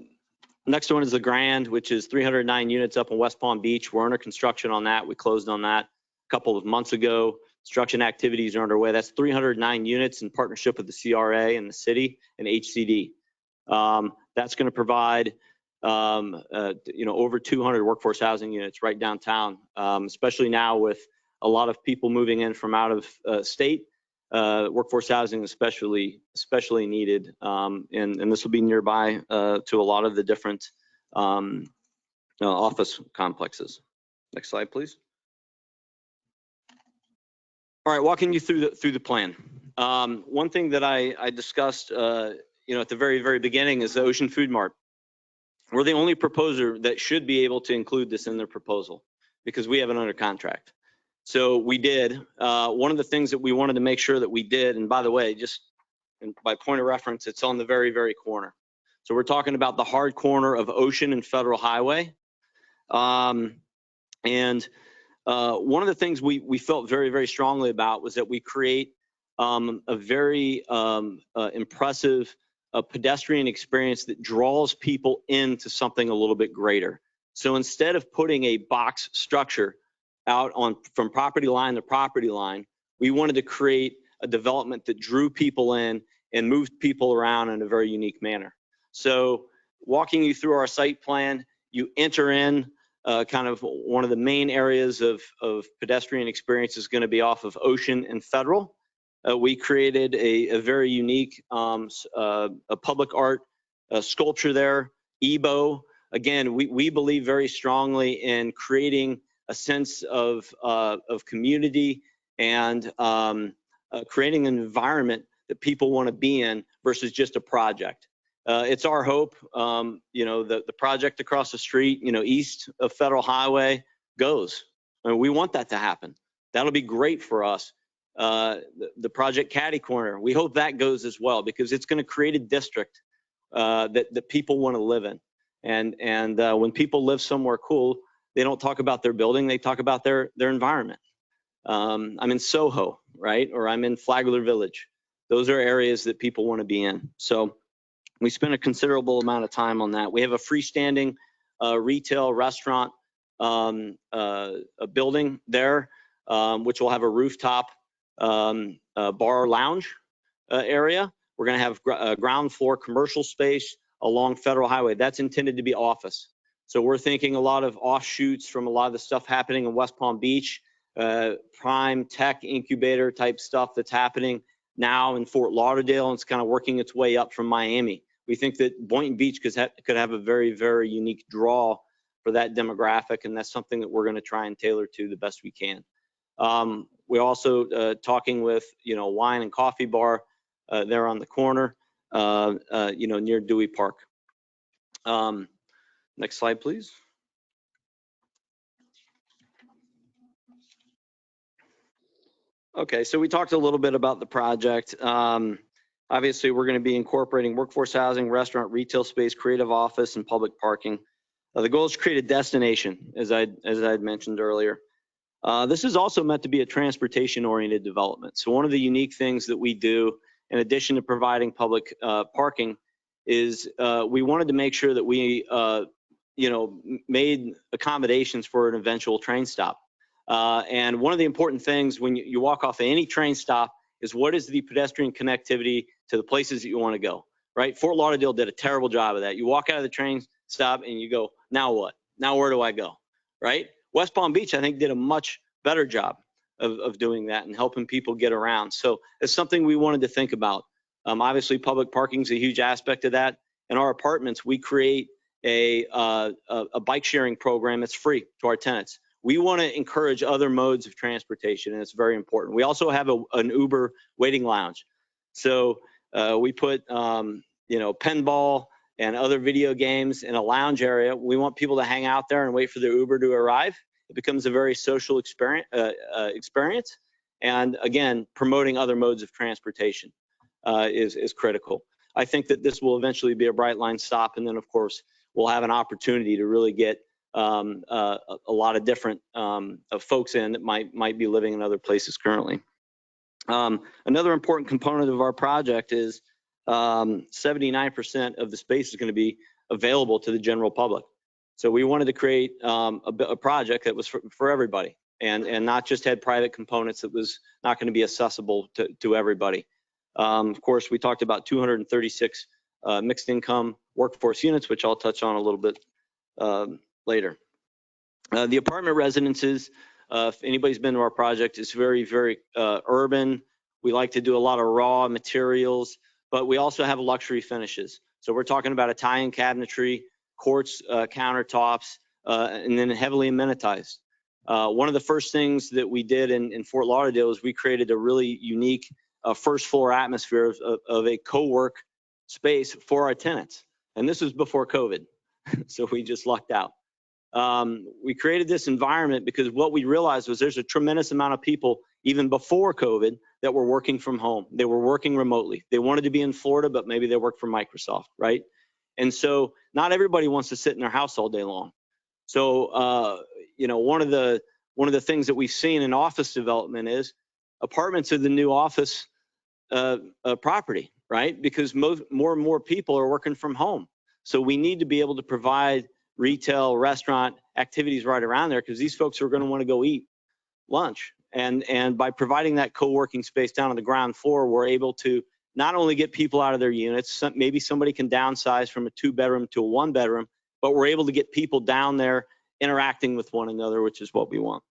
next one is the Grand, which is 309 units up in West Palm Beach. We're under construction on that. We closed on that a couple of months ago. Construction activities are underway. That's 309 units in partnership with the CRA and the city and HCD. That's going to provide over 200 workforce housing units right downtown, especially now with a lot of people moving in from out of state. Workforce housing is especially needed, and this will be nearby to a lot of the different office complexes. Next slide, please. All right, walking you through the plan. One thing that I discussed, at the very beginning is the Ocean Food Mart. We're the only proposer that should be able to include this in their proposal because we have it under contract. So we did. One of the things that we wanted to make sure that we did, and by the way, just by point of reference, it's on the very corner. So we're talking about the hard corner of Ocean and Federal Highway. One of the things we felt very strongly about was that we create a very impressive pedestrian experience that draws people into something a little bit greater. So instead of putting a box structure out from property line to property line, we wanted to create a development that drew people in and moved people around in a very unique manner. So walking you through our site plan, you enter in kind of one of the main areas of pedestrian experience is going to be off of Ocean and Federal. We created a very unique a public art sculpture there, EBO. Again, we believe very strongly in creating a sense of community and creating an environment that people want to be in versus just a project. It's our hope, the project across the street, east of Federal Highway goes. I mean, we want that to happen. That'll be great for us. The project Caddy Corner, we hope that goes as well because it's going to create a district that people want to live in. And when people live somewhere cool, they don't talk about their building, they talk about their environment. I'm in Soho, right? Or I'm in Flagler Village. Those are areas that people want to be in. So we spent a considerable amount of time on that. We have a freestanding retail restaurant a building there, which will have a rooftop bar lounge area. We're going to have a ground floor commercial space along Federal Highway. That's intended to be office. So we're thinking a lot of offshoots from a lot of the stuff happening in West Palm Beach, prime tech incubator type stuff that's happening now in Fort Lauderdale, and it's kind of working its way up from Miami. We think that Boynton Beach could have a very unique draw for that demographic, and that's something that we're going to try and tailor to the best we can. We're also talking with wine and coffee bar there on the corner, near Dewey Park. Next slide, please. Okay, so we talked a little bit about the project. Obviously, we're going to be incorporating workforce housing, restaurant, retail space, creative office, and public parking. The goal is to create a destination, as I'd mentioned earlier. This is also meant to be a transportation-oriented development. So one of the unique things that we do, in addition to providing public parking, is we wanted to make sure that we, made accommodations for an eventual train stop. And one of the important things when you walk off of any train stop is what is the pedestrian connectivity to the places that you want to go, right? Fort Lauderdale did a terrible job of that. You walk out of the train stop and you go, now what? Now where do I go, right? West Palm Beach, I think, did a much better job of doing that and helping people get around. So it's something we wanted to think about. Obviously, public parking is a huge aspect of that. In our apartments, we create a bike sharing program that's free to our tenants. We want to encourage other modes of transportation, and it's very important. We also have an Uber waiting lounge. So we put, pinball and other video games in a lounge area. We want people to hang out there and wait for the Uber to arrive. It becomes a very social experience. And again, promoting other modes of transportation is critical. I think that this will eventually be a bright line stop, and then of course we'll have an opportunity to really get a lot of different folks in that might be living in other places currently. Another important component of our project is 79% of the space is going to be available to the general public. So we wanted to create a project that was for everybody, and not just had private components that was not going to be accessible to everybody. Of course, we talked about 236 mixed income workforce units, which I'll touch on a little bit later. The apartment residences, if anybody's been to our project, is very, very urban. We like to do a lot of raw materials, but we also have luxury finishes. So we're talking about Italian cabinetry, quartz countertops, and then heavily amenitized. One of the first things that we did in Fort Lauderdale is we created a really unique first floor atmosphere of a co-work space for our tenants. And this was before COVID, so we just lucked out. We created this environment because what we realized was there's a tremendous amount of people, even before COVID, that were working from home. They were working remotely. They wanted to be in Florida, but maybe they work for Microsoft, right? And so not everybody wants to sit in their house all day long. So, one of the things that we've seen in office development is apartments are the new office property, right? Because more and more people are working from home. So we need to be able to provide retail, restaurant activities right around there, because these folks are going to want to go eat lunch. And by providing that co-working space down on the ground floor, we're able to not only get people out of their units, maybe somebody can downsize from a 2-bedroom to a 1-bedroom, but we're able to get people down there interacting with one another, which is what we want.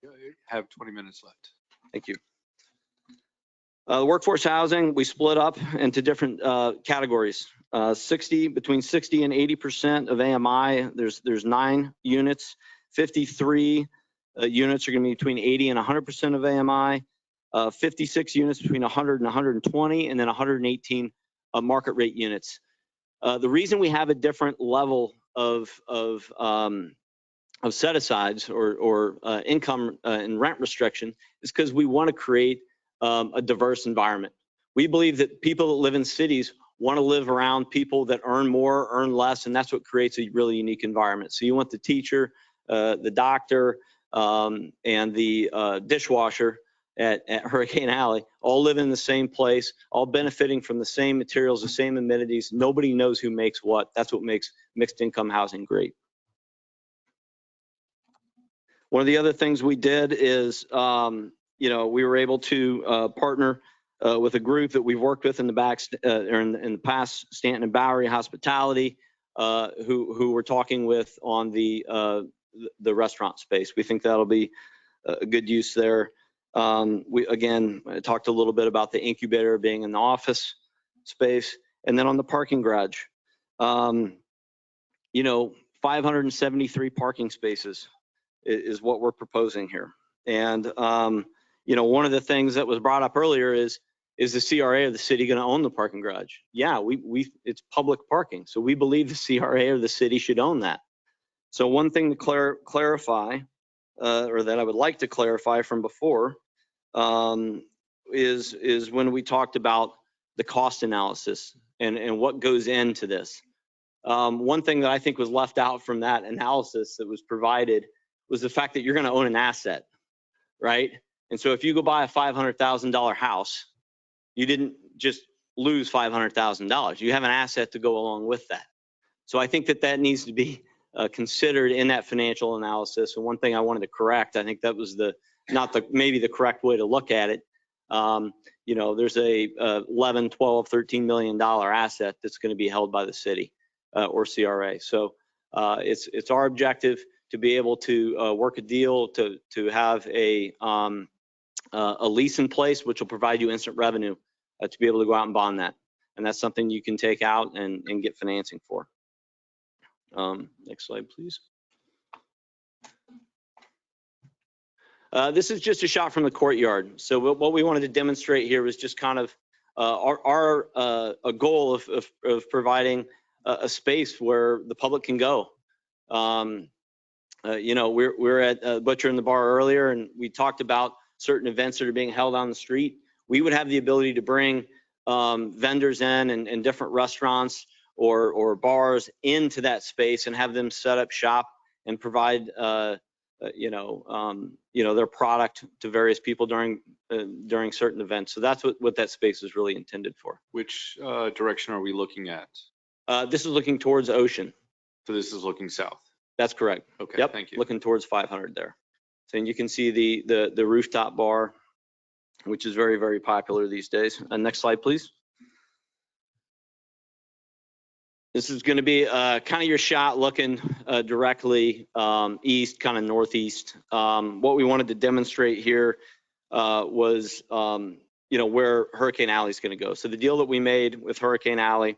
You have 20 minutes left. Thank you. Workforce housing, we split up into different categories. Between 60 and 80% of AMI, there's 9 units. 53 units are going to be between 80 and 100% of AMI. 56 units between 100 and 120, and then 118 market rate units. The reason we have a different level of set-asides or income and rent restriction is because we want to create a diverse environment. We believe that people that live in cities want to live around people that earn more, earn less, and that's what creates a really unique environment. So you want the teacher, the doctor, and the dishwasher at Hurricane Alley all live in the same place, all benefiting from the same materials, the same amenities. Nobody knows who makes what. That's what makes mixed income housing great. One of the other things we did is, we were able to partner with a group that we've worked with in the past, Stanton and Bowery Hospitality, who we're talking with on the restaurant space. We think that'll be a good use there. I talked a little bit about the incubator being in the office space, and then on the parking garage, 573 parking spaces is what we're proposing here. And one of the things that was brought up earlier is the CRA of the city going to own the parking garage? Yeah, it's public parking, so we believe the CRA of the city should own that. So one thing to clarify, or that I would like to clarify from before, is when we talked about the cost analysis and what goes into this. One thing that I think was left out from that analysis that was provided was the fact that you're going to own an asset, right? And so if you go buy a $500,000 house, you didn't just lose $500,000. You have an asset to go along with that. So I think that that needs to be considered in that financial analysis. And one thing I wanted to correct, I think that was maybe the correct way to look at it. You know, there's a 11, 12, $13 million asset that's going to be held by the city or CRA. So it's our objective to be able to work a deal to have a lease in place, which will provide you instant revenue to be able to go out and bond that. And that's something you can take out and get financing for. Next slide, please. This is just a shot from the courtyard. So what we wanted to demonstrate here was just kind of a goal of providing a space where the public can go. You know, we're at Butcher in the Bar earlier, and we talked about certain events that are being held on the street. We would have the ability to bring vendors in and different restaurants or bars into that space and have them set up shop and provide you know, their product to various people during certain events. So that's what that space is really intended for. Which direction are we looking at? This is looking towards Ocean. So this is looking south. That's correct. Okay, yep, thank you. Looking towards 500 there. So and you can see the rooftop bar, which is very, very popular these days. Next slide, please. This is going to be kind of your shot looking directly east, kind of northeast. What we wanted to demonstrate here was, you know, where Hurricane Alley is going to go. So the deal that we made with Hurricane Alley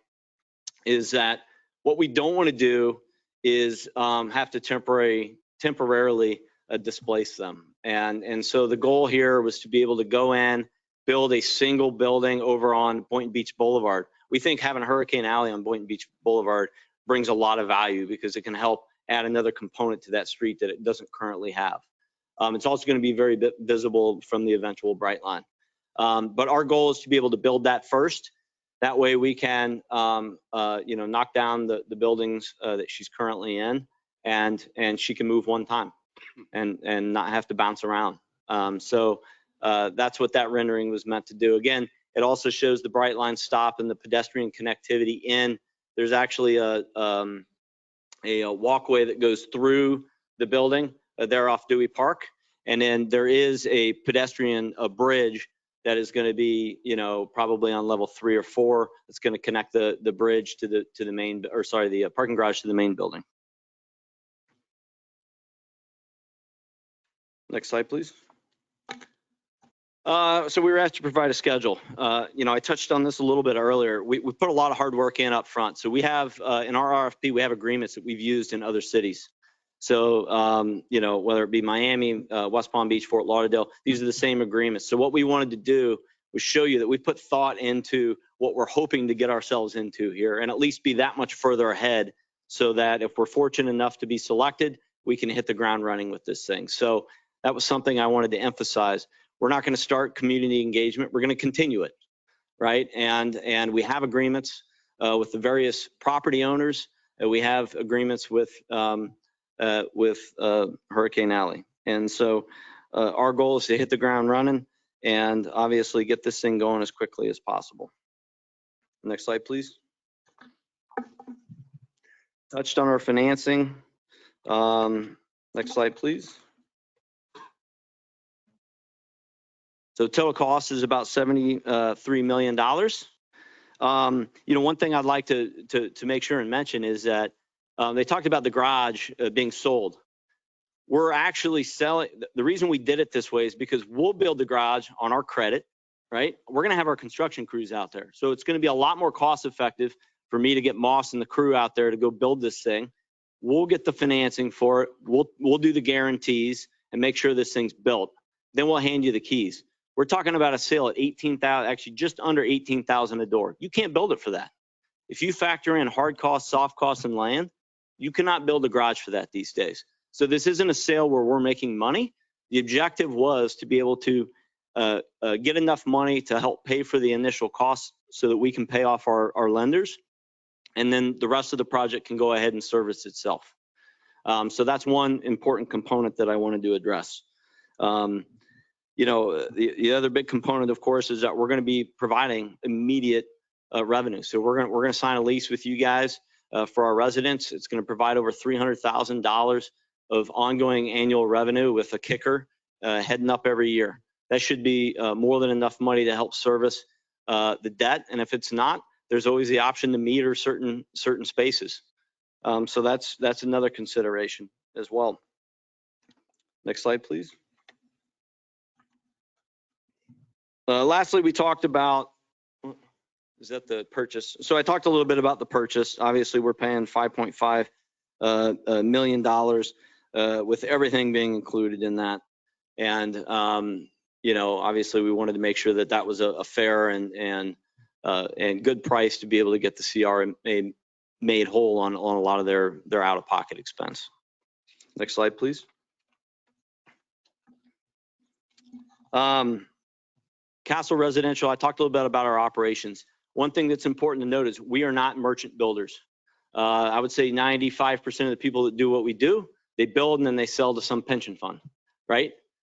is that what we don't want to do is have to temporarily displace them. And so the goal here was to be able to go in, build a single building over on Boynton Beach Boulevard. We think having Hurricane Alley on Boynton Beach Boulevard brings a lot of value because it can help add another component to that street that it doesn't currently have. It's also going to be very visible from the eventual Bright Line. But our goal is to be able to build that first. That way we can, you know, knock down the buildings that she's currently in, and she can move one time and not have to bounce around. So that's what that rendering was meant to do. Again, it also shows the Bright Line stop and the pedestrian connectivity in. There's actually a walkway that goes through the building there off Dewey Park. And then there is a pedestrian bridge that is going to be, you know, probably on level 3 or 4. It's going to connect the bridge to the main, or sorry, the parking garage to the main building. Next slide, please. So we were asked to provide a schedule. You know, I touched on this a little bit earlier. We put a lot of hard work in up front. So we have, in our RFP, we have agreements that we've used in other cities. So, you know, whether it be Miami, West Palm Beach, Fort Lauderdale, these are the same agreements. So what we wanted to do was show you that we put thought into what we're hoping to get ourselves into here and at least be that much further ahead so that if we're fortunate enough to be selected, we can hit the ground running with this thing. So that was something I wanted to emphasize. We're not going to start community engagement. We're going to continue it, right? And we have agreements with the various property owners. We have agreements with Hurricane Alley. And so our goal is to hit the ground running and obviously get this thing going as quickly as possible. Next slide, please. Touched on our financing. Next slide, please. So total cost is about $73 million. You know, one thing I'd like to make sure and mention is that they talked about the garage being sold. We're actually selling. The reason we did it this way is because we'll build the garage on our credit, right? We're going to have our construction crews out there. So it's going to be a lot more cost effective for me to get Moss and the crew out there to go build this thing. We'll get the financing for it. We'll do the guarantees and make sure this thing's built. Then we'll hand you the keys. We're talking about a sale at $18,000, actually just under $18,000 a door. You can't build it for that. If you factor in hard costs, soft costs, and land, you cannot build a garage for that these days. So this isn't a sale where we're making money. The objective was to be able to get enough money to help pay for the initial costs so that we can pay off our lenders. And then the rest of the project can go ahead and service itself. So that's one important component that I wanted to address. You know, the other big component, of course, is that we're going to be providing immediate revenue. So we're gonna sign a lease with you guys for our residents. It's gonna provide over $300,000 of ongoing annual revenue with a kicker heading up every year. That should be more than enough money to help service the debt. And if it's not, there's always the option to meter certain spaces. So that's another consideration as well. Next slide, please. Lastly, we talked about, is that the purchase? So I talked a little bit about the purchase. Obviously, we're paying $5.5 million with everything being included in that. And, you know, obviously we wanted to make sure that that was a fair and good price to be able to get the CRA made whole on a lot of their out-of-pocket expense. Next slide, please. Castle Residential, I talked a little bit about our operations. One thing that's important to note is we are not merchant builders. I would say 95% of the people that do what we do, they build and then they sell to some pension fund, right?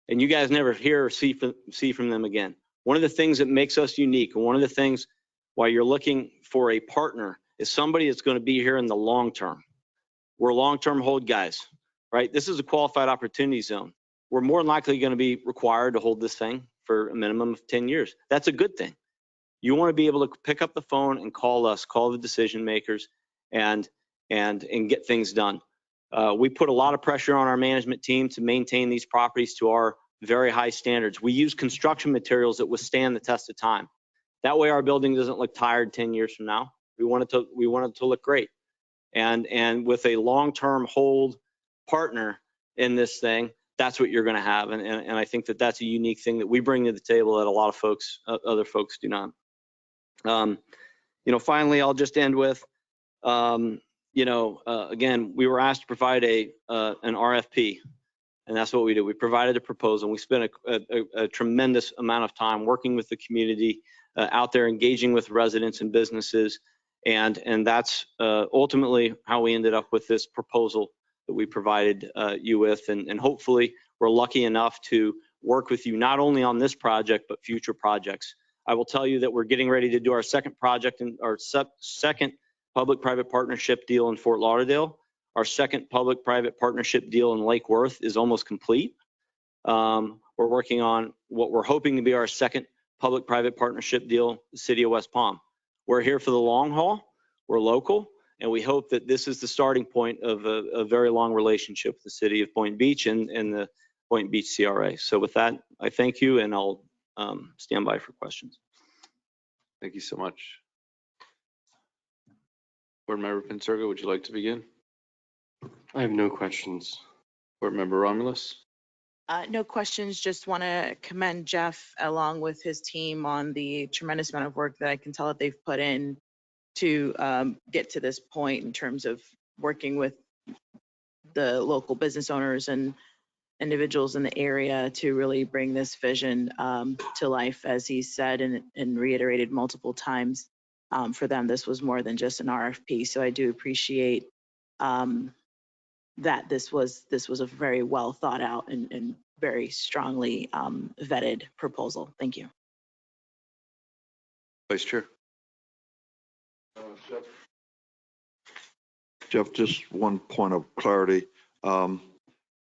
And you guys never hear or see from them again. One of the things that makes us unique, and one of the things why you're looking for a partner, is somebody that's going to be here in the long term. We're long-term hold guys, right? This is a qualified opportunity zone. We're more than likely going to be required to hold this thing for a minimum of 10 years. That's a good thing. You want to be able to pick up the phone and call us, call the decision makers, and get things done. We put a lot of pressure on our management team to maintain these properties to our very high standards. We use construction materials that withstand the test of time. That way our building doesn't look tired 10 years from now. We want it to look great. And with a long-term hold partner in this thing, that's what you're going to have. And I think that that's a unique thing that we bring to the table that a lot of folks, other folks do not. You know, finally, I'll just end with, you know, again, we were asked to provide an RFP, and that's what we did. We provided a proposal. We spent a tremendous amount of time working with the community out there, engaging with residents and businesses, and that's ultimately how we ended up with this proposal that we provided you with, and hopefully we're lucky enough to work with you not only on this project but future projects. I will tell you that we're getting ready to do our second project and our second public-private partnership deal in Fort Lauderdale. Our second public-private partnership deal in Lake Worth is almost complete. We're working on what we're hoping to be our second public-private partnership deal, the city of West Palm. We're here for the long haul. We're local, and we hope that this is the starting point of a very long relationship with the city of Boynton Beach and the Boynton Beach CRA. So with that, I thank you, and I'll stand by for questions. Thank you so much. Board Member Pensurga, would you like to begin? I have no questions. Board Member Romulus? No questions. Just want to commend Jeff along with his team on the tremendous amount of work that I can tell that they've put in to get to this point in terms of working with the local business owners and individuals in the area to really bring this vision to life, as he said and reiterated multiple times. For them, this was more than just an RFP. So I do appreciate that this was a very well thought out and very strongly vetted proposal. Thank you. Vice Chair. Jeff, just one point of clarity.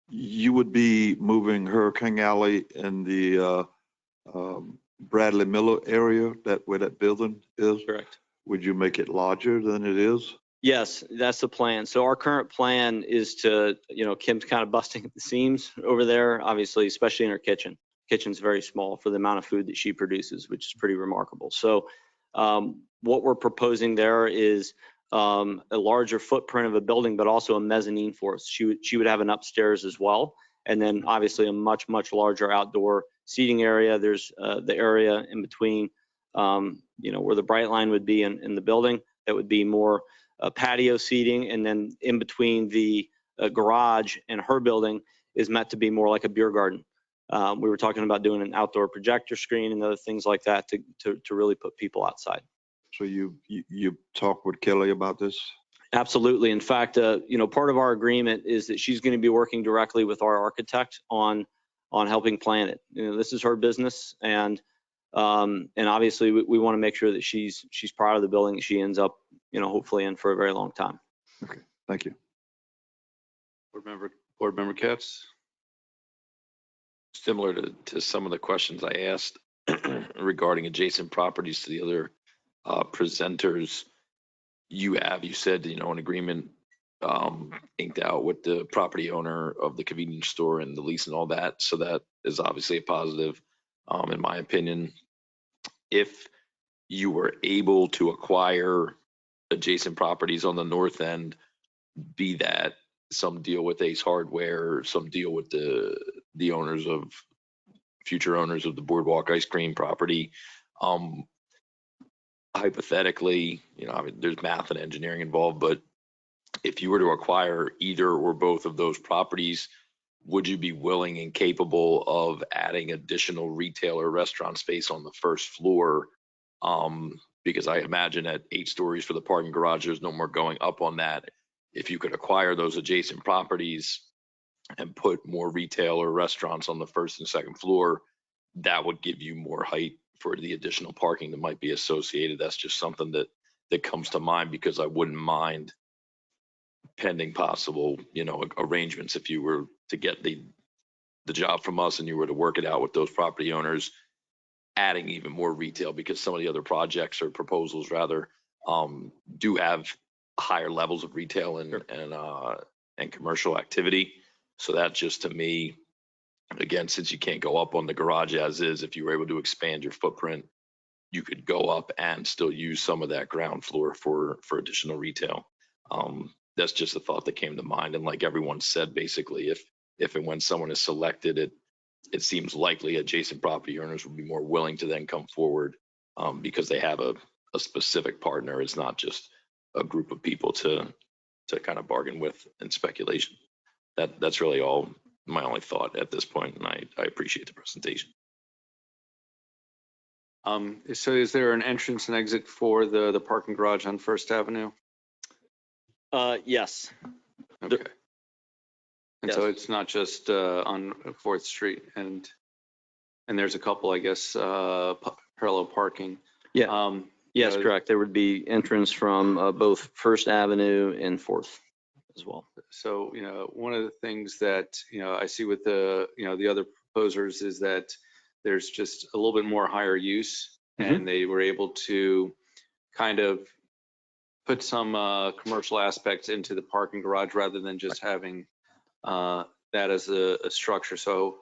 You would be moving Hurricane Alley in the Bradley Miller area, where that building is? Correct. Would you make it larger than it is? Yes, that's the plan. So our current plan is to, you know, Kim's kind of busting at the seams over there, obviously, especially in her kitchen. Kitchen's very small for the amount of food that she produces, which is pretty remarkable. So what we're proposing there is a larger footprint of a building, but also a mezzanine for us. She would have an upstairs as well. And then obviously a much, much larger outdoor seating area. There's the area in between, you know, where the bright line would be in the building. That would be more patio seating. And then in between the garage and her building is meant to be more like a beer garden. We were talking about doing an outdoor projector screen and other things like that to really put people outside. So you talked with Kelly about this? Absolutely. In fact, you know, part of our agreement is that she's going to be working directly with our architect on helping plan it. You know, this is her business, and And obviously, we want to make sure that she's proud of the building that she ends up, hopefully in for a very long time. Okay, thank you. Board Member Katz? Similar to some of the questions I asked regarding adjacent properties to the other presenters, you said, an agreement inked out with the property owner of the convenience store and the lease and all that. So that is obviously a positive, in my opinion. If you were able to acquire adjacent properties on the north end, be that some deal with Ace Hardware, some deal with the future owners of the Boardwalk ice cream property, hypothetically, there's math and engineering involved, but if you were to acquire either or both of those properties, would you be willing and capable of adding additional retail or restaurant space on the first floor? Because I imagine at 8 stories for the parking garage, there's no more going up on that. If you could acquire those adjacent properties and put more retail or restaurants on the first and second floor, that would give you more height for the additional parking that might be associated. That's just something that comes to mind, because I wouldn't mind, pending possible, arrangements, if you were to get the job from us and you were to work it out with those property owners, adding even more retail, because some of the other projects or proposals rather do have higher levels of retail and commercial activity. So that just, to me, again, since you can't go up on the garage as is, if you were able to expand your footprint, you could go up and still use some of that ground floor for additional retail. That's just a thought that came to mind. And like everyone said, basically, if and when someone is selected, it seems likely adjacent property owners will be more willing to then come forward, because they have a specific partner. It's not just a group of people to kind of bargain with in speculation. That's really all my only thought at this point, and I appreciate the presentation. So is there an entrance and exit for the parking garage on First Avenue? Yes. Okay. And so Yes. it's not just on 4th Street, and there's a couple, I guess, parallel parking. Yeah. Yes, correct. There would be entrance from both First Avenue and 4th as well. So, one of the things that, I see with the other proposers is that there's just a little bit more higher use, and they were able to kind of put some commercial aspects into the parking garage rather than just having that as a structure. So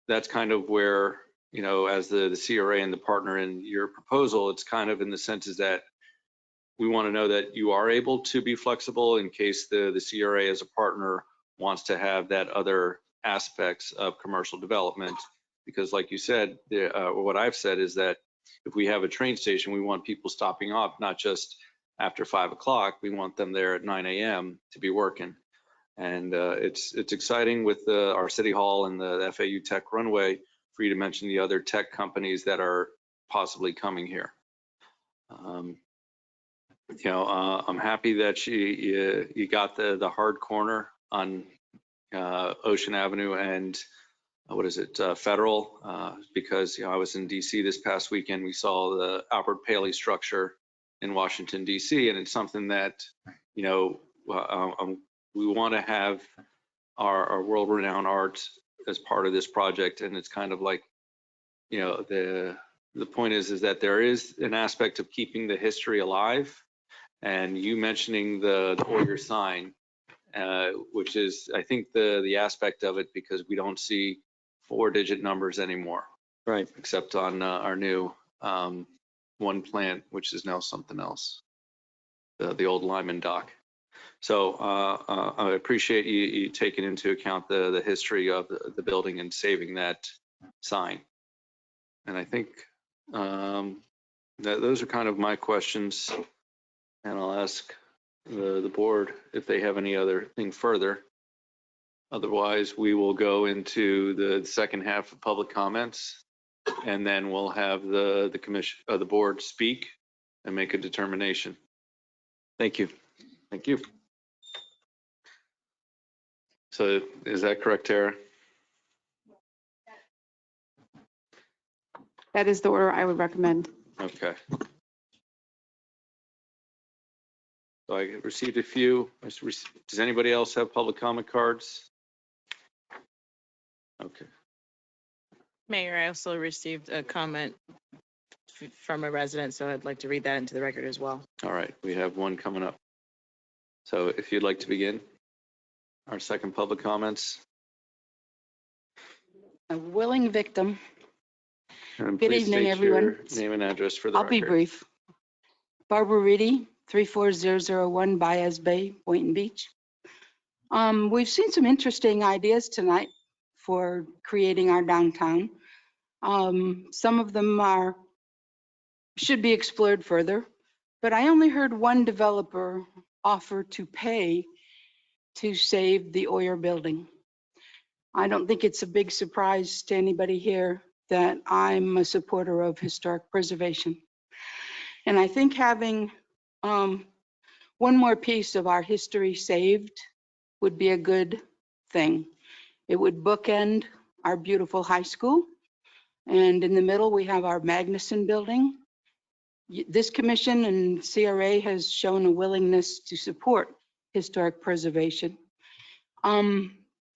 that's kind of where, as the CRA and the partner in your proposal, it's kind of in the sense is that we want to know that you are able to be flexible in case the CRA as a partner wants to have that other aspects of commercial development. Because like you said, what I've said is that if we have a train station, we want people stopping off, not just after 5 o'clock. We want them there at 9 a.m. to be working. And it's exciting with our City Hall and the FAU Tech Runway for you to mention the other tech companies that are possibly coming here. I'm happy that you got the hard corner on Ocean Avenue and Federal, because I was in DC this past weekend. We saw the Albert Paley structure in Washington DC, and it's something that we want to have our world-renowned art as part of this project. And it's kind of like, the point is that there is an aspect of keeping the history alive. And you mentioning the Hoyer sign, which is, I think, the aspect of it, because we don't see 4-digit numbers anymore, right? Except on our new one plant, which is now something else, the old Lyman dock. So I appreciate you taking into account the history of the building and saving that sign. And I think that those are kind of my questions. And I'll ask the board if they have any other thing further. Otherwise, we will go into the second half of public comments, and then we'll have the commission, the board speak and make a determination. Thank you. Thank you. So is that correct, Tara? That is the order I would recommend. Okay. So I received a few. Does anybody else have public comment cards? Okay. Mayor, I also received a comment from a resident, so I'd like to read that into the record as well. All right, we have one coming up. So if you'd like to begin our second public comments. A willing victim. And Good please evening, state everyone. your name and address for the I'll record. be brief. Barbara Reedy, 34001 Baez Bay, Boynton Beach. We've seen some interesting ideas tonight for creating our downtown. Some of them should be explored further, but I only heard one developer offer to pay to save the Oyer building. I don't think it's a big surprise to anybody here that I'm a supporter of historic preservation. And I think having one more piece of our history saved would be a good thing. It would bookend our beautiful high school. And in the middle, we have our Magnuson building. This commission and CRA has shown a willingness to support historic preservation.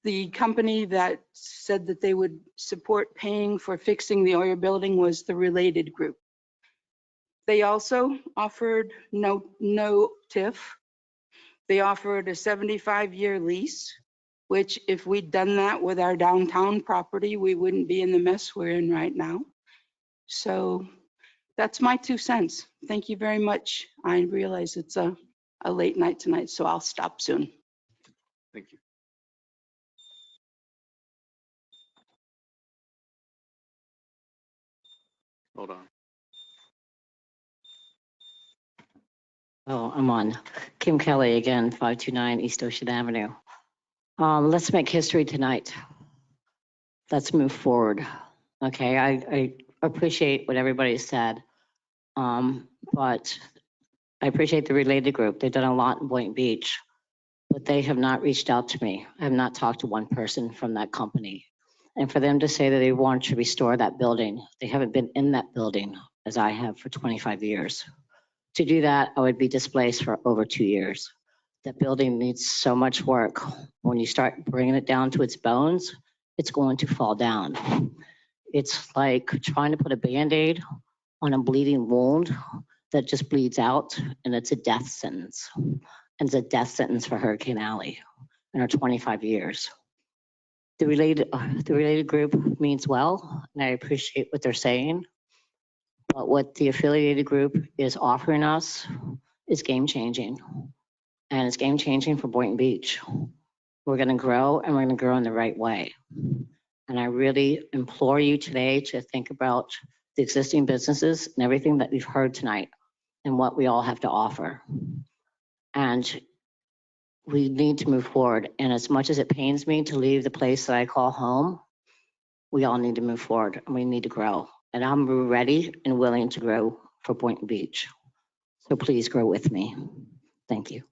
The company that said that they would support paying for fixing the Oyer building was the Related Group. They also offered no TIF. They offered a 75-year lease, which if we'd done that with our downtown property, we wouldn't be in the mess we're in right now. So that's my 2 cents. Thank you very much. I realize it's a late night tonight, so I'll stop soon. Thank you. Hold on. Oh, I'm on. Kim Kelly again, 529 East Ocean Avenue. Let's make history tonight. Let's move forward. Okay, I appreciate what everybody said, but I appreciate the Related Group. They've done a lot in Boynton Beach, but they have not reached out to me. I have not talked to one person from that company. And for them to say that they want to restore that building, they haven't been in that building as I have for 25 years. To do that, I would be displaced for over 2 years. That building needs so much work. When you start bringing it down to its bones, it's going to fall down. It's like trying to put a Band-Aid on a bleeding wound that just bleeds out, and it's a death sentence. And it's a death sentence for Hurricane Alley in our 25 years. The related group means well, and I appreciate what they're saying. But what the affiliated group is offering us is game changing. And it's game changing for Boynton Beach. We're going to grow, and we're going to grow in the right way. And I really implore you today to think about the existing businesses and everything that we've heard tonight and what we all have to offer. And we need to move forward. And as much as it pains me to leave the place that I call home, we all need to move forward and we need to grow. And I'm ready and willing to grow for Boynton Beach. So please grow with me. Thank you.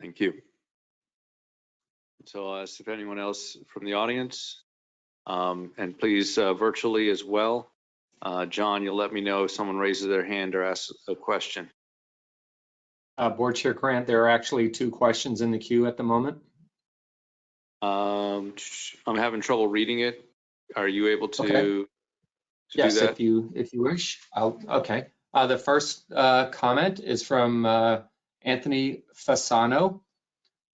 Thank you. So I'll ask if anyone else from the audience, and please virtually as well. John, you'll let me know if someone raises their hand or asks a question. Board Chair Grant, there are actually 2 questions in the queue at the moment. I'm having trouble reading it. Are you able to, Okay. Yes, do that? if you wish. Okay. The first comment is from Anthony Fasano.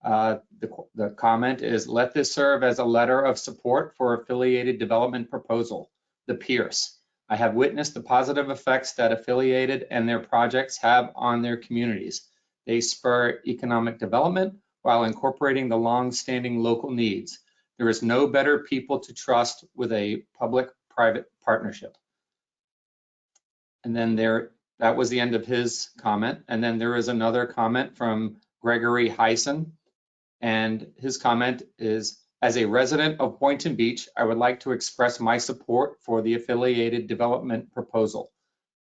The comment is, let this serve as a letter of support for affiliated development proposal, the Pierce. I have witnessed the positive effects that affiliated and their projects have on their communities. They spur economic development while incorporating the long-standing local needs. There is no better people to trust with a public-private partnership. And then that was the end of his comment. And then there is another comment from Gregory Heisen. And his comment is, as a resident of Boynton Beach, I would like to express my support for the affiliated development proposal.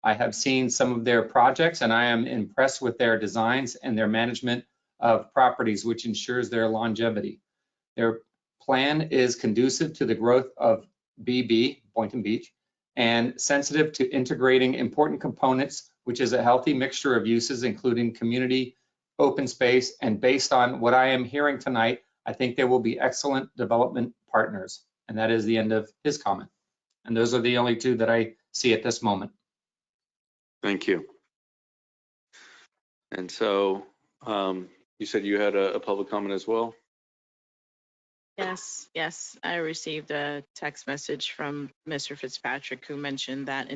I have seen some of their projects and I am impressed with their designs and their management of properties, which ensures their longevity. Their plan is conducive to the growth of BB, Boynton Beach, and sensitive to integrating important components, which is a healthy mixture of uses, including community, open space, and based on what I am hearing tonight, I think there will be excellent development partners. And that is the end of his comment. And those are the only two that I see at this moment. Thank you. And so you said you had a public comment as well? Yes. I received a text message from Mr. Fitzpatrick who mentioned that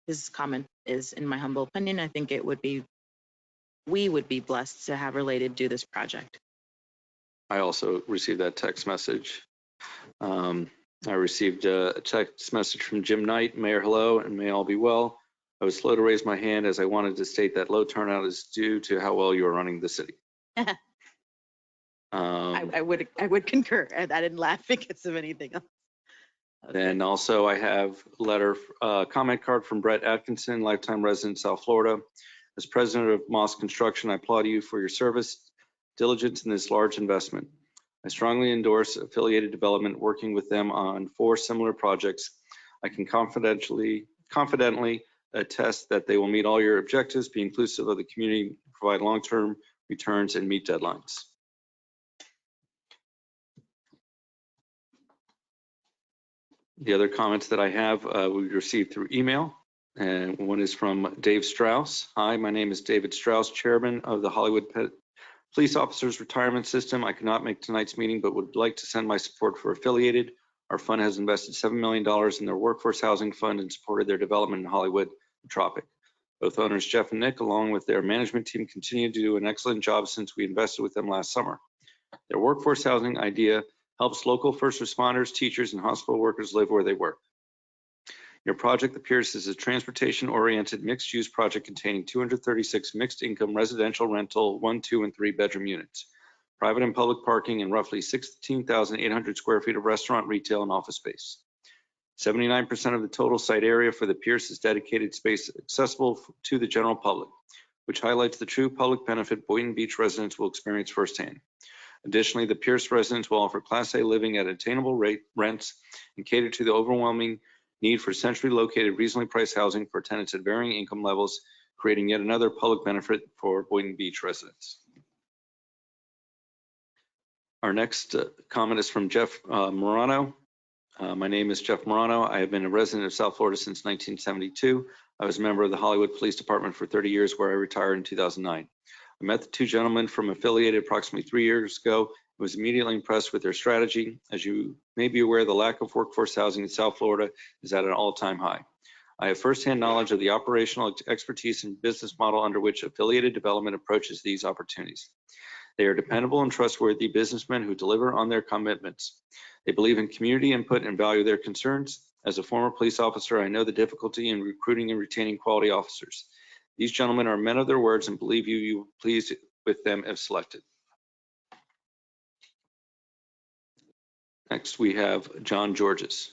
his comment is, in my humble opinion, I think we would be blessed to have Related do this project. I also received that text message. I received a text message from Jim Knight, Mayor, hello, and may all be well. I was slow to raise my hand as I wanted to state that low turnout is due to how well you are running the city. I would concur. I didn't laugh because of anything else. Then also I have a letter, comment card from Brett Atkinson, lifetime resident, South Florida. As president of Moss Construction, I applaud you for your service, diligence in this large investment. I strongly endorse affiliated development, working with them on 4 similar projects. I can confidently attest that they will meet all your objectives, be inclusive of the community, provide long-term returns, and meet deadlines. The other comments that I have, we received through email, and one is from Dave Strauss. Hi, my name is David Strauss, chairman of the Hollywood Police Officers Retirement System. I cannot make tonight's meeting, but would like to send my support for Affiliated. Our fund has invested $7 million in their workforce housing fund and supported their development in Hollywood and Tropic. Both owners, Jeff and Nick, along with their management team, continue to do an excellent job since we invested with them last summer. Their workforce housing idea helps local first responders, teachers, and hospital workers live where they work. Your project appears as a transportation-oriented mixed-use project containing 236 mixed-income residential rental 1, 2, and 3-bedroom units, private and public parking, and roughly 16,800 square feet of restaurant, retail, and office space. 79% of the total site area for the Pierce is dedicated space accessible to the general public, which highlights the true public benefit Boynton Beach residents will experience firsthand. Additionally, the Pierce residents will offer Class A living at attainable rents and cater to the overwhelming need for centrally located, reasonably priced housing for tenants at varying income levels, creating yet another public benefit for Boynton Beach residents. Our next comment is from Jeff Morano. My name is Jeff Morano. I have been a resident of South Florida since 1972. I was a member of the Hollywood Police Department for 30 years, where I retired in 2009. I met the 2 gentlemen from Affiliated approximately 3 years ago and was immediately impressed with their strategy. As you may be aware, the lack of workforce housing in South Florida is at an all-time high. I have firsthand knowledge of the operational expertise and business model under which Affiliated Development approaches these opportunities. They are dependable and trustworthy businessmen who deliver on their commitments. They believe in community input and value their concerns. As a former police officer, I know the difficulty in recruiting and retaining quality officers. These gentlemen are men of their words and believe you will be pleased with them if selected. Next, we have John Georges.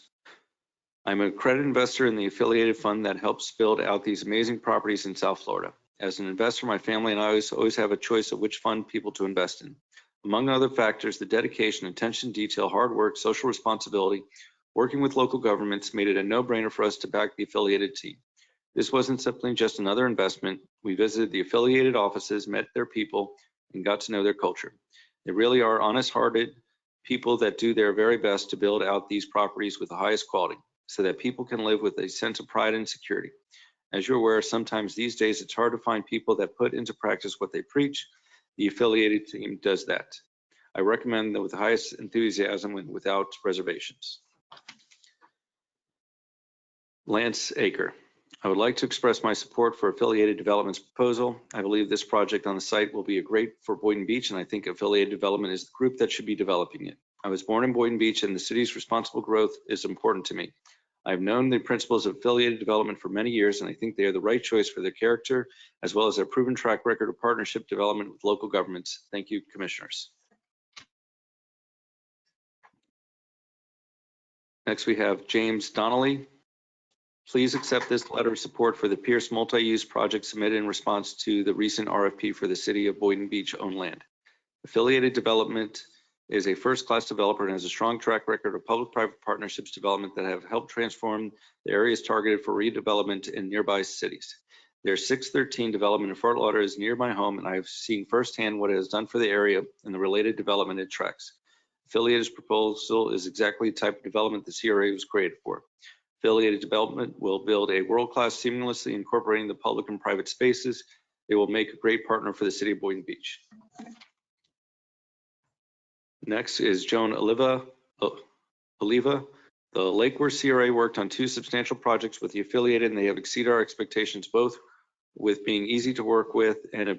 I'm a credit investor in the Affiliated Fund that helps build out these amazing properties in South Florida. As an investor, my family and I always have a choice of which fund people to invest in. Among other factors, the dedication, attention to detail, hard work, social responsibility, working with local governments made it a no-brainer for us to back the Affiliated team. This wasn't simply just another investment. We visited the Affiliated offices, met their people, and got to know their culture. They really are honest-hearted people that do their very best to build out these properties with the highest quality so that people can live with a sense of pride and security. As you're aware, sometimes these days it's hard to find people that put into practice what they preach. The Affiliated team does that. I recommend that with the highest enthusiasm and without reservations. Lance Aker. I would like to express my support for Affiliated Development's proposal. I believe this project on the site will be a great for Boynton Beach, and I think Affiliated Development is the group that should be developing it. I was born in Boynton Beach, and the city's responsible growth is important to me. I've known the principles of Affiliated Development for many years, and I think they are the right choice for their character, as well as their proven track record of partnership development with local governments. Thank you, Commissioners. Next, we have James Donnelly. Please accept this letter of support for the Pierce multi-use project submitted in response to the recent RFP for the city of Boynton Beach owned land. Affiliated Development is a first-class developer and has a strong track record of public-private partnerships development that have helped transform the areas targeted for redevelopment in nearby cities. Their 613 development in Fort Lauderdale is near my home, and I have seen firsthand what it has done for the area and the related development it tracks. Affiliated's proposal is exactly the type of development the CRA was created for. Affiliated development will build a world-class, seamlessly incorporating the public and private spaces. They will make a great partner for the city of Boynton Beach. Next is Joan Oliva. The Lake Worth CRA worked on 2 substantial projects with the Affiliated, and they have exceeded our expectations, both with being easy to work with and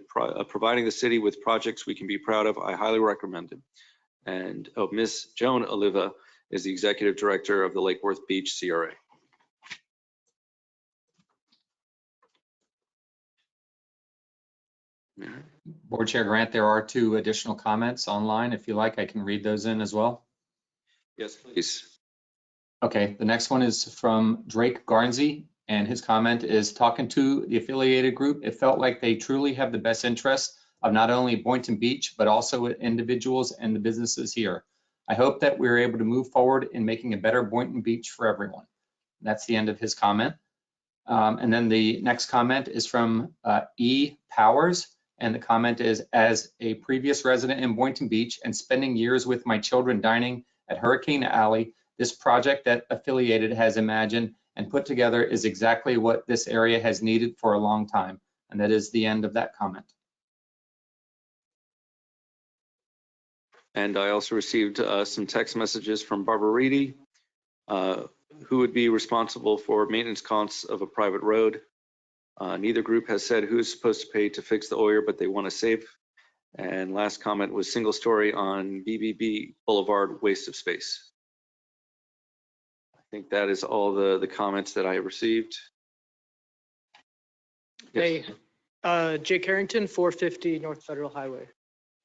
providing the city with projects we can be proud of. I highly recommend them. And Ms. Joan Oliva is the Executive Director of the Lake Worth Beach CRA. Board Chair Grant, there are 2 additional comments online. If you like, I can read those in as well. Yes, please. Okay, the next one is from Drake Garnsey, and his comment is, talking to the Affiliated group, it felt like they truly have the best interests of not only Boynton Beach, but also individuals and the businesses here. I hope that we're able to move forward in making a better Boynton Beach for everyone. That's the end of his comment. And then the next comment is from E. Powers. And the comment is, as a previous resident in Boynton Beach and spending years with my children dining at Hurricane Alley, this project that Affiliated has imagined and put together is exactly what this area has needed for a long time. And that is the end of that comment. And I also received some text messages from Barbara Reedy, who would be responsible for maintenance costs of a private road. Neither group has said who is supposed to pay to fix the Oyer, but they want to save. And last comment was single story on BBB Boulevard, waste of space. I think that is all the comments that I received. Yes. Hey, Jay Carrington, 450 North Federal Highway.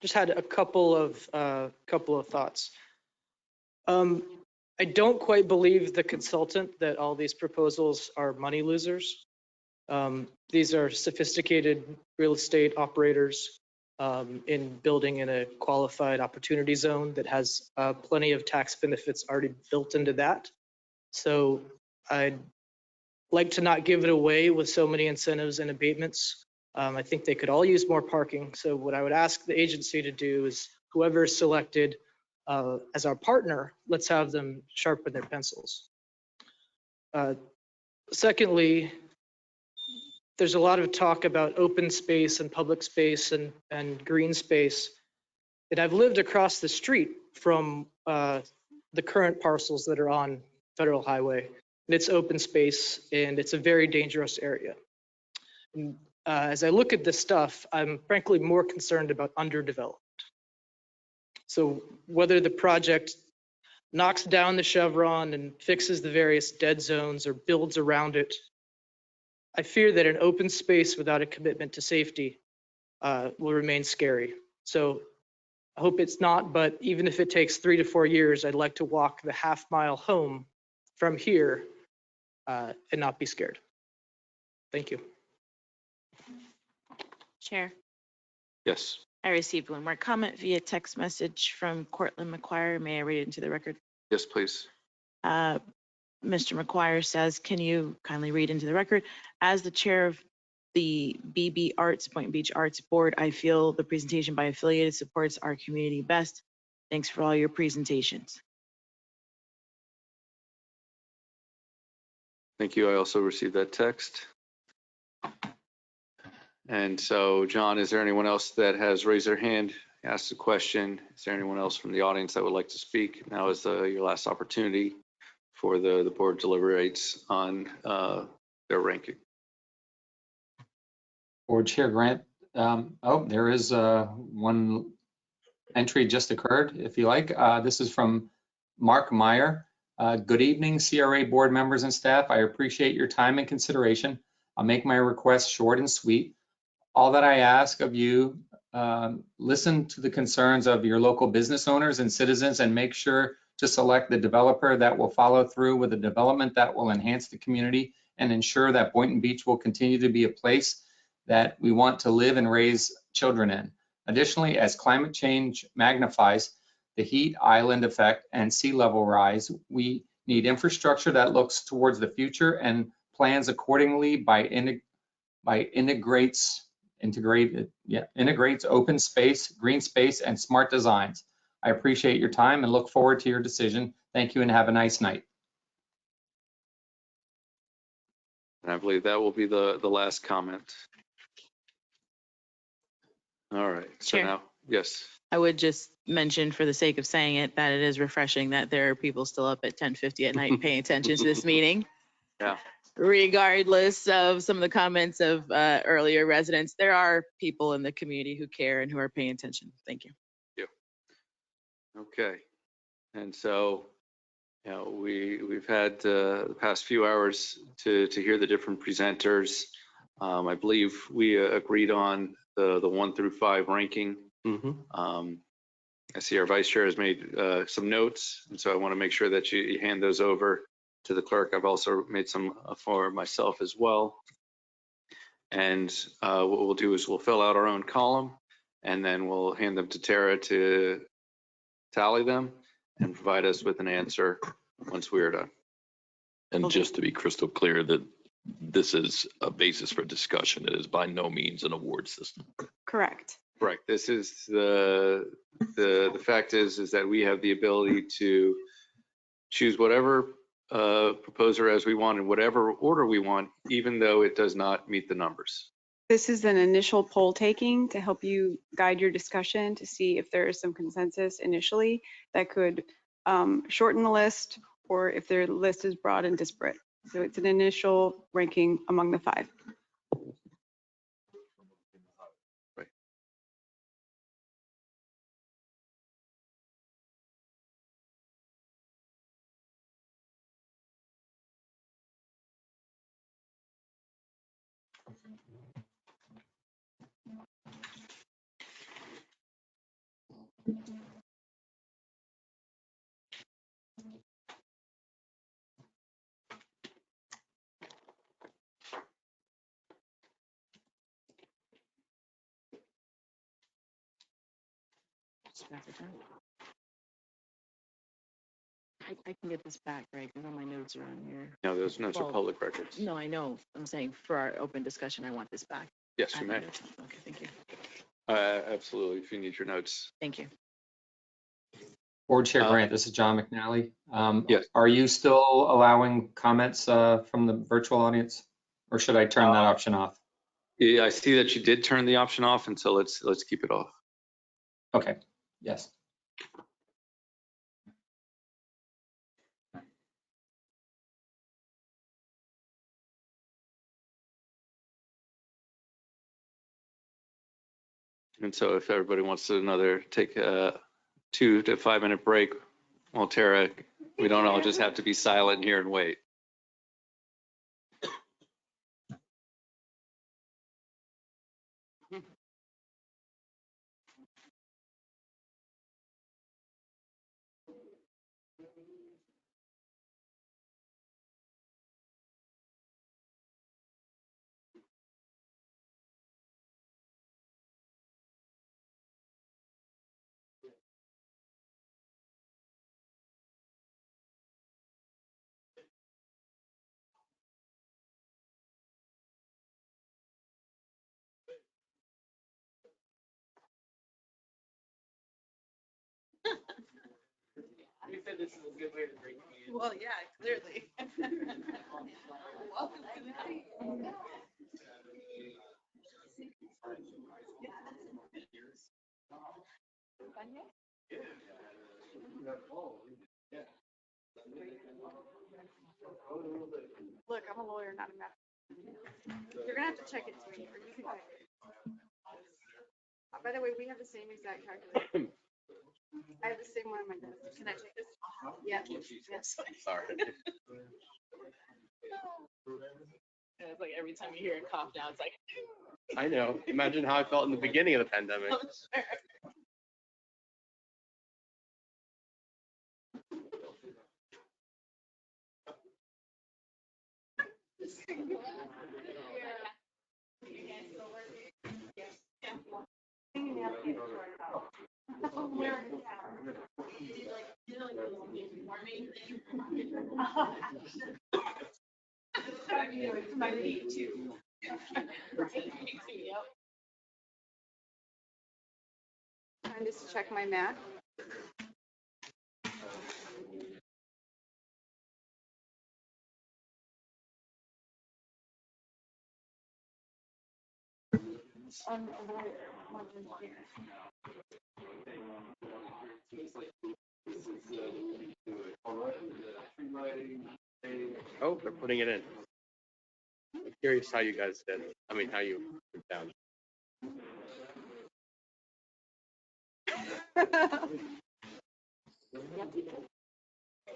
Just had a couple of thoughts. I don't quite believe the consultant that all these proposals are money losers. These are sophisticated real estate operators in building in a qualified opportunity zone that has plenty of tax benefits already built into that. So I'd like to not give it away with so many incentives and abatements. I think they could all use more parking. So what I would ask the agency to do is whoever is selected as our partner, let's have them sharpen their pencils. Secondly, there's a lot of talk about open space and public space and green space. And I've lived across the street from the current parcels that are on Federal Highway. And it's open space and it's a very dangerous area. And, as I look at this stuff, I'm frankly more concerned about underdevelopment. So whether the project knocks down the chevron and fixes the various dead zones or builds around it, I fear that an open space without a commitment to safety will remain scary. So I hope it's not, but even if it takes 3 to 4 years, I'd like to walk the half-mile home from here and not be scared. Thank you. Chair, Yes. I received one more comment via text message from Cortland McQuire. May I read it into the record? Yes, please. Mr. McQuire says, can you kindly read into the record? As the chair of the BB Arts, Boynton Beach Arts Board, I feel the presentation by Affiliated supports our community best. Thanks for all your presentations. Thank you. I also received that text. And so, John, is there anyone else that has raised their hand, asked a question? Is there anyone else from the audience that would like to speak? Now is your last opportunity for the board deliberates on their ranking. Board Chair Grant, there is one entry just occurred, if you like. This is from Mark Meyer. Good evening, CRA board members and staff. I appreciate your time and consideration. I'll make my request short and sweet. All that I ask of you, listen to the concerns of your local business owners and citizens and make sure to select the developer that will follow through with a development that will enhance the community and ensure that Boynton Beach will continue to be a place that we want to live and raise children in. Additionally, as climate change magnifies, the heat island effect, and sea level rise. We need infrastructure that looks towards the future and plans accordingly integrates open space, green space, and smart designs. I appreciate your time and look forward to your decision. Thank you and have a nice night. And I believe that will be the last comment. All right, so Chair. now, yes. I would just mention, for the sake of saying it, that it is refreshing that there are people still up at 10:50 at night paying attention to this meeting. Yeah. Regardless of some of the comments of earlier residents, there are people in the community who care and who are paying attention. Thank you. Okay. And so, you know, we've had the past few hours to hear the different presenters. I believe we agreed on the 1 through 5 ranking. I see our vice chair has made some notes, and so I want to make sure that you hand those over to the clerk. I've also made some for myself as well. And what we'll do is we'll fill out our own column, and then we'll hand them to Tara to tally them and provide us with an answer once we are done. And just to be crystal clear, that this is a basis for discussion. It is by no means an award system. Correct. Correct. This is the fact is that we have the ability to choose whatever proposer as we want in whatever order we want, even though it does not meet the numbers. This is an initial poll taking to help you guide your discussion to see if there is some consensus initially that could shorten the list, or if their list is broad and disparate. So it's an initial ranking among the 5. I can get this back, right? Because all my notes are on here. No, those notes are Well, public records. No, I know. I'm saying for our open discussion, I want this back. Yes, you may. Okay, thank you. Absolutely, if you need your notes. Thank you. Board Chair Grant, this is John McNally. Yes. Are you still allowing comments from the virtual audience, or should I turn that option off? Yeah, I see that you did turn the option off, and so let's keep it off. Okay, yes. And so if everybody wants to take a 2 to 5 minute break, well, Tara, we don't all just have to be silent here and wait. You said this is a good way to break news. Well, yeah, clearly. Welcome to the team. Look, I'm a lawyer, not a math. You're gonna have to check it to me, or you can. By the way, we have the same exact calculator. I have the same one on my desk. Can I check this? Yeah. Yes. Sorry. Yeah, it's like every time you hear a cough now, it's like. I know. Imagine how I felt in the beginning of the pandemic. Time to check my math. Oh, they're putting it in. I'm curious how you guys did. I mean, how you put down.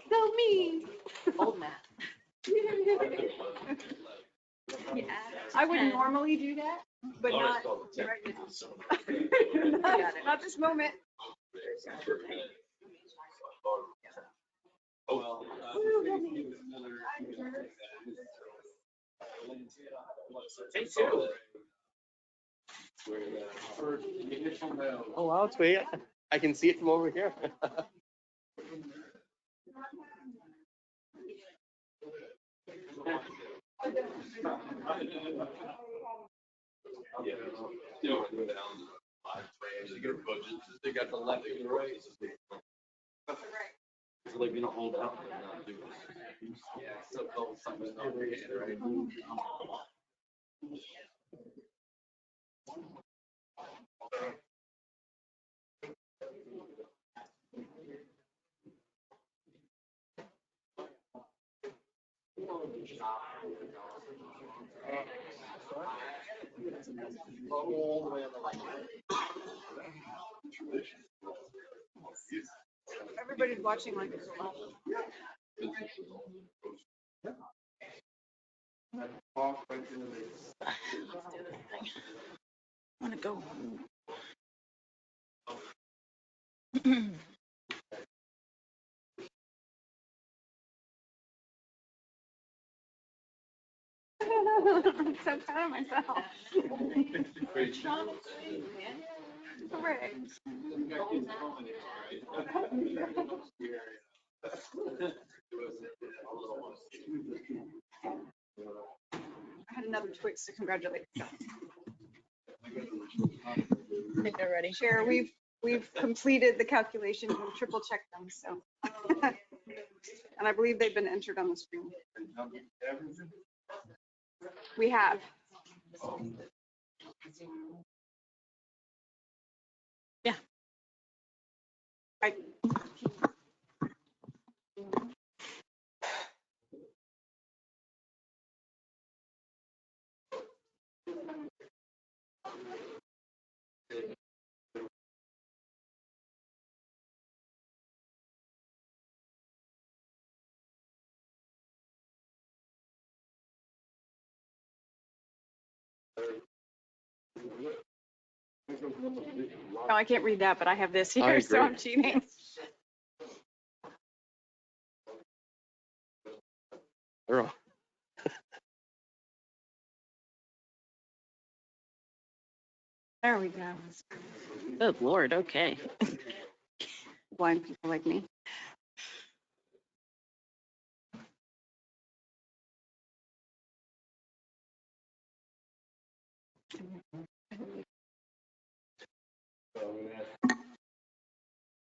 So mean. Old math. I would normally do that, but not right now. Not this moment. Oh, wow, sweet. I can see it from over here. They got the left and the right. It's like you don't hold out. Everybody's watching like. Want to go? I'm so proud of myself. Correct. I had another Twix to congratulate myself. I think they're ready. Chair, we've completed the calculations and triple checked them, so. And I believe they've been entered on the screen. We have. Yeah. I, no, I can't read that, but I have this I here, so agree. I'm cheating. Girl. There we go. Good Lord, okay. Blind people like me.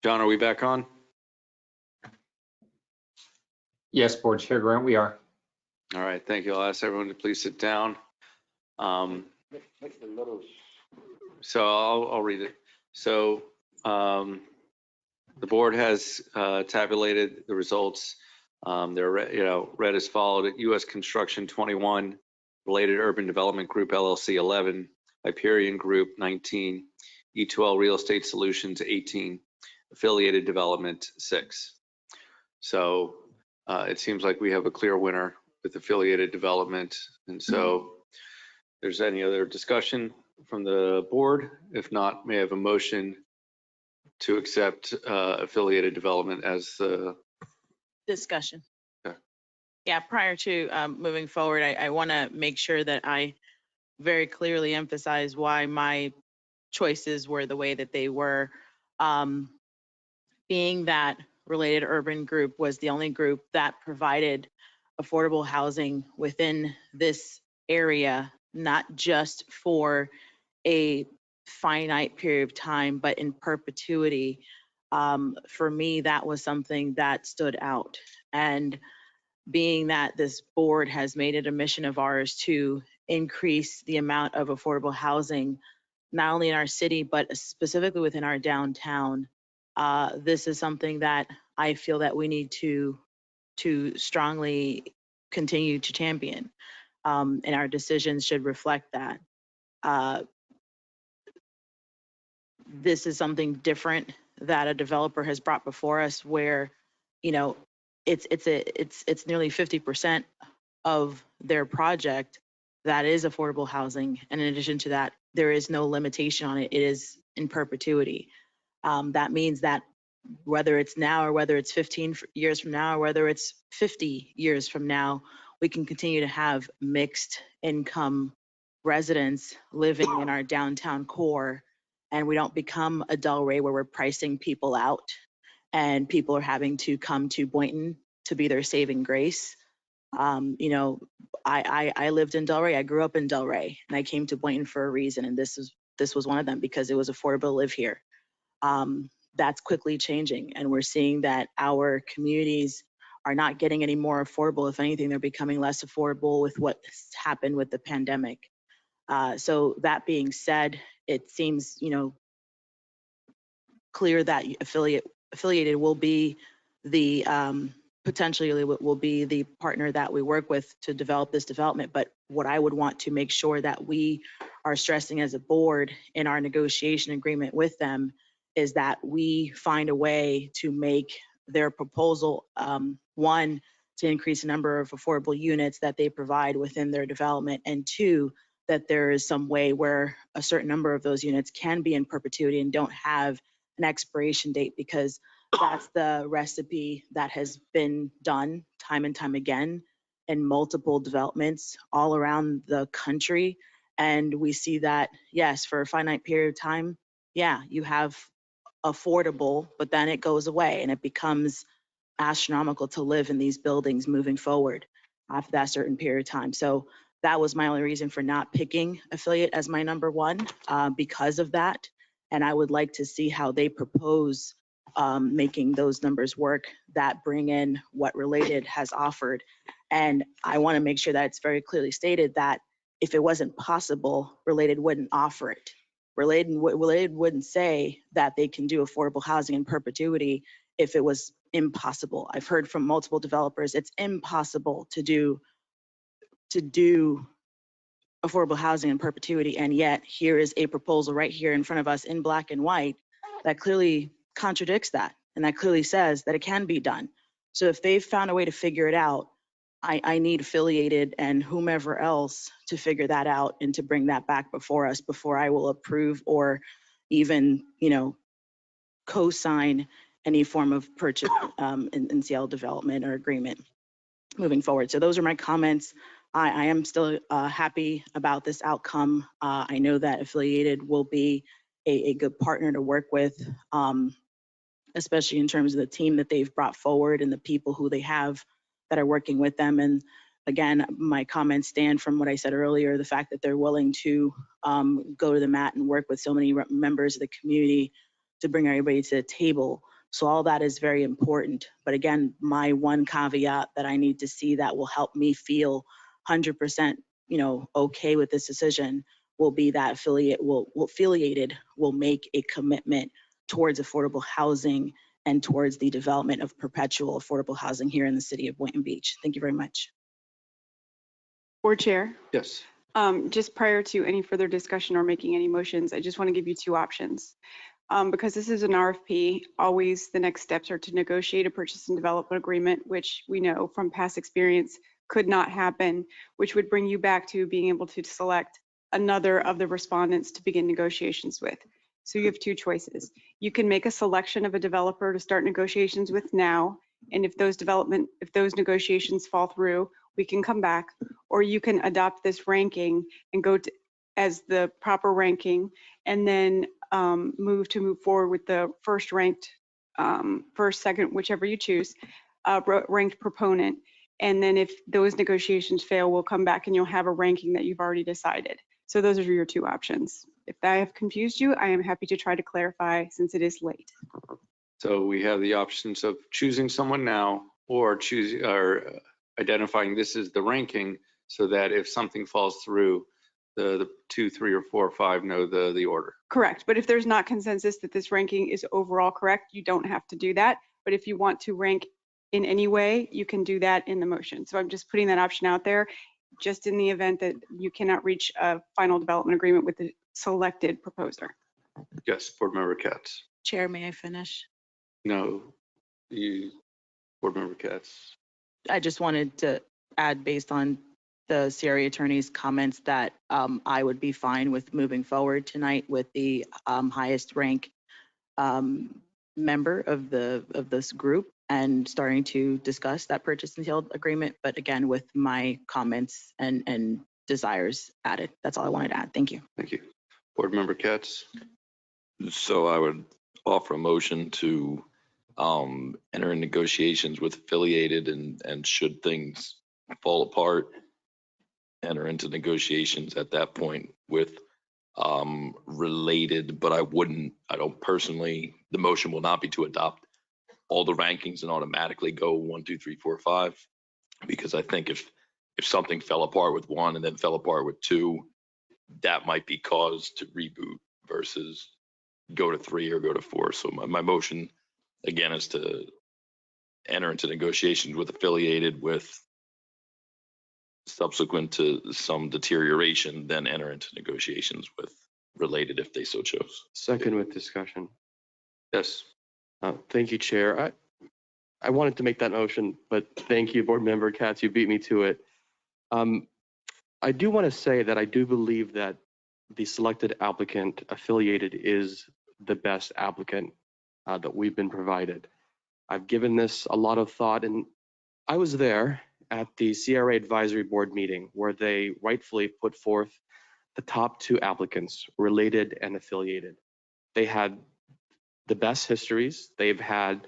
John, are we back on? Yes, Board Chair Grant, we are. All right, thank you. I'll ask everyone to please sit down. So I'll read it. So the board has tabulated the results. They're read as followed: U.S. Construction 21, Related Urban Development Group LLC 11, Hyperion Group 19, E2L Real Estate Solutions 18, Affiliated Development 6. So it seems like we have a clear winner with Affiliated Development. And so if there's any other discussion from the board? If not, may I have a motion to accept Affiliated Development as the Discussion. Okay. Yeah, prior to moving forward, I want to make sure that I very clearly emphasize why my choices were the way that they were. Being that Related Urban Group was the only group that provided affordable housing within this area, not just for a finite period of time, but in perpetuity. For me, that was something that stood out. And being that this board has made it a mission of ours to increase the amount of affordable housing, not only in our city, but specifically within our downtown, this is something that I feel that we need to strongly continue to champion. And our decisions should reflect that. This is something different that a developer has brought before us where, you know, it's nearly 50% of their project that is affordable housing. And in addition to that, there is no limitation on it. It is in perpetuity. That means that whether it's now or whether it's 15 years from now or whether it's 50 years from now, we can continue to have mixed income residents living in our downtown core, and we don't become a Delray where we're pricing people out and people are having to come to Boynton to be their saving grace. You know, I lived in Delray. I grew up in Delray, and I came to Boynton for a reason, and this was one of them because it was affordable to live here. That's quickly changing, and we're seeing that our communities are not getting any more affordable. If anything, they're becoming less affordable with what's happened with the pandemic. So that being said, it seems, you know, clear that affiliated will be the potentially will be the partner that we work with to develop this development. But what I would want to make sure that we are stressing as a board in our negotiation agreement with them is that we find a way to make their proposal, one, to increase the number of affordable units that they provide within their development, and two, that there is some way where a certain number of those units can be in perpetuity and don't have an expiration date, because that's the recipe that has been done time and time again in multiple developments all around the country. And we see that, yes, for a finite period of time, yeah, you have affordable, but then it goes away and it becomes astronomical to live in these buildings moving forward after that certain period of time. So that was my only reason for not picking affiliate as my number one, because of that. And I would like to see how they propose making those numbers work that bring in what Related has offered. And I want to make sure that it's very clearly stated that if it wasn't possible, Related wouldn't offer it. Related wouldn't say that they can do affordable housing in perpetuity if it was impossible. I've heard from multiple developers, it's impossible to do affordable housing in perpetuity. And yet here is a proposal right here in front of us in black and white that clearly contradicts that. And that clearly says that it can be done. So if they've found a way to figure it out, I need affiliated and whomever else to figure that out and to bring that back before us before I will approve or even, you know, co-sign any form of purchase in CL development or agreement moving forward. So those are my comments. I am still happy about this outcome. I know that affiliated will be a good partner to work with, especially in terms of the team that they've brought forward and the people who they have that are working with them. And again, my comments stand from what I said earlier, the fact that they're willing to go to the mat and work with so many members of the community to bring everybody to the table. So all that is very important. But again, my one caveat that I need to see that will help me feel 100%, you know, okay with this decision will be that affiliated will make a commitment towards affordable housing and towards the development of perpetual affordable housing here in the city of Boynton Beach. Thank you very much. Board Chair, Yes. just prior to any further discussion or making any motions, I just want to give you two options. Because this is an RFP, always the next steps are to negotiate a purchase and development agreement, which we know from past experience could not happen, which would bring you back to being able to select another of the respondents to begin negotiations with. So you have two choices. You can make a selection of a developer to start negotiations with now, and if those negotiations fall through, we can come back, or you can adopt this ranking and go to as the proper ranking, and then move forward with the first ranked, first, second, whichever you choose, ranked proponent. And then if those negotiations fail, we'll come back and you'll have a ranking that you've already decided. So those are your two options. If I have confused you, I am happy to try to clarify since it is late. So we have the options of choosing someone now or choosing or identifying this is the ranking so that if something falls through, the 2, 3, or 4, or 5 know the order. Correct. But if there's not consensus that this ranking is overall correct, you don't have to do that. But if you want to rank in any way, you can do that in the motion. So I'm just putting that option out there, just in the event that you cannot reach a final development agreement with the selected proposer. Yes, Board Member Katz. Chair, may I finish? No, you, Board Member Katz. I just wanted to add, based on the CRA attorney's comments, that I would be fine with moving forward tonight with the highest rank member of this group and starting to discuss that purchase and sale agreement. But again, with my comments and desires added. That's all I wanted to add. Thank you. Thank you. Board Member Katz. So I would offer a motion to enter in negotiations with affiliated and should things fall apart, enter into negotiations at that point with related, but I don't personally, the motion will not be to adopt all the rankings and automatically go 1, 2, 3, 4, 5. Because I think if something fell apart with 1 and then fell apart with 2, that might be cause to reboot versus go to 3 or go to 4. So my motion again is to enter into negotiations with affiliated, with subsequent to some deterioration, then enter into negotiations with related if they so chose. Second with discussion. Yes. Thank you, Chair. I wanted to make that motion, but thank you, Board Member Katz, you beat me to it. I do want to say that I do believe that the selected applicant affiliated is the best applicant that we've been provided. I've given this a lot of thought, and I was there at the CRA Advisory Board meeting where they rightfully put forth the top 2 applicants, related and affiliated. They had the best histories. They've had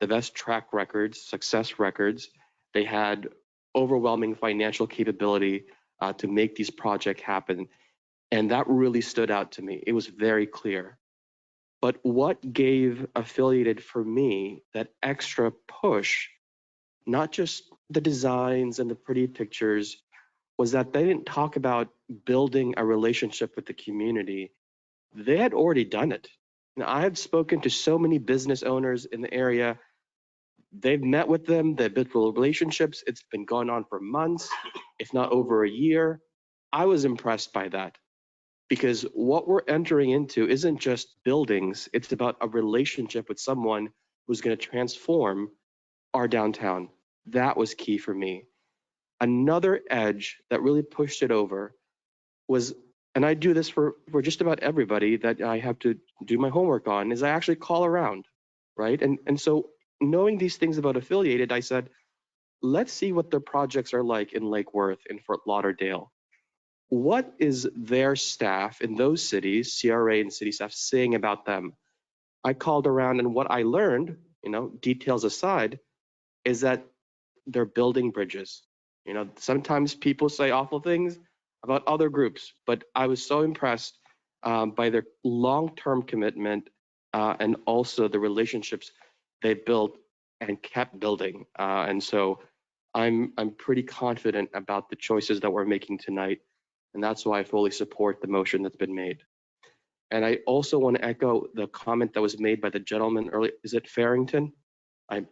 the best track records, success records. They had overwhelming financial capability to make these projects happen. And that really stood out to me. It was very clear. But what gave affiliated for me that extra push, not just the designs and the pretty pictures, was that they didn't talk about building a relationship with the community. They had already done it. Now, I have spoken to so many business owners in the area. They've met with them, they've built relationships. It's been going on for months, if not over a year. I was impressed by that because what we're entering into isn't just buildings, it's about a relationship with someone who's going to transform our downtown. That was key for me. Another edge that really pushed it over was, and I do this for just about everybody that I have to do my homework on, is I actually call around, right? And so knowing these things about affiliated, I said, let's see what their projects are like in Lake Worth, in Fort Lauderdale. What is their staff in those cities, CRA and city staff, saying about them? I called around, and what I learned, details aside, is that they're building bridges. Sometimes people say awful things about other groups, but I was so impressed by their long-term commitment and also the relationships they built and kept building. And so I'm pretty confident about the choices that we're making tonight. And that's why I fully support the motion that's been made. And I also want to echo the comment that was made by the gentleman earlier. Is it Farrington? I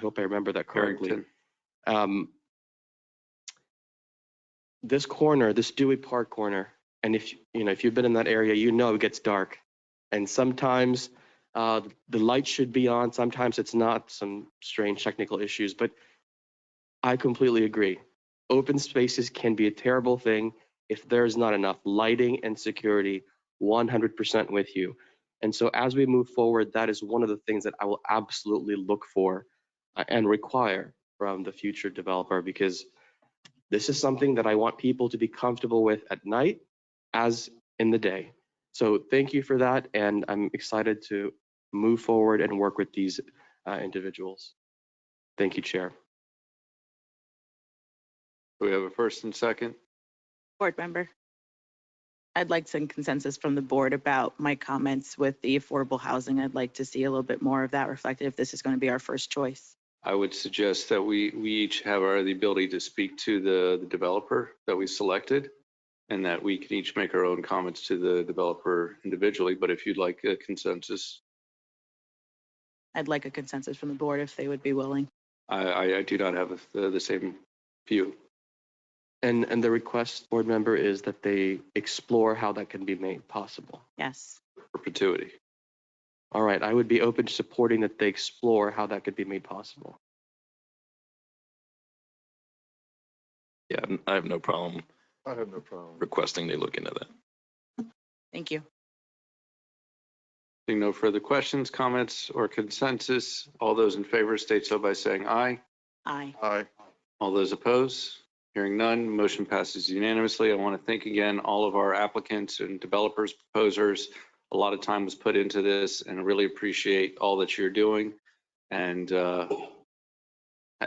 hope I remember that correctly. This corner, this Dewey Park corner, and if you've been in that area, it gets dark. And sometimes the light should be on, sometimes it's not, some strange technical issues, but I completely agree. Open spaces can be a terrible thing if there's not enough lighting and security. 100% with you. And so as we move forward, that is one of the things that I will absolutely look for and require from the future developer, because this is something that I want people to be comfortable with at night as in the day. So thank you for that, and I'm excited to move forward and work with these individuals. Thank you, Chair. Do we have a first and second? Board member. I'd like some consensus from the board about my comments with the affordable housing. I'd like to see a little bit more of that reflected if this is going to be our first choice. I would suggest that we each have the ability to speak to the developer that we selected, and that we can each make our own comments to the developer individually. But if you'd like a consensus, I'd like a consensus from the board if they would be willing. I do not have the same view. And the request, board member, is that they explore how that can be made possible. Yes. Perpetuity. All right, I would be open to supporting that they explore how that could be made possible. Yeah, I have no problem I have no problem. requesting they look into that. Thank you. Seeing no further questions, comments, or consensus, all those in favor state so by saying aye. Aye. Aye. All those opposed? Hearing none, motion passes unanimously. I want to thank again all of our applicants and developers, proposers. A lot of time was put into this, and I really appreciate all that you're doing. And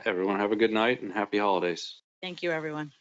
everyone have a good night and happy holidays. Thank you, everyone.